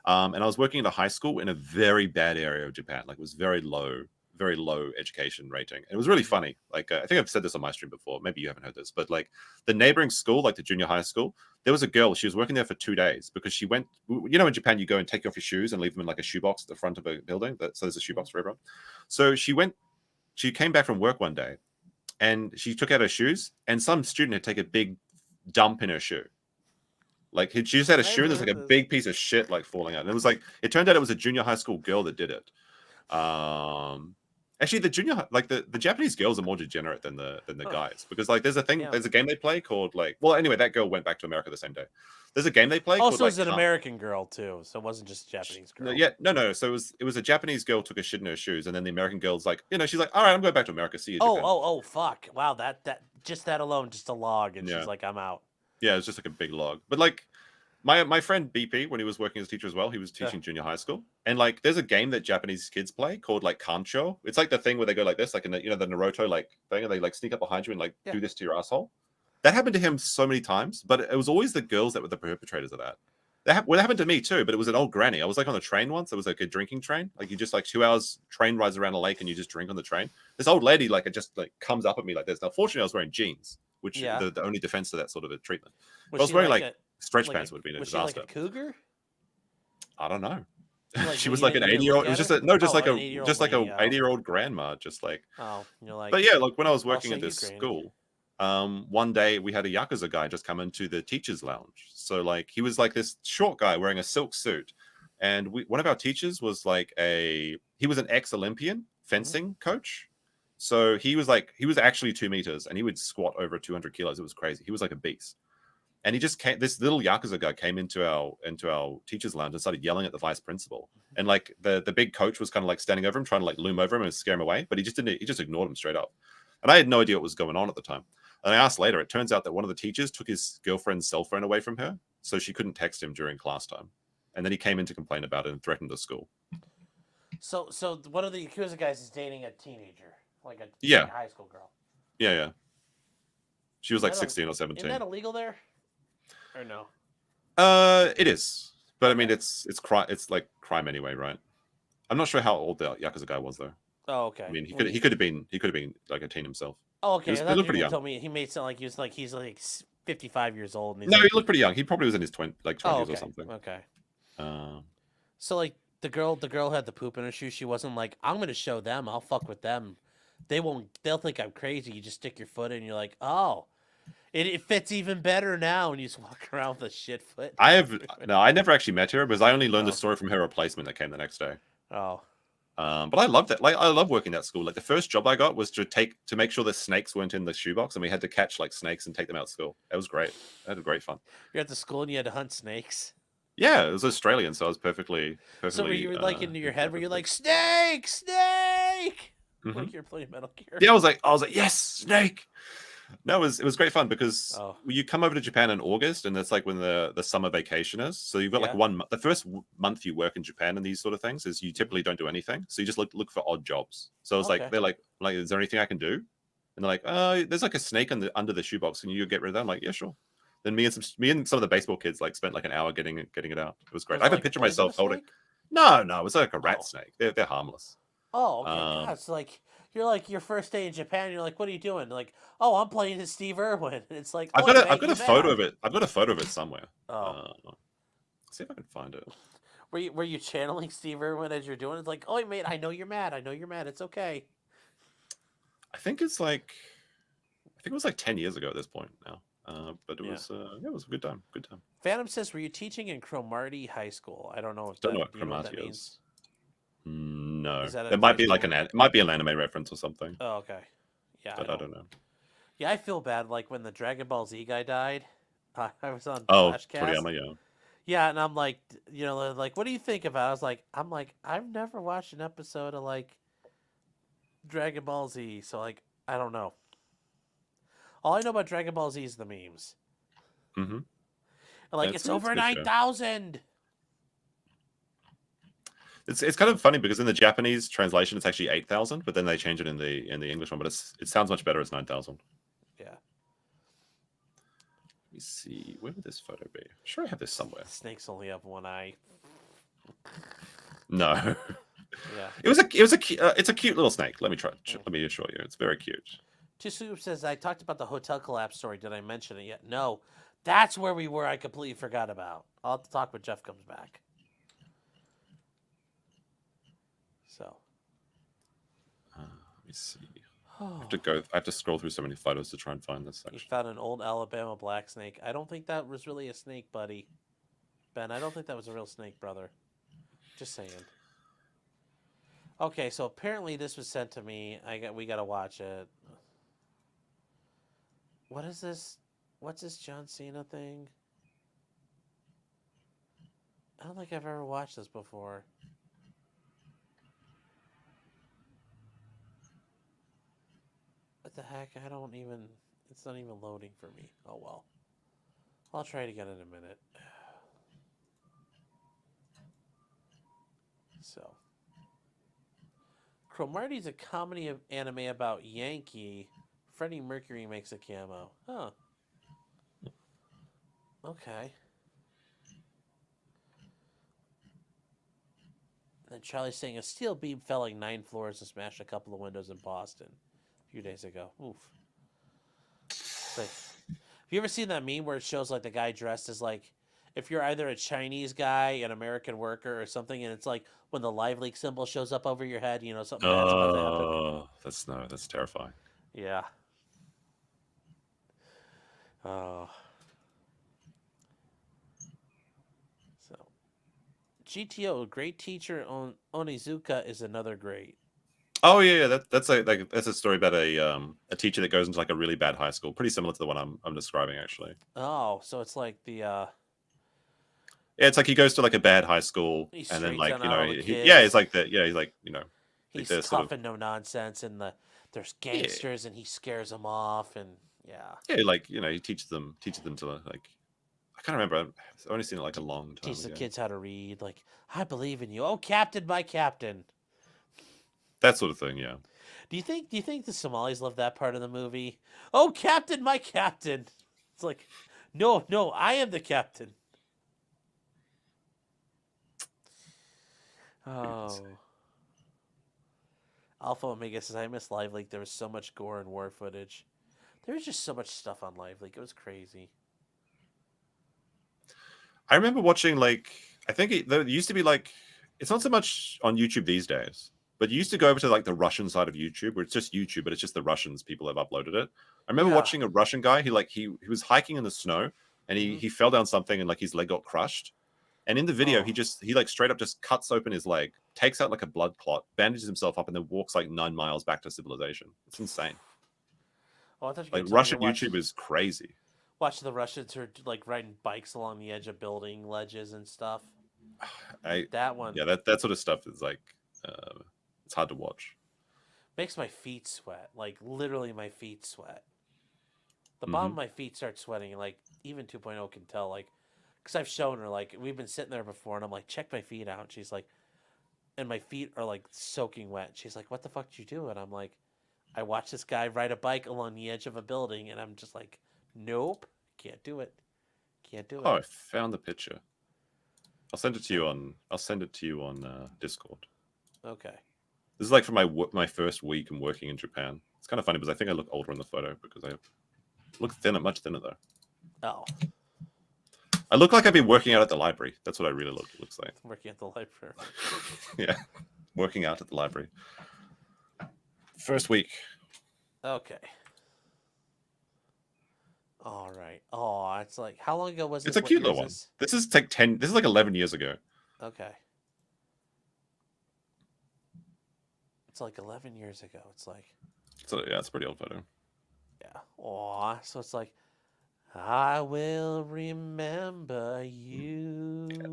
And I was working at a high school in a very bad area of Japan. Like it was very low education rating. And it was really funny. Like I think I've said this on my stream before. Maybe you haven't heard this, but like the neighboring school, like the junior high school, there was a girl. She was working there for 2 days because she went. You know, in Japan, you go and take off your shoes and leave them in like a shoebox at the front of a building. So there's a shoebox for everyone. So she came back from work one day, and she took out her shoes, and some student had taken a big dump in her shoe. Like she just had a shoe, and there's like a big piece of shit like falling out. And it was like it turned out it was a junior high school girl that did it. Actually, the Japanese girls are more degenerate than the guys, because like there's a game they play called like, well, anyway, that girl went back to America the same day. There's a game they play. Also, it's an American girl too, so it wasn't just a Japanese girl. No. So it was a Japanese girl took a shit in her shoes, and then the American girl's like, she's like, all right, I'm going back to America. See you. Oh, fuck! Wow, that just that alone, just a log, and she's like, I'm out. Yeah, it's just like a big log, but like. My friend BP, when he was working as a teacher as well, he was teaching junior high school. And like there's a game that Japanese kids play called like Kancho. It's like the thing where they go like this, like in the, the Naruto like thing, and they like sneak up behind you and like do this to your asshole. That happened to him so many times, but it was always the girls that were the perpetrators of that. That happened to me too, but it was an old granny. I was like on a train once. It was like a drinking train. Like you just like 2 hours train rides around a lake and you just drink on the train. This old lady like it just like comes up at me like this. Now, fortunately, I was wearing jeans, which the only defense to that sort of a treatment. I was wearing like stretch pants would have been a disaster. Was she like a cougar? I don't know. She was like an 80-year-old. It was just like a 80-year-old grandma, just like. Oh, you're like. But yeah, like when I was working at this school, one day we had a Yakuza guy just come into the teacher's lounge. So like he was like this short guy wearing a silk suit. And one of our teachers was like he was an ex-Olympian fencing coach. So he was actually 2 meters and he would squat over 200 kilos. It was crazy. He was like a beast. And he just came, this little Yakuza guy came into our teacher's lounge and started yelling at the vice principal. And like the big coach was kind of like standing over him, trying to like loom over him and scare him away. But he just ignored him straight up. And I had no idea what was going on at the time. And I asked later, it turns out that one of the teachers took his girlfriend's cell phone away from her, so she couldn't text him during class time. And then he came in to complain about it and threatened the school. So one of the Yakuza guys is dating a teenager, like a high school girl. Yeah. She was like 16 or 17. Isn't that illegal there? Or no? It is, but I mean, it's crime. It's like crime anyway, right? I'm not sure how old the Yakuza guy was though. Oh, okay. I mean, he could have been like a teen himself. Oh, okay. He looked pretty young. Told me he made it sound like he's like 55 years old. And No, he looked pretty young. He probably was in his 20s or something. Okay. Uh, So like the girl had the poop in her shoe. She wasn't like, I'm gonna show them. I'll fuck with them. They'll think I'm crazy. You just stick your foot in. And you're like, oh. It fits even better now when you just walk around with a shit foot. I never actually met her because I only learned the story from her replacement that came the next day. Oh. But I loved it. Like I love working that school. Like the first job I got was to make sure the snakes weren't in the shoebox, and we had to catch like snakes and take them out of school. It was great. I had great fun. You're at the school and you had to hunt snakes. Yeah, it was Australian, so I was perfectly. So were you like in your head where you're like snake? Mm-hmm. Like you're playing Metal Gear. Yeah, I was like yes, snake. No, it was great fun because you come over to Japan in August, and that's like when the summer vacation is. So you've got like 1 month. The first month you work in Japan and these sort of things is you typically don't do anything. So you just look for odd jobs. So it's like they're like, is there anything I can do? And they're like, there's like a snake under the shoebox. Can you get rid of that? I'm like, yeah, sure. Then me and some of the baseball kids like spent like an hour getting it out. It was great. I have a picture of myself holding. No, it was like a rat snake. They're harmless. Oh, okay. God, it's like. You're like your first day in Japan. You're like, what are you doing? Like, oh, I'm playing as Steve Irwin. It's like I've got a photo of it. I've got a photo of it somewhere. See if I can find it. Were you channeling Steve Irwin as you're doing it? It's like, oh, mate, I know you're mad. It's okay. I think it was like 10 years ago at this point now. But it was a good time. Good time. Phantom says, were you teaching in Cromartie High School? I don't know if what Cromartie is. No, it might be like an anime reference or something. Oh, okay. Yeah, but I don't know. Yeah, I feel bad. Like when the Dragon Ball Z guy died, I was on Flashcast. Toriyama, yeah, and I'm like, like, what do you think about it? I'm like, I've never watched an episode of like Dragon Ball Z, so like, I don't know. All I know about Dragon Ball Z is the memes. Mm-hmm. Like it's over 9,000. It's kind of funny because in the Japanese translation it's actually 8,000, but then they change it in the English one. But it sounds much better as 9,000. Yeah. Let me see. Where would this photo be? I'm sure I have this somewhere. Snakes only have one eye. No. Yeah. It's a cute little snake. Let me assure you, it's very cute. Tisoup says, I talked about the hotel collapse story. Did I mention it yet? No. That's where we were. I completely forgot about. I'll have to talk when Jeff comes back. So, let me see. I have to scroll through so many photos to try and find this section. You found an old Alabama black snake. I don't think that was really a snake, buddy. Ben, I don't think that was a real snake, brother. Just saying. Okay, so apparently this was sent to me. We gotta watch it. What is this? What's this John Cena thing? I don't think I've ever watched this before. What the heck? It's not even loading for me. Oh well. I'll try it again in a minute. So. Cromartie's a comedy of anime about Yankee. Freddie Mercury makes a camo. Huh. Okay. And then Charlie's saying a steel beam fell like 9 floors and smashed a couple of windows in Boston a few days ago. Oof. Like, have you ever seen that meme where it shows like the guy dressed as like, if you're either a Chinese guy, an American worker, or something, and it's like when the live leak symbol shows up over your head, something bad's about to happen. That's terrifying. Yeah. Oh. So, GTO, great teacher Onizuka is another great. Oh yeah, that's a story about a teacher that goes into like a really bad high school, pretty similar to the one I'm describing actually. Oh, so it's like the Yeah, it's like he goes to like a bad high school, he and then straights like out all the yeah, kids. he's like the he's like like He's the sort tough of and no nonsense, and there's yeah gangsters, and he scares them off, and yeah. yeah like he teaches them to like I can't remember. I've only seen it like a long time Teach the ago. kids how to read. Like, I believe in you. Oh, Captain, my Captain. That sort of thing, yeah. Do you think the Somalis love that part of the movie? Oh, Captain, my Captain. It's like, no, I am the captain. Oh. Alpha Omega says, I miss Live Leak. There was so much gore and war footage. There was just so much stuff on Live Leak. It was crazy. I remember watching like I think there used to be like it's not so much on YouTube these days, but you used to go over to like the Russian side of YouTube where it's just YouTube, but it's just the Russians people have uploaded it. I remember watching a Russian guy. He was hiking in the snow and he fell down something and like his leg got crushed. And in the video, he like straight up just cuts open his leg, takes out like a blood clot, bandages himself up, and then walks like 9 miles back to civilization. It's insane. Oh, I thought you like Russian YouTube is crazy. Watch the Russians who are like riding bikes along the edge of building ledges and stuff. That one. Yeah, that sort of stuff is like it's hard to watch. Makes my feet sweat. Like literally my feet sweat. The bottom of my feet start sweating. Like even 2.0 can tell. Like, because I've shown her, like, we've been sitting there before and I'm like, check my feet out. And she's like, and my feet are like soaking wet. She's like, what the fuck did you do? And I'm like, I watched this guy ride a bike along the edge of a building and I'm just like, nope, can't do it. Can't do it. Oh, I found the picture. I'll send it to you on Discord. Okay. This is like from my first week in working in Japan. It's kind of funny because I think I look older in the photo because I look thinner, much thinner though. Oh. I look like I've been working out at the library. That's what I really looks like. Working at the library. Yeah, working out at the library. First week. Okay. All right. Oh, it's like, how long ago was this? It's a cute little one. This is like 10. This is like 11 years ago. Okay. It's like 11 years ago. It's like. So yeah, it's a pretty old photo. Yeah. Oh, so it's like, I will remember you. Yeah.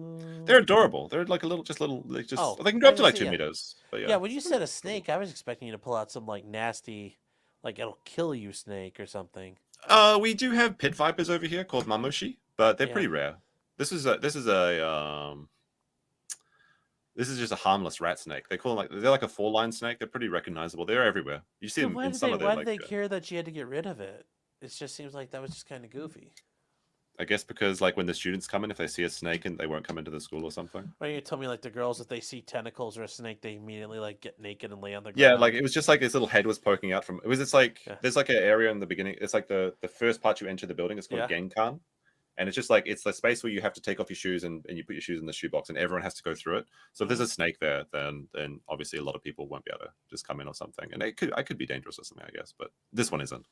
They're adorable. They're like they can go up to like 2 meters. But yeah. Yeah, when you said a snake, I was expecting you to pull out some like nasty, like it'll kill you snake or something. We do have pit vipers over here called mamushi, but they're pretty rare. This is just a harmless rat snake. They call them they're like a 4-line snake. They're pretty recognizable. They're everywhere. You see them in some of their. Why did they care that you had to get rid of it? It just seems like that was just kind of goofy. I guess because like when the students come in, if they see a snake and they won't come into the school or something. Or you told me like the girls, if they see tentacles or a snake, they immediately like get naked and lay on the ground. Yeah, like it was just like his little head was poking out from. It's like there's like an area in the beginning. It's like the first part you enter the building. It's called a genkan, and it's just like it's the space where you have to take off your shoes and you put your shoes in the shoebox, and everyone has to go through it. So if there's a snake there, then obviously a lot of people won't be able to just come in or something, and I could be dangerous or something, I guess. But this one isn't.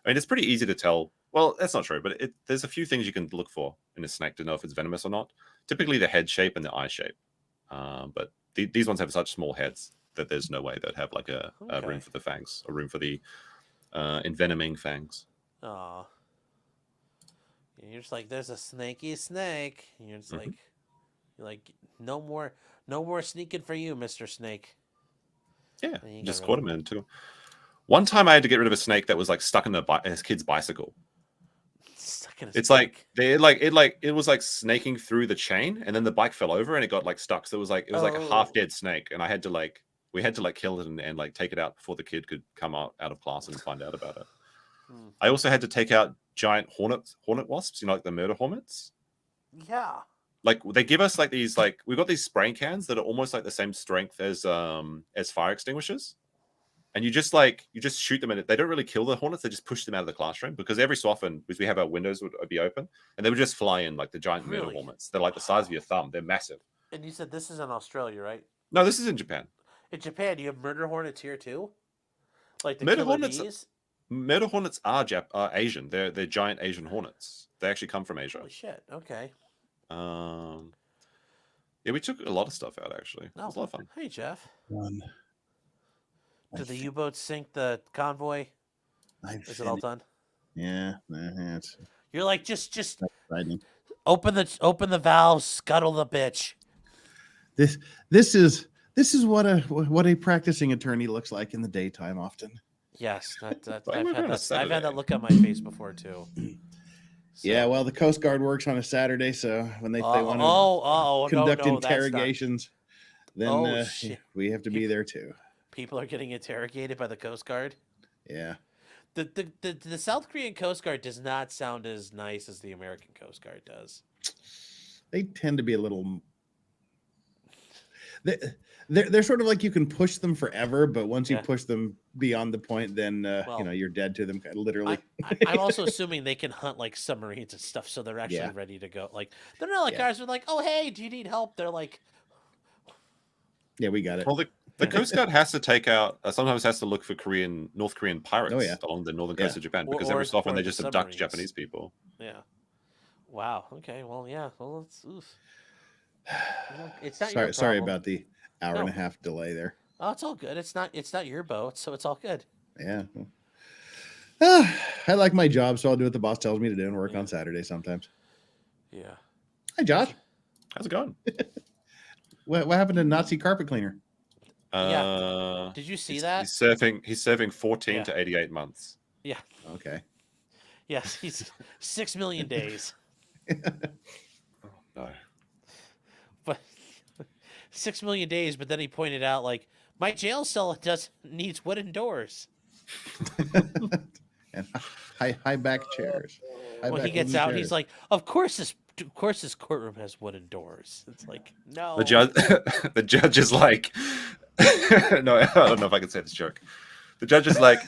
I mean, it's pretty easy to tell. Well, that's not true, but there's a few things you can look for in a snake to know if it's venomous or not. Typically, the head shape and the eye shape. But these ones have such small heads that there's no way they'd have like a room for the fangs, a room for the envenoming fangs. Aw. You're just like, there's a snaky snake. And you're just like, no more sneaking for you, Mr. Snake. Yeah, just caught him in too. One time I had to get rid of a snake that was like stuck in his kid's bicycle. It's like it was like snaking through the chain, and then the bike fell over and it got like stuck. So it was like a half dead snake, and we had to kill it and like take it out before the kid could come out of class and find out about it. I also had to take out giant hornet wasps, like the murder hornets. Yeah. Like they give us like these we've got these spraying cans that are almost like the same strength as fire extinguishers. And you just shoot them, and they don't really kill the hornets. They just push them out of the classroom because every so often, because we have our windows would be open, and they would just fly in like the giant murder hornets. They're like the size of your thumb. They're massive. And you said this is in Australia, right? No, this is in Japan. In Japan, do you have murder hornets here too? Like the murder killer hornets. bees? murder hornets are Asian. They're giant Asian hornets. They actually come from Asia. Holy shit. Okay. Yeah, we took a lot of stuff out actually. It was a lot of fun. Hey, Jeff. One. Did the U-boat sink the convoy? Is it all done? Yeah, it's You're like just exciting. open the valves, scuttle the bitch. This is what a practicing attorney looks like in the daytime often. Yes, I've we're had on a that look on my face before too. So. Yeah, well, the Coast Guard works on a Saturday, so when they want to conduct interrogations, then we have to be there too. People are getting interrogated by the Coast Guard. Yeah. The South Korean Coast Guard does not sound as nice as the American Coast Guard does. They tend to be a little. They're sort of like you can push them forever, but once you push them beyond the point, then you're dead to them, literally. I'm also assuming they can hunt like submarines and stuff, so they're actually ready to go. Like they're not like guys who are like, "Oh, hey, do you need help?" They're like, "Yeah, we got it." Well, the Coast Guard has to take out. Sometimes has to look for North Korean pirates along the northern coast of Japan because every so often they just abduct Japanese people. Yeah. Wow. Okay. Well, yeah. Well, it's not. Sorry about the hour and a half delay there. Oh, it's all good. It's not your boat, so it's all good. Yeah. I like my job, so I'll do what the boss tells me to do and work on Saturday sometimes. Yeah. Hi, Josh. How's it going? What happened to Nazi carpet cleaner? Did you see that? He's serving 14 to 88 months. Yeah. Okay. Yes, he's 6 million days. Oh, no. But 6 million days, but then he pointed out, like, my jail cell needs wooden doors. And high back chairs. When he gets out, he's like, of course this courtroom has wooden doors. It's like, no. The judge is like, no, I don't know if I can say this joke. The judge is like,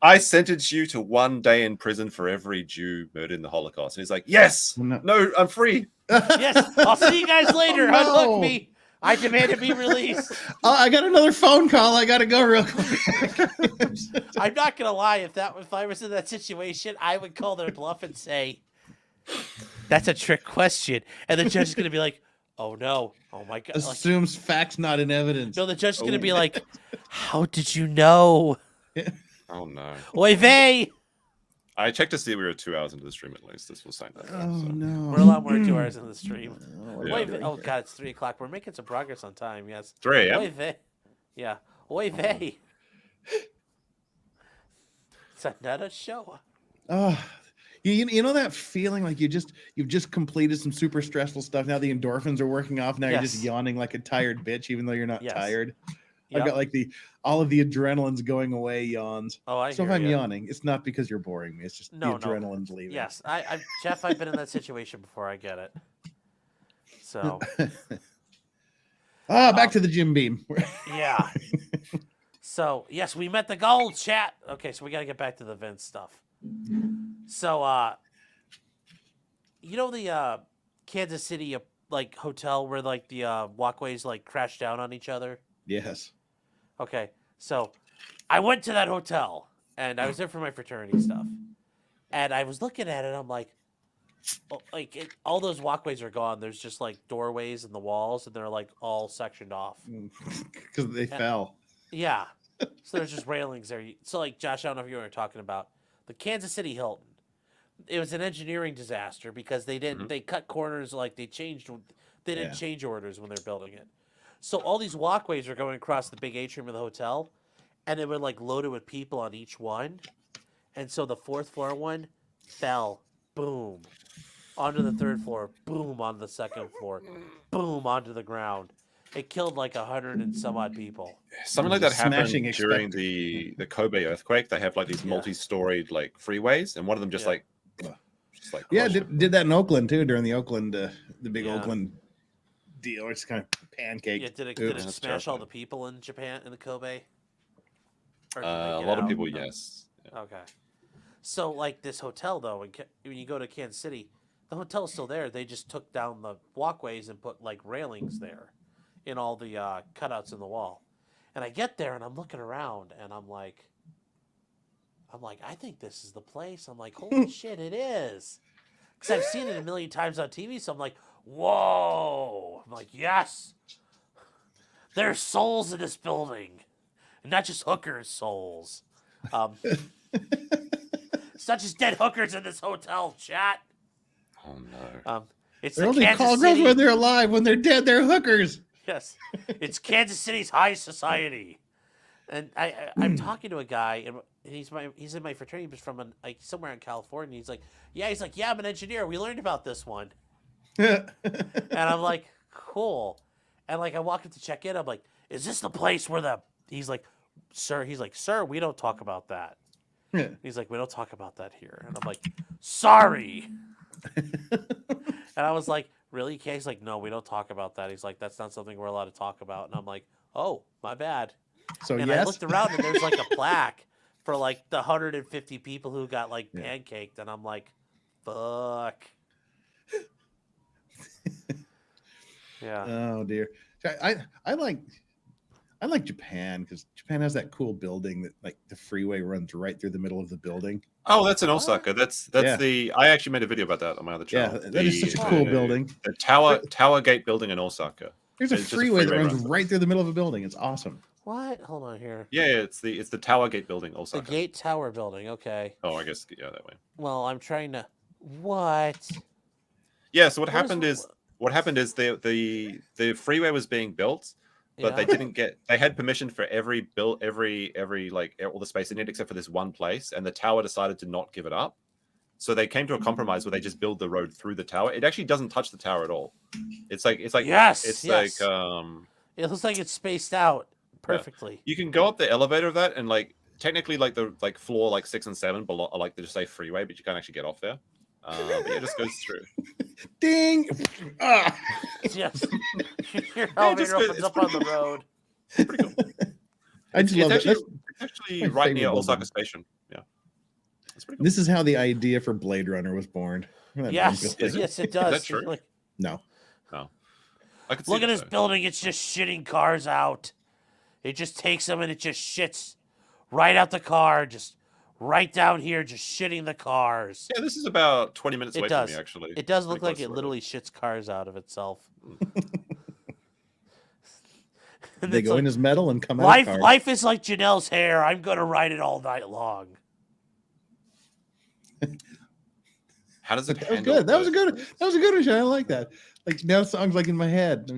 I sentence you to 1 day in prison for every Jew murdered in the Holocaust. And he's like, yes, no, I'm free. Yes, I'll see you guys later. Unhook me. I demand to be released. I got another phone call. I got to go real quick. I'm not gonna lie. If I was in that situation, I would call their bluff and say, "That's a trick question," and the judge is gonna be like, "Oh no, oh my god!" Assumes facts not in evidence. No, the judge is gonna be like, "How did you know?" Oh no. Oy vey. I checked to see we were 2 hours into the stream at least. This was signed up. No. We're a lot more than 2 hours into the stream. Yeah. Oh god, it's 3 o'clock. We're making some progress on time. Yes. 3 a.m. Oy vey. Yeah. Oy vey. It's another show. Oh, you know that feeling like you've just completed some super stressful stuff. Now the endorphins are working off. Now you're just yawning like a tired bitch, even though you're not tired. I've got like all of the adrenaline's going away yawns. Oh, I so hear if I'm ya. yawning, it's not because you're boring me. It's just the adrenaline's leaving. Yes, Jeff, I've been in that situation before. I get it. So. Back to the Jim Beam. Yeah. So yes, we met the goal, chat. Okay, so we got to get back to the Vince stuff. So, you know the Kansas City like hotel where like the walkways like crash down on each other? Yes. Okay, so I went to that hotel and I was there for my fraternity stuff, and I was looking at it. I'm like, all those walkways are gone. There's just like doorways in the walls, and they're like all sectioned off because they fell. Yeah, so there's just railings there. So like Josh, I don't know if you were talking about the Kansas City Hilton. It was an engineering disaster because they didn't. They cut corners, like they didn't change orders when they're building it. So all these walkways are going across the big atrium of the hotel, and they were like loaded with people on each one. And so the 4th floor one fell, boom, onto the 3rd floor, boom, onto the 2nd floor, boom, onto the ground. It killed like 100 and some odd people. Something like that happened during the Kobe earthquake. They have like these multi-storied like freeways, and one of them just like did that in Oakland too during the Oakland the big Oakland deal. It's kind of pancake. Yeah, did it smash all the people in Japan in the Kobe? A lot of people, yes. Yeah. Okay. So like this hotel though, when you go to Kansas City, the hotel's still there. They just took down the walkways and put like railings there in all the cutouts in the wall. And I get there and I'm looking around and I'm like, I'm like, I think this is the place. I'm like, holy shit, it is. Because I've seen it a million times on TV. So I'm like, whoa. I'm like, yes. There's souls in this building. And not just hookers' souls. It's not just dead hookers in this hotel, chat. Oh no. It's They're the only Kansas call girls City. when they're alive. When they're dead, they're hookers. Yes, it's Kansas City's high society. And I'm talking to a guy, and he's in my fraternity, but from somewhere in California. He's like, yeah, I'm an engineer. We learned about this one. And I'm like, cool. And like I walk in to check in. I'm like, is this the place where he's like, sir, we don't talk about that. He's like, we don't talk about that here. And I'm like, sorry. And I was like, really? You can't? He's like, no, we don't talk about that. He's like, that's not something we're allowed to talk about. And I'm like, oh, my bad. So and I looked around and there's like a plaque for like the 150 people who got like pancaked. And I'm like, fuck. Yeah. Oh dear. I like Japan because Japan has that cool building that like the freeway runs right through the middle of the building. Oh, that's in Osaka. That's the. I actually made a video about that on my other channel. Yeah, that is such a cool building. The Tower Gate building in Osaka. There's a freeway that runs right through the middle of a building. It's awesome. What? Hold on here. Yeah, it's the Tower Gate building, Osaka. The Gate Tower building. Okay. Oh, I guess that way. Well, I'm trying to. What? Yeah. So what happened is the freeway was being built, but they didn't get. They had permission for every like all the space they need except for this one place, and the tower decided to not give it up. So they came to a compromise where they just build the road through the tower. It actually doesn't touch the tower at all. It's like yes. like it looks like it's spaced out perfectly. Yeah. You can go up the elevator of that and like technically like the floor like 6 and 7 below like they just say freeway, but you can't actually get off there. But yeah, it just goes through. Ding! Ah. Yes. Your elevator opens up on the road. It's pretty cool. I just love it. It's actually right near Osaka Station. Yeah. Cool. This is how the idea for Blade Runner was born. Yes, yes, it does. Is that true? No. Look at this building. It's just shitting cars out. It just takes them and it just shits right out the car. Just right down here, just shitting the cars. Yeah, this is about 20 minutes away from me, actually. It does look like it literally shits cars out of itself. They go in as metal and come out. Life is like Janelle's hair. I'm going to ride it all night long. How does it? That was good. That was a good one. I like that. Like now, songs like in my head.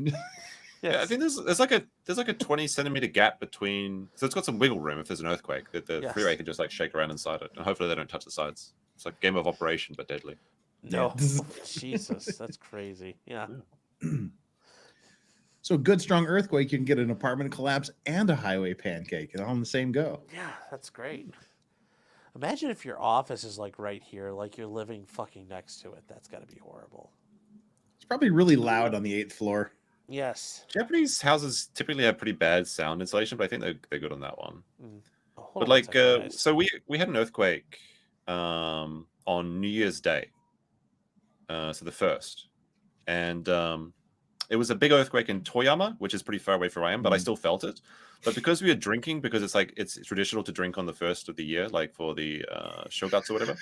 Yeah, I think there's like a 20 centimeter gap between. So it's got some wiggle room if there's an earthquake that the freeway can just like shake around inside it, and hopefully they don't touch the sides. It's like game of operation but deadly. No, Jesus, that's crazy. Yeah. So a good strong earthquake, you can get an apartment collapse and a highway pancake all in the same go. Yeah, that's great. Imagine if your office is like right here, like you're living fucking next to it. That's got to be horrible. It's probably really loud on the 8th floor. Yes. Japanese houses typically have pretty bad sound insulation, but I think they're good on that one. But like, so we had an earthquake on New Year's Day, so the 1st, and it was a big earthquake in Toyama, which is pretty far away from where I am, but I still felt it. But because we were drinking, because it's traditional to drink on the 1st of the year, like for the shoguts or whatever.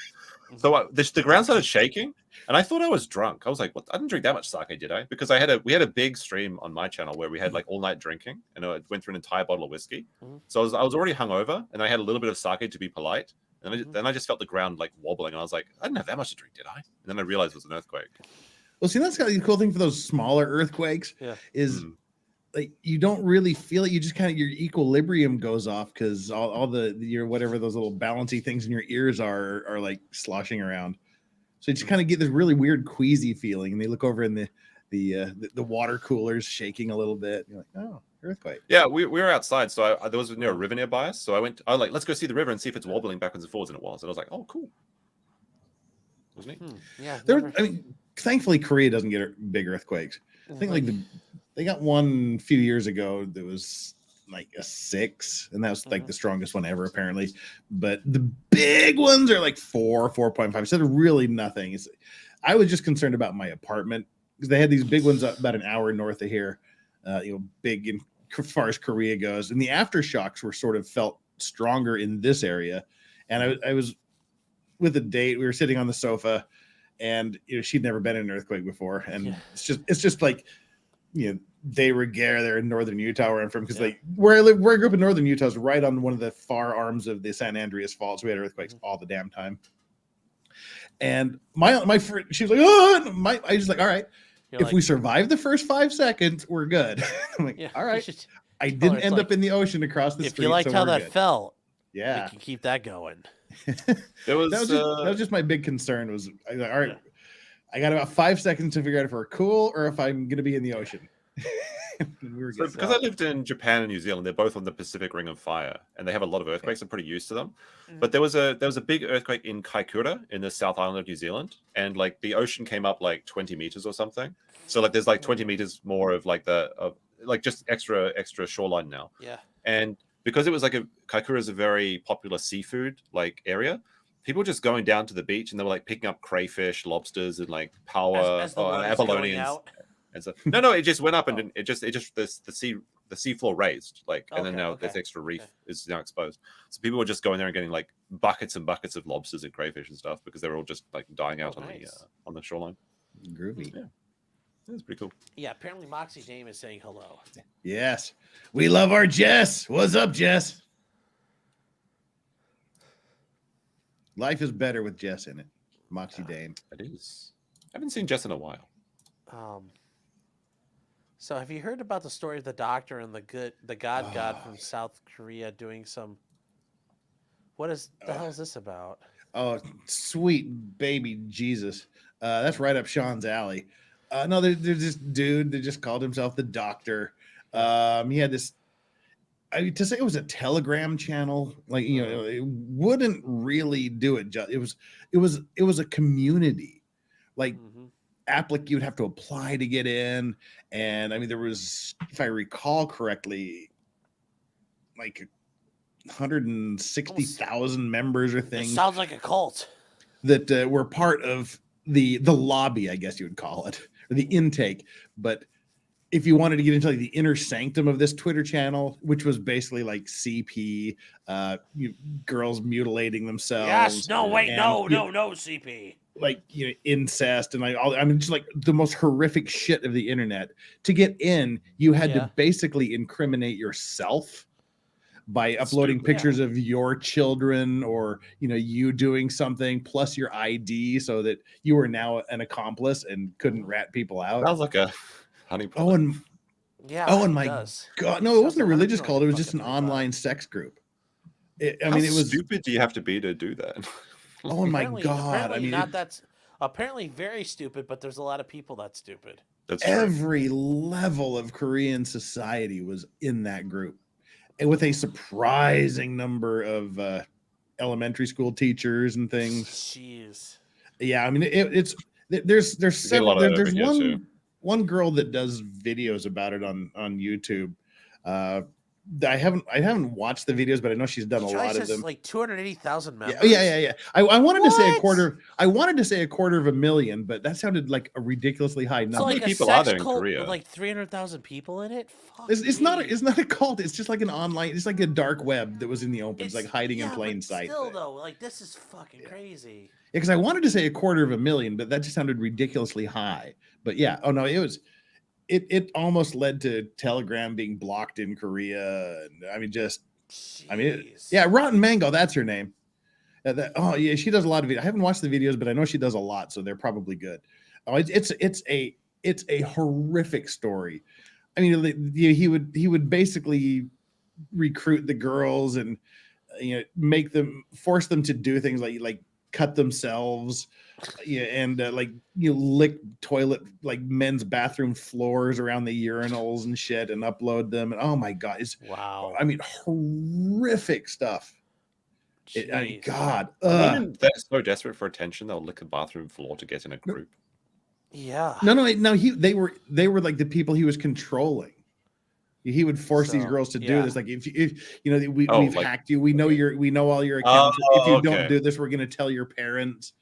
So the ground started shaking, and I thought I was drunk. I was like, "What? I didn't drink that much sake, did I?" Because we had a big stream on my channel where we had like all night drinking, and I went through an entire bottle of whiskey. So I was already hungover, and I had a little bit of sake to be polite. And then I just felt the ground like wobbling, and I was like, "I didn't have that much to drink, did I?" And then I realized it was an earthquake. Well, see, that's kind of the cool thing for those smaller earthquakes is like you don't really feel it. You just kind of your equilibrium goes off because all your whatever those little balancy things in your ears are like sloshing around. So you just kind of get this really weird queasy feeling, and they look over in the water coolers shaking a little bit. You're like, oh, earthquake. Yeah, we were outside, so there was a river nearby us. So I was like, let's go see the river and see if it's wobbling backwards and forwards, and it was. And I was like, oh, cool. Wasn't it? Yeah. Thankfully, Korea doesn't get big earthquakes. I think like they got one a few years ago that was like a 6, and that was like the strongest one ever, apparently. But the big ones are like 4, 4.5. So they're really nothing. I was just concerned about my apartment because they had these big ones about an hour north of here, big as far as Korea goes. And the aftershocks were sort of felt stronger in this area. And I was with a date. We were sitting on the sofa, and she'd never been in an earthquake before, and it's just like they were there in northern Utah where I'm from, because where I grew up in northern Utah is right on one of the far arms of the San Andreas Fault. So we had earthquakes all the damn time. And my friend, she was like, oh, I was like, all right, if we survive the first 5 seconds, we're good. I'm like, all right. I didn't end up in the ocean across the street. If you liked how that felt, we can keep that going. There was that was just my big concern. Was I was like, all right, I got about 5 seconds to figure out if we're cool or if I'm going to be in the ocean. We were good. Because I lived in Japan and New Zealand, they're both on the Pacific Ring of Fire, and they have a lot of earthquakes. I'm pretty used to them. But there was a big earthquake in Kaikoura in the South Island of New Zealand, and like the ocean came up like 20 meters or something. So like there's like 20 meters more of like just extra shoreline now. Yeah. And because it was like Kaikoura is a very popular seafood like area, people were just going down to the beach and they were like picking up crayfish, lobsters, and like abalones. And so no, it just went up and it just the seafloor raised, like, and then now this extra reef is now exposed. So people were just going there and getting like buckets and buckets of lobsters and crayfish and stuff because they were all just like dying out on the shoreline. Groovy. Yeah, that's pretty cool. Yeah, apparently Moxie Dame is saying hello. Yes, we love our Jess. What's up, Jess? Life is better with Jess in it. Moxie Dame. It is. I haven't seen Jess in a while. So have you heard about the story of the doctor and the god from South Korea doing some? What is the hell is this about? Oh, sweet baby Jesus. That's right up Sean's alley. No, there's this dude that just called himself the doctor. He had this, to say it was a Telegram channel, like, it wouldn't really do it. It was a community, like, you'd have to apply to get in. And I mean, there was, if I recall correctly, like 160,000 members or things. It sounds like a cult that were part of the lobby, I guess you would call it, or the intake. But if you wanted to get into like the inner sanctum of this Twitter channel, which was basically like CP, girls mutilating themselves. Yes, no, wait, no CP. Like, incest and like all, I mean, just like the most horrific shit of the internet. To get in, you had to basically incriminate yourself by uploading pictures of your children, or you doing something plus your ID, so that you were now an accomplice and couldn't rat people out. Sounds like a honeypot. Oh, and my God, no, it wasn't a religious cult. It was just an online sex group. How stupid do you have to be to do that? Oh my God! I mean, that's apparently very stupid, but there's a lot of people that's stupid. That's every level of Korean society was in that group, and with a surprising number of elementary school teachers and things. Jeez. Yeah, I mean, there's several. There's one girl that does videos about it on YouTube. I haven't watched the videos, but I know she's done a lot of them. Like 280,000 members. Yeah. I wanted to say a quarter. I wanted to say a quarter of a million, but that sounded like a ridiculously high number. So like people are there in Korea with like 300,000 people in it. It's not a cult. It's just like an online. It's like a dark web that was in the open. It's like hiding in plain sight. Still though, like this is fucking crazy. Yeah, because I wanted to say a quarter of a million, but that just sounded ridiculously high. But yeah, oh no, it was. It almost led to Telegram being blocked in Korea. And I mean, Rotten Mango, that's her name. She does a lot of videos. I haven't watched the videos, but I know she does a lot, so they're probably good. Oh, it's a horrific story. I mean, he would basically recruit the girls and force them to do things like cut themselves. And lick toilet, like men's bathroom floors around the urinals and shit, and upload them. And oh my God, I mean, horrific stuff. God, even they're so desperate for attention, they'll lick a bathroom floor to get in a group. Yeah. No. They were like the people he was controlling. He would force these girls to do this. Like if we've hacked you, we know all your accounts. If you don't do this, we're going to tell your parents.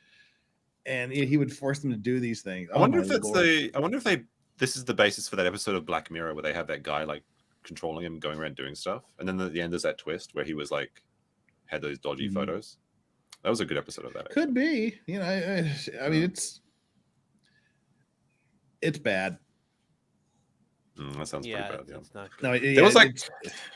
And he would force them to do these things. I wonder if this is the basis for that episode of Black Mirror where they have that guy like controlling him, going around doing stuff, and then at the end there's that twist where he was like had those dodgy photos. That was a good episode of that. Could be. You know, I mean, it's bad. That sounds pretty bad. Yeah. It's not good. No, There was like,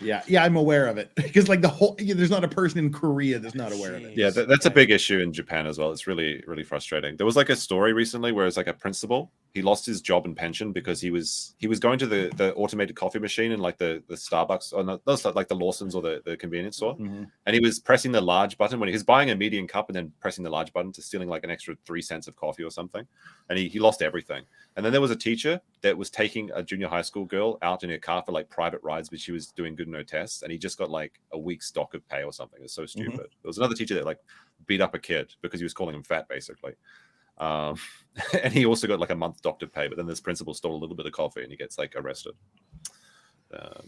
yeah, I'm aware of it because like there's not a person in Korea that's not aware of it. yeah, that's a big issue in Japan as well. It's really, really frustrating. There was like a story recently where it's like a principal. He lost his job and pension because he was going to the automated coffee machine in like the Starbucks or not like the Lawson's or the convenience store, and he was pressing the large button when he was buying a medium cup and then pressing the large button to stealing like an extra 3 cents of coffee or something, and he lost everything. And then there was a teacher that was taking a junior high school girl out in her car for like private rides, but she was doing good in her tests, and he just got like a week's stock of pay or something. It's so stupid. There was another teacher that like beat up a kid because he was calling him fat, basically. And he also got like a month's doctor pay, but then this principal stole a little bit of coffee and he gets like arrested.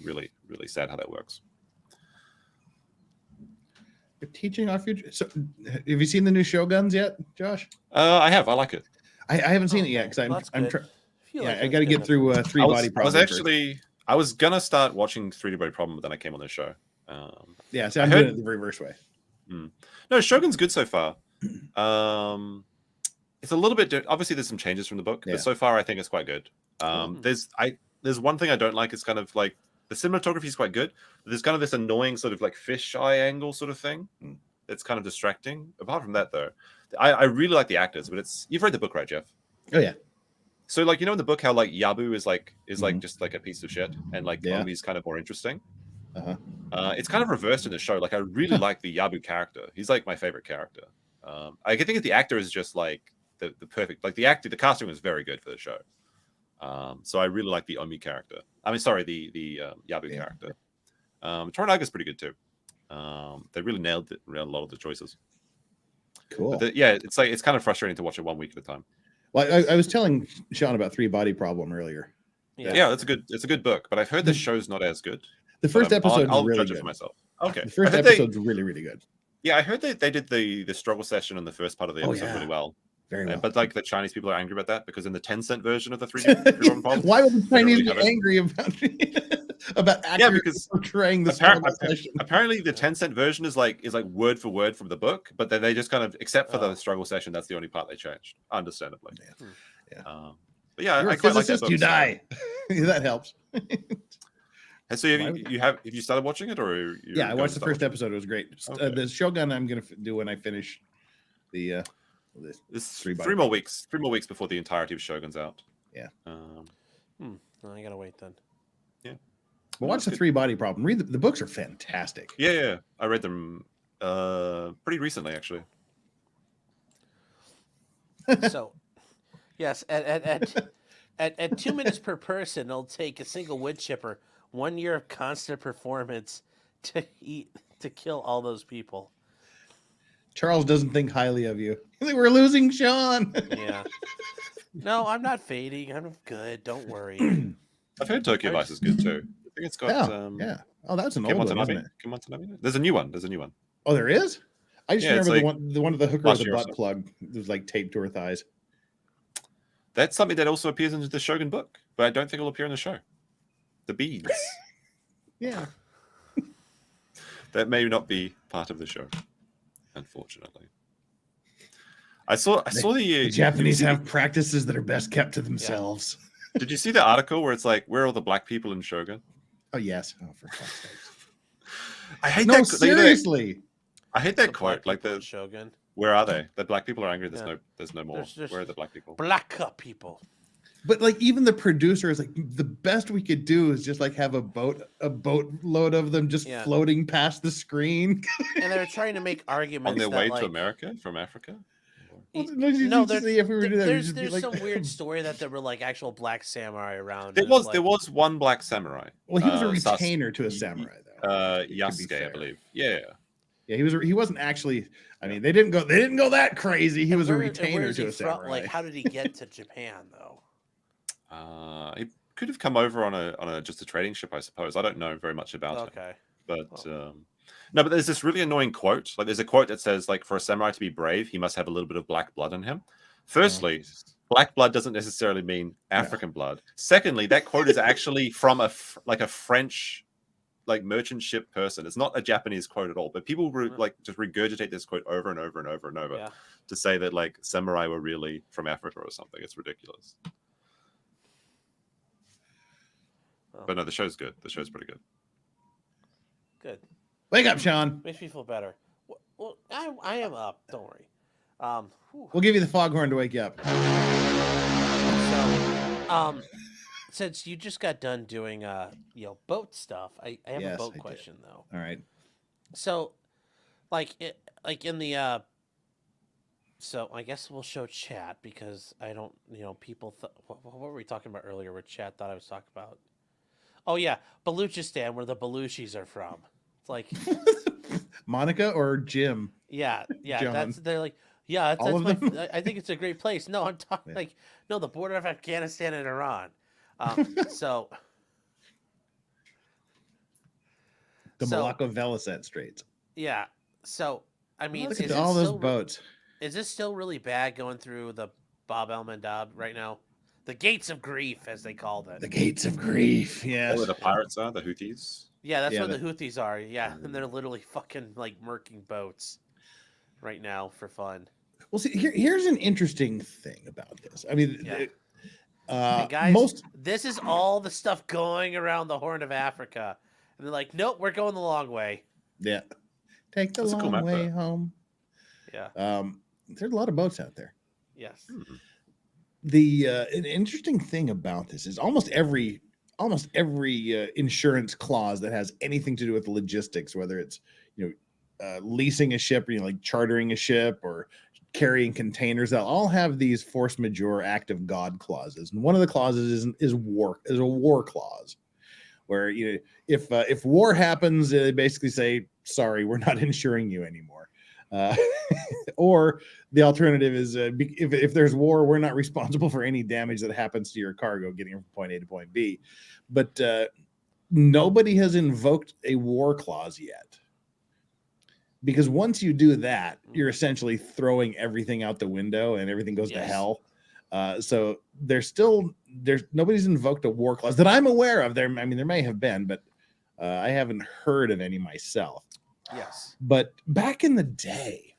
Really, really sad how that works. You're teaching our future. So, have you seen the new Shoguns yet, Josh? I have. I like it. I haven't seen it yet because I got to get through Three Body Problem. I was gonna start watching 3D Body Problem, but then I came on the show. Yeah, so I'm doing it the reverse way. No, Shogun's good so far. It's a little bit obviously there's some changes from the book, but so far I think it's quite good. There's one thing I don't like. It's kind of like the cinematography is quite good, but there's kind of this annoying sort of like fisheye angle sort of thing that's kind of distracting. Apart from that, though, I really like the actors. But you've read the book, right, Jeff? Oh yeah. So like in the book how like Yabu is like just like a piece of shit, and like the movie's kind of more interesting. It's kind of reversed in the show. Like I really like the Yabu character. He's like my favorite character. I think that the actor is just like the perfect, like the casting was very good for the show. So I really like the Omi character. I mean, sorry, the Yabu character. Toranaga's pretty good too. They really nailed a lot of the choices. Cool. But it's kind of frustrating to watch it 1 week at a time. Well, I was telling Sean about Three Body Problem earlier. Yeah, it's a good book, but I've heard the show's not as good. The first episode I'll really judge good. it for myself. Okay. The first episode's really, really good. Yeah, I heard that they did the struggle session in the first part of the episode really well. Very well. But like the Chinese people are angry about that because in the 10-cent version of the 3D problem, why would the Chinese be angry about accurately portraying the struggle session? Apparently the 10-cent version is like word for word from the book, but then they just kind of, except for the struggle session, that's the only part they changed, understandably. But yeah, You're I quite like that book. You die. That helps. And so have you started watching it, or I watched the first episode. It was great. Okay. The Shogun I'm gonna do when I finish the this 3 more weeks before the entirety of Shogun's out. I gotta wait then. Well, watch the 3 Body Problem. Read the books are fantastic. Yeah, I read them pretty recently actually. So yes, at 2 minutes per person, it'll take a single wood chipper 1 year of constant performance to kill all those people. Charles doesn't think highly of you. We're losing Sean. Yeah. No, I'm not fading. I'm good. Don't worry. I've heard Tokyo Vice is good too. I think it's got Oh, that's an old one, isn't it? There's a new one. Oh, there is? I just remember like the one of the hooker with the butt plug that was like taped to her thighs. That's something that also appears in the Shogun book, but I don't think it'll appear in the show. The beads. Yeah. That may not be part of the show, unfortunately. I saw the Japanese have practices that are best kept to themselves. Yeah. Did you see the article where it's like, where are all the black people in Shogun? Oh yes. Oh, for fuck's sakes. I hate that. No, that. Seriously. I hate that quote. Like the Shogun. Where are they? The black people are angry. There's no more. Where are the black people? Black people. But like even the producer is like, the best we could do is just like have a boat load of them just floating past the screen. And they're trying to make arguments on their way to America from Africa. No, there's some weird story that there were like actual black samurai around. There was one black samurai. Well, he was a retainer to a samurai though. Yasuke, I believe. Yeah. Yeah, he wasn't actually. I mean, they didn't go that crazy. He was a retainer to a samurai. Like, how did he get to Japan though? He could have come over on a just a trading ship, I suppose. I don't know very much about it. But no, but there's this really annoying quote. Like, there's a quote that says, like, for a samurai to be brave, he must have a little bit of black blood in him. Firstly, black blood doesn't necessarily mean African blood. Secondly, that quote is actually from a French like merchant ship person. It's not a Japanese quote at all, but people like just regurgitate this quote over and over and over and over to say that like samurai were really from Africa or something. It's ridiculous. Oh. But no, the show's good. The show's pretty good. Good. Wake up, Sean. Makes me feel better. Well, I am up. Don't worry. We'll give you the foghorn to wake you up. So, since you just got done doing boat stuff, I have a boat question though. All right. So, in the so I guess we'll show chat because I don't people what were we talking about earlier? Where chat thought I was talking about? Oh yeah, Baluchistan, where the Baluchis are from. It's like Monica or Jim. Yeah. John. They're like, yeah, All of them? I think it's a great place. No, I'm talking the border of Afghanistan and Iran. So the Malacca-Velocet Straits. Yeah. So I mean, look at all those boats. Is this still really bad going through the Bab el Mandab right now? The Gates of Grief, as they called it. The Gates of Grief, yes. Where the pirates are, the Houthis. Yeah, that's where the Houthis are. Yeah, and they're literally fucking like murking boats right now for fun. Well, see, here's an interesting thing about this. I mean, hey guys, this is all the stuff going around the Horn of Africa, and they're like, nope, we're going the long way. Yeah, take the long way home. Yeah. There's a lot of boats out there. Yes. Mm-hmm. An interesting thing about this is almost every insurance clause that has anything to do with logistics, whether it's leasing a ship or like chartering a ship or carrying containers, they'll all have these force majeure act of God clauses. And one of the clauses is a war clause, where if war happens, they basically say, sorry, we're not insuring you anymore. Or the alternative is if there's war, we're not responsible for any damage that happens to your cargo getting from point A to point B. But nobody has invoked a war clause yet, because once you do that, you're essentially throwing everything out the window and everything goes to hell. So nobody's invoked a war clause that I'm aware of. There may have been, but I haven't heard of any myself. Yes. But back in the day,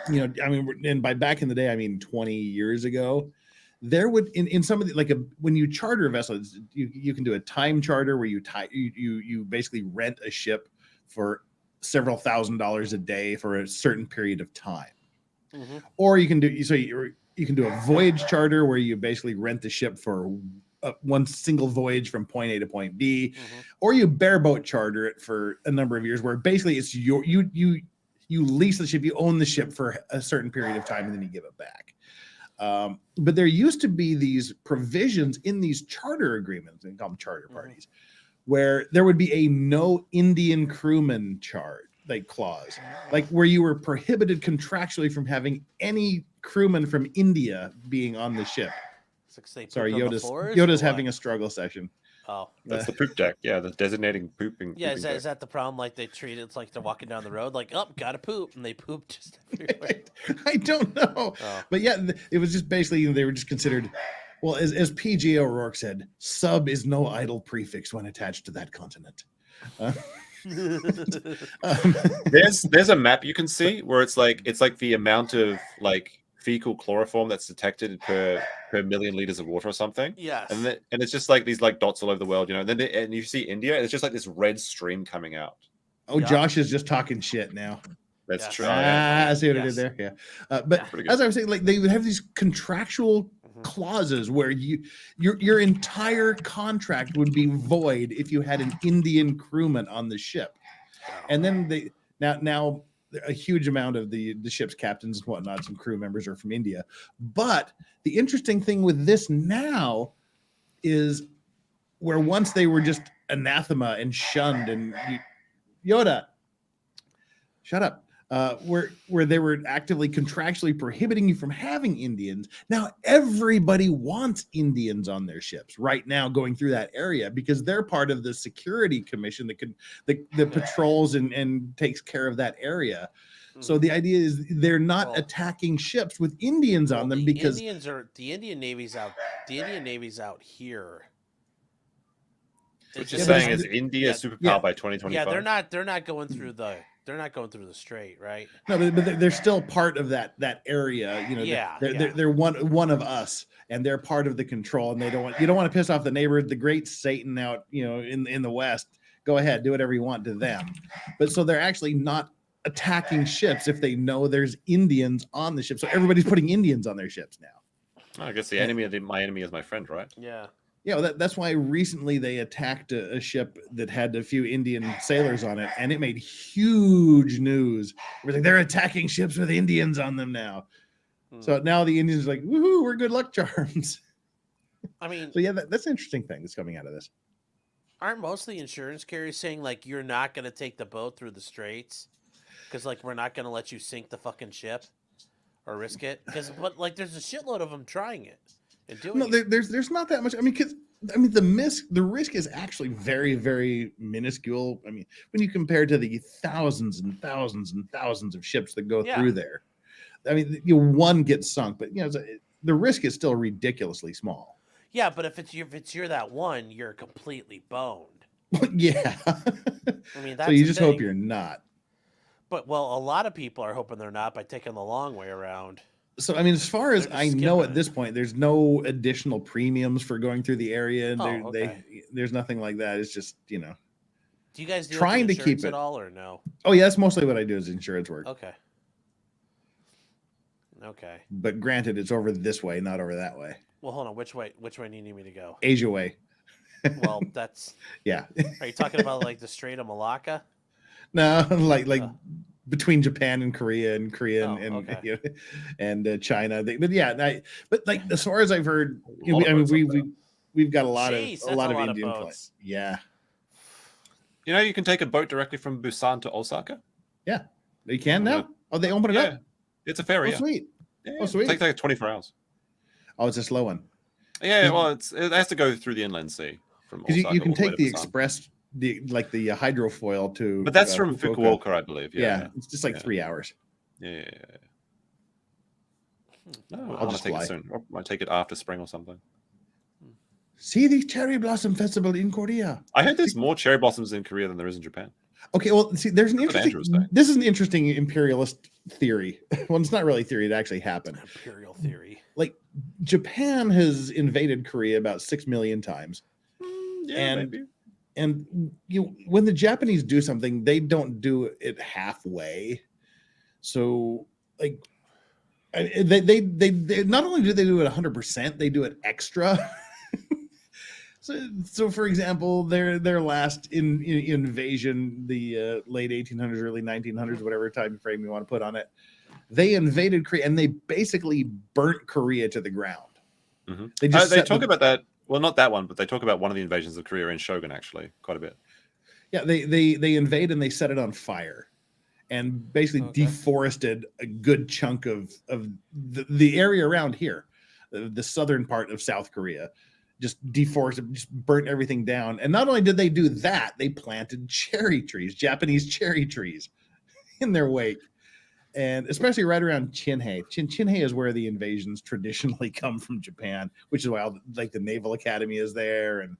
and by back in the day, I mean 20 years ago, there would in some of the when you charter a vessel, you can do a time charter where you basically rent a ship for several $1,000s a day for a certain period of time. Mm-hmm. Or you can do a voyage charter where you basically rent the ship for one single voyage from point A to point B, or you bareboat charter it for a number of years, where basically it's you lease the ship, you own the ship for a certain period of time, and then you give it back. But there used to be these provisions in these charter agreements, and call them charter parties, where there would be a no Indian crewman clause, like where you were prohibited contractually from having any crewman from India being on the ship. Sorry, Yoda's having a struggle session. Oh, that's the poop deck. Yeah, the designating pooping. Yeah, is that the problem? Like they treat it like they're walking down the road, like, oh, gotta poop, and they poop just everywhere. I don't know, but yeah, it was just basically they were just considered. Well, as P.G. O'Rourke said, sub is no idle prefix when attached to that continent. There's a map you can see where it's like the amount of fecal chloroform that's detected per million liters of water or something. Yes. And it's just like these dots all over the world, and then and you see India, and it's just like this red stream coming out. Oh, yeah. Josh is just talking shit now. That's true. I see what I did there. Yeah. But as I was saying, they would have these contractual clauses where your entire contract would be void if you had an Indian crewman on the ship. And then now a huge amount of the ship's captains and whatnot, some crew members are from India. But the interesting thing with this now is where once they were just anathema and shunned, and Yoda, shut up. Where they were actively contractually prohibiting you from having Indians. Now everybody wants Indians on their ships right now going through that area, because they're part of the security commission that patrols and takes care of that area. So the idea is they're not attacking ships with Indians on them because the Indian Navy's out here. So what Is you're it- saying is India yeah, superpower yeah. by 2025. Yeah, they're not going through the strait, right? No, but they're still part of that area. You know, Yeah, they're one of us, and they're part of the control. And you don't want to piss off the neighbor, the great Satan out, you know, in the West. Go ahead, do whatever you want to them. But so they're actually not attacking ships if they know there's Indians on the ship. So everybody's putting Indians on their ships now. I guess the enemy of my enemy is my friend, right? Yeah. Yeah, well, that's why recently they attacked a ship that had a few Indian sailors on it, and it made huge news. It was like they're attacking ships with Indians on them now. So now the Indians are like, woohoo, we're good luck charms. I mean, So yeah, that's an interesting thing that's coming out of this. aren't most of the insurance carriers saying like you're not going to take the boat through the straits because like we're not going to let you sink the fucking ship or risk it? Because but like there's a shitload of them trying it and doing No, it. there's not that much. I mean, the risk is actually very, very minuscule. I mean, when you compare to the thousands and thousands and thousands of ships that go through there, I mean, one gets sunk, but you know, the risk is still ridiculously small. Yeah, but if it's you're that one, you're completely boned. Yeah. I mean, that's so you the just hope thing. you're not. But well, a lot of people are hoping they're not by taking the long way around. So I mean, as far as They're I just know skipping at this point, there's no additional premiums for going through the area. Oh, okay. There's nothing like that. It's just, you know, Do you guys deal trying with to keep insurance it at all or no? Oh yeah, that's mostly what I do is insurance work. Okay. Okay. But granted, it's over this way, not over that way. Well, hold on. Which way do you need me to go? Asia way. Well, that's. Yeah. Are you talking about like the Strait of Malacca? No, like between Japan and Korea and okay. you know, and China. But yeah, but like as far as I've heard, you know, I mean we've got a lot Jeez, of that's Indian boats. clients. Yeah. You know, you can take a boat directly from Busan to Osaka. Yeah. You can now? Oh, they open it Yeah, up. it's a ferry. Oh, yeah. sweet. Yeah, Oh, sweet. It takes like 24 hours. Oh, it's a slow one. Yeah, well, it has to go through the inland sea from Because Osaka. you can all the way take to the Busan. express, the hydrofoil to. But that's from Fukuoka, I believe. Yeah, Yeah, it's just like 3 hours. yeah. No, I'll I want just to take fly. it soon. I might take it after spring or something. See the cherry blossom festival in Korea. I heard there's more cherry blossoms in Korea than there is in Japan. Okay, well, see, there's an That's what Andrew was interesting. saying. This is an interesting imperialist theory. Well, it's not really a theory; it actually happened. Imperial theory. Like Japan has invaded Korea about 6 million times, Yeah, and maybe. and when the Japanese do something, they don't do it halfway. So, like, they not only do they do it 100%, they do it extra. So for example, their last invasion, the late 1800s, early 1900s, whatever time frame you want to put on it, they invaded Korea and they basically burnt Korea to the ground. Mm-hmm. They talk about that. Well, not that one, but they talk about one of the invasions of Korea in Shogun actually quite a bit. Yeah, they invade and they set it on fire, and basically deforested a good chunk of the area around here, the southern part of South Korea. Just deforested, just burnt everything down. And not only did they do that, they planted cherry trees, Japanese cherry trees in their wake. And especially right around Chinhae. Chinhae is where the invasions traditionally come from Japan, which is why the Naval Academy is there and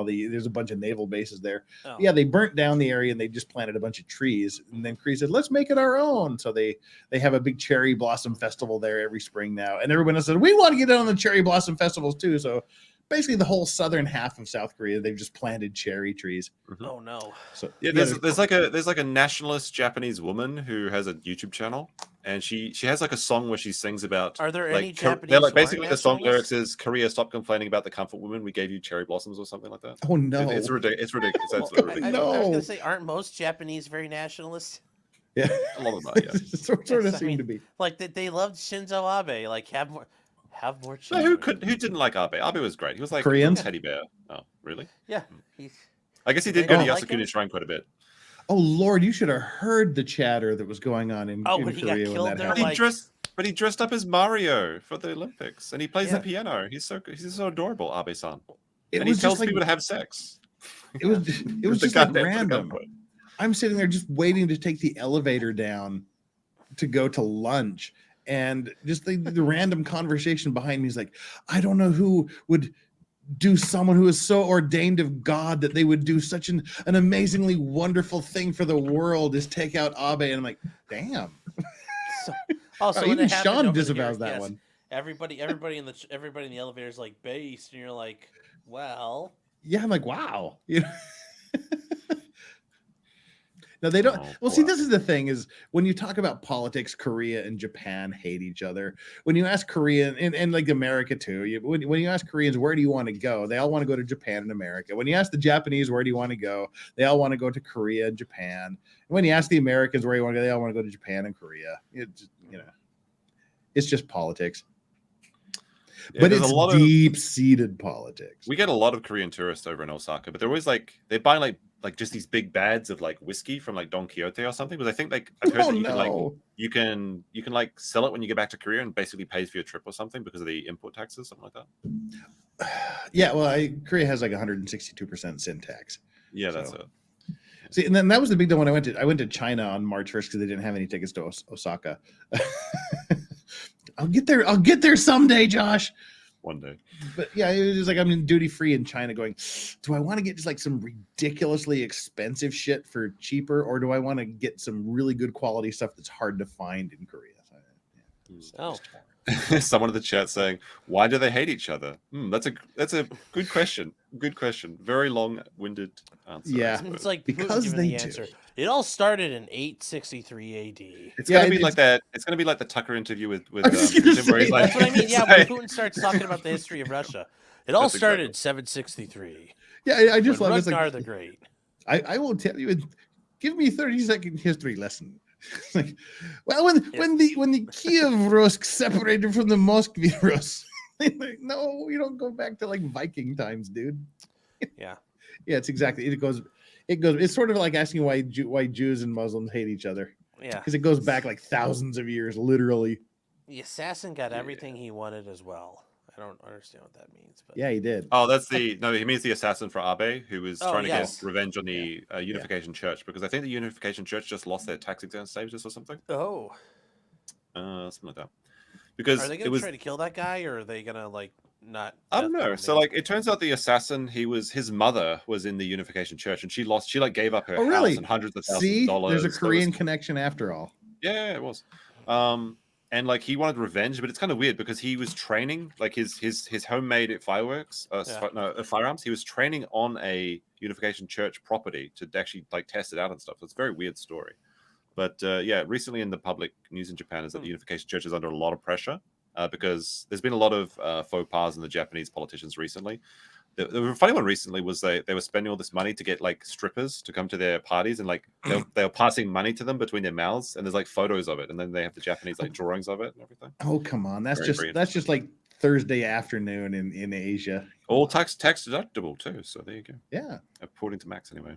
there's a bunch of naval bases there. Oh. Yeah, they burnt down the area and they just planted a bunch of trees. And then Korea said, let's make it our own. So they have a big cherry blossom festival there every spring now. And everyone else said, we want to get in on the cherry blossom festivals too. So basically the whole southern half of South Korea, they've just planted cherry trees. Mm-hmm. Oh no. So Yeah, there's like a nationalist Japanese woman who has a YouTube channel, and she has like a song where she sings about. Are there like, any Japanese? They're like who aren't basically the song nationalists? lyrics is Korea, stop complaining about the comfort women. We gave you cherry blossoms or something like that. Oh no. It's ridiculous. It's ridiculous. It's absolutely ridiculous. I was No. gonna say, aren't most Japanese very nationalist? Yeah. A lot of them are, yeah. sort of Yes, I seem mean, to be. Like they loved Shinzo Abe. Like have more No, children. who didn't like Abe? Abe was great. He was like Koreans? a teddy bear. Oh, really? Yeah. He's, I guess he did They go to don't like him? Yasukuni Shrine quite a bit. Oh Lord, you should have heard the chatter that was going on in when he got Korea killed when that there, happened. like- But he dressed up as Mario for the Olympics, and he plays Yeah. the piano. He's so adorable, Abe-san. It And he was tells just like people to have sex. it was The just guy like there for the random. gunpoint. I'm sitting there just waiting to take the elevator down to go to lunch. And just the random conversation behind me is like, I don't know who would do someone who is so ordained of God that they would do such an amazingly wonderful thing for the world is take out Abe? And I'm like, damn. So, also, when Even it happened Sean over disavows here, that yes, one. everybody in the elevator is like based, and you're like, well, Yeah, I'm like, wow. You know? No, they don't. Well, see, this is the thing: is when you talk about politics, Korea and Japan hate each other. When you ask Korean and like America too, when you ask Koreans where do you want to go, they all want to go to Japan and America. When you ask the Japanese where do you want to go, they all want to go to Korea and Japan. And when you ask the Americans where you want to go, they all want to go to Japan and Korea. It's just politics. Yeah, but it's deep-seated politics. We get a lot of Korean tourists over in Osaka, but they're always they're buying like just these big bags of like whiskey from like Don Quixote or something. Because I think I've heard that you can like sell it when you get back to Korea and basically pays for your trip or something because of the import taxes, something like that. Yeah, well, Korea has like 162% sin tax. Yeah, that's it. See, and then that was the big deal when I went to China on March 1st because they didn't have any tickets to Osaka. I'll get there someday, Josh. One day. But yeah, it was just like I'm in duty free in China going, do I want to get just like some ridiculously expensive shit for cheaper, or do I want to get some really good quality stuff that's hard to find in Korea? Someone in the chat saying, why do they hate each other? That's a good question. Good question. Very long-winded answer. Yeah, it's like because they do. Answer. It all started in 863 AD. It's gonna be like that. It's gonna be like the Tucker interview with where he's like, that's what I mean. Yeah, when Putin starts talking about the history of Russia, it all started in 763. Yeah, I just love it. Ragnar the Great. I will tell you. Give me a 30-second history lesson. Like, well, when the Kiev Rus separated from the Moskva Rus, like, no, you don't go back to like Viking times, dude. Yeah, it's exactly. It goes. It's sort of like asking why Jews and Muslims hate each other. Yeah, because it goes back like thousands of years, literally. The assassin got everything he wanted as well. I don't understand what that means, but yeah, he did. Oh, he means the assassin for Abe, who was trying to get revenge on the Unification Church, because I think the Unification Church just lost their tax exempt status or something. Oh, something like that. Because are they going to try to kill that guy, or are they going to like not? I don't know. So like, it turns out the assassin, his mother was in the Unification Church, and she like gave up her house and hundreds of thousands of dollars. There's a Korean connection after all. Yeah, it was. And like he wanted revenge, but it's kind of weird because he was training like his homemade fireworks, firearms. He was training on a Unification Church property to actually like test it out and stuff. So it's a very weird story. But recently in the public news in Japan is that the Unification Church is under a lot of pressure because there's been a lot of faux pas in the Japanese politicians recently. The funny one recently was they were spending all this money to get like strippers to come to their parties, and like they were passing money to them between their mouths, and there's like photos of it, and then they have the Japanese like drawings of it and everything. Oh come on, that's just like Thursday afternoon in Asia. All tax deductible too. So there you go. Yeah, according to Max anyway.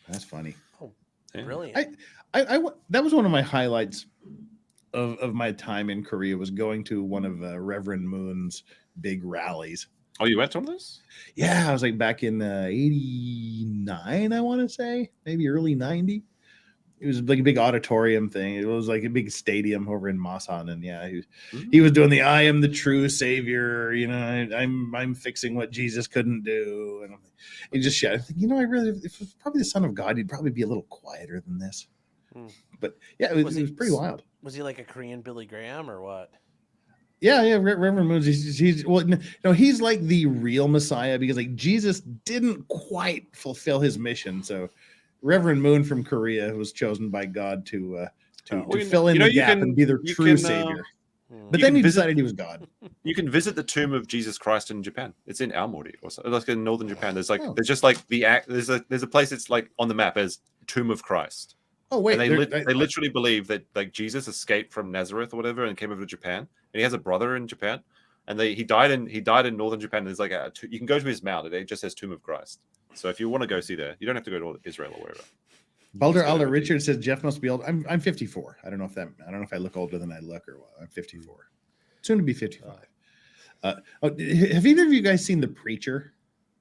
That's funny. Oh, brilliant. I that was one of my highlights of my time in Korea, was going to one of Reverend Moon's big rallies. Oh, you went to one of those? Yeah, I was like back in 89, I want to say, maybe early 90. It was like a big auditorium thing. It was like a big stadium over in Masan, and yeah, he was doing the "I am the true savior." You know, I'm fixing what Jesus couldn't do, and he just shouted. I if it was probably the Son of God, he'd probably be a little quieter than this. But yeah, it was pretty wild. Was he like a Korean Billy Graham or what? Yeah, Reverend Moon. He's like the real Messiah, because like Jesus didn't quite fulfill his mission. So Reverend Moon from Korea was chosen by God to fill in the gap and be their true savior. But then he decided he was God. You can visit the tomb of Jesus Christ in Japan. It's in Aomori, or so, like in northern Japan. There's there's just like there's a place that's like on the map as Tomb of Christ. Oh wait, and they literally believe that like Jesus escaped from Nazareth or whatever and came over to Japan, and he has a brother in Japan, and he died in northern Japan. There's like you can go to his mount. It just says Tomb of Christ. So if you want to go see there, you don't have to go to Israel or wherever. Balder Richard says Jeff must be old. I'm 54. I don't know if I look older than I look or what. I'm 54. Soon to be 55. Have either of you guys seen The Preacher?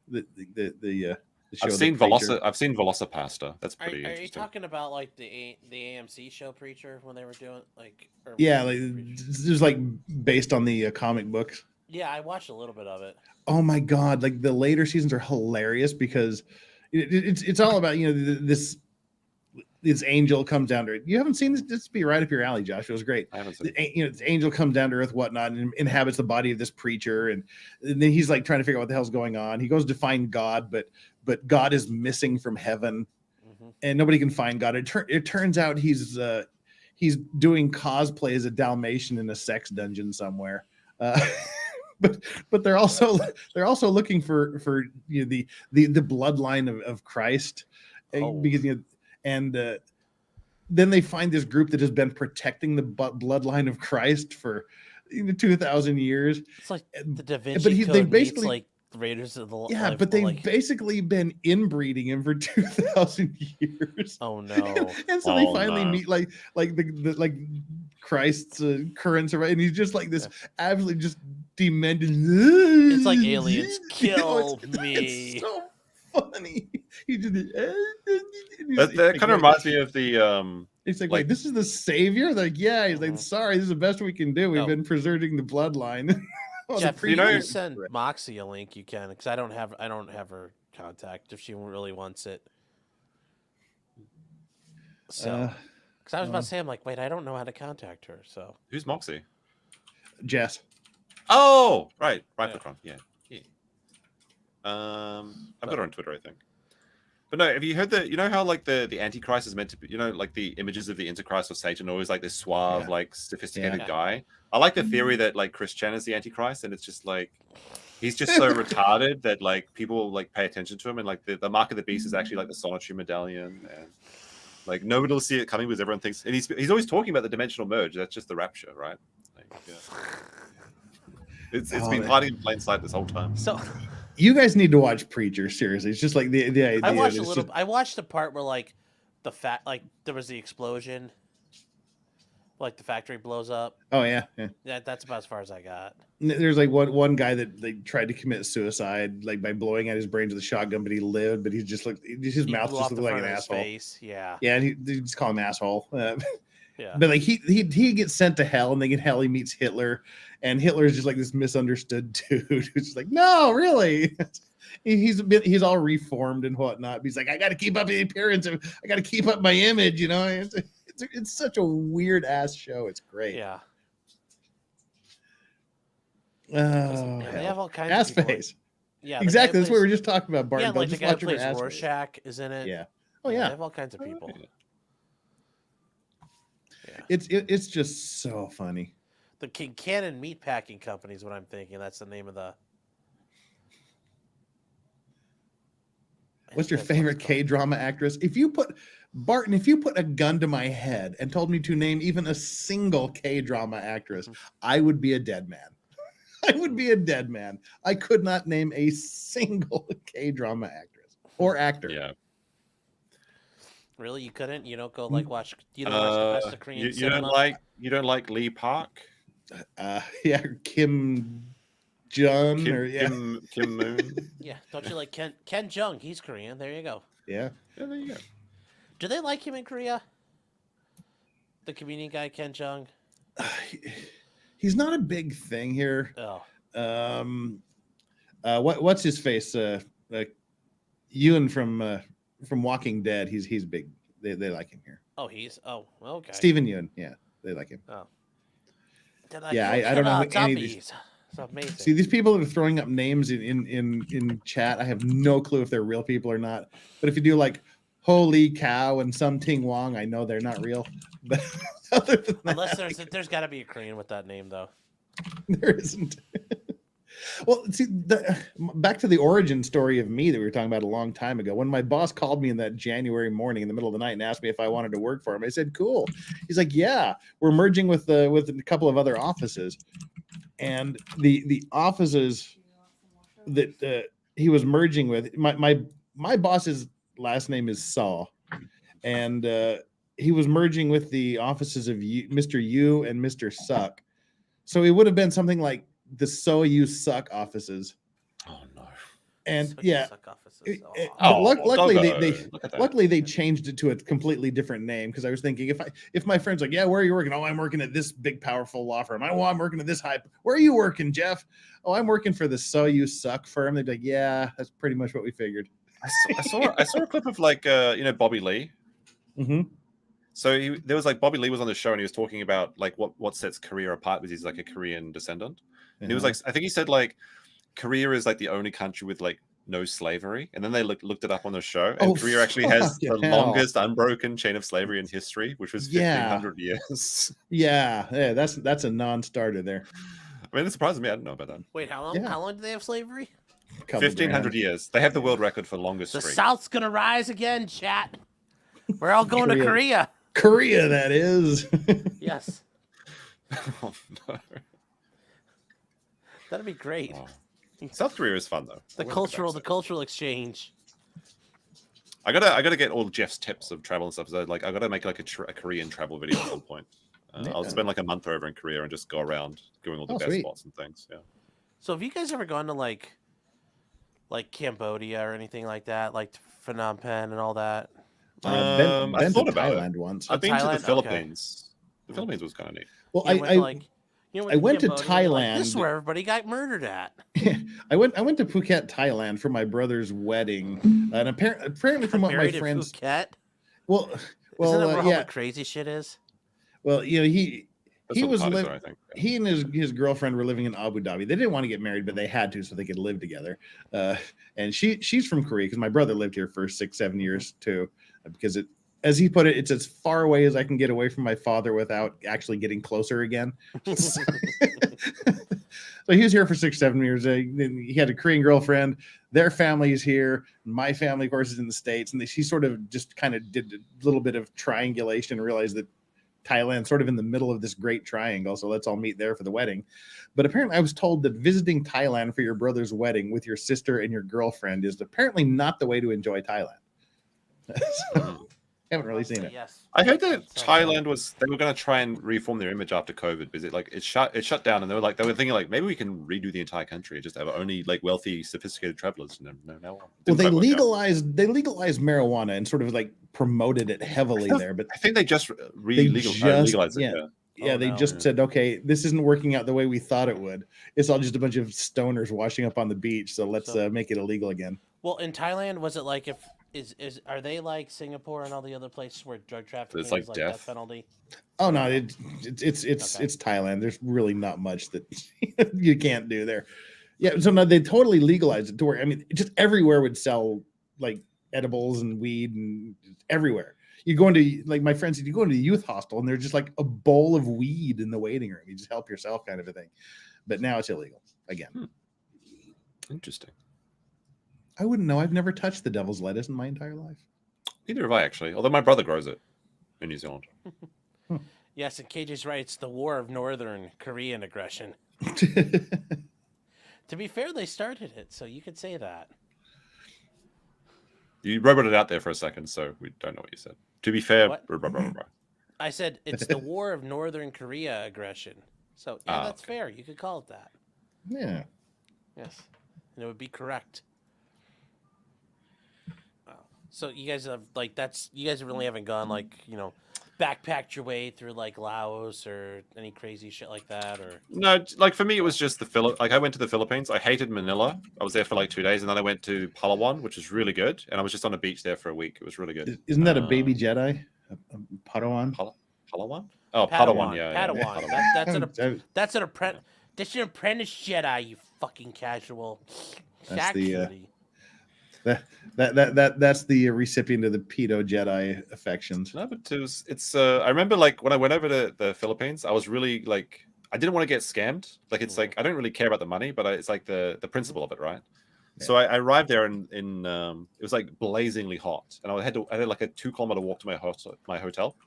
The show, I've seen Velocipasta. That's pretty interesting. Are you talking about like the AMC show Preacher when they were doing like? Yeah, like it was like based on the comic books. Yeah, I watched a little bit of it. oh my God, like the later seasons are hilarious because it's all about, this angel comes down to it. You haven't seen this? This would be right up your alley, Josh. It was great. I haven't seen This angel comes down to earth, whatnot, and inhabits the body of this preacher. And then he's like trying to figure out what the hell's going on. He goes to find God, but God is missing from heaven, and nobody can find God. It turns out he's doing cosplay as a Dalmatian in a sex dungeon somewhere. But they're also looking for the bloodline of Christ, because and then they find this group that has been protecting the bloodline of Christ for 2,000 years. It's like the Da Vinci Code meets like Raiders of the but they've basically been inbreeding him for 2,000 years. Oh no! And so they finally meet like Christ's current, and he's just like this absolutely just demented. It's like aliens kill me. It's so funny. He just that kind of reminds me of the It's like, wait, this is the savior? Like, yeah. He's like, sorry, this is the best we can do. We've been preserving the bloodline. Jeff, you can send Moxie a link. You can, because I don't have her contact if she really wants it. So, because I was about to say, I'm like, wait, I don't know how to contact her. So, who's Moxie? Jess. Oh, right, yeah. I've got her on Twitter, I think. But no, have you heard how like the Antichrist is meant to be, like the images of the Antichrist or Satan always like this suave, like sophisticated guy? I like the theory that like Chris Chan is the Antichrist, and it's just like he's just so retarded that like people like pay attention to him, and like the mark of the beast is actually like the solitary medallion, and like nobody will see it coming because everyone thinks, and he's always talking about the dimensional merge. That's just the rapture, right? Like, it's been hiding in plain sight this whole time. So. You guys need to watch Preacher. Seriously, it's just like the idea. I watched a little. I watched the part where like there was the explosion, like the factory blows up. Oh yeah. That's about as far as I got. There's like one guy that they tried to commit suicide, like by blowing out his brains with a shotgun, but he lived. But he just looked. His mouth just looked like an asshole. Face. Yeah. Yeah, and he just call him asshole. Yeah. But like he gets sent to hell, and then in hell he meets Hitler, and Hitler is just like this misunderstood dude who's just like, no, really. He's all reformed and whatnot. But he's like, I got to keep up the appearance. I got to keep up my image. It's such a weird ass show. It's great. Yeah. They have all kinds ass of people. Yeah, Yeah, exactly. That's what we were just talking about. Barton. Yeah, like the guy who plays Rorschach is in it. Yeah. Oh yeah. They have all kinds of people. Yeah. It's just so funny. The Cannon Meatpacking Company is what I'm thinking. That's the name of the. What's your favorite K-drama actress? If you put a gun to my head and told me to name even a single K-drama actress, I would be a dead man. I would be a dead man. I could not name a single K-drama actress or actor. Yeah. Really, you couldn't? You don't go like watch? You don't watch the best of Korean cinema? You don't like Lee Park? Yeah, Kim Jung Kim Moon. Yeah, don't you like Ken Jeong? He's Korean. There you go. Yeah, there you go. Do they like him in Korea? The comedian guy Ken Jeong. He's not a big thing here. Oh. What's his face? Ewan from Walking Dead. He's big. They like him here. Oh, okay. Stephen Ewan. Yeah, they like him. Oh. I don't know who any of these. It's amazing. See, these people that are throwing up names in chat, I have no clue if they're real people or not. But if you do like Holy Cow and Some Ting Wong, I know they're not real. But other than unless there's got to be a Korean with that name though. There isn't. Well, see, back to the origin story of me that we were talking about a long time ago. When my boss called me in that January morning in the middle of the night and asked me if I wanted to work for him, I said, "Cool." He's like, "Yeah, we're merging with a couple of other offices." And the offices that he was merging with, my boss's last name is Saw, and he was merging with the offices of Mr. Yu and Mr. Suck. So it would have been something like the So You Suck offices. Oh no! And Such yeah, suck offices. but luckily don't they go. Look at that. luckily they changed it to a completely different name, because I was thinking if my friend's like, yeah, where are you working? Oh, I'm working at this big powerful law firm. I'm working at this high. Where are you working, Jeff? Oh, I'm working for the So You Suck firm. They'd be like, yeah, that's pretty much what we figured. I saw a clip of like Bobby Lee. Mm-hmm. So there was like Bobby Lee was on the show and he was talking about like what sets Korea apart, because he's like a Korean descendant. And he was like, I think he said like Korea is like the only country with like no slavery, and then they looked it up on the show, and Korea actually has the longest unbroken chain of slavery in history, which was 1,500 years. Yeah, that's a non-starter there. I mean, it surprises me. I didn't know about that. Wait, how long? Yeah. How long do they have slavery? 1,500 years. They have the world record for longest The streak. South's gonna rise again, chat. We're all going to Korea. Korea, that is. Yes. Oh, no. That'd be great. Oh. South Korea is fun though. The cultural exchange. I gotta get all Jeff's tips of travel and stuff. So like I gotta make like a Korean travel video at some point. I'll spend like a month over in Korea and just go around doing all the best spots and things. Yeah. So have you guys ever gone to like Cambodia or anything like that, like Phnom Penh and all that? I thought to about Thailand it once. I've been to the Thailand? Philippines. The Philippines was kind of neat. Well, I went to Cambodia, Thailand. This is where everybody got murdered at. I went to Phuket, Thailand for my brother's wedding, and apparently from what my friends. Phuket? Well, Isn't that where all the crazy shit is? Well, he was living. I think. He and his girlfriend were living in Abu Dhabi. They didn't want to get married, but they had to so they could live together. And she's from Korea, because my brother lived here for 6-7 years too, because as he put it, it's as far away as I can get away from my father without actually getting closer again. So he was here for 6-7 years. He had a Korean girlfriend. Their family is here. My family, of course, is in the States. And she sort of just kind of did a little bit of triangulation and realized that Thailand's sort of in the middle of this great triangle. So let's all meet there for the wedding. But apparently I was told that visiting Thailand for your brother's wedding with your sister and your girlfriend is apparently not the way to enjoy Thailand. So, haven't really seen it. Yes. I heard that Thailand they were going to try and reform their image after COVID, because it shut down, and they were thinking like maybe we can redo the entire country and just have only like wealthy, sophisticated travelers. No. Well, they legalized marijuana and sort of like promoted it heavily there, but I think they just legalized it. Yeah. They just said, okay, this isn't working out the way we thought it would. It's all just a bunch of stoners washing up on the beach, so let's make it illegal again. Well, in Thailand, was it like are they like Singapore and all the other places where drug trafficking is like death penalty? Oh no, it's Thailand. There's really not much that you can't do there. Yeah, so no, they totally legalized it to where just everywhere would sell like edibles and weed and everywhere. You go into, like my friend said, you go into a youth hostel and there's just like a bowl of weed in the waiting room. You just help yourself, kind of a thing. But now it's illegal again. Interesting. I wouldn't know. I've never touched the devil's lettuce in my entire life. Neither have I, actually. Although my brother grows it in New Zealand. Yes, and KJ's right. It's the war of Northern Korean aggression. To be fair, they started it, so you could say that. You roboted out there for a second, so we don't know what you said. To be fair, I said it's the war of Northern Korea aggression. So yeah, that's fair. You could call it that. Yeah. Yes, and it would be correct. So you guys have you guys really haven't gone backpacked your way through like Laos or any crazy shit like that, or no? Like for me, it was just I went to the Philippines. I hated Manila. I was there for like 2 days, and then I went to Palawan, which was really good. And I was just on a beach there for a week. It was really good. Isn't that a baby Jedi? Padawan? Palawan? Oh, Padawan. Yeah. Padawan. Yeah. That's an apprentice. That's an apprentice Jedi. You fucking casual. That's that's the recipient of the pedo Jedi affections. No, but it's. I remember like when I went over to the Philippines, I was really like I didn't want to get scammed. Like it's like I don't really care about the money, but it's like the principle of it, right? Yeah. So I arrived there in it was like blazingly hot, and I had like a 2-kilometer walk to my hotel.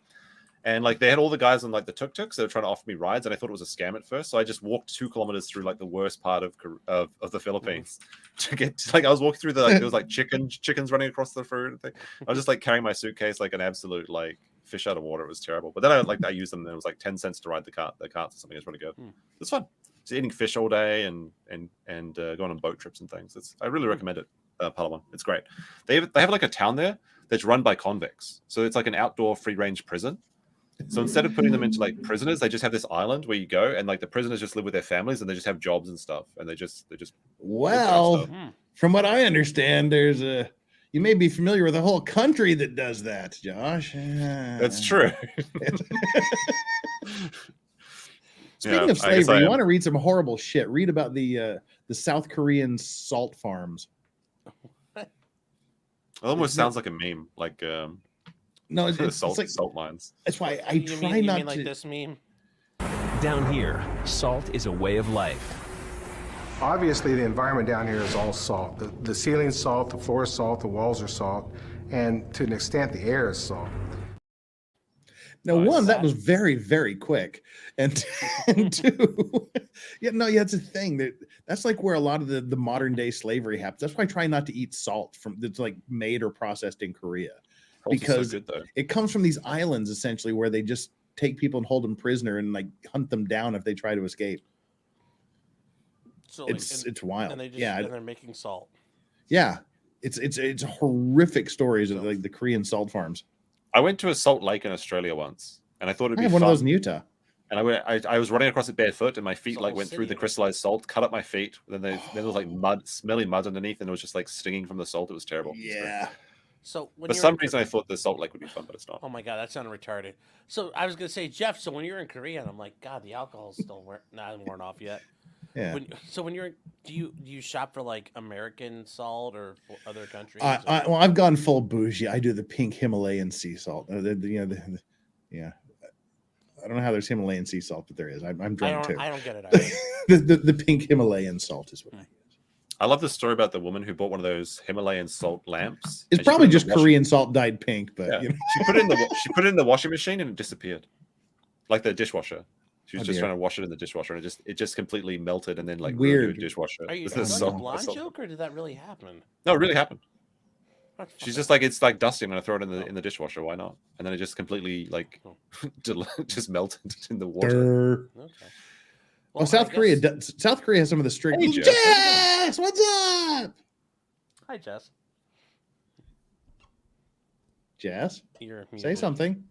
And like they had all the guys on like the tuk-tuks that were trying to offer me rides, and I thought it was a scam at first. So I just walked 2 kilometers through like the worst part of the Philippines to get to, like I was walking through there was like chickens running across the road. I was just like carrying my suitcase like an absolute like fish out of water. It was terrible. But then I used them. And it was like 10 cents to ride the carts or something. It was really good. It was fun. just eating fish all day and going on boat trips and things. I really recommend it, Palawan. It's great. They have like a town there that's run by convicts, so it's like an outdoor free range prison. So instead of putting them into like prisoners, they just have this island where you go and like the prisoners just live with their families and they just have jobs and stuff, and they just Well, from what I understand, you may be familiar with a whole country that does that, Josh. That's true. Speaking of slavery, you want to read some horrible shit? Read about the South Korean salt farms. It almost sounds like a meme, like no, it's like salt mines. That's why I try not to. Like this meme. Down here, salt is a way of life. Obviously, the environment down here is all salt. The ceiling's salt, the floor is salt, the walls are salt, and to an extent, the air is salt. Now, that was very, very quick, and two, it's a thing that's like where a lot of the modern day slavery happens. That's why I try not to eat salt that's like made or processed in Korea, because it comes from these islands essentially where they just take people and hold them prisoner and like hunt them down if they try to escape. So it's wild. And and they're making salt. Yeah, it's horrific stories of like the Korean salt farms. I went to a salt lake in Australia once, and I thought it'd be one of those in Utah. And I was running across it barefoot, and my feet went through the crystallized salt, cut up my feet. Then there was like smelly mud underneath, and it was just like stinging from the salt. It was terrible. Yeah. So for some reason, I thought the salt lake would be fun, but it's not. Oh my god, that sounded retarded. So I was gonna say, Jeff. So when you're in Korea, and I'm like, God, the alcohol's still not worn off yet. Yeah. When you're, do you shop for like American salt or other countries? Well, I've gone full bougie. I do the pink Himalayan sea salt. Yeah. I don't know how there's Himalayan sea salt, but there is. I'm drunk too. I don't get it either. the pink Himalayan salt is what I use. I love the story about the woman who bought one of those Himalayan salt lamps. It's probably just Korean salt dyed pink, but she put it in the washing machine and it disappeared, like the dishwasher. She was just trying to wash it in the dishwasher, and it just completely melted, and then like weird dishwasher. Are you a blonde joke, or did that really happen? No, it really happened. She's just like, it's like dusty. I'm gonna throw it in the dishwasher. Why not? And then it just completely like just melted in the water. Okay. Well, South Korea has some of the strict. Hey, Jess, what's up? Hi, Jess. Jess, say something.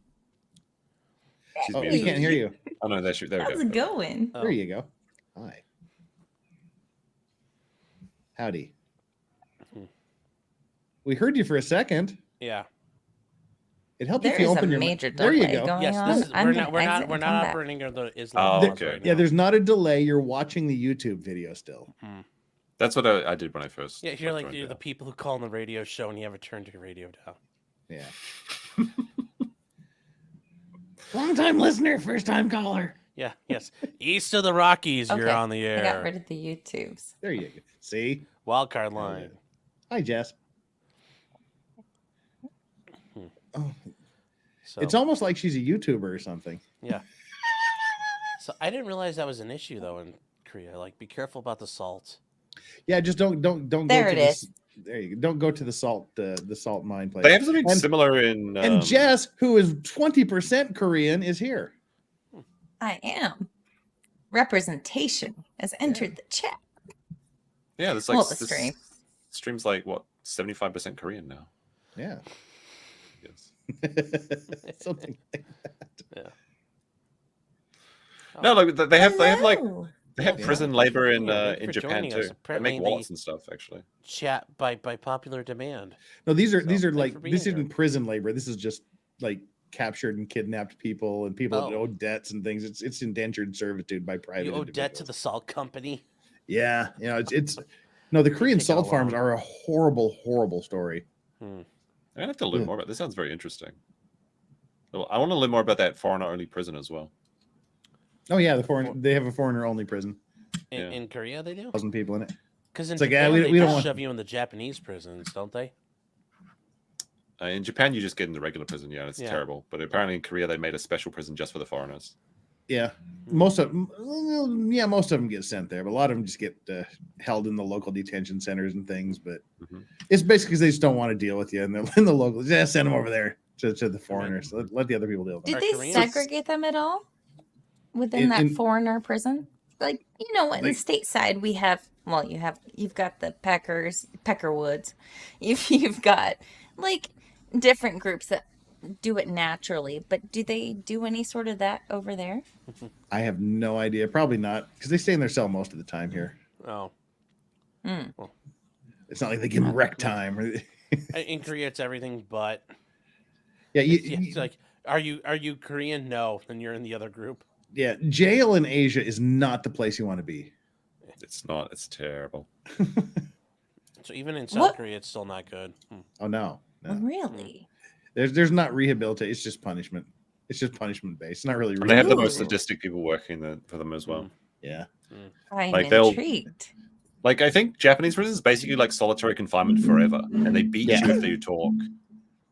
She's we can't hear you. Oh no, there we go. How's it going? There you go. Hi. Howdy. We heard you for a second. Yeah. It helped if you open your major There you go. going Yes, on. we're not operating under the Islam. okay. Right Yeah, there's not a delay. You're watching the YouTube video still. That's what I did when I first. Yeah, you're the people who call on the radio show and you haven't turned your radio down. Yeah. Long time listener, first time caller. Yeah, yes. East of the Rockies, you're on the air. I got rid of the YouTubes. There you go. See? Wildcard line. Hi, Jess. Oh. So, it's almost like she's a YouTuber or something. Yeah. So I didn't realize that was an issue though in Korea. Like, be careful about the salt. Yeah, just don't There go it to is. There you go. Don't go to the salt mine place. They have something similar in. And Jess, who is 20% Korean, is here. I am. Representation has entered the chat. Yeah, there's like the stream. Stream's like what 75% Korean now. Yeah. Yes. Something like that. Yeah. No, like they have Hello. prison labor in for Japan joining too. us. They Apparently make wallets and stuff actually. Chat by popular demand. No, these are thanks like for being this here. isn't prison labor. This is just like captured and kidnapped people and people that Oh. owe debts and things. It's indentured servitude by private. You owe debt to individuals. the salt company. Yeah, it's no, the Korean Taking a salt farms loan. are a horrible story. I'm gonna have to learn more about this. Sounds very interesting. Well, I want to learn more about that foreigner-only prison as well. Oh yeah, they have a foreigner-only prison. In Korea, they do. 1,000 people in it. Because in It's like, Japan, we they don't just want- shove you in the Japanese prisons, don't they? In Japan, you just get in the regular prison. Yeah, it's terrible. But apparently in Korea, they made a special prison just for the foreigners. Yeah, most of them get sent there, but a lot of them just get held in the local detention centers and things. But it's basically because they just don't want to deal with you, and they're in the local. Just send them over there to the foreigners. Let the other people deal with them. Did they segregate them at all within that foreigner prison? like in the stateside we have. Well, you've got the Peckerwoods. You've got like different groups that do it naturally, but do they do any sort of that over there? I have no idea. Probably not, because they stay in their cell most of the time here. Oh. Well, it's not like they get rec time. In Korea, it's everything but. Yeah, it's like, are you Korean? No, then you're in the other group. Yeah, jail in Asia is not the place you want to be. It's not. It's terrible. So even in South Korea, it's still not good. Oh no. Really? There's not rehabilitation. It's just punishment. It's just punishment based. It's not really. And they have the most sadistic people working for them as well. Yeah. I'm like intrigued. Like I think Japanese prisons is basically like solitary confinement forever, and they beat you if you talk.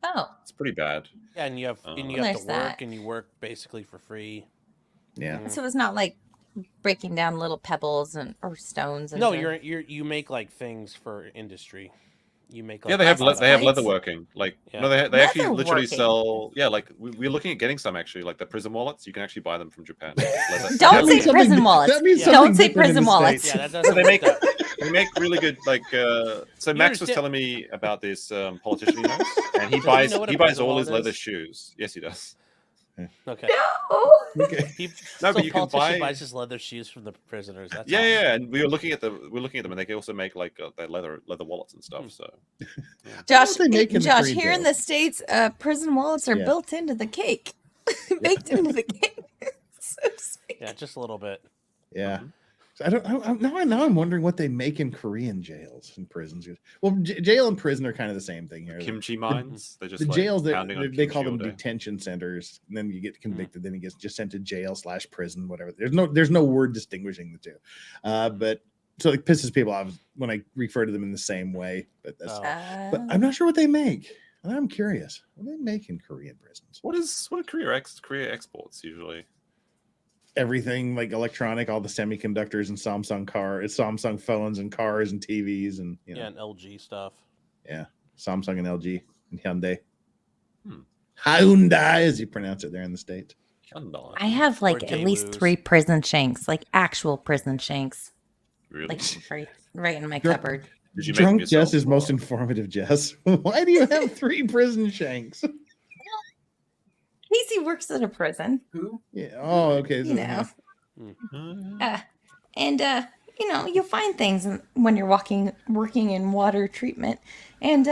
Oh, it's pretty bad. Yeah, and you have to work, and you work basically for free. Yeah. So it's not like breaking down little pebbles or stones. No, you make like things for industry. You make they have leatherworking. Like they actually literally sell. Yeah, like we're looking at getting some actually, like the prison wallets. You can actually buy them from Japan. Don't say prison wallets. Don't say prison wallets. Yeah, that doesn't. They make really good so Max was telling me about this politician he knows, and he buys all his leather shoes. Yes, he does. Okay. No. But you can buys his leather shoes from the prisoners. That's awesome. And we were looking at them, and they can also make like their leather wallets and stuff. So, Josh, here in the States, prison wallets are built into the cake, baked into the cake. So sweet. Yeah, just a little bit. Yeah. So now I'm wondering what they make in Korean jails and prisons. Well, jail and prison are kind of the same thing here. Kimchi mines. They just the jails they call them all day. detention centers. And then you get convicted, then he gets just sent to jail/prison, whatever. There's no word distinguishing the two. But so it pisses people off when I refer to them in the same way. But but I'm not sure what they make. I'm curious. What do they make in Korean prisons? What are Korea exports usually? Everything like electronic, all the semiconductors and Samsung phones and cars and TVs and and LG stuff. Yeah, Samsung and LG and Hyundai. Hyundai, as you pronounce it there in the States. Hyundai. I have like at least 3 prison shanks, like actual prison shanks. Really? Like right in my cupboard. Did you Drunk Jess is most informative, Jess. Why do you have 3 prison shanks? Casey works at a prison. Who? Yeah. Oh, okay. And you'll find things when you're working in water treatment, and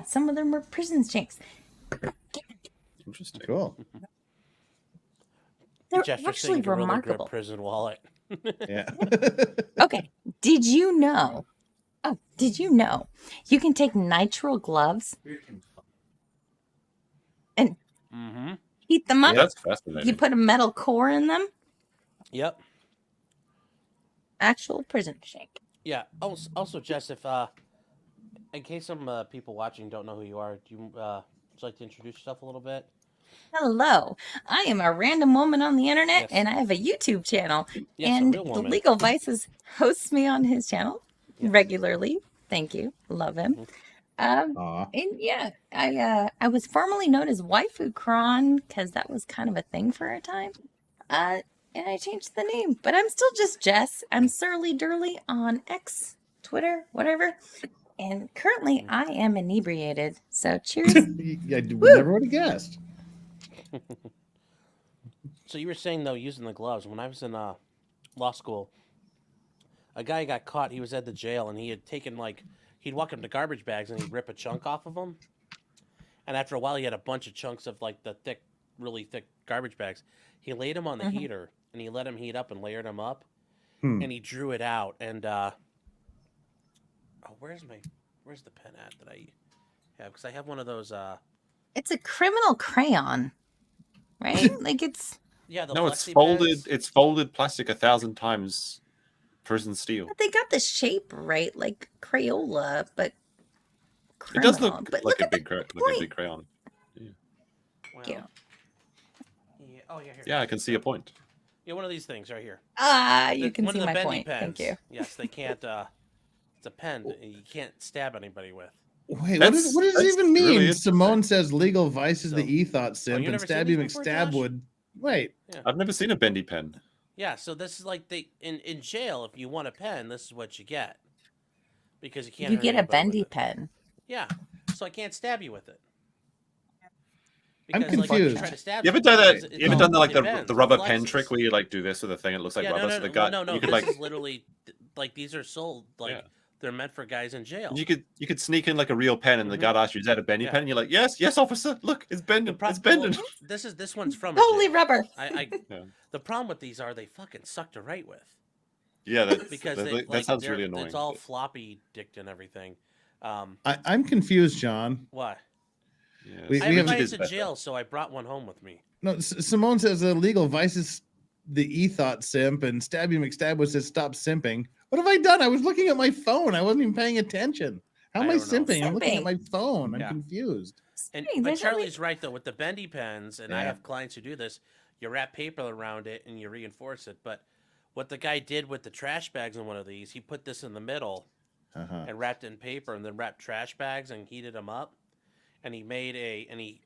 some of them are prison shanks. Interesting. Cool. They're Jess, actually remarkable. Prison wallet. Yeah. Okay. Did you know? Oh, did you know you can take nitrile gloves and heat them up? Yeah, that's fascinating. You put a metal core in them. Yep. Actual prison shank. Yeah. Also, Jess, if in case some people watching don't know who you are, would you like to introduce yourself a little bit? Hello, I am a random woman on the internet, and I have a YouTube channel. Yes, and a real the woman. Legal Vices hosts me on his channel regularly. Thank you, love him. And I was formerly known as Waifu Kron because that was kind of a thing for a time. And I changed the name, but I'm still just Jess. I'm Surly Durly on X, Twitter, whatever. And currently, I am inebriated. So cheers. I never would have guessed. So you were saying though, using the gloves. When I was in law school, a guy got caught. He was at the jail, and he had taken he'd walk up to garbage bags and he'd rip a chunk off of them. And after a while, he had a bunch of chunks of the really thick garbage bags. He laid them on the heater, and he let them heat up and layered them up, and he drew it out. And where's the pen at that I have? Because I have one of those. It's a criminal crayon, right? it's no, it's folded. Pens. It's folded plastic 1,000 times. Prison steel. But they got the shape right, like Crayola, but criminal. It does look but like look a big crayon. Yeah. Well, yeah. Here. Yeah, I can see a point. Yeah, one of these things right here. You can one see of the my bendy point. Pens. Thank you. Yes, they can't. It's a pen you can't stab anybody with. Wait, what does it even mean? Really Simone says legal vice is the ethought you've simp, and never seen Stabby these before, McStab Josh? would. Wait. Yeah. I've never seen a bendy pen. Yeah, so this is like in jail. If you want a pen, this is what you get because you can't. You hurt get a anybody with bendy it. pen. Yeah, so I can't stab you with it. I'm Because like if you confused. try to stab You ever me, done that? it's You ever all- done the, like it the bends, the it rubber pen flexes. trick where you like do this with the thing? It looks like rubber. So the guy, no, you could well, like, no. This is literally like these are sold like Yeah. they're meant for guys in jail. you could sneak in like a real pen, and the guard asks you, "Is that a bendy Yeah. pen?" And you're like, "Yes, yes, officer. Look, it's bending. It's bending." Well, this one's from Holy a jail. rubber. Yeah. The problem with these are they fucking suck to write with. Yeah, Because that sounds really annoying. It's all floppy dicked and everything. I'm confused, John. What? Yeah, We I have have- clients in jail, so I brought one home with me. No, Simone says illegal vices the e-thought simp, and Stabby McStabwood says stop simping. What have I done? I was looking at my phone. I wasn't even paying attention. How am I don't know. simping? I'm looking at my phone. I'm Yeah. confused. And Hey, but there's only- Charlie's right though with the bendy pens, and I Yeah. have clients who do this. You wrap paper around it and you reinforce it. But what the guy did with the trash bags in one of these, he put this in the middle Uh-huh. and wrapped it in paper, and then wrapped trash bags and heated them up, and he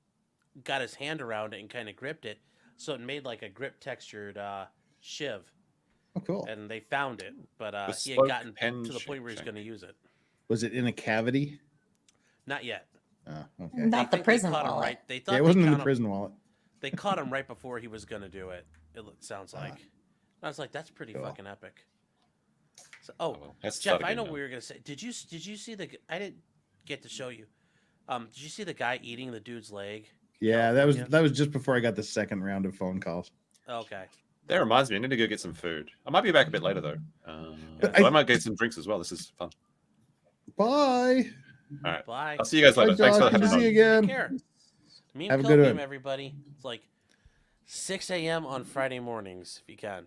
got his hand around it and kind of gripped it, so it made like a grip textured shiv. Oh, cool. And they found it, but he had Bespoke gotten pen to the point where he's shank. going to use it. Was it in a cavity? Not yet. Oh, okay. Not They the think they prison caught him wallet. right. They thought Yeah, it they wasn't in caught the him- prison wallet. They caught him right before he was going to do it. It sounds like. I was like, that's pretty Cool. fucking epic. So, well, let's Jeff, start I again know now. what we were gonna say. Did you see the? I didn't get to show you. Did you see the guy eating the dude's leg? Yeah, California? that was just before I got the second round of phone calls. Okay. That reminds me, I need to go get some food. I might be back a bit later though. But I might get some drinks as well. This is fun. Bye. All right. Bye. I'll see you guys Bye, later. Thanks for Josh. Good to having see you me. again. Take care. Me Have and a good Copium, one. everybody. It's like 6 a.m. on Friday mornings, if you can.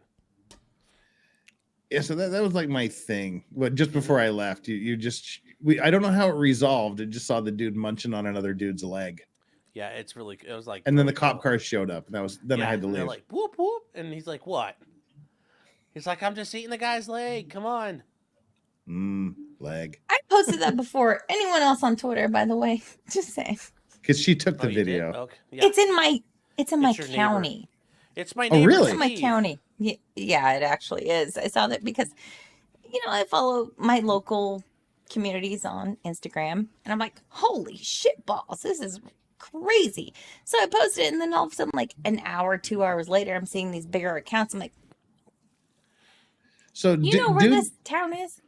Yeah, so that was like my thing. But just before I left, I don't know how it resolved. I just saw the dude munching on another dude's leg. Yeah, it was like. And then the really cop cool. car showed up, and I had to and they're leave. like whoop whoop, and he's like, "What?" He's like, "I'm just eating the guy's leg. Come on." Leg. I posted that before anyone else on Twitter, by the way. Just saying. Because she took the Oh, you did? video. Okay. Yeah. It's in my It's your neighbor. county. It's my Oh, neighbor. really? It's in my Steve. county. Yeah, it actually is. I saw that because I follow my local communities on Instagram, and I'm like, holy shit balls, this is crazy. So I posted it, and then all of a sudden, like an hour, 2 hours later, I'm seeing these bigger accounts. I'm like, So you know where this town is?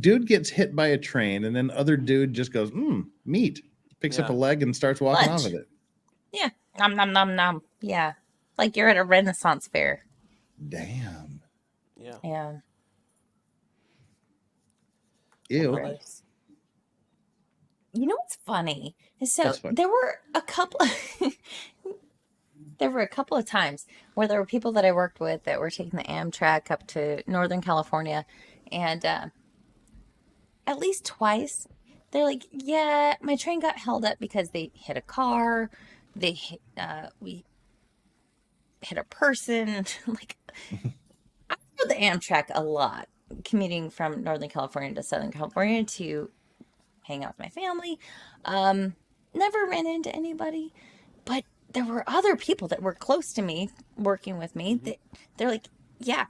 dude gets hit by a train, and then other dude just goes, meat. Picks up a Yeah. leg and starts walking Lunch. off of it. Yeah, nom nom nom nom. Yeah, like you're at a Renaissance fair. Damn. Yeah. Yeah. Ew. Gross. You know what's funny? So What's funny? there were a couple of times where there were people that I worked with that were taking the Amtrak up to Northern California, and at least twice they're like, yeah, my train got held up because they hit a car, we hit a person. Like, I rode the Amtrak a lot, commuting from Northern California to Southern California to hang out with my family. Never ran into anybody, but there were other people that were close to me working with me that they're like, yeah,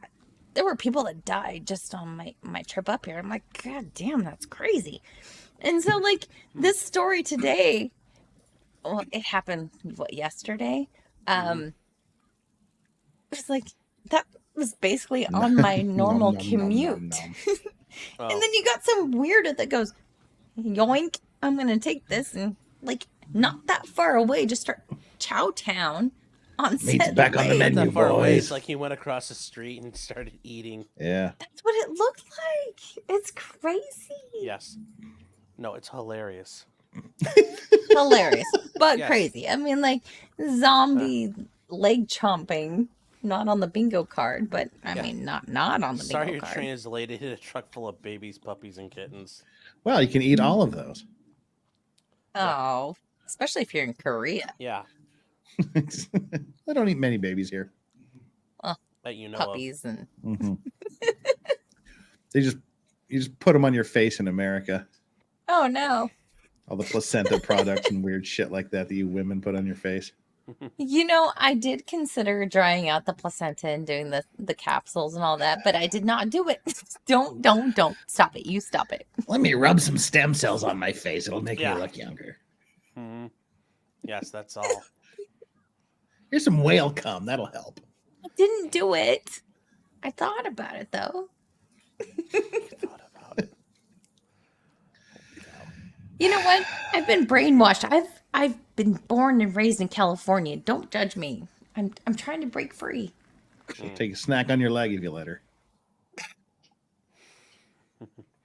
there were people that died just on my trip up here. I'm like, God damn, that's crazy. And so like this story today, well, it happened yesterday. It was like that was basically on my normal commute. And then you got some weirdo that goes, yoink, I'm gonna take this, and like not that far away, just start Chowtown on Meat's set. back on the Not menu, that far away. boys. It's like he went across the street and started eating. Yeah. That's what it looked like. It's crazy. Yes. No, it's hilarious. Hilarious, but Yes. crazy. I mean, like zombie leg chomping, not on the bingo card, but I mean, not on the Sorry bingo your card. train is delayed. It hit a truck full of babies, puppies, and kittens. Well, you can eat all of those. Oh, especially if you're in Korea. Yeah. I don't eat many babies here. That you know of. Puppies and Mhm. You just put them on your face in America. oh no. All the placenta products and weird shit like that you women put on your face. You know, I did consider drying out the placenta and doing the capsules and all that, but I did not do it. Don't stop it. You stop it. Let me rub some stem cells on my face. It'll make me look younger. Mm-hmm. Yes, that's all. Here's some whale cum. That'll help. I didn't do it. I thought about it though. Thought about it. You know what? I've been brainwashed. I've been born and raised in California. Don't judge me. I'm trying to break free. She'll take a snack on your leg if you let her.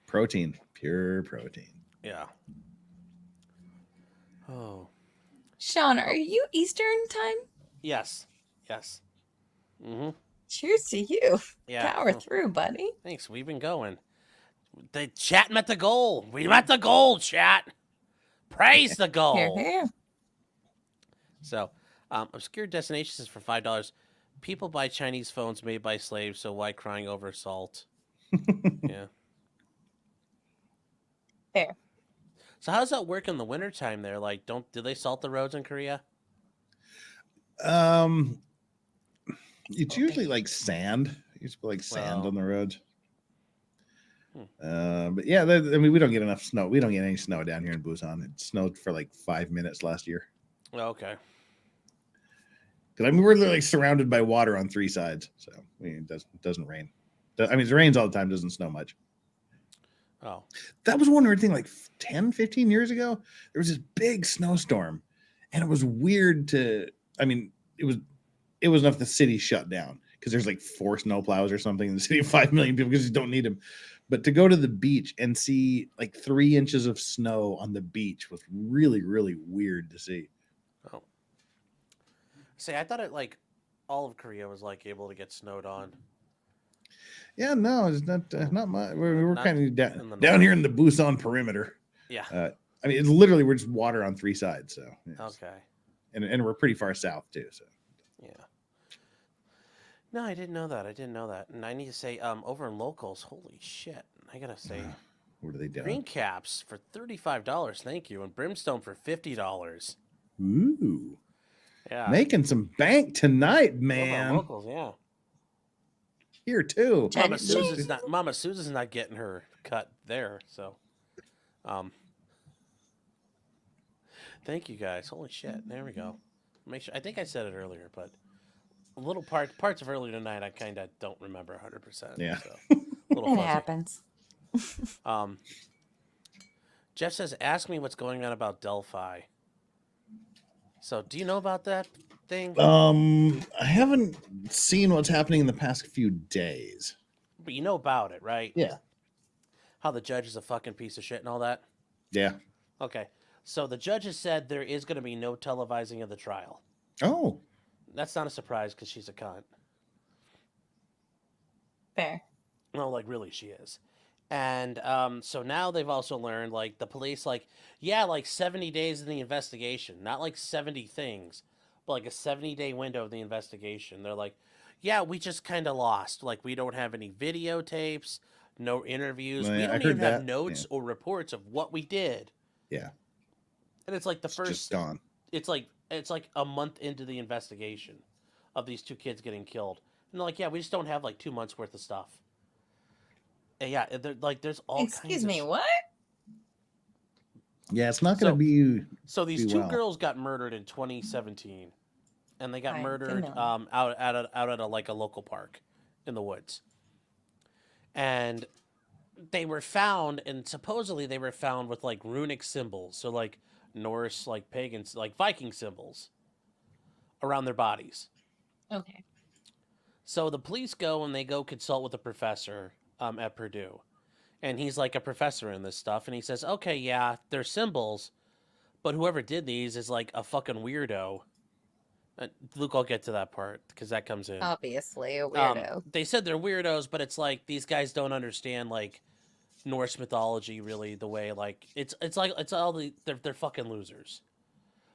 Protein, pure protein. Yeah. Oh. Sean, are you Eastern time? Yes. Yes. Mm-hmm. Cheers to you. Yeah. Power through, buddy. Thanks. We've been going. The chat met the goal. We met the goal, chat. Praise the goal. Here, here. So, obscure destinations is for $5. People buy Chinese phones made by slaves, so why crying over salt? Yeah. Fair. So how does that work in the wintertime there? Like, do they salt the roads in Korea? It's usually like sand. You just put like sand on the roads. But yeah, I mean, we don't get enough snow. We don't get any snow down here in Busan. It snowed for like 5 minutes last year. Okay. Because I mean, we're literally surrounded by water on 3 sides, so I mean, it doesn't rain. I mean, it rains all the time. Doesn't snow much. Oh, that was one weird thing. Like 10, 15 years ago, there was this big snowstorm, and it was weird to. I mean, it was enough the city shut down because there's like 4 snowplows or something in the city of 5 million people because you don't need them. But to go to the beach and see like 3 inches of snow on the beach was really, really weird to see. Oh. See, I thought like all of Korea was like able to get snowed on. Yeah, no, it's not much. We're kind of down here in the Busan perimeter. Yeah. I mean, it's literally we're just water on 3 sides. So yes. Okay. And we're pretty far south too. So yeah. No, I didn't know that. And I need to say, over in locals, holy shit! I gotta say, what are they doing? Green caps for $35. Thank you, and brimstone for $50. Ooh. Yeah. Making some bank tonight, man. Locals, yeah. Here too. Mama Susan's not getting her cut there, so thank you guys. Holy shit. There we go. Make sure I think I said it earlier, but a little parts of earlier tonight I kinda don't remember 100%. Yeah. So a little It happens. Jeff says, ask me what's going on about Delphi. So do you know about that thing? I haven't seen what's happening in the past few days. But you know about it, right? Yeah. How the judge is a fucking piece of shit and all that? Yeah. Okay. So the judge has said there is going to be no televising of the trial. Oh. That's not a surprise because she's a cunt. Fair. No, like really she is. And so now they've also learned, like, the police, like, yeah, like 70 days in the investigation. Not like 70 things, but like a 70-day window of the investigation. They're like, yeah, we just kind of lost. Like, we don't have any videotapes, no interviews. We don't even have notes or reports of what we did. Yeah. And it's like the first... just gone. It's like a month into the investigation of these 2 kids getting killed. And they're like, yeah, we just don't have like 2 months worth of stuff. And yeah, like there's all kinds of... Excuse me, what? Yeah, it's not going to be... So these 2 girls got murdered in 2017. And they got murdered out at a local park in the woods. And they were found, and supposedly they were found with like runic symbols. So like Norse, like pagans, like Viking symbols around their bodies. Okay. So the police go and they go consult with a professor at Purdue. And he's like a professor in this stuff. And he says, okay, yeah, they're symbols, but whoever did these is like a fucking weirdo. Luke, I'll get to that part because that comes in. Obviously, a weirdo. They said they're weirdos, but it's like these guys don't understand like Norse mythology really the way like it's they're fucking losers.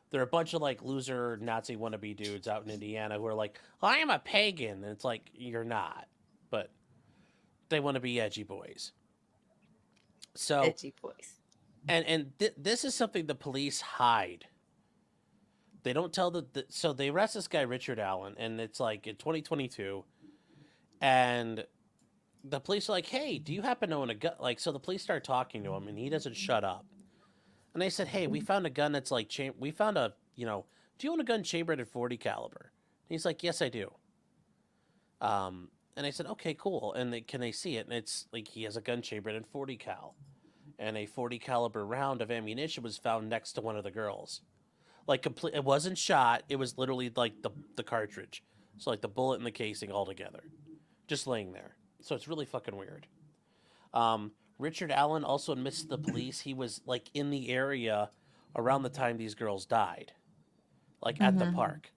They're a bunch of like loser Nazi wannabe dudes out in Indiana who are like, I am a pagan, and it's like you're not, but they want to be edgy boys. So edgy boys. And this is something the police hide. They don't tell so they arrest this guy Richard Allen, and it's like in 2022, and the police are like, "Hey, do you happen to own a gun?" Like, so the police start talking to him, and he doesn't shut up. And they said, "Hey, we found a gun that's like we found a do you own a gun chambered at 40 caliber?" And he's like, "Yes, I do." And I said, "Okay, cool." And can they see it? And it's like he has a gun chambered in 40 cal, and a 40 caliber round of ammunition was found next to one of the girls. Like complete, it wasn't shot. It was literally like the cartridge, so like the bullet and the casing all together, just laying there. So it's really fucking weird. Richard Allen also admits to the police he was like in the area around the time these girls died, like at the park.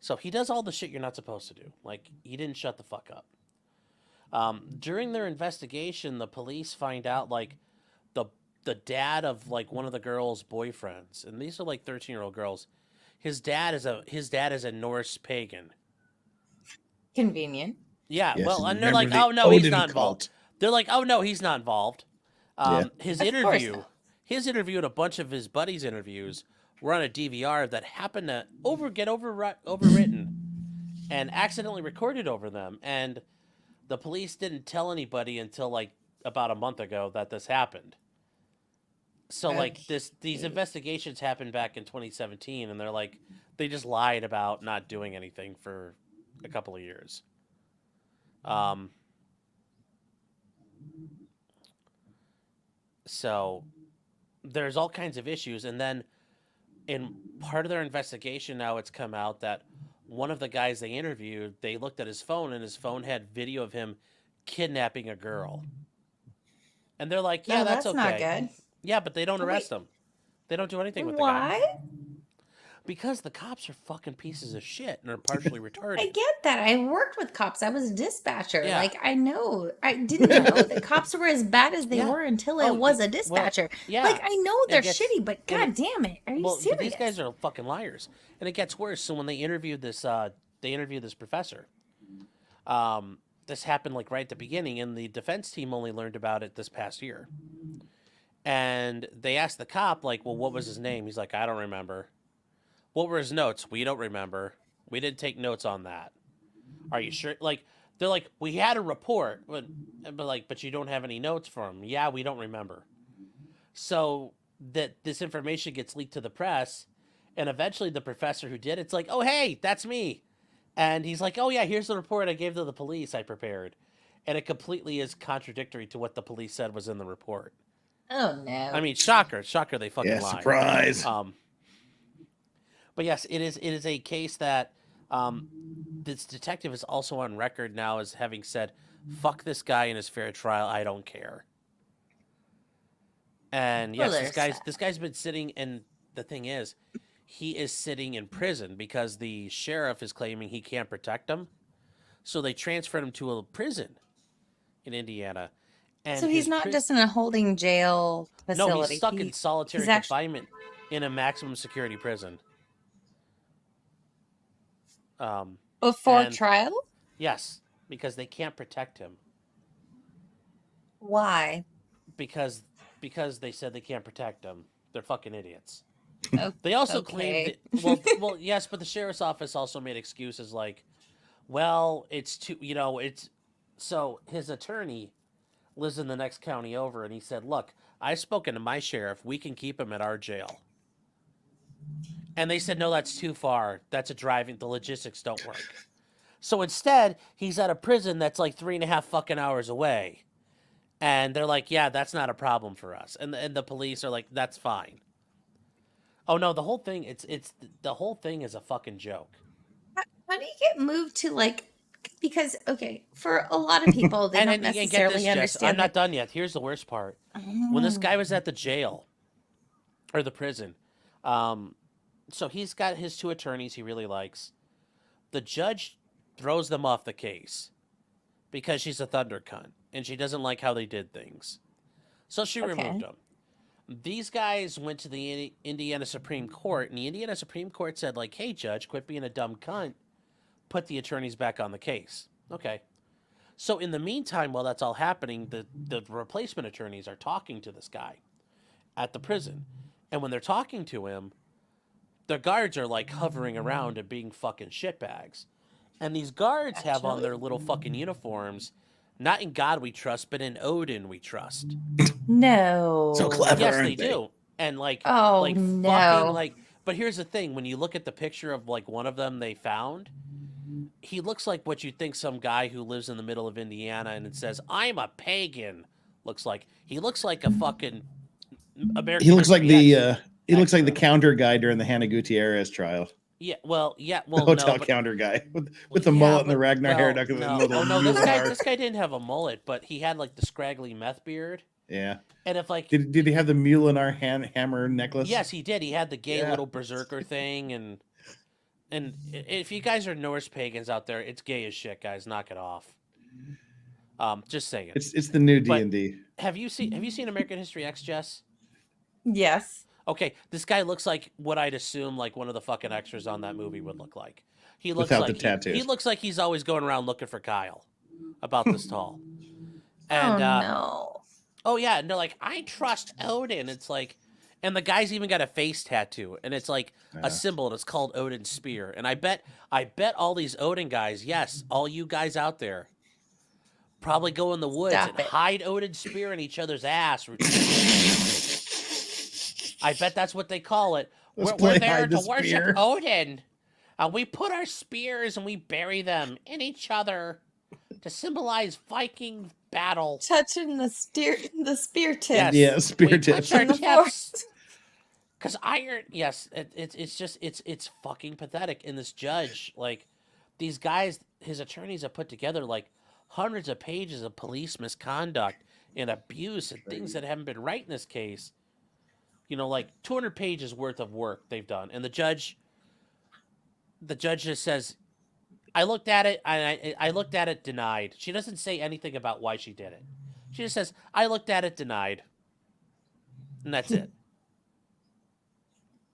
So he does all the shit you're not supposed to do. Like he didn't shut the fuck up. During their investigation, the police find out like the dad of like one of the girls' boyfriends, and these are like 13-year-old girls. His dad is a Norse pagan. Convenient. Yeah, Yes, well, and they're remember like, the "Oh no, he's Odin not involved." cult. They're like, "Oh no, he's not involved." His Of course interview, not. his interview, and a bunch of his buddies' interviews were on a DVR that happened to get overwritten and accidentally recorded over them, and the police didn't tell anybody until like about a month ago that this happened. So like these investigations happened back in 2017, and they're like they just lied about not doing anything for a couple of years. So there's all kinds of issues, and then in part of their investigation now it's come out that one of the guys they interviewed, they looked at his phone, and his phone had video of him kidnapping a girl. And they're like, "Yeah, No, that's that's okay." not good. Yeah, but they don't arrest him. They don't do anything with the guy. Why? Because the cops are fucking pieces of shit and are partially retarded. I get that. I worked with cops. I was a dispatcher. Yeah. Like, I know. I didn't know that cops were as bad as they Yeah. were until Oh, it was a well, dispatcher. yeah. Like, I know It they're gets- shitty, but it- god damn it. Are you Well, serious? these guys are fucking liars, and it gets worse. So when they interviewed this professor. This happened like right at the beginning, and the defense team only learned about it this past year. And they asked the cop, like, "Well, what was his name?" He's like, "I don't remember." "What were his notes?" "We don't remember. We didn't take notes on that." "Are you sure?" Like, they're like, "We had a report, but you don't have any notes for him." "Yeah, we don't remember." So that this information gets leaked to the press, and eventually the professor who did it's like, "Oh, hey, that's me." And he's like, "Oh yeah, here's the report I gave to the police I prepared." And it completely is contradictory to what the police said was in the report. Oh, no. I mean, shocker, they fucking Yeah, lied. surprise. But yes, it is a case that this detective is also on record now as having said, "Fuck this guy in his fair trial, I don't care." And yes, Well, this guy's been sitting, and the thing is, he is sitting in prison because the sheriff is claiming he can't protect him. So they transferred him to a prison in Indiana. And So he's not just in a holding jail facility. No, he's stuck in solitary he's actually- confinement in a maximum security prison. Before and- trial? Yes, because they can't protect him. Why? Because they said they can't protect him. They're fucking idiots. Oh, They also okay. claimed well, yes, but the sheriff's office also made excuses like, "Well, it's too, it's." So his attorney lives in the next county over, and he said, "Look, I've spoken to my sheriff. We can keep him at our jail." And they said, "No, that's too far. That's a driving. The logistics don't work." So instead, he's at a prison that's like 3.5 fucking hours away, and they're like, "Yeah, that's not a problem for us." And the police are like, "That's fine." Oh no, the whole thing the whole thing is a fucking joke. How do you get moved to like? Because okay, for a lot of people, they don't and get necessarily this, Jess, understand. I'm not done yet. Here's the worst part. When this guy was at the jail or the prison, so he's got his 2 attorneys he really likes. The judge throws them off the case because she's a thunder cunt and she doesn't like how they did things. So she removed them. These guys went to the Indiana Supreme Court, and the Indiana Supreme Court said, like, "Hey, judge, quit being a dumb cunt. Put the attorneys back on the case." Okay. So in the meantime, while that's all happening, the replacement attorneys are talking to this guy at the prison. And when they're talking to him, the guards are like hovering around and being fucking shitbags. And these guards have on their little fucking uniforms, not in God we trust, but in Odin we trust. No. So clever. Yes, they do. And like, Oh, like no. fucking like. But here's the thing: when you look at the picture of like one of them they found, he looks like what you think some guy who lives in the middle of Indiana and it says, "I'm a pagan." Looks like he looks like a fucking American. He looks like history the he looks like the counter guy during the Hannah Gutierrez trial. Yeah, well, The no, hotel but, counter guy with the mullet and the Ragnar hair. no, this guy didn't have a mullet, but he had like the scraggly meth beard. Yeah. And if like did he have the Mulinar hammer necklace? Yes, he did. He had the gay little berserker thing, and if you guys are Norse pagans out there, it's gay as shit, guys. Knock it off. Just saying. It's the new D&D. Have you seen American History X, Jess? Yes. Okay, this guy looks like what I'd assume like one of the fucking extras on that movie would look like. He looks Without like the tattoos. he looks like he's always going around looking for Kyle, about this tall. And no. Oh yeah, and they're like, I trust Odin. It's like, and the guy's even got a face tattoo, and it's like a symbol, and it's called Odin's spear. And I bet all these Odin guys, yes, all you guys out there, probably go in the woods and hide Odin's spear in each other's ass. I bet that's what they call it. We're there to worship Odin. We put our spears and we bury them in each other to symbolize Viking battle. Touching the spear tips. Yes. Yeah, spear tips. Because iron, yes, it's fucking pathetic. And this judge, like, these guys, his attorneys have put together like hundreds of pages of police misconduct and abuse and things that haven't been right in this case. You know, like 200 pages worth of work they've done, and the judge just says, "I looked at it, and I looked at it, denied." She doesn't say anything about why she did it. She just says, "I looked at it, denied," and that's it.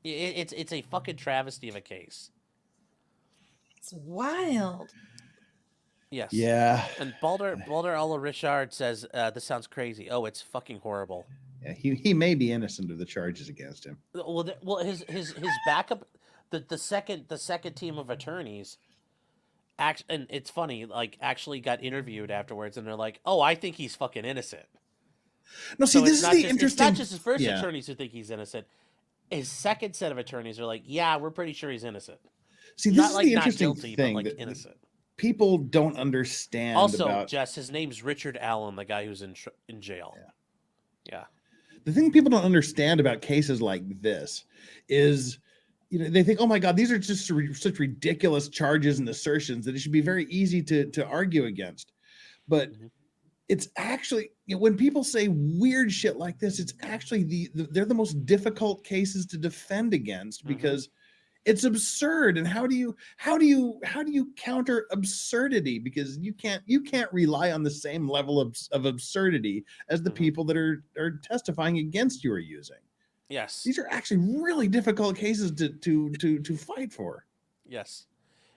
It's a fucking travesty of a case. It's wild. Yes. Yeah. And Balder Ola Richard says, "This sounds crazy. Oh, it's fucking horrible." Yeah, he may be innocent of the charges against him. Well, his backup, the second team of attorneys, and it's funny, like actually got interviewed afterwards, and they're like, "Oh, I think he's fucking innocent." No, see, this is the interesting. It's not just his first attorneys who think he's innocent. His second set of attorneys are like, "Yeah, we're pretty sure he's innocent." See, this is the interesting thing, but like innocent. People don't understand. Also, Jess, his name's Richard Allen, the guy who's in jail. Yeah. The thing people don't understand about cases like this is, you know, they think, oh my God, these are just such ridiculous charges and assertions that it should be very easy to argue against. But it's actually, you know, when people say weird shit like this, it's actually they're the most difficult cases to defend against because it's absurd. And how do you counter absurdity? Because you can't rely on the same level of absurdity as the people that are testifying against you are using. Yes. These are actually really difficult cases to fight for. Yes.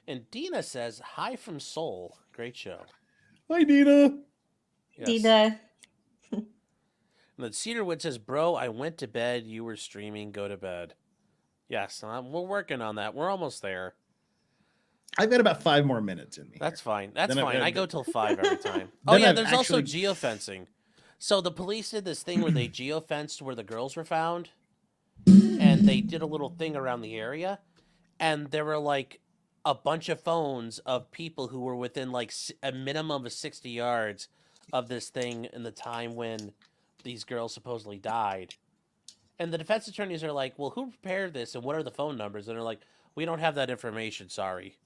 And Dina says, "Hi from Seoul. Great show." Hi, Dina. Yes. Dina. And then Cedarwood says, "Bro, I went to bed. You were streaming. Go to bed." Yes, we're working on that. We're almost there. I've got about 5 more minutes in me. That's fine. That's fine. I go till 5 every time. Oh yeah, there's also geofencing. So the police did this thing where they geofenced where the girls were found, and they did a little thing around the area, and there were like a bunch of phones of people who were within like a minimum of 60 yards of this thing in the time when these girls supposedly died. And the defense attorneys are like, "Well, who prepared this and what are the phone numbers?" And they're like, "We don't have that information, sorry."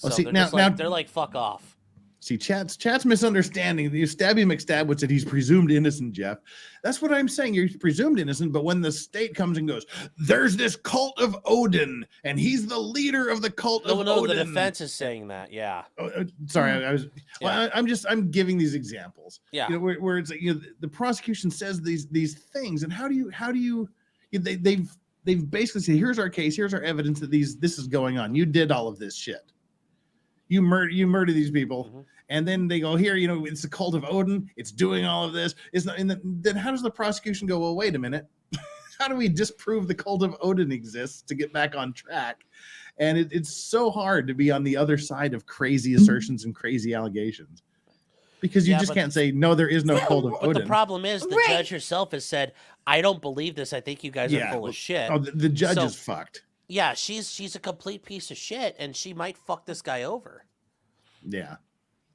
Well, so see, they're like, "Fuck off." See, chat's misunderstanding. You Stabby McStab said he's presumed innocent, Jeff. That's what I'm saying. You're presumed innocent, but when the state comes and goes, there's this cult of Odin, and he's the leader of the cult of Odin. The defense is saying that, yeah. Sorry, I'm giving these examples. Yeah. You know, where it's like, you know, the prosecution says these things, and how do you they've basically said, here's our case, here's our evidence that this is going on. You did all of this shit. You murder these people, and then they go, here, you know, it's the cult of Odin. It's doing all of this. It's not. And then how does the prosecution go? Well, wait a minute. how do we disprove the cult of Odin exists to get back on track? And it's so hard to be on the other side of crazy assertions and crazy allegations. Because you just can't say, no, there is no cult of Odin. But the problem is the judge herself has said, I don't believe this. I think you guys are full of shit. Oh, the judge is fucked. Yeah, she's a complete piece of shit, and she might fuck this guy over. Yeah.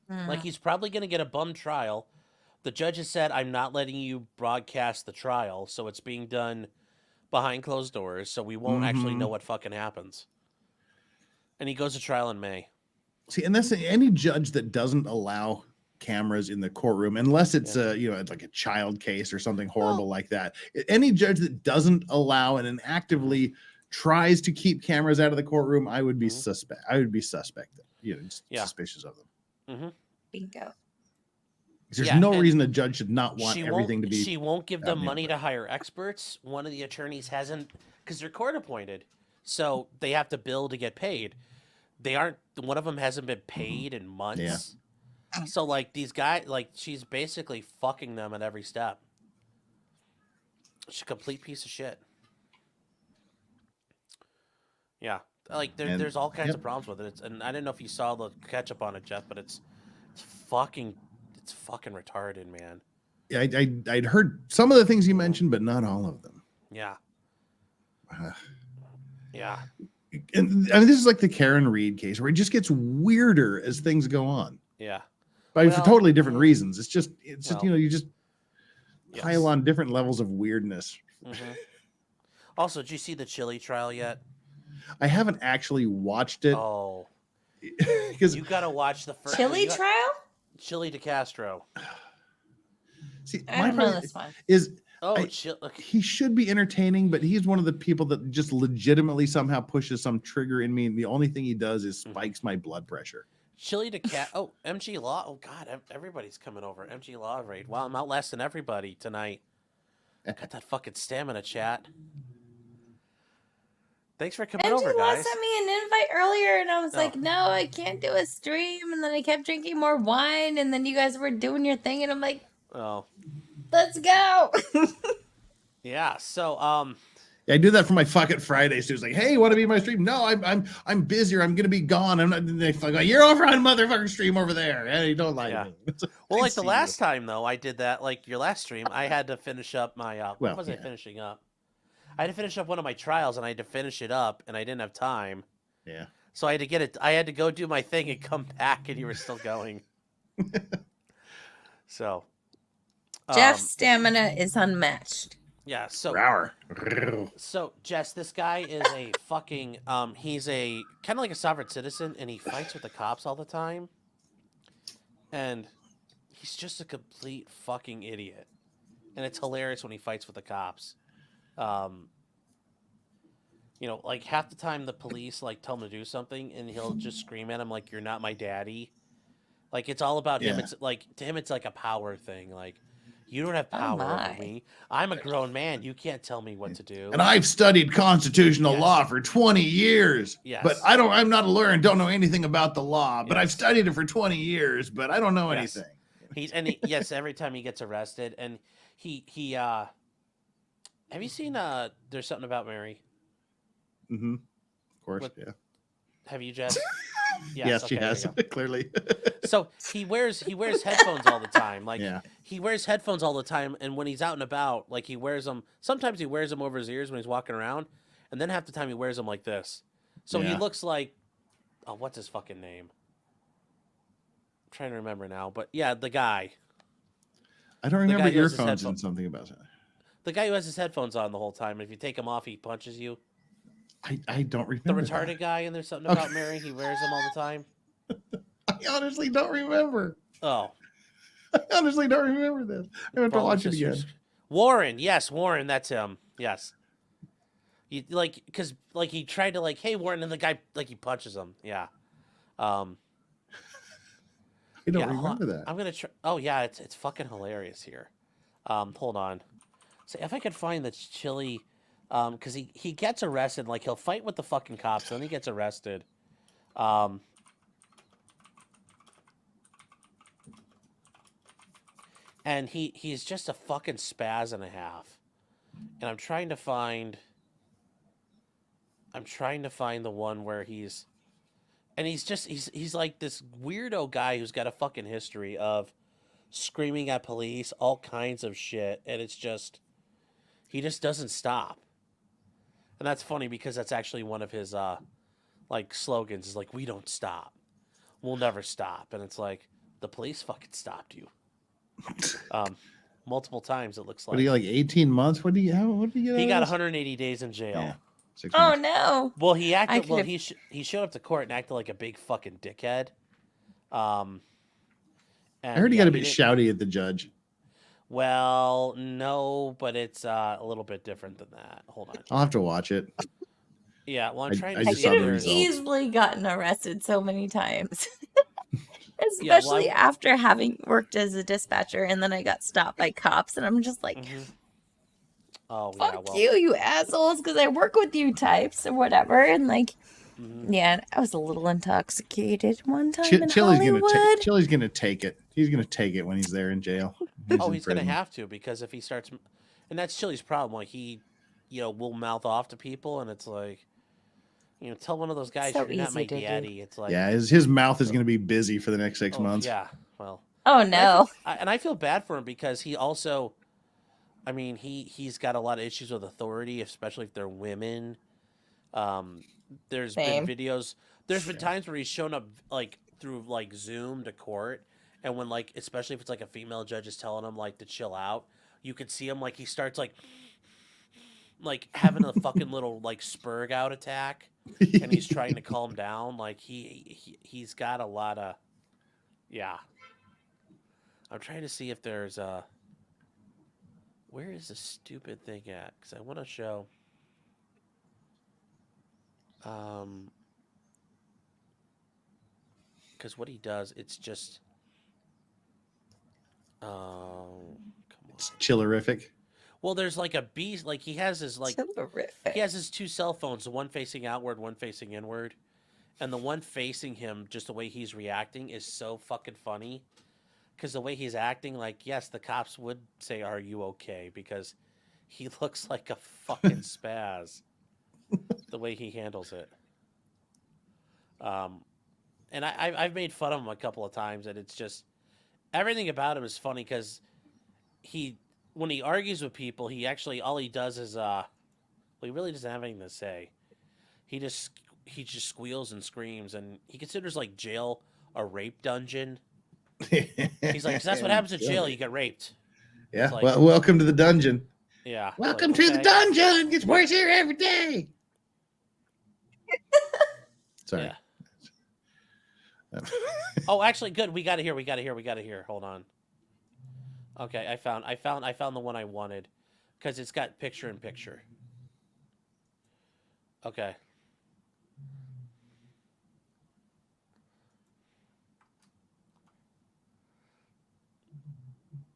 Like, he's probably going to get a bum trial. The judge has said, I'm not letting you broadcast the trial, so it's being done behind closed doors, so we won't actually know what fucking happens. And he goes to trial in May. See, and that's any judge that doesn't allow cameras in the courtroom, unless it's it's like a child case or something horrible like that. Any judge that doesn't allow and actively tries to keep cameras out of the courtroom, I would be suspect. I would be suspect, suspicious of them. Bingo. There's no reason a judge should not want everything to be. She won't give them money to hire experts. One of the attorneys hasn't, because they're court appointed, so they have to bill to get paid. They aren't. One of them hasn't been paid in months. Yeah. So, like, these guys, like, she's basically fucking them at every step. She's a complete piece of shit. Yeah. Like, there's all kinds of problems with it. And I didn't know if you saw the catch-up on it, Jeff, but it's fucking retarded, man. Yeah, I'd heard some of the things you mentioned, but not all of them. Yeah. Yeah. And I mean, this is like the Karen Reed case, where it just gets weirder as things go on. Yeah. But for totally different reasons. It's just you just pile on different levels of weirdness. Also, did you see the Chile trial yet? I haven't actually watched it. Oh. Because you got to watch the first Chile trial? Chile de Castro. See, I don't know this one. He should be entertaining, but he's one of the people that just legitimately somehow pushes some trigger in me, and the only thing he does is spikes my blood pressure. Chile de MG Law. Oh God, everybody's coming over. MG Law raid. Wow, I'm outlasting everybody tonight. Got that fucking stamina, chat. Thanks for coming over, guys. Sent me an invite earlier, and I was like, no, I can't do a stream. And then I kept drinking more wine, and then you guys were doing your thing, and I'm like, let's go. Yeah. So, I do that for my fucking Fridays. So it's like, hey, want to be in my stream? No, I'm busy. Or I'm gonna be gone. I'm not. They go, you're over on motherfucking stream over there. Hey, you don't like me. Well, like the last time though, I did that. Like your last stream, I had to finish up my. What was I finishing up? I had to finish up one of my trials, and I had to finish it up, and I didn't have time. Yeah. So I had to get it. I had to go do my thing and come back, and you were still going. So. Jeff's stamina is unmatched. Yeah, so Jess, this guy is a fucking he's a kind of like a sovereign citizen, and he fights with the cops all the time. And he's just a complete fucking idiot. And it's hilarious when he fights with the cops. You know, like half the time the police like tell him to do something, and he'll just scream at him like, "You're not my daddy." Like it's all about him. It's like to him it's like a power thing, like you don't have power over me. I'm a grown man. You can't tell me what to do. And I've studied constitutional law for 20 years. Yes. But I'm not a lawyer and don't know anything about the law. But I've studied it for 20 years, but I don't know anything. Yes, every time he gets arrested, and he have you seen There's Something About Mary? Mm-hmm. Of course, yeah. Have you, Jess? Yes, she has, clearly. So he wears headphones all the time. Like he wears headphones all the time, and when he's out and about, like he wears them. Sometimes he wears them over his ears when he's walking around, and then half the time he wears them like this. So he looks like, what's his fucking name? I'm trying to remember now, but yeah, the guy. I don't remember earphones and something about it. The guy who has his headphones on the whole time. If you take them off, he punches you. I don't remember. The retarded guy, and There's Something About Mary. He wears them all the time. I honestly don't remember. Oh. I honestly don't remember this. I have to watch it again. Warren. Yes, Warren. That's him. Yes. Because he tried to like, hey, Warren, and the guy, like, he punches him. Yeah. I don't remember that. I'm going to try. Oh, yeah. It's fucking hilarious here. Hold on. So if I could find the Chile... because he gets arrested, like he'll fight with the fucking cops, then he gets arrested. And he's just a fucking spaz and a half. and I'm trying to find the one where he's like this weirdo guy who's got a fucking history of screaming at police, all kinds of shit, and it's just he just doesn't stop. And that's funny because that's actually one of his like slogans is like, we don't stop. We'll never stop. And it's like, the police fucking stopped you. Multiple times it looks like. What do you like 18 months? What do you get? He got 180 days in jail. Yeah. 6 Oh months. no. Well, he acted. Well, could've- he showed up to court and acted like a big fucking dickhead. And, I heard he got a bit shouty at the judge. Well, no, but it's a little bit different than that. Hold on. I'll have to watch it. Yeah, well, I'm I trying just to I see saw if could the have there's. results. easily gotten arrested so many times. Yeah, well, Especially after having worked as a dispatcher and then I got stopped by cops and I'm just like, Oh, fuck yeah, well, you assholes, because I work with you types or whatever. And like, yeah, I was a little intoxicated one time in Hollywood. Chili's gonna take it. He's gonna take it when he's there in jail. He's in going to prison. have to, because if he starts, and that's Chili's problem. Like he, will mouth off to people, and it's like, tell one of those guys So you're not my easy to do. daddy. It's like, Yeah, his mouth is gonna be busy for the next 6 months. Yeah, well, Oh no. and I feel bad for him because he also, I mean, he's got a lot of issues with authority, especially if they're women. There's Same. been videos. There's been times where he's shown up like through like Zoom to court, and when like, especially if it's like a female judge is telling him like to chill out, you could see him like he starts like having a fucking little like spurg out attack, and he's trying to calm down. Like he's got a lot of, yeah. I'm trying to see if there's a. Where is the stupid thing at? Because I want to show. Because what he does, it's just. Oh, come on. It's chillerific. Well, there's like a beast. Like he has his like. Terrific. He has his two cell phones, the one facing outward, one facing inward, and the one facing him, just the way he's reacting, is so fucking funny. Because the way he's acting, like, yes, the cops would say, "Are you okay?" Because he looks like a fucking spaz. The way he handles it. And I've made fun of him a couple of times, and it's just everything about him is funny because when he argues with people, he actually all he does is he really doesn't have anything to say. He just squeals and screams, and he considers like jail a rape dungeon. He's like, 'cause that's what happens at jail. You get raped. Yeah. Like, Well, welcome to the dungeon. Yeah. Welcome like, to the okay. dungeon. Gets worse here every day. Sorry. Yeah. Oh, actually, good. We got it here. Hold on. Okay, I found the one I wanted, because it's got picture in picture. Okay.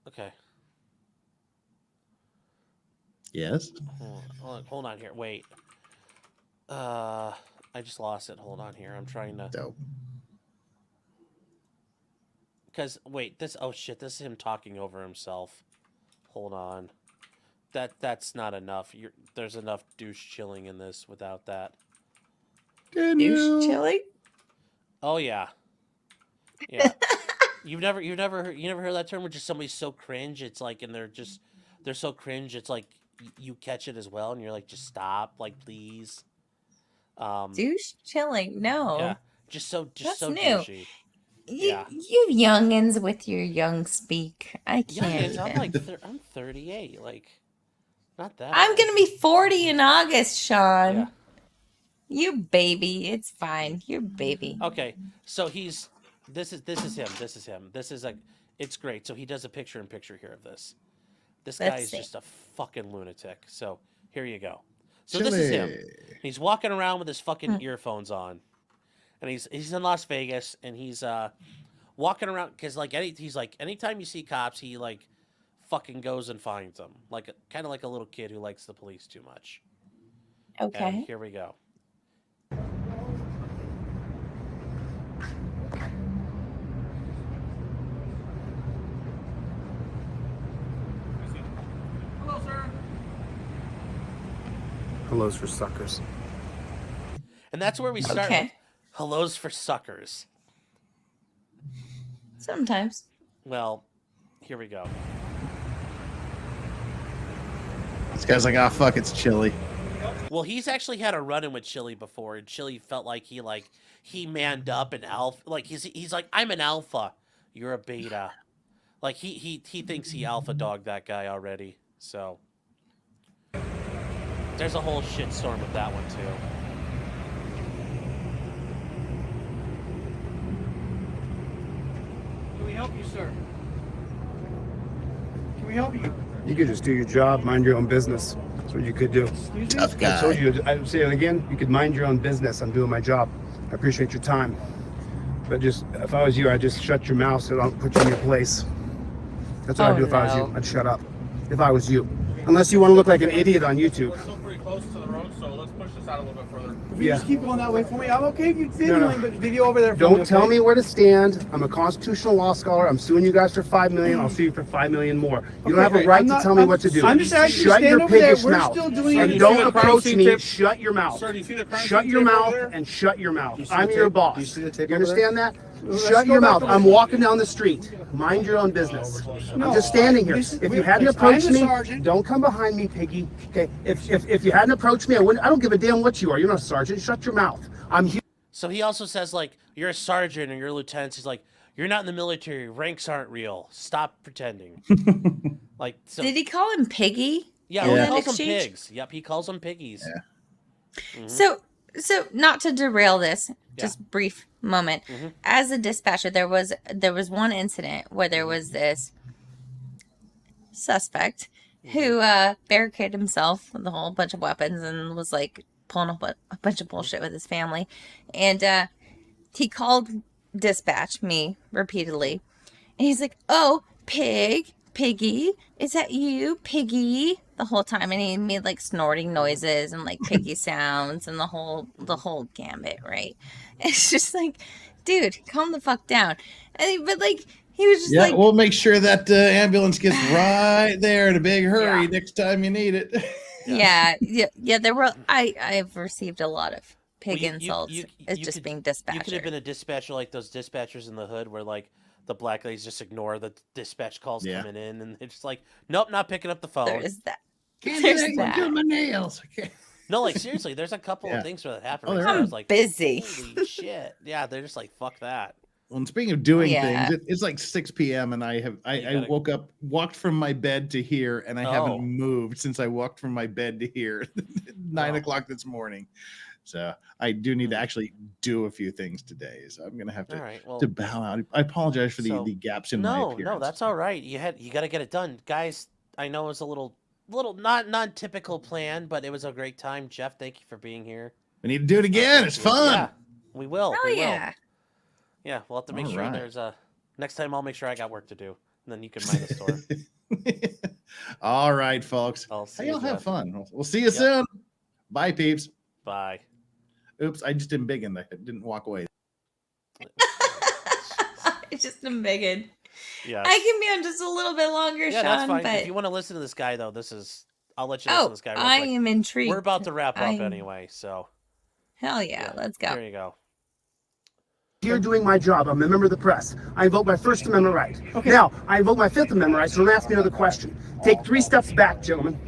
Okay. Yes. Hold on here. Wait. I just lost it. Hold on here. I'm trying to. Dope. Because wait, this. Oh shit! This is him talking over himself. Hold on. That's not enough. There's enough douche chilling in this without that. Douche chili? Oh yeah. Yeah. You never heard that term where just somebody's so cringe, it's like, and they're so cringe, it's like you catch it as well, and you're like, just stop, like, please. Douche chilling? No. Yeah. Just so That's so new. douchey. You youngins with your young speak. I can't. Yeah, I'm even. like I'm 38, like, not that. I'm old. gonna be 40 in August, Sean. Yeah. You baby. It's fine. You're baby. Okay, so this is him. This is like, it's great. So he does a picture in picture here of this. This guy Let's is see. just a fucking lunatic. So here you go. So this is him. He's walking around with his fucking earphones on, and he's in Las Vegas, and he's walking around because he's like anytime you see cops, he like fucking goes and finds them, like kind of like a little kid who likes the police too much. Okay. And here we go. Hello, sir. hellos for suckers. And that's where we start. Okay. With hellos for suckers. Sometimes. Well, here we go. This guy's like, oh fuck, it's Chili. Well, he's actually had a run-in with Chili before, and Chili felt like he manned up and alpha. Like he's like, I'm an alpha, you're a beta. Like he thinks he alpha dogged that guy already. So there's a whole shitstorm with that one too. Can we help you, sir? Can we help you? You could just do your job, mind your own business. That's what you could do. Tough guy. I told you, I would say it again, you could mind your own business. I'm doing my job. I appreciate your time. But just, if I was you, I'd just shut your mouth so I don't put you in your place. That's what I'd do if I was you. I'd shut up. If I was you. Unless you want to look like an idiot on YouTube. We're still pretty close to the road, so let's push this out a little bit further. If Yeah. you just keep going that way for me, I'm okay if you videoing, No, no. but video over there for me. Don't tell me where to stand. I'm a constitutional law scholar. I'm suing you guys for $5 million. I'll sue you for $5 million more. You don't have a right to tell me what to do. I'm just asking you to Shut stand your over there. piggish We're mouth. still doing And it. don't approach me. Shut your mouth. Sir, do you see the crime Shut scene your tape over mouth there? and shut your mouth. Do you see I'm the your tape? boss. Do you see the tape You over there? understand that? Let's Shut go your back mouth. over I'm there. walking down the street. Mind your own business. No. I'm just standing here. This- If we- you hadn't I'm approached the me, sergeant. don't come behind me, piggy. Okay? If you hadn't approached me, I don't give a damn what you are. You're not a sergeant. Shut your mouth. I'm here. So he also says, like, you're a sergeant or you're a lieutenant. He's like, you're not in the military. Ranks aren't real. Stop pretending. Like, so, Did he call him Piggy? yeah, in he that calls them exchange? pigs. Yep, he calls them piggies. Yeah. So not to derail this, just brief moment. As a dispatcher, there was one incident where there was this suspect who barricaded himself with a whole bunch of weapons and was like pulling up a bunch of bullshit with his family, and he called dispatch me repeatedly, and he's like, "Oh, Piggy, is that you, Piggy?" The whole time, and he made like snorting noises and like piggy sounds and the whole gambit, right? It's just like, dude, calm the fuck down. But like, he was just Yeah, like, we'll make sure that ambulance gets right there in a big hurry next time you need it. yeah. There were I've received a lot of pig Well, insults as just being dispatcher. You could have been a dispatcher like those dispatchers in the hood where, like, the black ladies just ignore the dispatch calls coming in, and they're just like, nope, not picking up the phone. There is that. Can't There's do that. that. My nails. Okay. No, like, seriously, there's a couple of things where that happened. Oh, Right? there I are. was like, busy. holy shit. Yeah, they're just like, fuck that. Well, and speaking of doing Yeah. things, it's like 6 p.m. and I woke up, walked from my bed to here, and I haven't moved since I walked from my bed to here 9 o'clock this morning. So I do need to actually do a few things today. So I'm gonna have to, All right, well, to bow out. I apologize for so- the gaps in my appearance. No, that's all right. You got to get it done, guys. I know it was a little not typical plan, but it was a great time. Jeff, thank you for being here. We need to do it again. It's fun. Yeah, we will. Oh we will. yeah. Yeah, we'll have to make All sure right. there's a next time. I'll make sure I got work to do, and then you can mind the store. All right, folks. I'll see Hey, you, y'all have Jeff. Fun. We'll see you soon. Bye, peeps. Bye. Oops, I just didn't big in there. Didn't walk away. It's just a bigot. Yeah. I can be on just a little bit longer, Yeah, Sean, that's fine. but If you want to listen to this guy, though, I'll let you listen to this guy. Real I quick. am intrigued. We're about to wrap up I'm- anyway, so Hell yeah, let's go. there you go. Here doing my job. I'm a member of the press. I invoke my First Amendment right. Now, I invoke my Fifth Amendment right, so don't ask me another question. Take 3 steps back, gentlemen.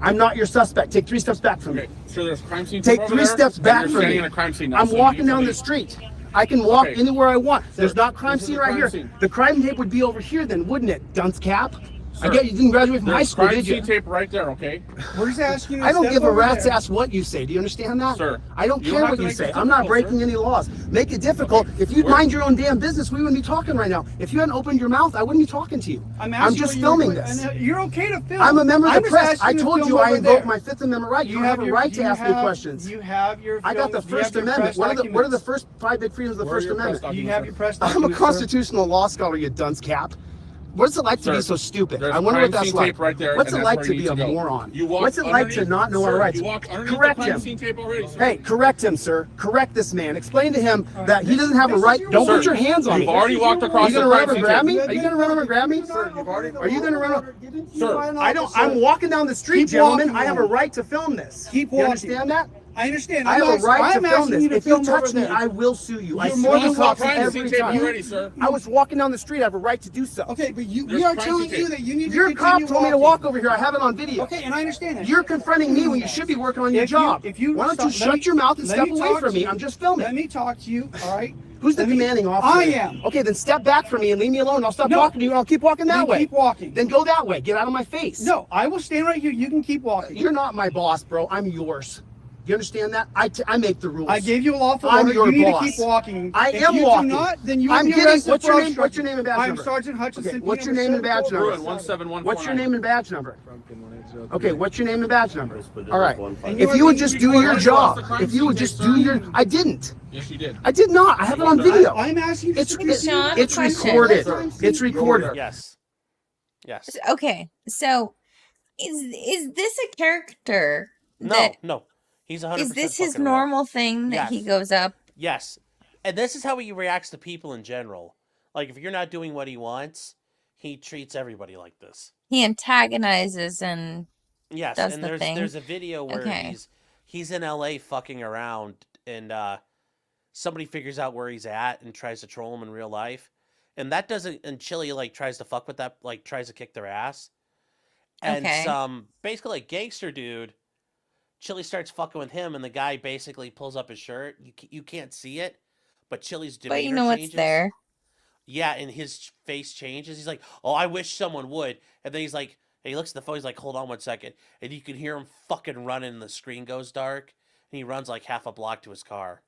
I'm not your suspect. Take 3 steps back from me. So there's a crime scene. Take over 3 there, steps and back you're from standing me. in a crime scene now, I'm so walking you down can the leave. street. I can walk Okay. anywhere I want. There's Sir, not crime this is scene a right crime here. scene. The crime tape would be over here then, wouldn't it, dunce cap? I Sir, get you didn't graduate from high There's school, crime did you? scene tape right there, okay? We're just asking you to I don't step give a over rat's there. ass what you say. Do you understand that? Sir, I don't you care don't have what to you make say. this I'm not difficult, breaking sir. any laws. Make it difficult. If you'd mind your own damn business, we wouldn't be talking right now. If you hadn't opened your mouth, I wouldn't be talking to you. I'm just filming this. You're okay to film. I'm a member of I'm the just press. I asking to told film you I over invoke there. my Fifth Amendment right. You have a your- right to you ask me have- questions. You have your. I got the film- you have First your Amendment. press What are the documents. first 5 big freedoms of the Where are First your press Amendment? documents, You have sir? your press I'm a documents, sir. constitutional law scholar, you dunce cap. What's it like to Sir, be so stupid? there's I wonder crime what that's scene like. tape right there, What's and it that's like where to you be need a to go. moron? You walked What's it like to underneath- not know our Sir, rights? You walked underneath Correct the crime him. scene tape already, sir. Hey, correct him, sir. Correct this man. Explain to him that he doesn't have a right. Don't Sir, put your hands on me. You've already walked Are across you the gonna run crime over and scene grab tape. me? Are you gonna run over and grab me? Sir, you've already. Are you gonna run over? Sir, I'm walking down the street, Keep gentlemen. walking, I have a man. right to film this. Keep You walking. understand that? I understand. I have a right to I'm film asking this. you to If you film touch over me, there. I will sue you. I You're sue more than you cops welcome. every Crime scene tape time. already, sir. I was walking down the street. I have a right to do so. Okay, but we There's are crime telling scene you tape. that you need to Your cop continue told me to walking. walk over here. I have it on video. Okay, and I understand that. You're confronting me when you should be working on your job. If you Why don't you stop- let shut your mouth and let step me away talk from to me? you. I'm just filming. Let me talk to you, all right? Who's the Let me- commanding officer? I am. Okay, then step back from me and leave me alone. I'll stop No. talking to you and I'll keep walking that Then way. keep walking. Then go that way. Get out of my face. No, I will stand right here. You can keep walking. You're not my boss, bro. I'm yours. You understand that? I make the rules. I gave you a lawful I'm order. your You need boss. to keep walking. I If am you walking. do not, then you will I'm be getting. arrested What's for your name? What's obstruction. your name and badge I'm number? Sergeant Hutchinson. Okay, what's your name and badge number? Bruin 17149. What's your name and badge number? Okay, what's your name and badge number? All right. And If you would just do your job, the crime if you would scene just tape, do sir. your, I didn't. Yes, you did. I did not. I have it on video. I'm asking you to It's continue. Sean, it's question. recorded. It's recorded. Yes. Yes. Okay, so is this a character No, that no. He's 100%. is this his fucking real. normal thing that he Yes. goes up? Yes. And this is how he reacts to people in general. Like, if you're not doing what he wants, he treats everybody like this. He antagonizes and Yes, does and the there's thing. there's a video where Okay. he's in LA fucking around, and somebody figures out where he's at and tries to troll him in real life. And that doesn't, and Chili like tries to fuck with that, like tries to kick their ass. And Okay. some basically like gangster dude, Chili starts fucking with him, and the guy basically pulls up his shirt. You can't see it, but Chili's demeanor But you know what's changes. there. Yeah, and his face changes. He's like, "Oh, I wish someone would." And then he's like, and he looks at the phone. He's like, "Hold on 1 second," and you can hear him fucking running. And the screen goes dark, and he runs like half a block to his car.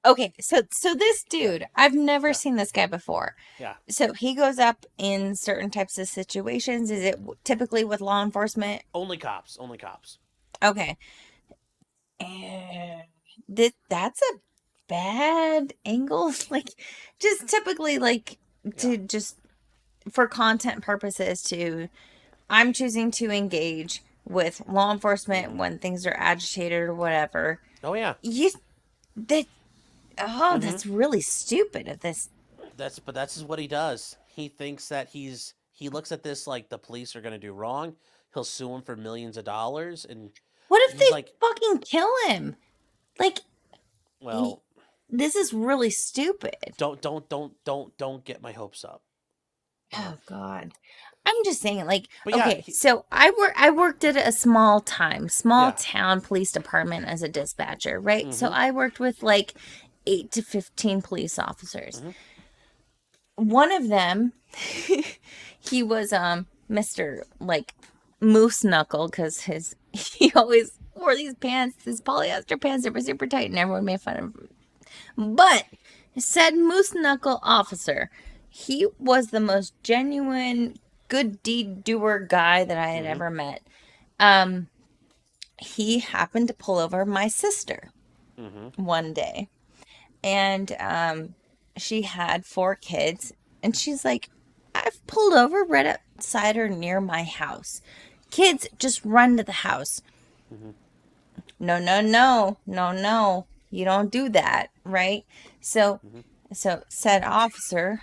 Okay, so this dude, I've never seen this guy before. Yeah. So he goes up in certain types of situations. Is it typically with law enforcement? Only cops. Only cops. Okay. And that's a bad angle. Like, just typically, like, to just for content purposes, I'm choosing to engage with law enforcement when things are agitated or whatever. Oh yeah. That's really stupid of this. That's what he does. He thinks that he looks at this like the police are gonna do wrong. He'll sue him for millions of dollars, and What if he's they like, fucking kill him? Like, well, this is really stupid. don't get my hopes up. Oh God. I'm just saying, like, But yeah, okay, so I worked at a small Yeah. town police department as a dispatcher, right? So Mhm. I worked with like 8 to 15 police officers. Mhm. One of them, he was Mr. like Moose Knuckle, because he always wore these pants, these polyester pants that were super tight, and everyone made fun of him. But said Moose Knuckle officer, he was the most genuine, good deed doer guy that I had ever met. He happened to pull over my sister one day, and she had 4 kids, and she's like, "I've pulled over right outside or near my house. Kids just run to the house." No, you don't do that, right? So said Officer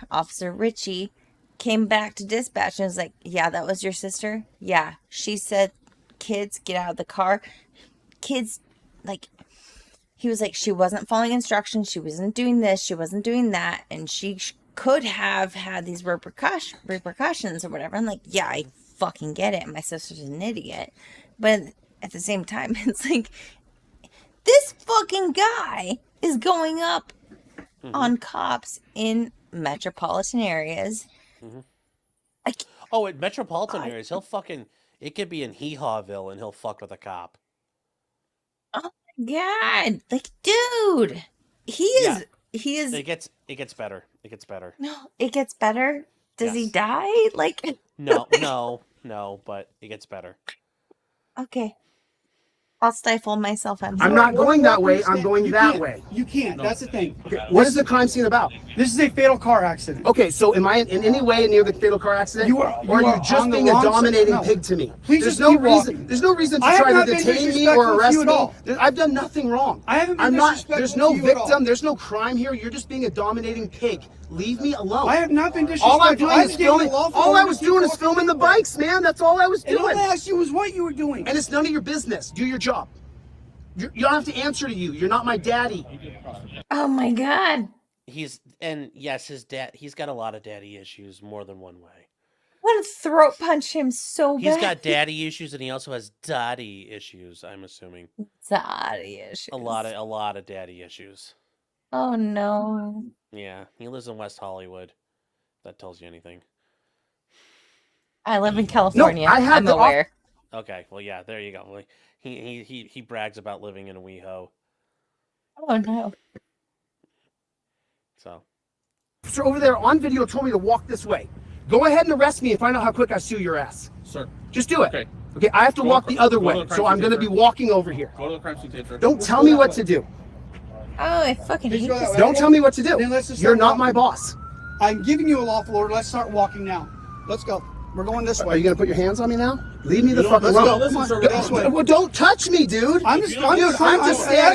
Richie, came back to dispatch and was like, "Yeah, that was your sister? Yeah." She said, "Kids, get out of the car." Kids, like, he was like, she wasn't following instructions. She wasn't doing this. She wasn't doing that. And she could have had these repercussions or whatever. I'm like, yeah, I fucking get it. My sister's an idiot. But at the same time, it's like, this fucking guy is going up on cops in metropolitan areas. Oh, in metropolitan areas, he'll fucking. It could be in Hee-Hawville, and he'll fuck with a cop. Oh my God. Like, dude, he is. It gets better. It gets better. No, it gets better. Does he Yes. die? Like, No, but it gets better. okay. I'll stifle myself. I'm not going that way. I'm going You that can't. way. You can't. That's the thing. Okay, what is the crime scene about? This is a fatal car accident. Okay, so am I in any way near the fatal car accident? You are or are you just on the being a wrong side. dominating No. pig to me? Please there's just no keep reason. walking. There's no reason to I have try to not been detain me disrespectful or to arrest you at me. all. I've done nothing wrong. I haven't been I'm not. disrespectful There's no to you at all. victim. There's no crime here. You're just being a dominating pig. Leave me alone. I have not been disrespectful. All I'm doing I've is given filming. you lawful All I order was to keep doing is walking filming the anyway. bikes, man. That's all I was And all doing. I asked you was what you were doing. And it's none of your business. Do your job. You don't have to answer to you. You're not my daddy. Oh my God. Yes, his dad. He's got a lot of daddy issues, more than one way. I want to throat punch him so bad. He's got daddy issues, and he also has daddy issues. I'm assuming. Daddy issues. A lot of daddy issues. Oh no. Yeah, he lives in West Hollywood. If that tells you anything. I live in California. I had I'm the aware. Okay, well, yeah, there you go. Like, he brags about living in a WeHo. Oh no. So. Officer over there on video told me to walk this way. Go ahead and arrest me and find out how quick I sue your ass. Sir. Just do it. Okay. Okay, I have to walk the other go to way, the crime so I'm scene, going to sir. be walking over here. Go to the crime scene, sir. Don't tell me what to do. Oh, I fucking hate this. Don't tell me what to do. Then let's just You're start not my walking. boss. I'm giving you a lawful order. Let's start walking now. Let's go. We're going this way. Are you going to put your hands on me now? Leave me the fuck Let's alone. go. Listen, sir, we're this way. Well, don't touch me, dude. I'm just standing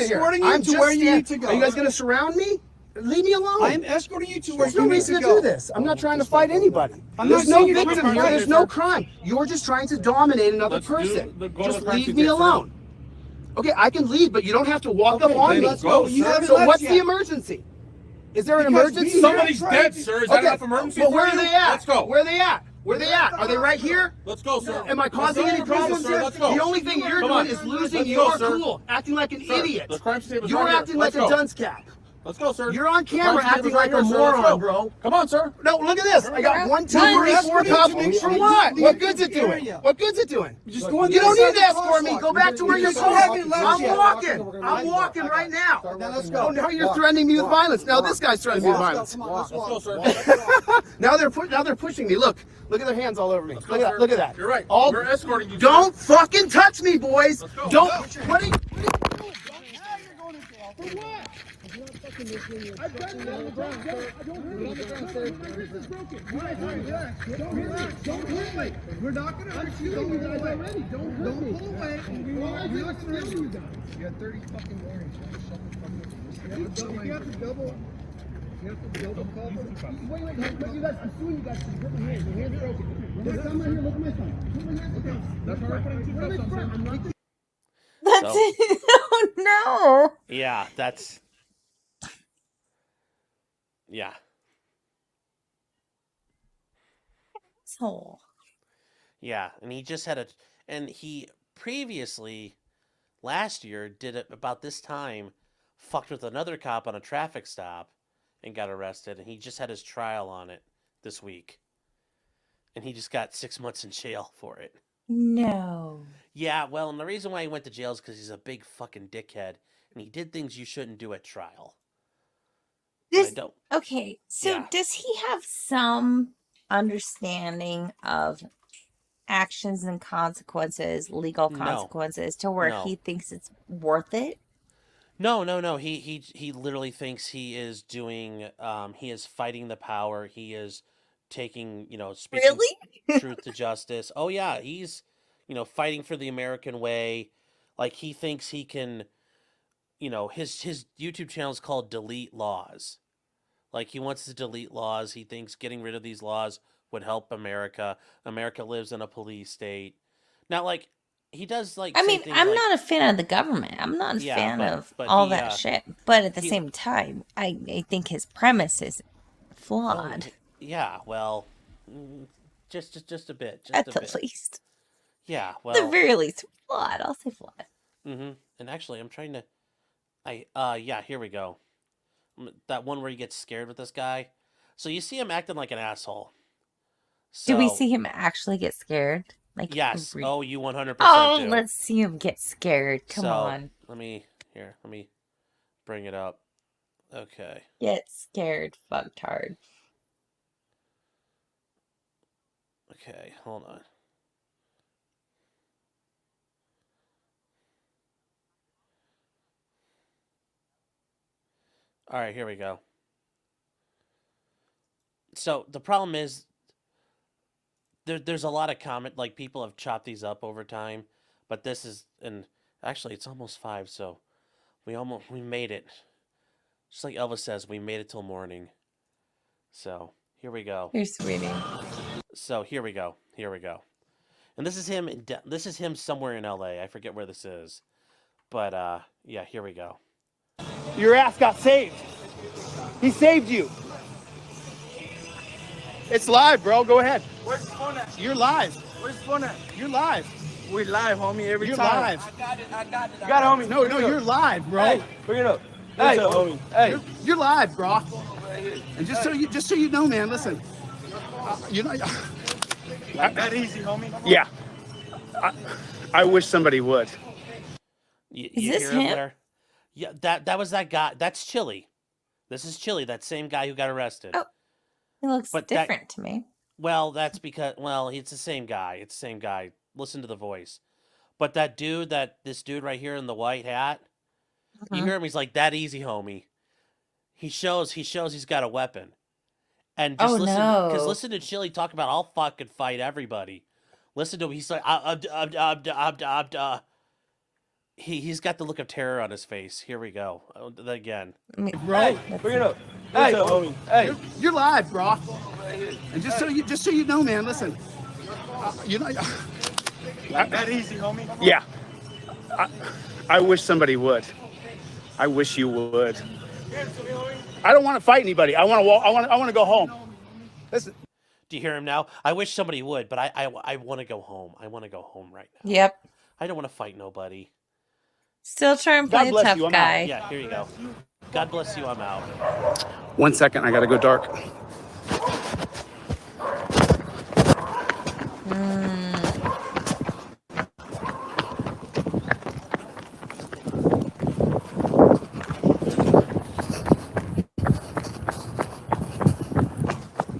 here. escorting you I'm to just where you need to standing. go. Are you guys going to surround me? Leave me alone. I'm escorting you to where There's you no need reason to to go. do this. I'm not trying to fight anybody. I'm There's not no saying you're victim trying to here. fight, There's sir. no crime. You're just trying to dominate another Let's do person. the- go to Just the crime leave scene, me sir. alone. Okay, I can leave, but you don't have to walk up on me. let's go. You haven't So left what's yet. the emergency? Is there an Because emergency? we- Somebody's Right. dead, sir. Is that Okay, enough emergency but for where you? are they at? Let's go. Where are they at? Where are they at? Are they right here? Let's go, sir. Am I causing Let's any go to the problems? sir. Let's go. The only thing you're Come doing on. is losing Let's your go, sir. cool, acting like an Sir, idiot. the crime scene is You're right here. acting like Let's a go. dunce cap. Let's go, sir. You're on The camera crime scene acting is right like a here, sir. Let's moron, go. bro. Come on, sir. No, look at this. I got 1, 2, We're 3, 4 escorting cops. to make sure For you what? leave What good's the it doing? area. What good's it doing? Just go on You the don't other need to side of the escort me. crosswalk. Go back to where you're Because you haven't going. left I'm yet. walking. I'm walking right now. Now let's Oh, go. now you're threatening me with violence. Now this guy's threatening me with violence. Come on, let's walk. Let's go, sir. Now they're pushing me. Look at their hands all over me. Look at that. Look at that. You're right. All, We're escorting you. don't fucking touch me, boys. Let's go. Don't. Let's go. What are you? We're not going to hurt you. Don't pull away. Don't pull away. We're not surrounding you guys. You got 30 fucking warnings. You have to double. You have to double call. Wait, you guys, I'm suing you guys. Put my hands. My hands are open. Look at my hand. Look at my thumb. Put my hands down. That's right. I'm not. That's it. Oh no. Yeah, that's. Yeah. So. Yeah, and he just had and he previously, last year, did it about this time, fucked with another cop on a traffic stop and got arrested, and he just had his trial on it this week. And he just got 6 months in jail for it. No. Yeah, well, and the reason why he went to jail is because he's a big fucking dickhead, and he did things you shouldn't do at trial. Okay, so Yeah. does he have some understanding of actions and consequences, legal No. consequences, to where No. he thinks it's worth it? No. He literally thinks he is doing. He is fighting the power. He is taking. Speaking Really? truth to justice. Oh yeah, he's fighting for the American way. Like he thinks he can. His YouTube channel is called Delete Laws. Like he wants to delete laws. He thinks getting rid of these laws would help America. America lives in a police state. Now, like he does like. I say mean, things I'm like- not a fan of the government. I'm not a Yeah, fan but- of but all he, that shit. But at the he- same time, I think his premise is flawed. Yeah, well, just a bit. Just At a the bit. least. Yeah, At well. the very least, flawed. I'll say flawed. Mm-hmm. And actually, I'm trying to. Yeah, here we go. That one where he gets scared with this guy. So you see him acting like an asshole. Do we So- see him actually get scared? Like Yes. Oh, you 100% Oh, do. let's see him get scared. Come So, on. Let me bring it up. Okay. Get scared, fucktard. Okay, hold on. All right, here we go. So the problem is there's a lot of comment, like people have chopped these up over time, but this is, and actually it's almost 5, so we made it. Just like Elvis says, we made it till morning. So here we go. You're sweetie. So here we go. Here we go. And this is him. This is him somewhere in L.A. I forget where this is, but yeah, here we go. Your ass got saved. He saved you. It's live, bro. Go ahead. Where's the phone at? You're live. Where's the phone at? You're live. We live, homie, every You're time. live. I got it. I got it. You got it, homie. No, you're live, bro. Hey, bring it up. Hey, homie. Hey. You're live, bro. And just so you know, man, listen. You know, that easy, homie. yeah. I wish somebody would. Is this him? There? Yeah, that was that guy. That's Chili. This is Chili, that same guy who got arrested. Oh, he looks different to me. Well, that's because, well, it's the same guy. It's the same guy. Listen to the voice. But this dude right here in the white hat, you hear him, he's like, that easy, homie. He shows he's got a weapon. And just listen to Chili talk about, I'll fucking fight everybody. Listen to him. He's like, he's got the look of terror on his face. Here we go. Again. Bro, Bring it up. Hey, homie. Hey. You're live, bro. And just so you know, man, listen. You know, That easy, homie. yeah. I wish somebody would. I wish you would. I don't want to fight anybody. I want to walk. I want to go home. Listen. Do you hear him now? I wish somebody would, but I want to go home. I want to go home right now. Yep. I don't want to fight nobody. Still trying to play a tough guy. Yeah, here you go. God bless you, I'm out. 1 second, I gotta go dark.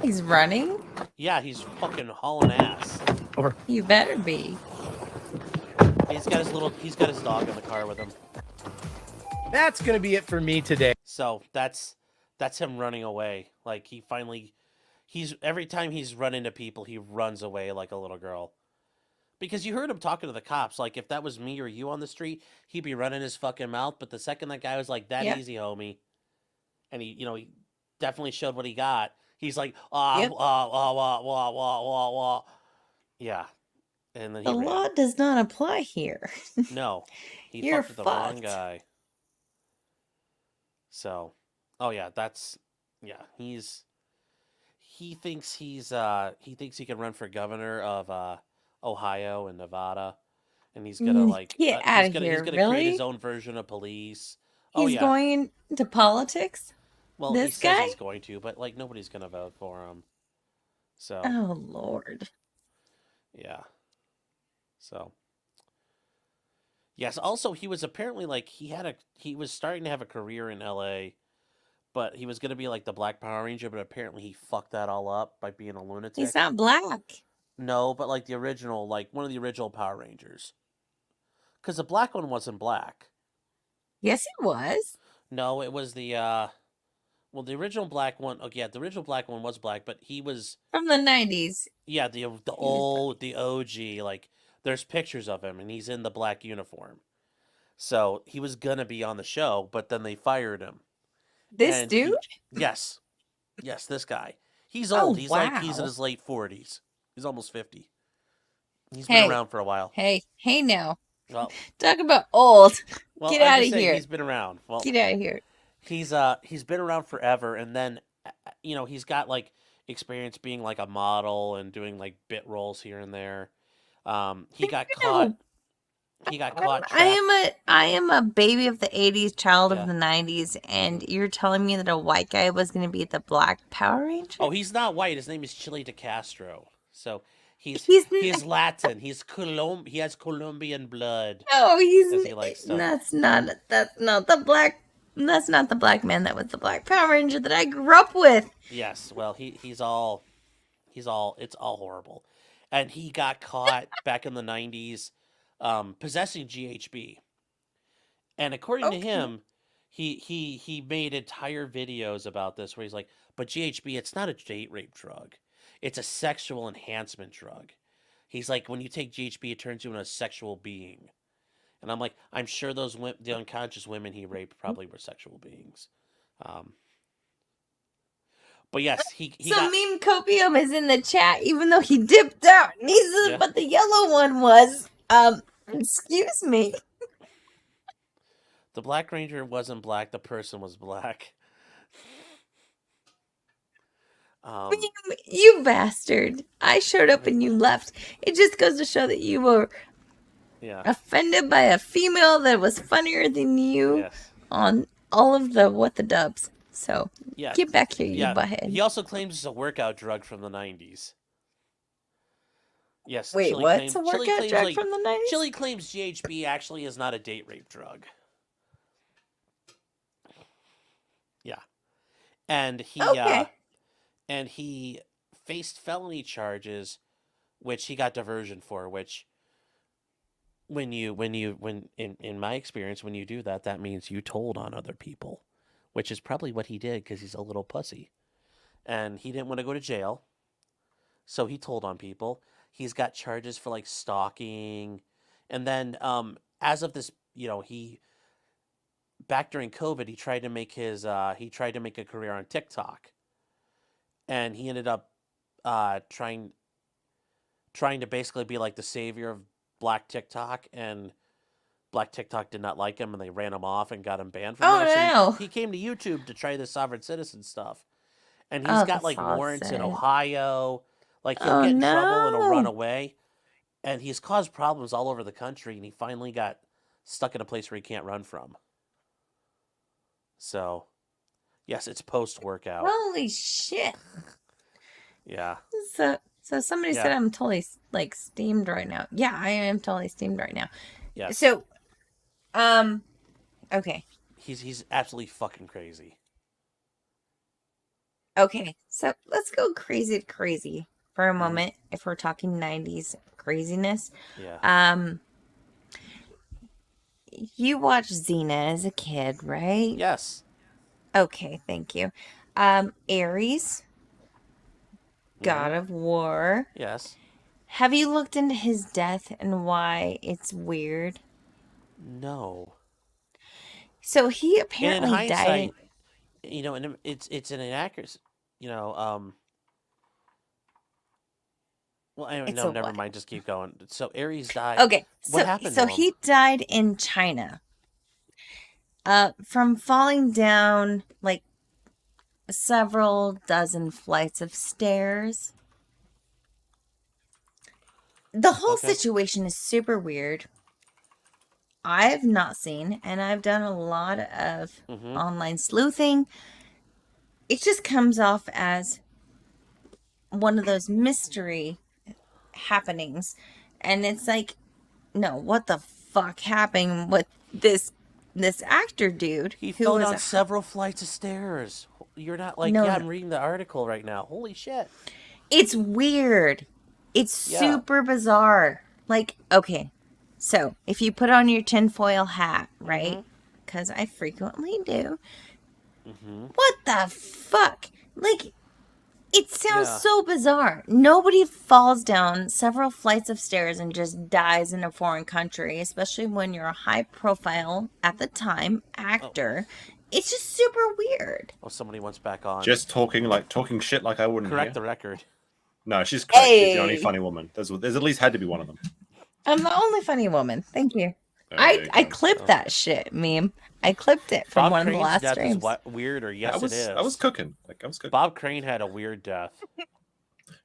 He's running? Yeah, he's fucking hauling ass. Over. You better be. He's got his dog in the car with him. That's gonna be it for me today. So that's him running away. Like every time he's run into people, he runs away like a little girl. Because you heard him talking to the cops. Like if that was me or you on the street, he'd be running his fucking mouth. But the second that guy was like, that easy, homie. And he definitely showed what he got. He's like, yeah. And then The law does not apply here. No. He You're fucked with the wrong guy. So, he thinks he can run for governor of Ohio and Nevada, and he's gonna get out of here. He's gonna create his own version of police. He's going into politics. Well, this he says guy? he's going to, but nobody's gonna vote for him. So. Oh Lord. Yeah. So. Yes. Also, he was apparently he was starting to have a career in L.A., but he was going to be like the Black Power Ranger, but apparently he fucked that all up by being a lunatic. He's not black. No, but like the original, like one of the original Power Rangers. Because the black one wasn't black. Yes, it was. No, it was the the original black one. Okay, yeah, the original black one was black, but he was from the 90s. Yeah, the OG. Like, there's pictures of him, and he's in the black uniform. So he was gonna be on the show, but then they fired him. This dude? Yes, this guy. He's old. He's wow. he's in his late 40s. He's almost 50. He's been around for a while. Hey now. Well, talk about old. Well, Get out of here. He's been around. Well, get out of here. He's been around forever, and then he's got like experience being like a model and doing like bit roles here and there. He got caught. He got caught. I am a baby of the 80s, child of the 90s, and you're telling me that a white guy was going to be the Black Power Ranger? Oh, he's not white. His name is Chili de Castro. So he's Latin. He has Colombian blood. No, that's not the black man that was the Black Power Ranger that I grew up with. Yes, well, it's all horrible. And he got caught back in the 90s possessing GHB. And according to him, he made entire videos about this where he's like, but GHB, it's not a date rape drug. It's a sexual enhancement drug. He's like, when you take GHB, it turns you into a sexual being. And I'm like, I'm sure the unconscious women he raped probably were sexual beings. But yes, he So got... Meme Copium is in the chat, even though he dipped out. And he says, Yeah. but the yellow one was, excuse me. The Black Ranger wasn't black. The person was black. You bastard. I showed up and you left. It just goes to show that you were offended by a female that was funnier than you on all of the What the Dubs. So, get back here, you butthead. He also claims it's a workout drug from the 90s. Yes. Wait, Chili what's a workout drug from the 90s? Chili claims GHB actually is not a date rape drug. Yeah. And he faced felony charges, which he got diversion for, which when in my experience, when you do that, that means you told on other people, which is probably what he did because he's a little pussy. And he didn't want to go to jail, so he told on people. He's got charges for like stalking. And then as of this, he back during COVID, he tried to make a career on TikTok. And he ended up trying to basically be like the savior of Black TikTok, and Black TikTok did not like him, and they ran him off and got him banned from there. No. So he came to YouTube to try the sovereign citizen stuff, and he's got like warrants in Ohio. Like he'll get in trouble and he'll run away, and he's caused problems all over the country, and he finally got stuck in a place where he can't run from. So, yes, it's post-workout. Holy shit. Yeah. So somebody said I'm totally like steamed right now. Yeah, I am totally steamed right now. Yeah. So, okay. He's absolutely fucking crazy. Okay, so let's go crazy to crazy for a moment. If we're talking 90s craziness. Yeah. You watched Xena as a kid, right? Yes. Okay, thank you. Ares, God of War. Yes. Have you looked into his death and why it's weird? No. So he apparently in hindsight, died. And it's an inaccuracy. Well, anyway, It's no, a never what? mind. Just keep going. So Ares died. Okay, What happened? So to him? he died in China. From falling down like several dozen flights of stairs. The whole situation is super weird. I've not seen, and I've done a lot of online sleuthing. It just comes off as one of those mystery happenings. And it's like, no, what the fuck happened with this actor dude? He fell down several flights of stairs. You're not like, No, I'm reading the article right now. Holy shit. It's weird. It's super bizarre. Like, okay, so if you put on your tinfoil hat, right? Because I frequently do. What the fuck? Like, it sounds so bizarre. Nobody falls down several flights of stairs and just dies in a foreign country, especially when you're a high profile, at the time, actor. It's just super weird. Oh, somebody wants back on. Just talking shit like I wouldn't Correct hear. the record. No, she's correct. She's Hey. the only funny woman. There's at least had to be one of them. I'm the only funny woman. Thank you. There you I go. clipped that shit meme. I clipped it from Bob one of the Crane's last death streams. is weird, or yes, it is. I was cooking. Bob Crane had a weird death.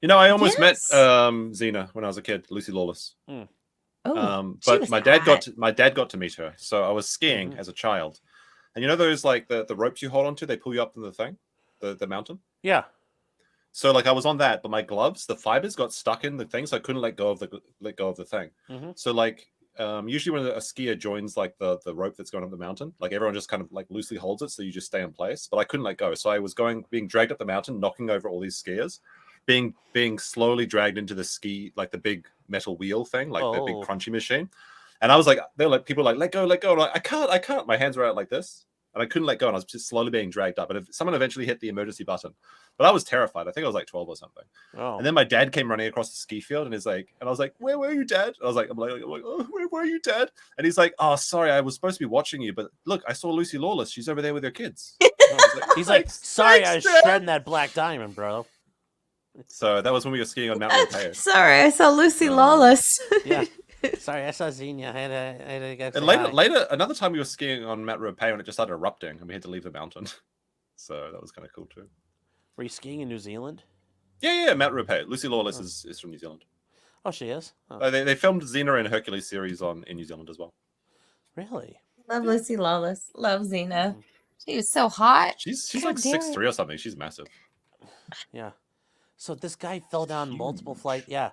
I almost met Xena when I was a kid, Lucy Lawless. Oh, she But was my dad hot. got to meet her. So I was skiing as a child, and those like the ropes you hold onto, they pull you up in the thing, the mountain. Yeah. So like I was on that, but my gloves, the fibers got stuck in the thing, so I couldn't let go of the thing. So like usually when a skier joins like the rope that's going up the mountain, like everyone just kind of like loosely holds it, so you just stay in place. But I couldn't let go, so I was being dragged up the mountain, knocking over all these skiers, being slowly dragged into the like the big metal wheel thing, like the big crunchy machine. And I was like, people were like, let go. I'm like, I can't. My hands were out like this. and I couldn't let go, and I was just slowly being dragged up. And if someone eventually hit the emergency button, but I was terrified. I think I was like 12 or something. Oh. And then my dad came running across the ski field, and and I was like, "Where were you, Dad?" And I'm like, "Oh, where were you, Dad?" And he's like, "Oh, sorry, I was supposed to be watching you, but look, I saw Lucy Lawless. She's over there with her kids." He's like, "Sorry, I was shredding that black diamond, bro." So that was when we were skiing on Mount Ruapeo. Sorry, I saw Lucy Lawless. Yeah. Sorry, I saw Xenia. I had to go. And later, another time we were skiing on Mount Ruapeo, and it just started erupting, and we had to leave the mountain. So that was kind of cool too. Were you skiing in New Zealand? Yeah, Mount Ruapeo. Lucy Lawless is from New Zealand. Oh, she is. Oh. They filmed Xena and Hercules series in New Zealand as well. Really? Love Lucy Lawless. Love Xena. She was so hot. She's God like damn 6'3" or something. She's massive. Yeah. So this guy fell down multiple flights. Yeah.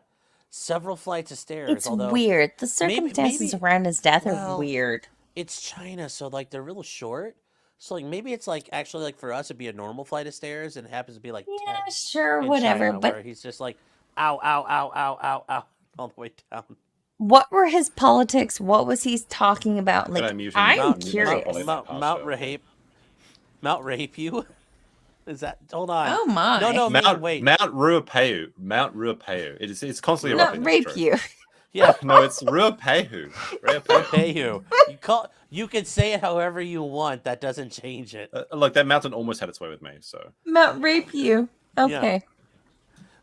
Several flights of stairs. It's although weird. The circumstances around his death are weird. It's China, so like they're real short. So like maybe it's like actually like for us it'd be a normal flight of stairs, and it happens to be like 10 sure, in whatever. China, But where he's just like ow, ow, ow, ow, ow, ow, all the way down. what were his politics? What was he talking about? Like, I'm curious. Mount Rape. Mount Rape you? Is that? Hold on. Oh my! No, Mount wait. Mount Ruapeo. Mount Ruapeo. It's constantly Not erupting. rape you. Yeah. No, it's Ruapeo. Ruapeo. You can say it however you want. That doesn't change it. Look, that mountain almost had its way with me. So Mount Rape you. Okay.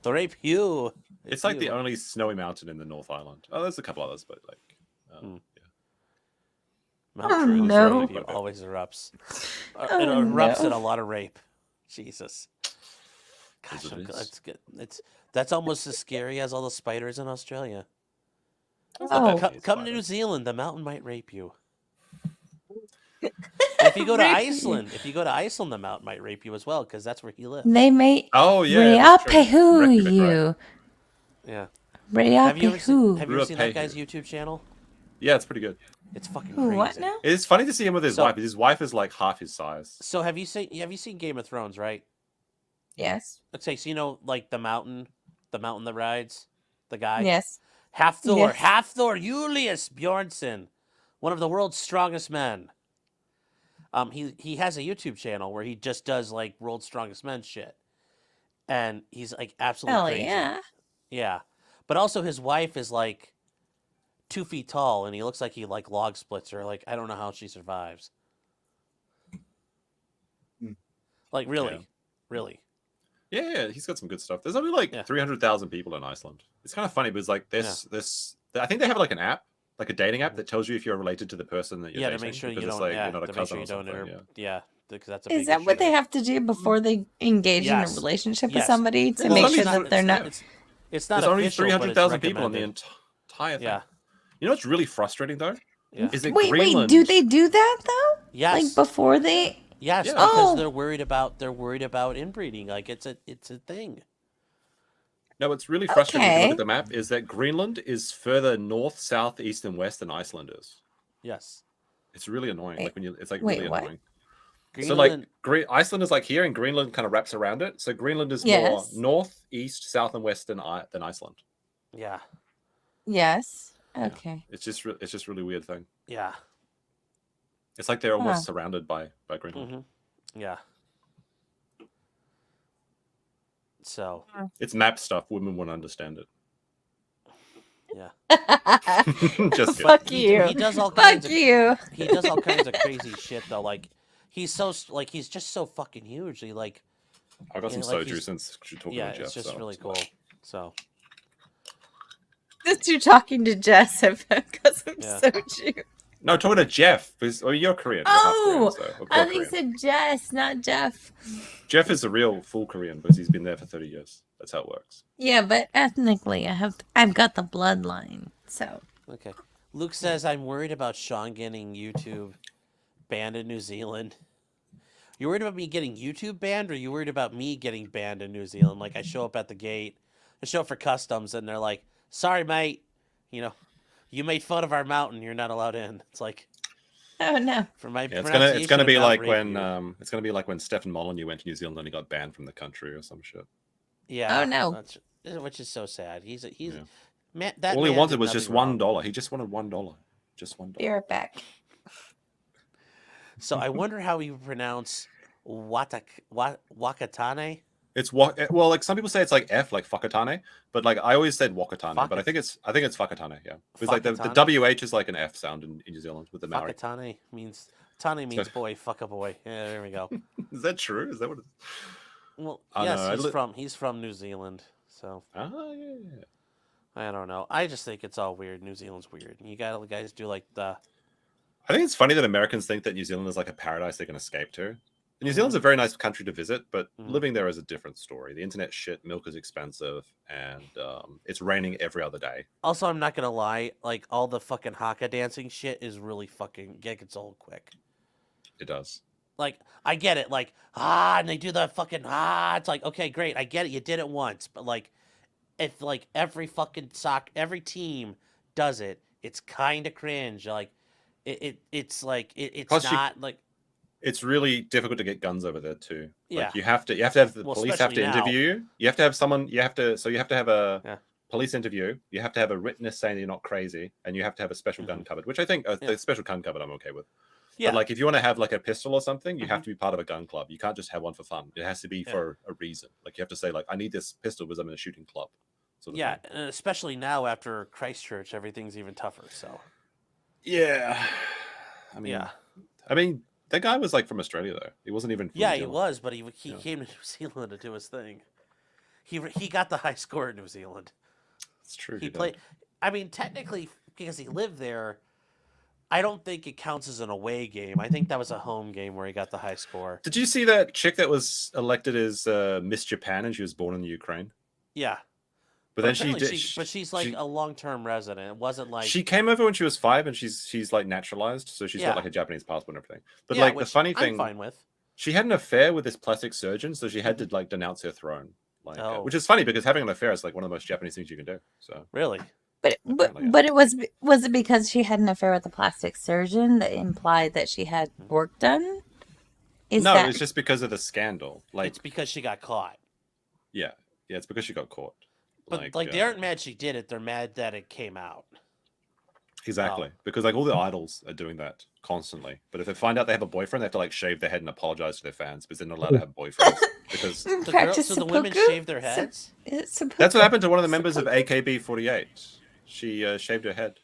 The Rape you. it's like the only snowy mountain in the North Island. Oh, there's a couple others, but like, Mount Oh, True no. always erupts. Oh, It erupts no. in a lot of rape. Jesus. Gosh, that's good. That's almost as scary as all the spiders in Australia. Oh. Come to New Zealand, the mountain might rape you. If you go to Iceland, the mountain might rape you as well, because that's where he lives. They may. Oh yeah. that's true. Rape Right. you. Yeah. Rape Have you ever who? seen that guy's YouTube channel? Yeah, it's pretty good. It's fucking Who, crazy. what now? It's funny to see him with his wife. His wife is like half his size. So have you seen Game of Thrones, right? Yes. Okay, so you know like the mountain that rides, the guy. Yes. Hafthor Yes. Julius Bjornsson, one of the world's strongest men. He has a YouTube channel where he just does like world's strongest men shit, and he's like absolutely Hell crazy. yeah. Yeah, but also his wife is like 2 feet tall, and he looks like he like log splits her. Like I don't know how she survives. Like really. Yeah, he's got some good stuff. There's only like 300,000 people in Iceland. It's kind of funny because like this. I think they have like an app, like a dating app that tells you if you're related to the person that you're dating. To make sure you because it's don't. like, Yeah, you're not a to make cousin sure you or don't. something, Because that's a. Is big that issue. what they have to do before they engage in a Yes. relationship with Yes. somebody to Well, make it's sure not- that they're not? It's not There's only official, but it's 300,000 people in the recommended. entire thing. Yeah. You know what's really frustrating though? Yeah. Is that Wait, Greenland? do they do that though? Yes. Like before they? Yes, Yeah. because Oh. they're worried about inbreeding. Like it's a thing. No, what's really frustrating if you Okay. look at the map is that Greenland is further north, south, east, and west than Iceland is. Yes. It's really annoying. Wait, Like when it's like wait, really what? annoying. Greenland, So like Iceland is like here, and Greenland kind of wraps around it. So Greenland is Yes. more north, east, south, and west than Iceland. yeah, Yes. Okay. It's just really weird thing. yeah, It's like they're almost Huh. surrounded by Greenland. yeah. So It's map stuff. Women won't understand it. yeah, Just kidding. Fuck you. he does all Fuck kinds of you. he does all kinds of crazy shit though. Like he's just so fucking huge. He like I got some Yeah, like soju he's- since you're talking yeah, to Jeff. it's just so really it's cool. fine. So Since you're talking to Jess, I've got some Yeah. soju. No, talking to Jeff. You're Korean. You're half Oh, Korean, so I think you said Jess, not Jeff. Jeff is a real full Korean because he's been there for 30 years. That's how it works. Yeah, but ethnically, I've got the bloodline. So okay. Luke says I'm worried about Sean getting YouTube banned in New Zealand. You worried about me getting YouTube banned, or you worried about me getting banned in New Zealand? Like I show up at the gate, I show up for customs, and they're like, "Sorry, mate, you made fun of our mountain. You're not allowed in." It's like, oh no. for my Yeah, it's pronunciation gonna be of like Mount when Rapier. it's gonna be like when Stefan Molyneux went to New Zealand and he got banned from the country or some shit. Yeah. Oh, no. Which is so sad. He's Yeah. man. That All he man wanted did was just nothing wrong. $1. He just wanted $1. Just $1. Be right back. So I wonder how we pronounce Wakatane. It's well, like some people say it's like F, like Fakatane, but like I always said Wakatane, but I think it's Fakatane, yeah. Because like the WH is like an F sound in New Zealand with the Maori. Fakatane means Tane means boy, fuck a boy. Yeah, there we go. Is that true? Is that what it is? Well, yes, he's from New Zealand, so. Yeah. I don't know. I just think it's all weird. New Zealand's weird. You guys do like the. I think it's funny that Americans think that New Zealand is like a paradise they can escape to. New Zealand's a very nice country to visit, but living there is a different story. The internet's shit, milk is expensive, and it's raining every other day. Also, I'm not gonna lie, like all the fucking haka dancing shit is really fucking gets old quick. It does. Like, I get it, like, and they do the fucking it's like, okay, great, I get it, you did it once, but like, if like every team does it, it's kind of cringe. Like, it's like it's not like. It's really difficult to get guns over there too. Yeah. Like you have to have the police have to interview you. You have to have someone. You have to have a police interview. You have to have a witness saying that you're not crazy, and you have to have a special gun cupboard, which I think the special gun cupboard I'm okay with. Yeah. But like if you want to have like a pistol or something, you have to be part of a gun club. You can't just have one for fun. It has to be for a reason. Like you have to say like I need this pistol because I'm in a shooting club. Sort of thing. And especially now after Christchurch, everything's even tougher. So. Yeah. I mean. That guy was like from Australia though. He wasn't even. From New Zealand. He was, but he came to New Zealand to do his thing. He got the high score in New Zealand. It's true. He played. I mean, technically, because he lived there, I don't think it counts as an away game. I think that was a home game where he got the high score. Did you see that chick that was elected as Miss Japan and she was born in the Ukraine? Yeah. But then she's like a long-term resident. It wasn't like she came over when she was 5, and she's like naturalized, so she's got like a Japanese passport and everything. But like the funny thing, I'm fine with. She had an affair with this plastic surgeon, so she had to like denounce her throne. Like, which is funny because having an affair is like one of the most Japanese things you can do. So really, but it was it because she had an affair with a plastic surgeon that implied that she had work done? It's just because of the scandal. Like it's because she got caught. Yeah, it's because she got caught. But like they aren't mad she did it; they're mad that it came out. Exactly, because like all the idols are doing that constantly. But if they find out they have a boyfriend, they have to like shave their head and apologize to their fans because they're not allowed to have boyfriends. Because the women shave their heads. That's what happened to one of the members of AKB48. She shaved her head.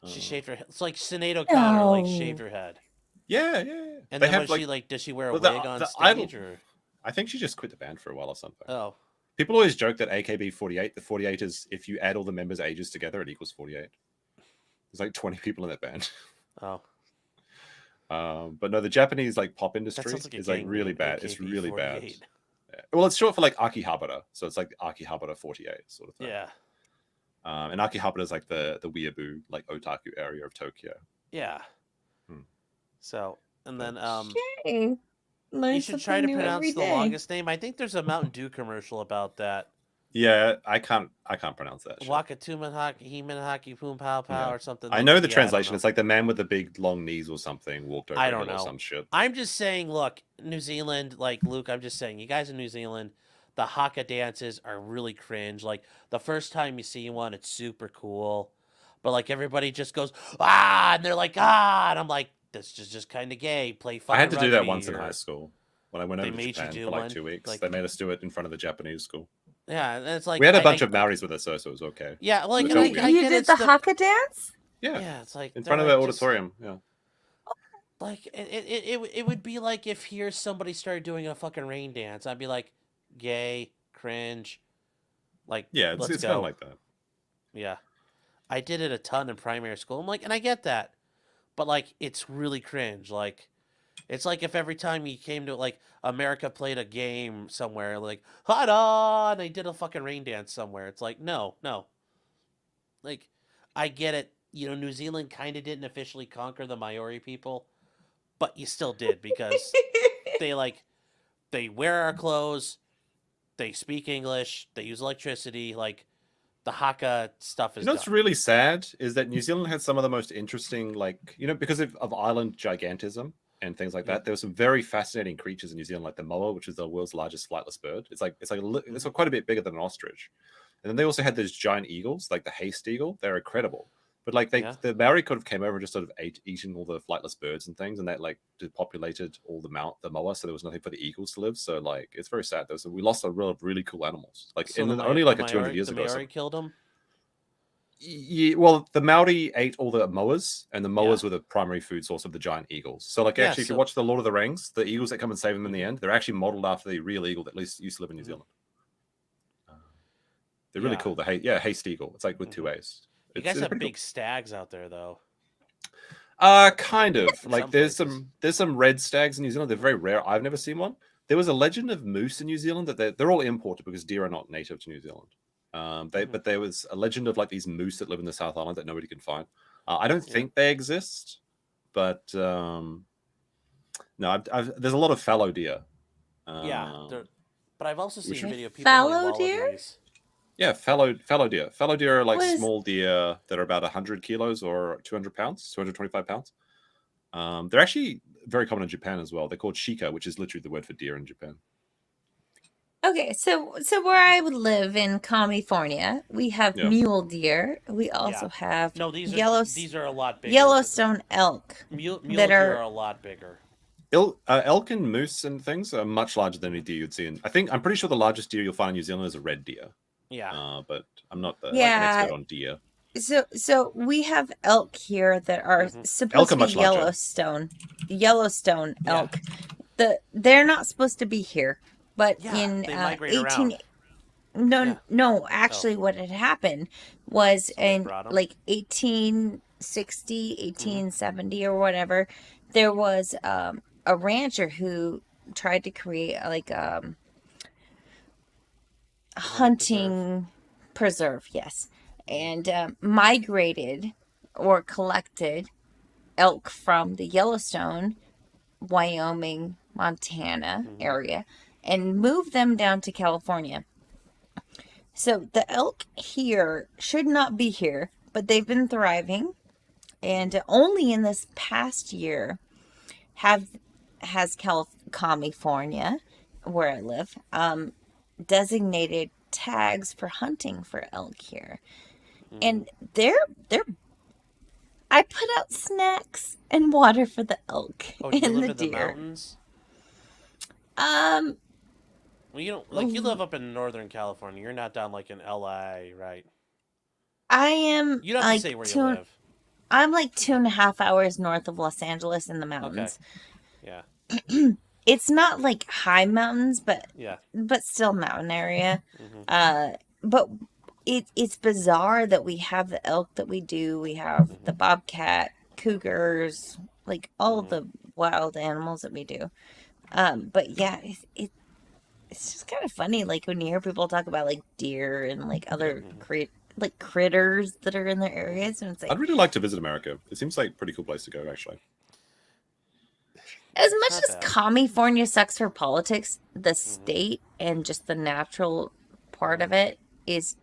She shaved her head. It's like Sinead O'Connor, like shaved her head. Yeah. And then when she like, does she wear a wig on stage or? I think she just quit the band for a while or something. Oh. People always joke that AKB48, the 48 is if you add all the members' ages together, it equals 48. There's like 20 people in that band. Oh. But no, the Japanese like pop industry is like really bad. It's really bad. Yeah. Well, it's short for like Akihabara, so it's like Akihabara 48 sort of thing. Yeah. And Akihabara is like the weeaboo, like otaku area of Tokyo. Yeah. So, and then Okay. You should try to pronounce the longest name. I think there's a Mountain Dew commercial about that. Yeah, I can't pronounce that. Wakatumanhaki, Himanhaki, Poom Pow Pow, or something. I know the translation. It's like the man with the big long knees or something walked over. I don't know. Or some shit. I'm just saying, look, New Zealand, like Luke, I'm just saying, you guys in New Zealand, the haka dances are really cringe. Like the first time you see one, it's super cool, but like everybody just goes and they're like and I'm like, this is just kind of gay. Play fucking I had to do that rugby once in high school when I went over to Japan for like 2 weeks. Like, they made us do it in front of the Japanese school. Yeah, and it's like we had a bunch of Maoris with us, so it was okay. Yeah, like you did the haka dance. Yeah, it's like in front of the auditorium. Yeah, like it would be like if here somebody started doing a fucking rain dance, I'd be like, gay, cringe. Like it's kind of like that. Yeah, I did it a ton in primary school. I'm like, and I get that, but like it's really cringe. Like. It's like if every time you came to like America played a game somewhere, like and they did a fucking rain dance somewhere. It's like no. Like I get it. You know, New Zealand kind of didn't officially conquer the Maori people, but you still did because they wear our clothes, they speak English, they use electricity. Like the haka stuff is. You know what's really sad is that New Zealand had some of the most interesting, because of island gigantism. And things like that. There were some very fascinating creatures in New Zealand, like the moa, which is the world's largest flightless bird. It's quite a bit bigger than an ostrich. And then they also had those giant eagles, like the haste eagle. They're incredible. But like the Maori could have came over and just sort of eating all the flightless birds and things, and that like depopulated all the moa, so there was nothing for the eagles to live. So like it's very sad though. So we lost a really cool animals. Like So only like 200 years ago. The Maori killed them. Yeah, well, the Maori ate all the moas, and the moas were the primary food source of the giant eagles. So, like, actually, if you watch the Lord of the Rings, the eagles that come and save them in the end, they're actually modeled after the real eagle that at least used to live in New Zealand. They're really cool. The Haste eagle. It's like with two A's. You guys have big stags out there, though. Kind of. Like, there's some red stags in New Zealand. They're very rare. I've never seen one. There was a legend of moose in New Zealand that they're all imported because deer are not native to New Zealand. But there was a legend of like these moose that live in the South Island that nobody can find. I don't think they exist, but no, there's a lot of fallow deer. But I've also seen video of people fallow deer. Yeah, fallow deer. Fallow deer are like small deer that are about 100 kilos or 200 pounds, 225 pounds. They're actually very common in Japan as well. They're called shika, which is literally the word for deer in Japan. Okay, so where I would live in California, we have mule deer. We also have these are a lot bigger. Yellowstone elk. Mule deer are a lot bigger. Elk and moose and things are much larger than any deer you'd see. I'm pretty sure the largest deer you'll find in New Zealand is a red deer. Yeah. But I'm not an expert on deer. So we have elk here that are supposed to be Yellowstone elk. They're not supposed to be here. But in 18 what had happened was in like 1860, 1870 or whatever, there was a rancher who tried to create like hunting preserve, yes, and migrated or collected elk from the Yellowstone, Wyoming, Montana area and moved them down to California. So the elk here should not be here, but they've been thriving, and only in this past year has California, where I live, designated tags for hunting for elk here. And I put out snacks and water for the elk and the deer. The mountains? Well, you don't you live up in Northern California. You're not down like in LA, right? I am. You don't have to say where you live. I'm like 2.5 hours north of Los Angeles in the mountains. Okay. Yeah. It's not like high mountains, but still mountain area. But it's bizarre that we have the elk that we do. We have the bobcat, cougars, like all the wild animals that we do. But yeah, it's just kind of funny, like when you hear people talk about like deer and like other critters that are in their areas, and it's like I'd really like to visit America. It seems like a pretty cool place to go, actually. As much as California sucks for politics, the state and just the natural part of it is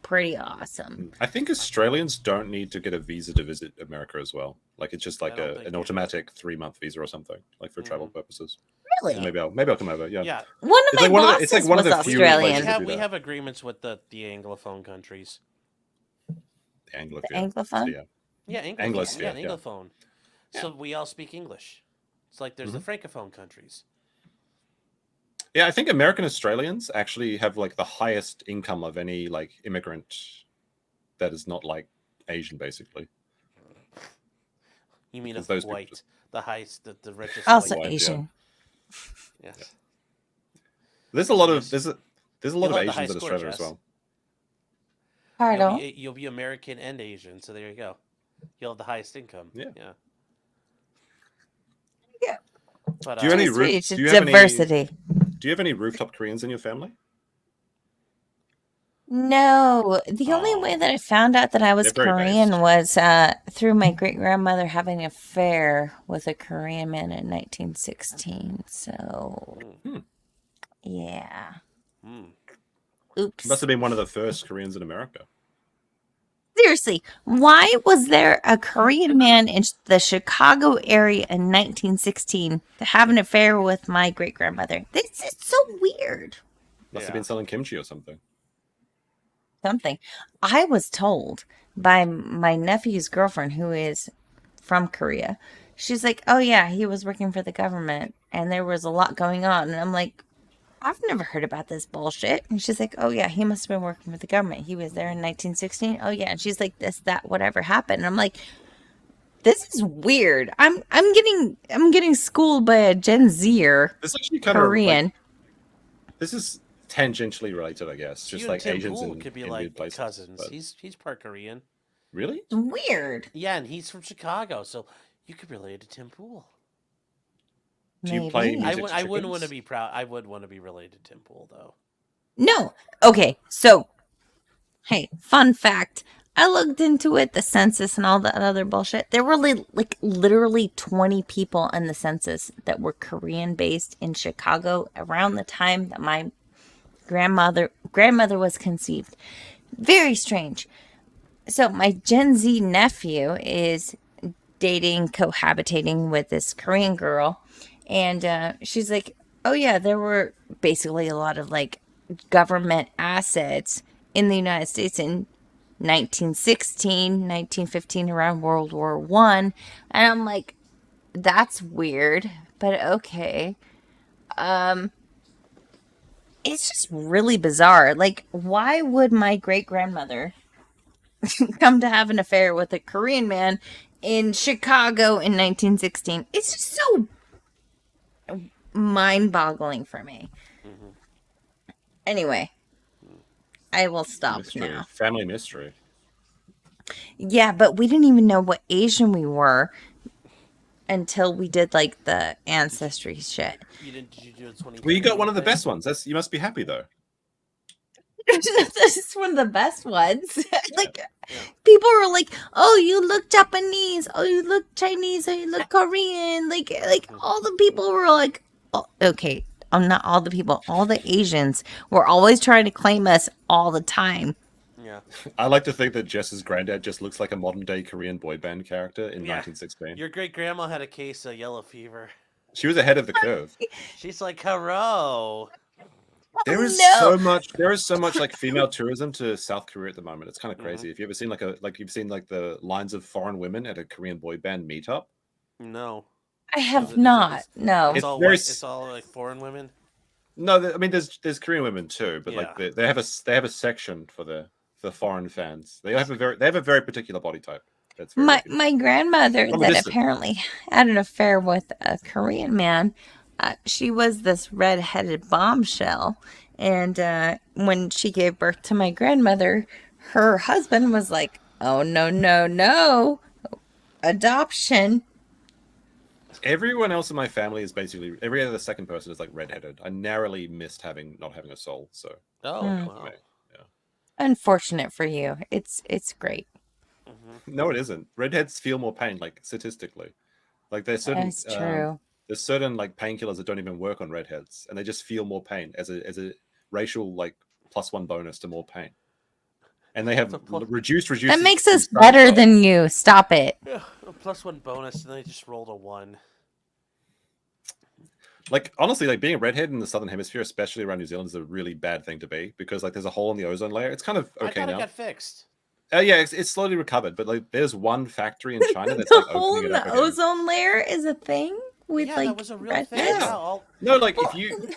pretty awesome. I think Australians don't need to get a visa to visit America as well. Like it's just like an automatic 3-month visa or something, like for travel purposes. Really? So maybe I'll come over. Yeah. One of my bosses was Australian. We have agreements with the Anglophone countries. The Anglophone. Anglophone? Yeah, Anglophone. So we all speak English. It's like there's the Francophone countries. Yeah, I think American Australians actually have like the highest income of any like immigrant that is not like Asian, basically. You mean of white, the highest, the richest. Also Asian. Yeah. Yes. There's a lot of there's a lot of Asians in Australia as well. Pardon? You'll be American and Asian, so there you go. You'll have the highest income. Yeah. But, do you have any diversity? Do you have any rooftop Koreans in your family? No. The only way that I found out that I was Korean was through my great grandmother having an affair with a Korean man in 1916. So, yeah. Oops. Must have been one of the first Koreans in America. Seriously, why was there a Korean man in the Chicago area in 1916 to have an affair with my great grandmother? It's so weird. Must have been selling kimchi or something. I was told by my nephew's girlfriend, who is from Korea. She's like, oh yeah, he was working for the government and there was a lot going on. And I'm like, I've never heard about this bullshit. And she's like, oh yeah, he must have been working for the government. He was there in 1916. Oh yeah. And she's like, this, that, whatever happened. And I'm like, this is weird. I'm getting schooled by a Gen Zer This actually kind Korean. of this is tangentially related, I guess. Just like Tim Asians Pool in, could be in like weird places. cousins. But... He's part Korean. Really? It's weird. Yeah, and he's from Chicago, so you could relate to Tim Pool. Do you play music I wouldn't want to be proud. I would want to be related to Tim Pool, though. No. Okay. So, hey, fun fact. I looked into it, the census and all that other bullshit. There were like literally 20 people in the census that were Korean based in Chicago around the time that my grandmother was conceived. Very strange. So my Gen Z nephew is cohabitating with this Korean girl. And she's like, oh yeah, there were basically a lot of like government assets in the United States in 1916, 1915, around World War I. And I'm like, that's weird, but okay. It's just really bizarre. Like, why would my great-grandmother come to have an affair with a Korean man in Chicago in 1916? It's just so mind-boggling for me. Anyway, I will stop now. Family mystery. Yeah, but we didn't even know what Asian we were until we did like the ancestry shit. Did you do a 20? Well, you got one of the best ones. You must be happy though. This is one of the best ones. Like, people were like, "Oh, you look Japanese. Oh, you look Chinese. Oh, you look Korean." Like all the people were like, oh, "Okay, not all the people. All the Asians were always trying to claim us all the time." Yeah, I like to think that Jess's granddad just looks like a modern day Korean boy band character in 1916. Your great grandma had a case of yellow fever. She was ahead of the curve. She's like, hello. There is so much like female tourism to South Korea at the moment. It's kind of crazy. Have you ever seen the lines of foreign women at a Korean boy band meetup? No, I have not. No, it's all like foreign women. No, I mean there's Korean women too, but Yeah. like they have a section for the foreign fans. They have a very particular body type. That's very my grandmother From a that distance. apparently had an affair with a Korean man. She was this red-headed bombshell, and when she gave birth to my grandmother, her husband was like, "Oh no, adoption." Everyone else in my family is basically every other second person is like redheaded. I narrowly missed not having a soul. So wow. Unfortunate for you. It's great. No, it isn't. Redheads feel more pain, like statistically. Like there's certain That's true. There's certain like painkillers that don't even work on redheads, and they just feel more pain as a racial like +1 bonus to more pain. And they have reduced. That makes us better than you. Stop it. Yeah, a +1 bonus, and then they just rolled a 1. Like honestly, like being a redhead in the southern hemisphere, especially around New Zealand, is a really bad thing to be because like there's a hole in the ozone layer. It's kind of okay I thought now. it got fixed. Yeah, it's slowly recovered, but like there's one factory in China that's The like hole opening in it up the again. ozone layer is a thing with Yeah, like that was a real red thing. heads? Yeah, No, like if you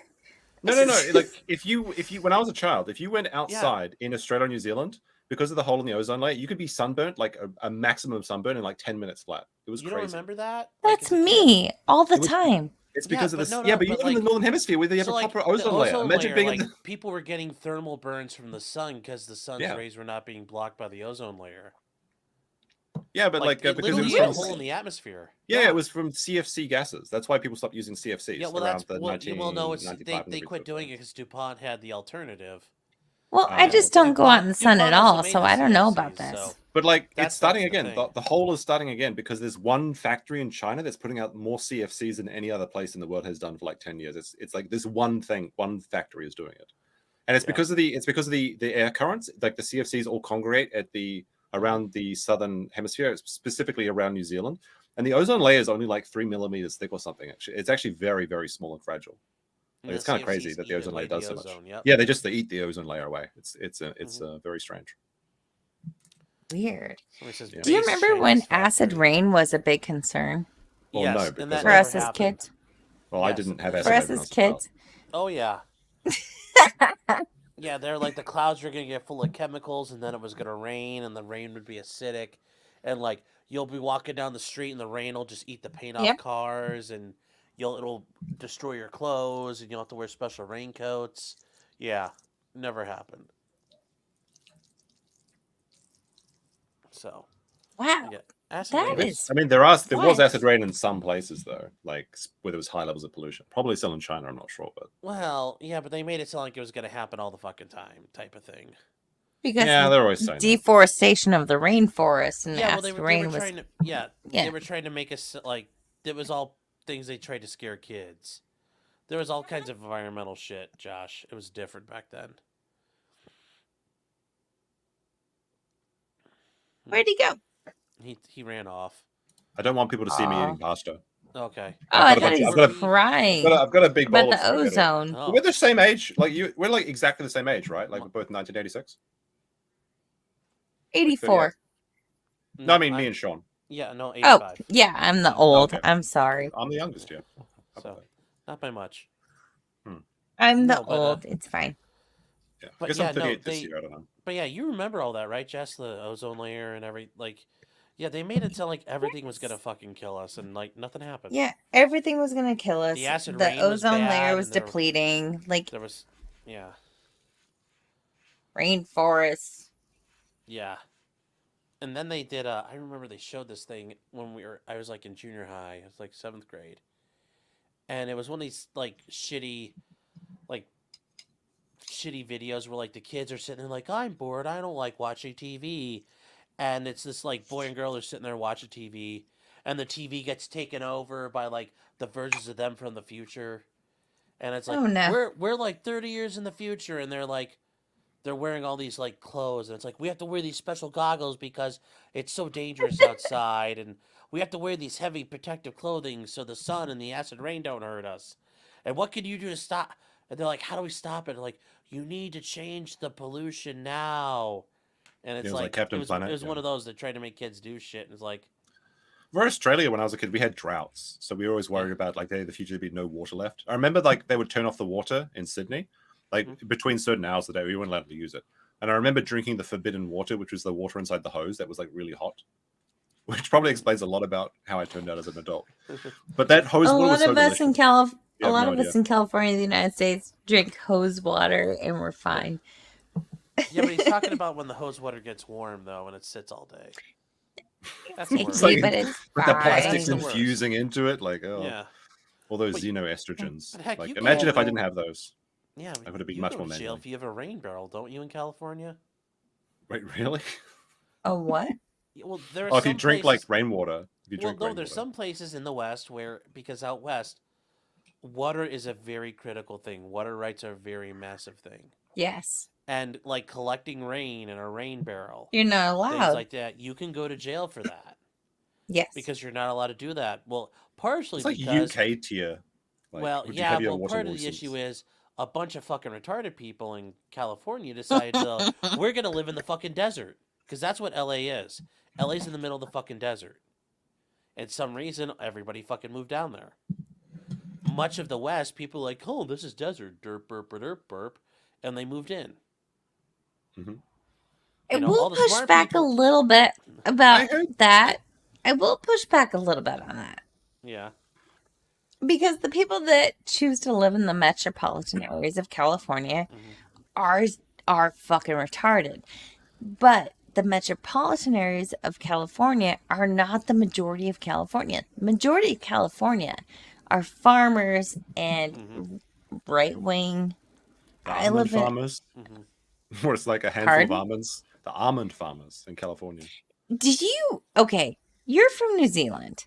no, like if you when I was a child, if you went outside in Australia or New Zealand because of the hole in the ozone layer, you could be sunburnt like a maximum sunburn in like 10 minutes flat. It was You crazy. don't remember that? That's me all the time. It's because of this. but But you live in the northern hemisphere where they have a proper ozone layer. Imagine being in the... people were getting thermal burns from the sun because the sun's rays were not being blocked by the ozone layer. Yeah, but like it because it literally was hit a from... hole in the atmosphere. Yeah, it was from CFC gases. That's why people stopped using CFCs. Yeah, well, around that's the they quit doing it because DuPont had the alternative. Well, I just don't go out in the sun at all, so I don't know about this. But like That's it's starting the again. thing. The hole is starting again because there's one factory in China that's putting out more CFCs than any other place in the world has done for like 10 years. It's like this one factory is doing it. And it's because of the air currents, like the CFCs all congregate at around the southern hemisphere, specifically around New Zealand. And the ozone layer is only like 3 millimeters thick or something. Actually, it's actually very, very small and fragile. Like, it's kind of crazy that the ozone layer does so much. Yep. Yeah, they eat the ozone layer away. It's very strange. Weird. Says Do you base remember Chinese when factory. acid rain was a big concern? Well, Yes, no, and because that For never us as happened. kids? Well, I Yes. didn't have For acid us rain when I as was a child. kids? Oh yeah. Yeah, they're like the clouds were gonna get full of chemicals, and then it was gonna rain, and the rain would be acidic, and like you'll be walking down the street, and the rain will just eat the paint off Yep. cars, and it'll destroy your clothes, and you'll have to wear special raincoats. Yeah, never happened. So Wow. yeah, acid That rain is I mean, there was what? acid rain in some places though, like where there was high levels of pollution. Probably still in China, I'm not sure, but Well, yeah, but they made it sound like it was gonna happen all the fucking time, type of thing. Because yeah, they're always saying that. deforestation of the rainforest and Yeah, well, acid they rain were was trying to. Yeah, Yeah. they were trying to make us like it was all things they tried to scare kids. There was all kinds of environmental shit, Josh. It was different back then. Where'd he go? He ran off. I don't want people to see me Aw. eating pasta. Okay. Oh, I I've got a thought bunch- he was I've got a- crying. I've got a big bowl about of the spaghetti. ozone. Oh. We're the same age. Like we're like exactly the same age, right? Like we're both 1986. 84. No, I mean me and Sean. Yeah, no, Oh, 85. yeah, I'm the old. Okay. I'm sorry. I'm the youngest, yeah. So, not by much. I'm the No, but, old. It's fine. Yeah. I But guess yeah, I'm 38 no, this year. I don't know. But yeah, you remember all that, right, Jess? The ozone layer and yeah, they made it sound like everything was gonna fucking kill us, and like nothing happened. Yeah, everything was gonna kill us. The acid The rain was ozone bad, layer was and there- depleting. Like There was, yeah, rainforests. yeah. And then they did. I remember they showed this thing when I was like in junior high. It was like 7th grade, and it was one of these like shitty videos where like the kids are sitting there like, I'm bored. I don't like watching TV, and it's this like boy and girl are sitting there watching TV, and the TV gets taken over by like the versions of them from the future, and it's like Oh, no. we're like 30 years in the future, and they're wearing all these like clothes, and it's like we have to wear these special goggles because it's so dangerous outside, and we have to wear these heavy protective clothing so the sun and the acid rain don't hurt us. And what can you do to stop? And they're like, how do we stop it? And like, you need to change the pollution now. And it's it was like Captain Planet, it was yeah. one of those that tried to make kids do shit, and it's like, We're Australia. When I was a kid, we had droughts, so we were always worried about like the future, there'd be no water left. I remember like they would turn off the water in Sydney, like between certain hours of the day, we weren't allowed to use it. And I remember drinking the forbidden water, which was the water inside the hose that was like really hot, which probably explains a lot about how I turned out as an adult. But that hose A water was lot so of us in delicious. You a have lot no of us idea. in California, the United States, drink hose water and we're fine. yeah, but he's talking about when the hose water gets warm though, and it sits all day. That's the It's worst. like- but it's with the fine. plastics That's the worst. infusing into it, like Yeah. all those But- xenoestrogens. but heck, Like you can imagine if I go- didn't have those. Yeah, I would have been you much go more to jail manly. if you have a rain barrel, don't you, in California? Wait, really? A what? Yeah, well, there are Oh, if you some drink places- like rainwater. If you Well, drink no, rainwater. there's some places in the West because out West, water is a very critical thing. Water rights are a very massive thing. Yes. And like collecting rain in a rain barrel. You're not Things allowed. like that. You can go to jail for that. Yes. Because you're not allowed to do that. Well, partially It's like because UK tier. Like, well, would you yeah, have your well, water part of the license? issue is a bunch of fucking retarded people in California decided we're gonna live in the fucking desert because that's what LA is. LA's in the middle of the fucking desert, and some reason everybody fucking moved down there. Much of the West, people are like, oh, this is desert, derp, burp, derp, burp, and they moved in. I know, will all the push smart back people- a little bit about that. I will push back a little bit on that. Yeah. Because the people that choose to live in the metropolitan areas of California are fucking retarded. But the metropolitan areas of California are not the majority of California. Majority of California are farmers and right wing. The I almond live in. farmers. Where it's like a handful Pardon? of almonds. The almond farmers in California. Did you? Okay, you're from New Zealand.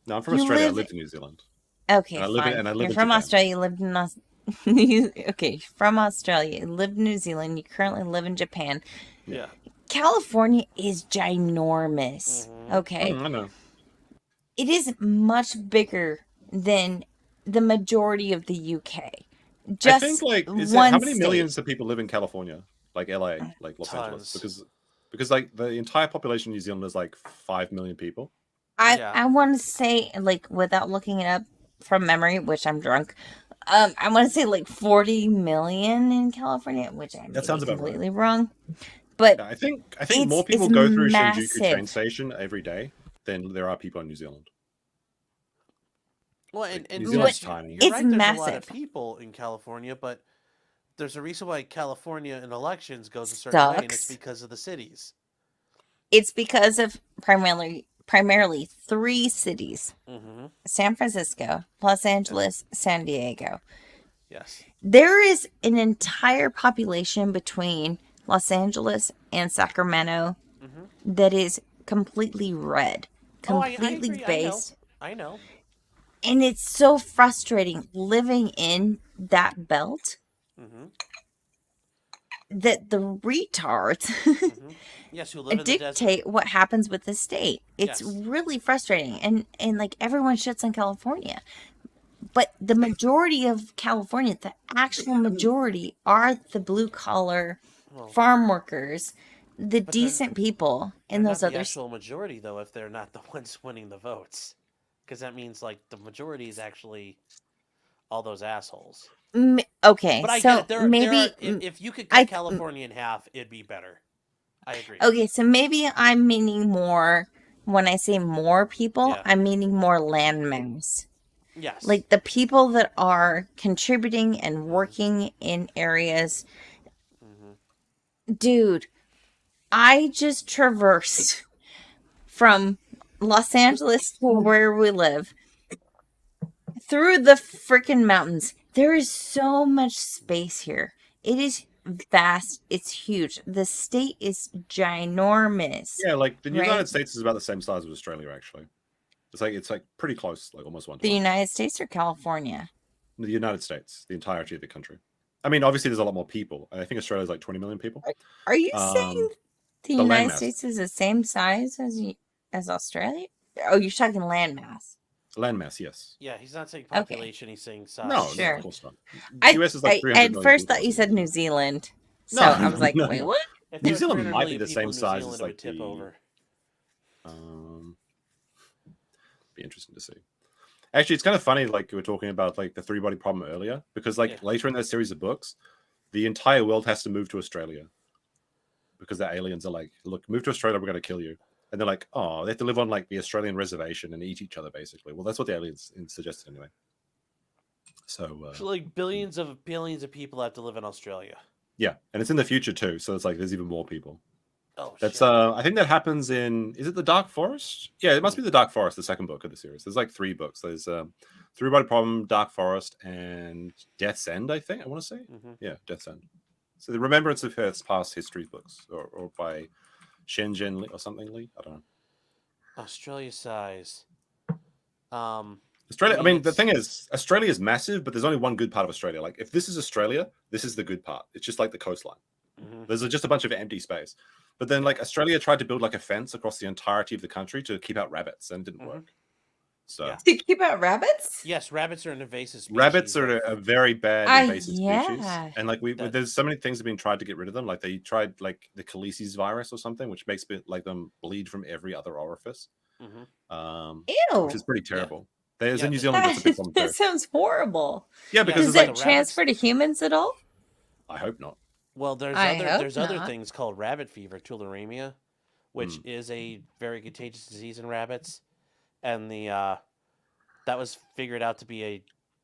No, I'm from You Australia. I live- lived in New Zealand. Okay, And I live in- fine. and I live You're in from Japan. Australia. You lived in okay, from Australia. You lived in New Zealand. You currently live in Japan. Yeah. California is ginormous. Okay, I know. it is much bigger than the majority of the UK. Just I think like one how many state. millions of people live in California? Like LA, like Los Tons. Angeles, because like the entire population of New Zealand is like 5 million people. I want to say, like, without looking it up from memory, which I'm drunk, I want to say like 40 million in California, which I may That sounds be about right. completely wrong. But I think more people go through Shinjuku train station every day than there are people in New Zealand. Well, and New Zealand's tiny. You're right, there's a lot of people in California, but there's a reason why California in elections goes a certain way, and it's because of the cities. It's because of primarily 3 cities: San Francisco, Los Angeles, San Diego. Yes. There is an entire population between Los Angeles and Sacramento that is completely red, completely I agree. based. I know. And it's so frustrating living in that belt that the retards yes, who live in the desert. dictate what happens with the state. It's really frustrating. And like everyone shits on California. But the majority of California, the actual majority, are the blue collar farm workers, the decent people in those not other the actual majority, though, if they're not the ones winning the votes. Because that means, like, the majority is actually all those assholes. Okay, but I so get it. maybe if you could cut California in half, it'd be better. I agree. Okay, so maybe I'm meaning more, when I say more people, I'm meaning more landmass. Yes. Like the people that are contributing and working in areas. Dude, I just traversed from Los Angeles to where we live through the freaking mountains. There is so much space here. It is vast. It's huge. The state is ginormous. Yeah, like the right? United States is about the same size as Australia, actually. It's like pretty close, like almost one to The one. United States or California? The United States, the entirety of the country. I mean, obviously, there's a lot more people. I think Australia's like 20 million people. Are you saying the the United landmass. States is the same size as Australia? Oh, you're talking landmass. Landmass, yes. Yeah, he's not saying population, he's saying size. No, Sure. no, of course not. The US is like 300 at million first people. thought you said New Zealand. So No, I was like, no, wait, no. what? If New there were Zealand 300 might be million the people same in New size Zealand, as it like would tip over. Be interesting to see. Actually, it's kind of funny, like we were talking about like the 3-body problem earlier, because like later in that series of books, the entire world has to move to Australia because the aliens are like, look, move to Australia, we're going to kill you. And they're like, oh, they have to live on like the Australian reservation and eat each other, basically. Well, that's what the aliens suggested anyway. So like billions of people have to live in Australia. Yeah, and it's in the future too, so it's like there's even more people. Oh, that's shit. I think that happens in, is it the Dark Forest? Yeah, it must be the Dark Forest, the second book of the series. There's like 3 books. There's 3-body problem, Dark Forest, and Death's End, I think I want to say. Yeah, Death's End. So the Remembrance of Earth's Past History books, or by Shenzhen Li or something Lee. I don't know. Australia size. Australia. I mean, the thing is, Australia is massive, but there's only one good part of Australia. Like, if this is Australia, this is the good part. It's just like the coastline. There's just a bunch of empty space. But then, like, Australia tried to build like a fence across the entirety of the country to keep out rabbits, and it didn't work. So To keep out rabbits? Yes, rabbits are an invasive species. rabbits are a very bad invasive species, yeah. and like there's so many things have been tried to get rid of them. Like they tried like the Khaleesi's virus or something, which makes like them bleed from every other orifice. Ew. Which is pretty terrible. There's in New Zealand. That's a big problem too. That sounds horrible. Yeah, because does it's that like transfer to humans at all? I hope not. Well, there's I hope other not. things called rabbit fever, tularemia, which is a very contagious disease in rabbits, and that was figured out to be a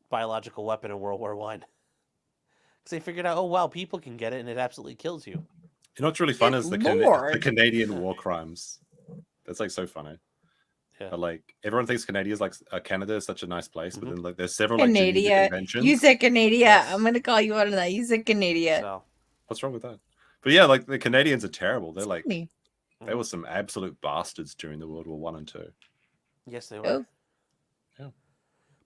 biological weapon in World War I. Because they figured out, oh wow, people can get it, and it absolutely kills you. You know what's really fun is the Canadian war crimes. That's like so funny. Yeah. But, like everyone thinks Canada is such a nice place, but then like there's several like Canada. Geneva conventions. You said Canada. I'm gonna call you out on that. You said Canada. So, what's wrong with that? But yeah, like the Canadians are terrible. They're like funny. they were some absolute bastards during the World War 1 and 2. Yes, they were. Oh. Yeah.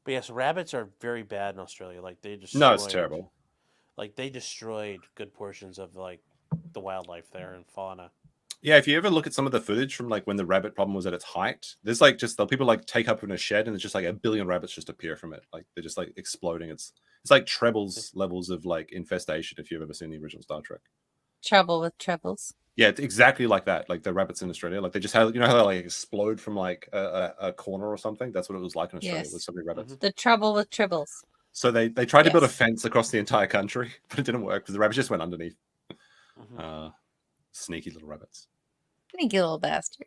But yes, rabbits are very bad in Australia. Like they just No, it's terrible. Like they destroyed good portions of like the wildlife there and fauna. Yeah, if you ever look at some of the footage from like when the rabbit problem was at its height, there's like just people like take up in a shed and it's just like 1 billion rabbits just appear from it. Like they're just like exploding. It's like trebles levels of like infestation if you've ever seen the original Star Trek. Trouble with trebles. Yeah, it's exactly like that. Like the rabbits in Australia, like they just had, how they like explode from like a corner or something. That's what it was like in Australia with so many rabbits. The trouble with tribbles. So they tried to build a Yes. fence across the entire country, but it didn't work because the rabbits just went underneath. Sneaky little rabbits. Sneaky little bastard.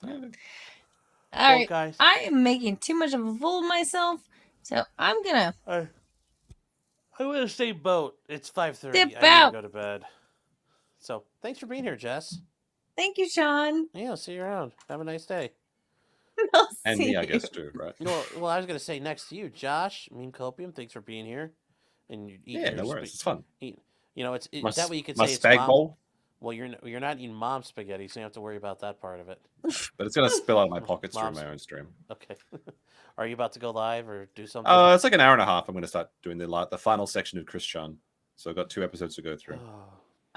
Yeah. All right, guys. I am making too much of a fool of myself, so I'm gonna. I'm gonna stay boat. It's 5:30. Dip I need to out. go to bed. So thanks for being here, Jess. Thank you, Sean. Yeah, I'll see you around. Have a nice day. I'll And see me, I you. guess, too, right? Well, I was gonna say next to you, Josh. Meme Copium. Thanks for being here. And you eat Yeah, no worries. It's fun. It's My that way you could my say it's spag mom. bowl. Well, you're not eating mom spaghetti, so you don't have to worry about that part of it. But it's gonna spill out of my pockets during Mom's- my own stream. Okay. Are you about to go live or do something? It's like an hour and a half. I'm gonna start doing the final section of Christian. So I've got 2 episodes to go through.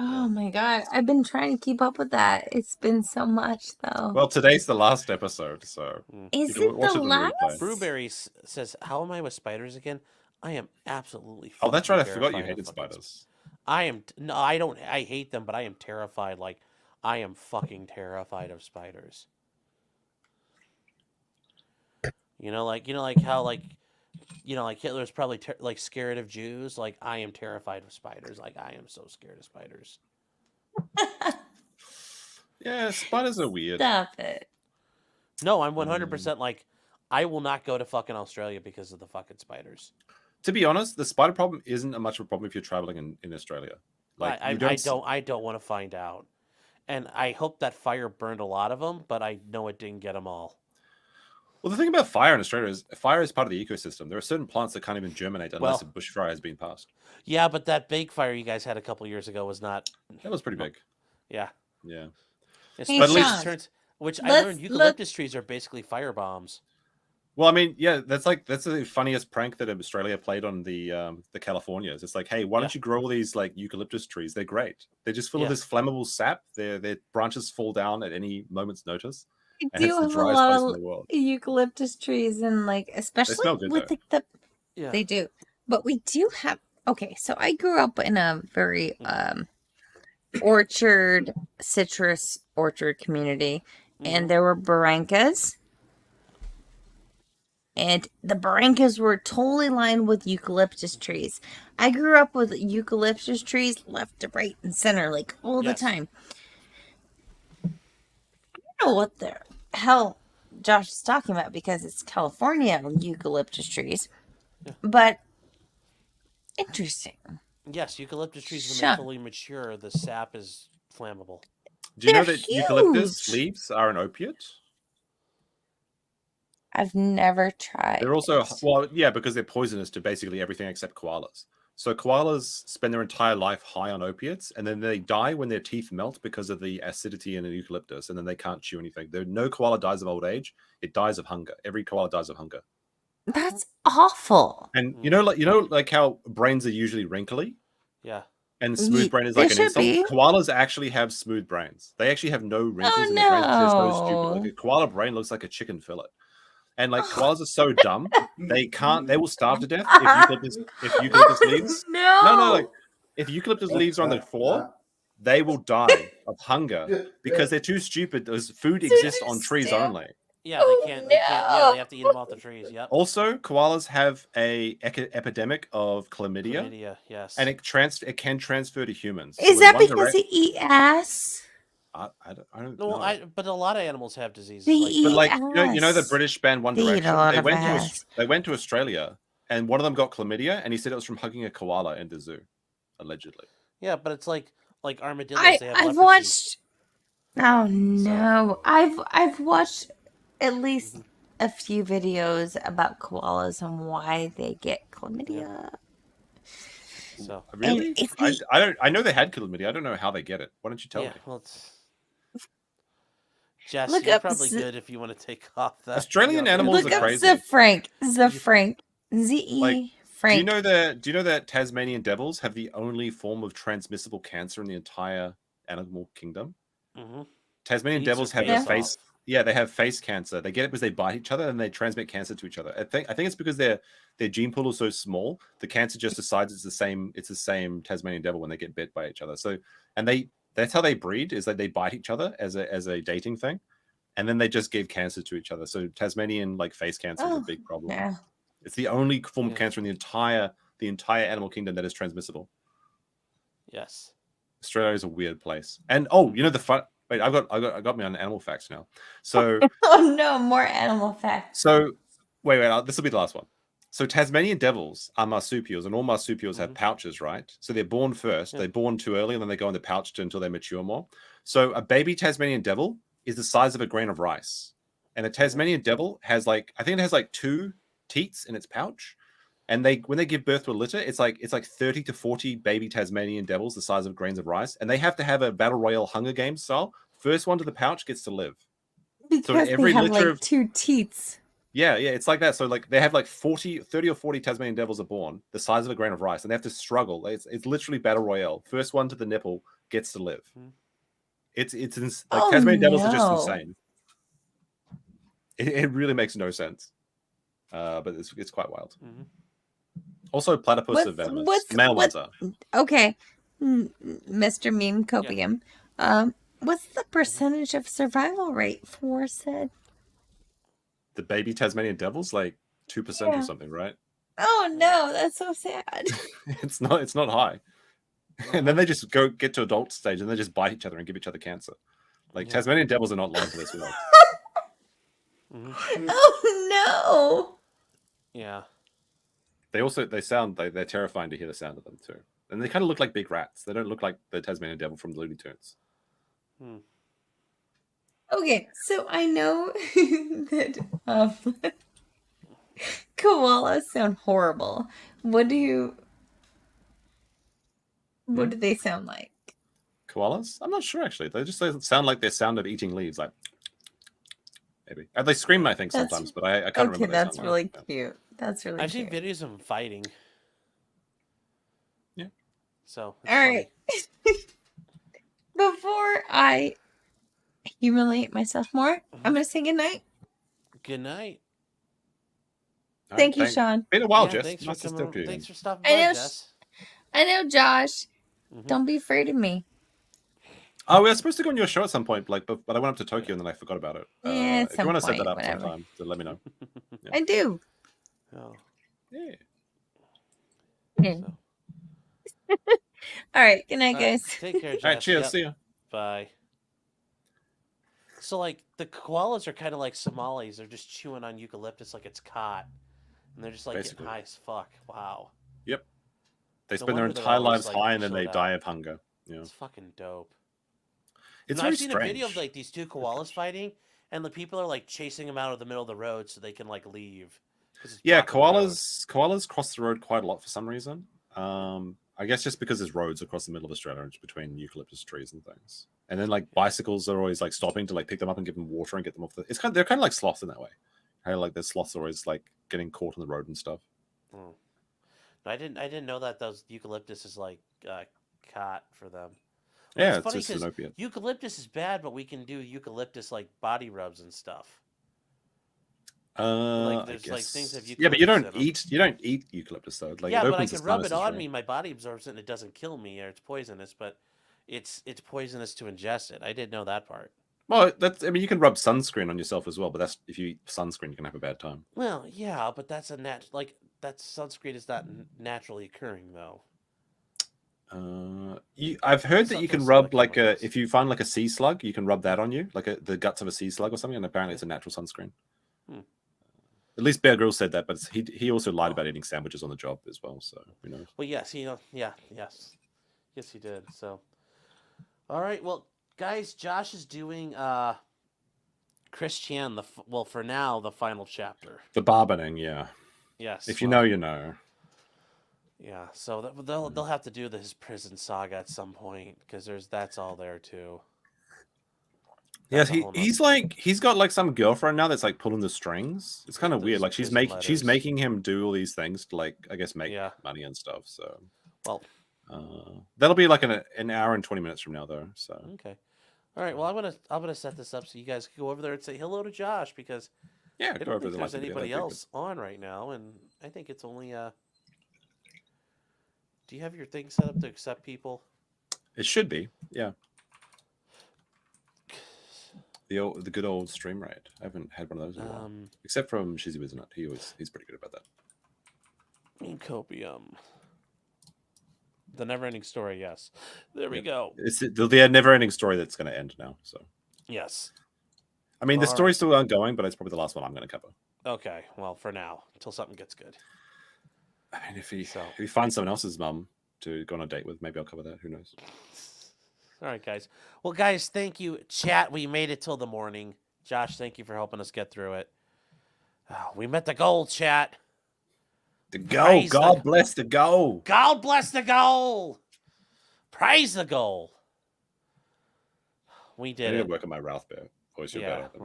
Oh my god, I've been trying to keep up with that. It's been so much though. Well, today's the last episode, so Is you can it watch the on last? replay. Brewberry says, "How am I with spiders again? I am absolutely." Oh, that's right. I forgot you terrified of hated fucking spiders. I am. No, I don't. I hate them, but I am terrified. Like, I am fucking terrified of spiders. Like how like Hitler's probably like scared of Jews. Like I am terrified of spiders. Like I am so scared of spiders. Yeah, spiders are weird. Stop it. No, I'm 100% like I will not go to fucking Australia because of the fucking spiders. To be honest, the spider problem isn't much of a problem if you're traveling in Australia. Like I don't want to find out, and I hope that fire burned a lot of them, but I know it didn't get them all. Well, the thing about fire in Australia is fire is part of the ecosystem. There are certain plants that can't even germinate unless a bushfire has been passed. Yeah, but that big fire you guys had a couple years ago was not. That was pretty big. Yeah. Yeah. But at least I learned eucalyptus trees are basically fire bombs. Well, I mean, yeah, that's the funniest prank that Australia played on the Californians. It's like, hey, why don't you grow all these like eucalyptus trees? They're great. They're just full of this flammable sap. Their branches fall down at any moment's notice. We And it's do the have a driest lot place in of the world. eucalyptus trees, and like especially smell good, with though. they do. But we do have. Okay, so I grew up in a very citrus orchard community, and there were barrancas. And the barrancas were totally lined with eucalyptus trees. I grew up with eucalyptus trees left to right and center, like all the time. I don't know what the hell Josh is talking about because it's California eucalyptus trees. But interesting. Yes, eucalyptus trees, when Shut. they fully mature, the sap is flammable. Do you know They're that eucalyptus huge. leaves are an opiate? I've never tried. They're also because they're poisonous to basically everything except koalas. So koalas spend their entire life high on opiates, and then they die when their teeth melt because of the acidity in the eucalyptus, and then they can't chew anything. No koala dies of old age; it dies of hunger. Every koala dies of hunger. That's awful. And like how brains are usually wrinkly, Yeah. and smooth brain is like They an should insult. be. Koalas actually have smooth brains. They actually have no wrinkles in their brains. They're so stupid. no. Like a koala brain looks like a chicken fillet. And like koalas are so dumb, they will starve to death if eucalyptus leaves. No, like if eucalyptus leaves are on the floor, they will die of hunger because they're too stupid. Those food exists on trees only. Yeah, they can't. Yeah, they have to eat them off the trees. Yep. Also, koalas have a epidemic of chlamydia. Chlamydia, yes. And it can transfer to humans. So Is when that one because they eat ass? I don't No, know. but a lot of animals have diseases. They like, eat But like ass. you know the British band One They eat a Direction. lot of ass. They went to Australia, and one of them got chlamydia, and he said it was from hugging a koala in the zoo, allegedly. Yeah, but it's like armadillos. They have I've leprosy. watched. Oh no, I've watched at least a few videos about koalas and why they get chlamydia. So Really? if I know they had chlamydia. I don't know how they get it. Why don't you tell me? Well, Jess, Look you're up probably Z- good if you want to take off that. Australian animals Look are up crazy. Frank. Z-E Like, Frank. Do you know that Tasmanian devils have the only form of transmissible cancer in the entire animal kingdom? Mm-hmm. Tasmanian Eats devils their have face a face. off. Yeah, they have face cancer. They get it because they bite each other and they transmit cancer to each other. I think it's because their gene pool is so small. The cancer just decides it's the same Tasmanian devil when they get bit by each other. So and they That's how they breed. Is that they bite each other as a dating thing, and then they just give cancer to each other. So Tasmanian like face cancer is a big problem. Yeah. It's the only form of cancer in the entire animal kingdom that is transmissible. Yes. Australia is a weird place. And you know the fun. Wait, I got me on animal facts now. So Oh no, more animal facts. so wait, this will be the last one. So Tasmanian devils are marsupials, and all marsupials have pouches, right? So they're born first. They're born too early, and then they go in the pouch until they mature more. So a baby Tasmanian devil is the size of a grain of rice, and a Tasmanian devil has I think it has 2 teats in its pouch. And when they give birth to a litter, it's like 30 to 40 baby Tasmanian devils the size of grains of rice, and they have to have a battle royale Hunger Games style. First one to the pouch gets to live. Because so every they have litter of 2 teats. yeah, it's like that. So they have 30 or 40 Tasmanian devils are born the size of a grain of rice, and they have to struggle. It's literally battle royale. First one to the nipple gets to live. It's Tasmanian devils are just insane. It really makes no sense, but it's quite wild. Also, platypus are venomous. Male ones are. Okay, Mr. Meme Copium. What's the percentage of survival rate for said? The baby Tasmanian devils, 2% or something, right? Oh no, that's so sad. It's not high. And then they just get to adult stage and they just bite each other and give each other cancer. Tasmanian devils are not long for this world. Oh no. Yeah. They're terrifying to hear the sound of them too. And they kind of look like big rats. They don't look like the Tasmanian devil from the Looney Tunes. Okay, so I know that koalas sound horrible. What do they sound like? Koalas? I'm not sure actually. They just sound like their sound of eating leaves, maybe. And they scream, I think, sometimes, but I can't remember. Okay, that's really cute. That's really I've cute. seen videos of them fighting. Yeah. So all right. Before I humiliate myself more, I'm gonna say goodnight. Good night. Thank you, Sean. Been a while, Yeah, Jess. thanks Nice for to talk to you. Thanks for stopping by, Jess. I know, Josh. Don't be afraid of me. Oh, we were supposed to go on your show at some point, but I went up to Tokyo and then I forgot about it. Yeah, if you want to set that up sometime, then let me know. Yeah. I do. Oh. Yeah. So. All right. Good night, guys. Take care, Jess. All right, cheers. See ya. Bye. So, the koalas are kind of like Somalis. They're just chewing on eucalyptus like it's cot. And they're just, getting high as fuck. Wow. Yep. They spend their entire lives high and then they die of hunger. Yeah. It's fucking dope. It's I've very seen strange. a video of, these 2 koalas fighing, and the people are, chasing them out of the middle of the road so they can, leave. Yeah, koalas cross the road quite a lot for some reason. I guess just because there's roads across the middle of Australia between eucalyptus trees and things. And then bicycles are always stopping to pick them up and give them water and get them off the. They're kind of like sloths in that way. How the sloths are always getting caught on the road and stuff. No, I didn't know that those eucalyptus is cot for them. Well, Yeah, it's funny just an opiate. Eucalyptus is bad, but we can do eucalyptus body rubs and stuff. There's things of eucalyptus. Yeah, but you don't eat eucalyptus though. Yeah, but I can rub it on me. My body absorbs it, and it doesn't kill me, or it's poisonous. But it's poisonous to ingest it. I didn't know that part. Well, you can rub sunscreen on yourself as well, but that's if you eat sunscreen, you can have a bad time. Well, yeah, but that's that sunscreen is not naturally occurring though. I've heard that you can rub if you find a sea slug, you can rub that on you, the guts of a sea slug or something, and apparently it's a natural sunscreen. At least Bear Grylls said that, but he also lied about eating sandwiches on the job as well. So who knows? Well, yes, yes, he did. So, all right, well, guys, Josh is doing Christian for now the final chapter. The barbening, yeah. Yes. If you know, you know. Yeah, so they'll have to do his prison saga at some point because that's all there too. Yes, he's got some girlfriend now that's pulling the strings. It's kind of weird. She's making him do all these things to I guess make money and stuff. So well, that'll be an hour and 20 minutes from now though. So okay, all right. Well, I'm gonna set this up so you guys can go over there and say hello to Josh because I don't think there's anybody else on right now, and I think it's only Do you have your thing set up to accept people? It should be, yeah. The good old stream raid. I haven't had one of those in a while. Except from Shizzy Wiznut. He's pretty good about that. Copium. The never-ending story, yes. There we go. It's the never-ending story that's going to end now. So yes. I mean, the story's still ongoing, but it's probably the last one I'm going to cover. Okay, well, for now, until something gets good. I mean, if he finds someone else's mum to go on a date with, maybe I'll cover that. Who knows? All right, guys. Well, guys, thank you. Chat, we made it till the morning. Josh, thank you for helping us get through it. Oh, we met the goal, chat. The goal. God bless the goal. God bless the goal. Praise the goal. We did I need it. to work on my Ralph voice. You're better than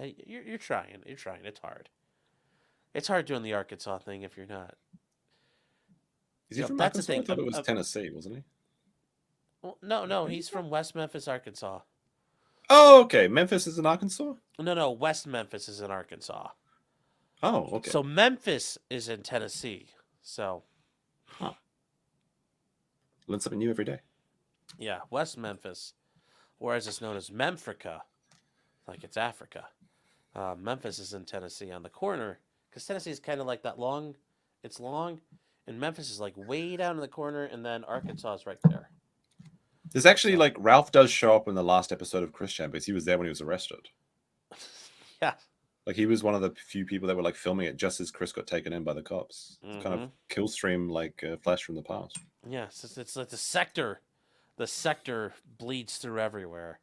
me. You're trying. You're trying. It's hard. It's hard doing the Arkansas thing if you're not. Is he from Arkansas? I thought it was Tennessee, wasn't he? Well, no, he's from West Memphis, Arkansas. Oh, okay. Memphis is in Arkansas? No, West Memphis is in Arkansas. Oh, okay. So Memphis is in Tennessee. So, learn something new every day. Yeah, West Memphis, or as it's known as Memphrica, like it's Africa. Memphis is in Tennessee on the corner, because Tennessee is kind of like that long. It's long, and Memphis is like way down in the corner, and then Arkansas is right there. There's actually like Ralph does show up in the last episode of Christian because he was there when he was arrested. Yeah. Like he was one of the few people that were like filming it just as Chris got taken in by the cops. It's kind of kill stream like flash from the past. Yes, it's like the sector. The sector bleeds through everywhere.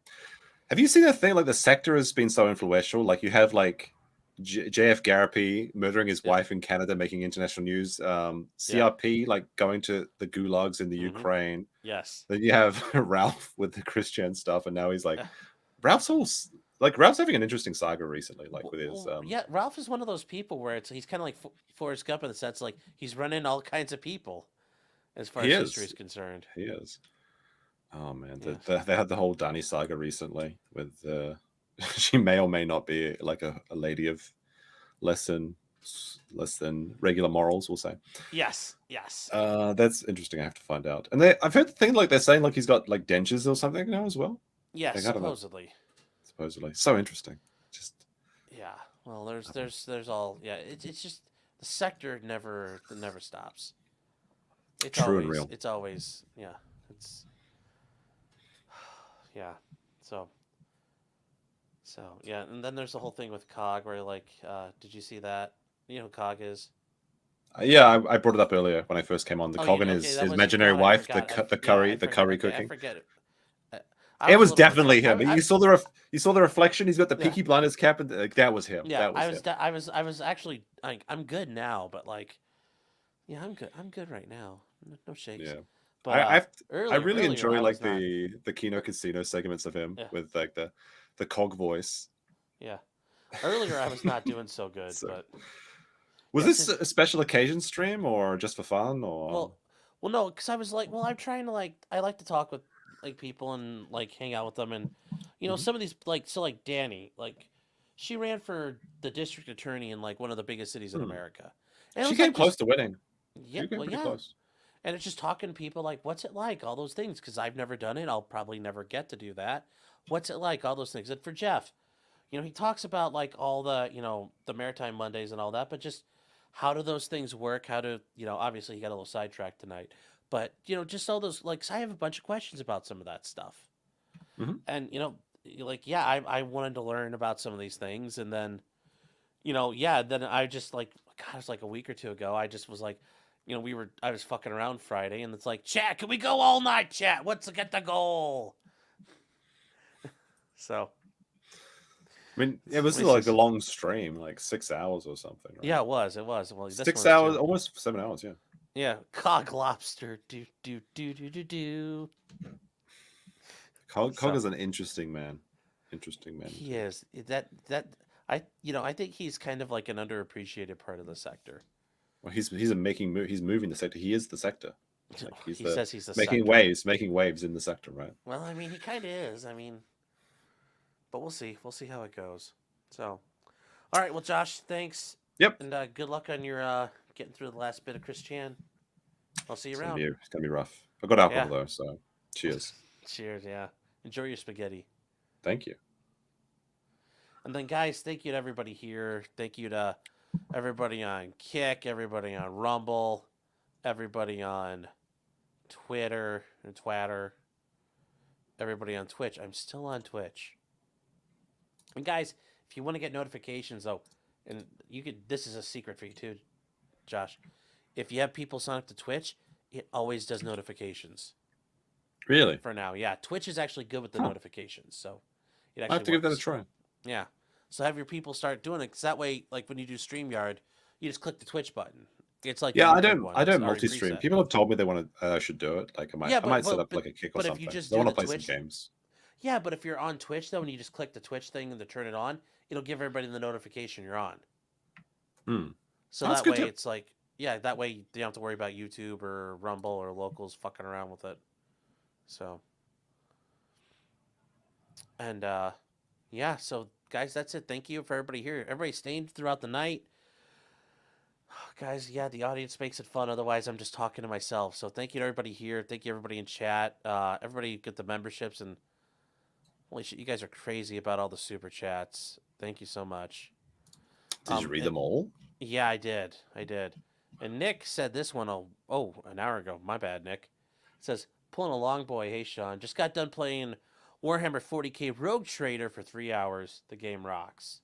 Have you seen that thing? Like the sector has been so influential. Like you have like JF Garapi murdering his wife in Canada, making international news. CRP like going to the gulags in the Ukraine. Yes. Then you have Ralph with the Christian stuff, and now he's like, Ralph's having an interesting saga recently. Like with his Ralph is one of those people where he's kind of like Forrest Gump in the sense like he's running all kinds of people, as far as history is concerned. He is. Oh man, they had the whole Danny saga recently with she may or may not be like a lady of less than regular morals, we'll say. Yes. That's interesting. I have to find out. And I've heard the thing like they're saying like he's got like dentures or something now as well. Yes, like, supposedly. So interesting. Yeah. Well, there's all it's just the sector never stops. It's true always, and real. It's always it's So yeah, and then there's the whole thing with COG where like, did you see that? You know who COG is? Yeah, I brought it up earlier when I first came on. The COG and his imaginary wife, the curry cooking. I forget it. It was definitely him. You saw the reflection. He's got the Peaky Blinders cap, and that was him. Yeah, that was I was actually like, I'm good now, but like, yeah, I'm good. I'm good right now. No shakes. Yeah. But I really enjoy like not. the Kino Casino segments of him with like the COG voice. Yeah. Earlier I was not doing so good, but was this a special occasion stream or just for fun or? Well, no, because I was like, I'm trying to I like to talk with like people and like hang out with them, and some of these like Danny, like she ran for the district attorney in like one of the biggest cities in America, and she came close to winning. Yeah, close. And it's just talking to people like, what's it like? All those things, because I've never done it. I'll probably never get to do that. What's it like? All those things. And for Jeff, he talks about like all the, the Maritime Mondays and all that, but just how do those things work? How to, obviously he got a little sidetracked tonight, but, just all those, like, 'cause I have a bunch of questions about some of that stuff. And, I wanted to learn about some of these things. And then, then I just like, God, it was like a week or two ago. I just was like, I was fucking around Friday, and it's like, chat, can we go all night, chat? Let's get the goal. So, I mean, it was like a long stream, like 6 hours or something. Right? Yeah, it was. Well, 6 hours, almost 7 hours. Yeah. Yeah, COG lobster. Do. COG is an interesting man. He is. I think he's kind of like an underappreciated part of the sector. Well, he's moving the sector. He is the sector. Like he says he's the making waves in the sector, right? Well, I mean, he kind of is. I mean, but we'll see. We'll see how it goes. So, all right. Well, Josh, thanks. Yep. And good luck on your getting through the last bit of Christian. I'll see you around. It's gonna be rough. I've got alcohol though, so cheers. Cheers. Yeah. Enjoy your spaghetti. Thank you. And then, guys, thank you to everybody here. Thank you to everybody on Kick, everybody on Rumble, everybody on Twitter and Twatter, everybody on Twitch. I'm still on Twitch. And guys, if you want to get notifications, though, and you could, this is a secret for you too, Josh. If you have people sign up to Twitch, it always does notifications. Really? For now, yeah. Twitch is actually good with the notifications, so it actually I have to give that a try. Yeah. So have your people start doing it, because that way, like when you do StreamYard, you just click the Twitch button. It's like Yeah, the I don't one. I don't It's already multi-stream. preset. People have told me they want to. I should do it. Like I might set up like a Kick or but something. if you just I do want to the play Twitch, some games. Yeah, but if you're on Twitch though, and you just click the Twitch thing and to turn it on, it'll give everybody the notification you're on. So That's that good way tip. it's like, yeah, that way you don't have to worry about YouTube or Rumble or locals fucking around with it. So, and yeah, so guys, that's it. Thank you for everybody here. Everybody staying throughout the night. Guys, yeah, the audience makes it fun. Otherwise, I'm just talking to myself. So thank you to everybody here. Thank you everybody in chat. Everybody get the memberships, and holy shit, you guys are crazy about all the super chats. Thank you so much. Did you read them all? Yeah, I did. And Nick said this one an hour ago. My bad, Nick. It says, pulling a long boy. Hey, Sean. Just got done playing Warhammer 40k Rogue Trader for 3 hours. The game rocks.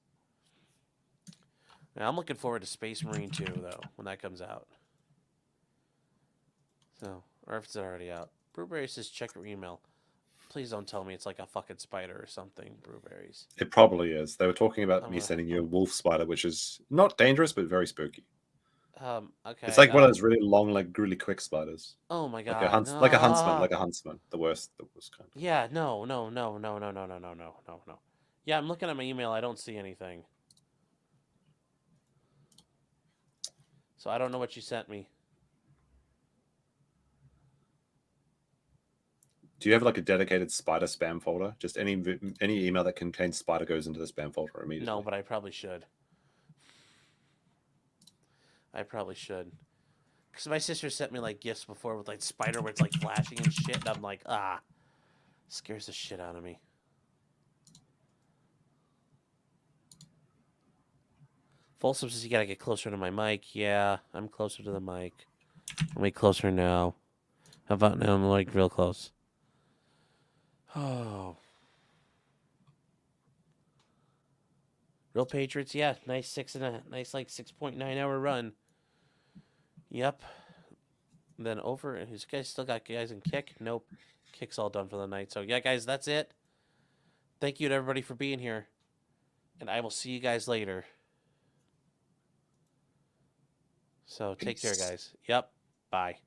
Now, I'm looking forward to Space Marine 2, though, when that comes out. So, or if it's already out. Brewberry says, check your email. Please don't tell me it's like a fucking spider or something, Brewberries. It probably is. They were talking about me sending you a wolf spider, which is not dangerous, but very spooky. Okay. It's like one of those really long, like really quick spiders. Oh my god. Like a huntsman. The worst kind. Yeah, no. Yeah, I'm looking at my email. I don't see anything. So I don't know what you sent me. Do you have like a dedicated spider spam folder? Just any email that contains spider goes into the spam folder immediately. No, but I probably should. Because my sister sent me like gifts before with like spider where it's like flashing and shit, and I'm like, scares the shit out of me. Folsom says you gotta get closer to my mic. Yeah, I'm closer to the mic. I'm way closer now. How about now? I'm like real close. Oh. Real Patriots, yeah. Nice like 6.9 hour run. Yep. And then over, his guys still got guys in Kick? Nope. Kick's all done for the night. So yeah, guys, that's it. Thank you to everybody for being here. And I will see you guys later. So take care, guys. Yep. Bye.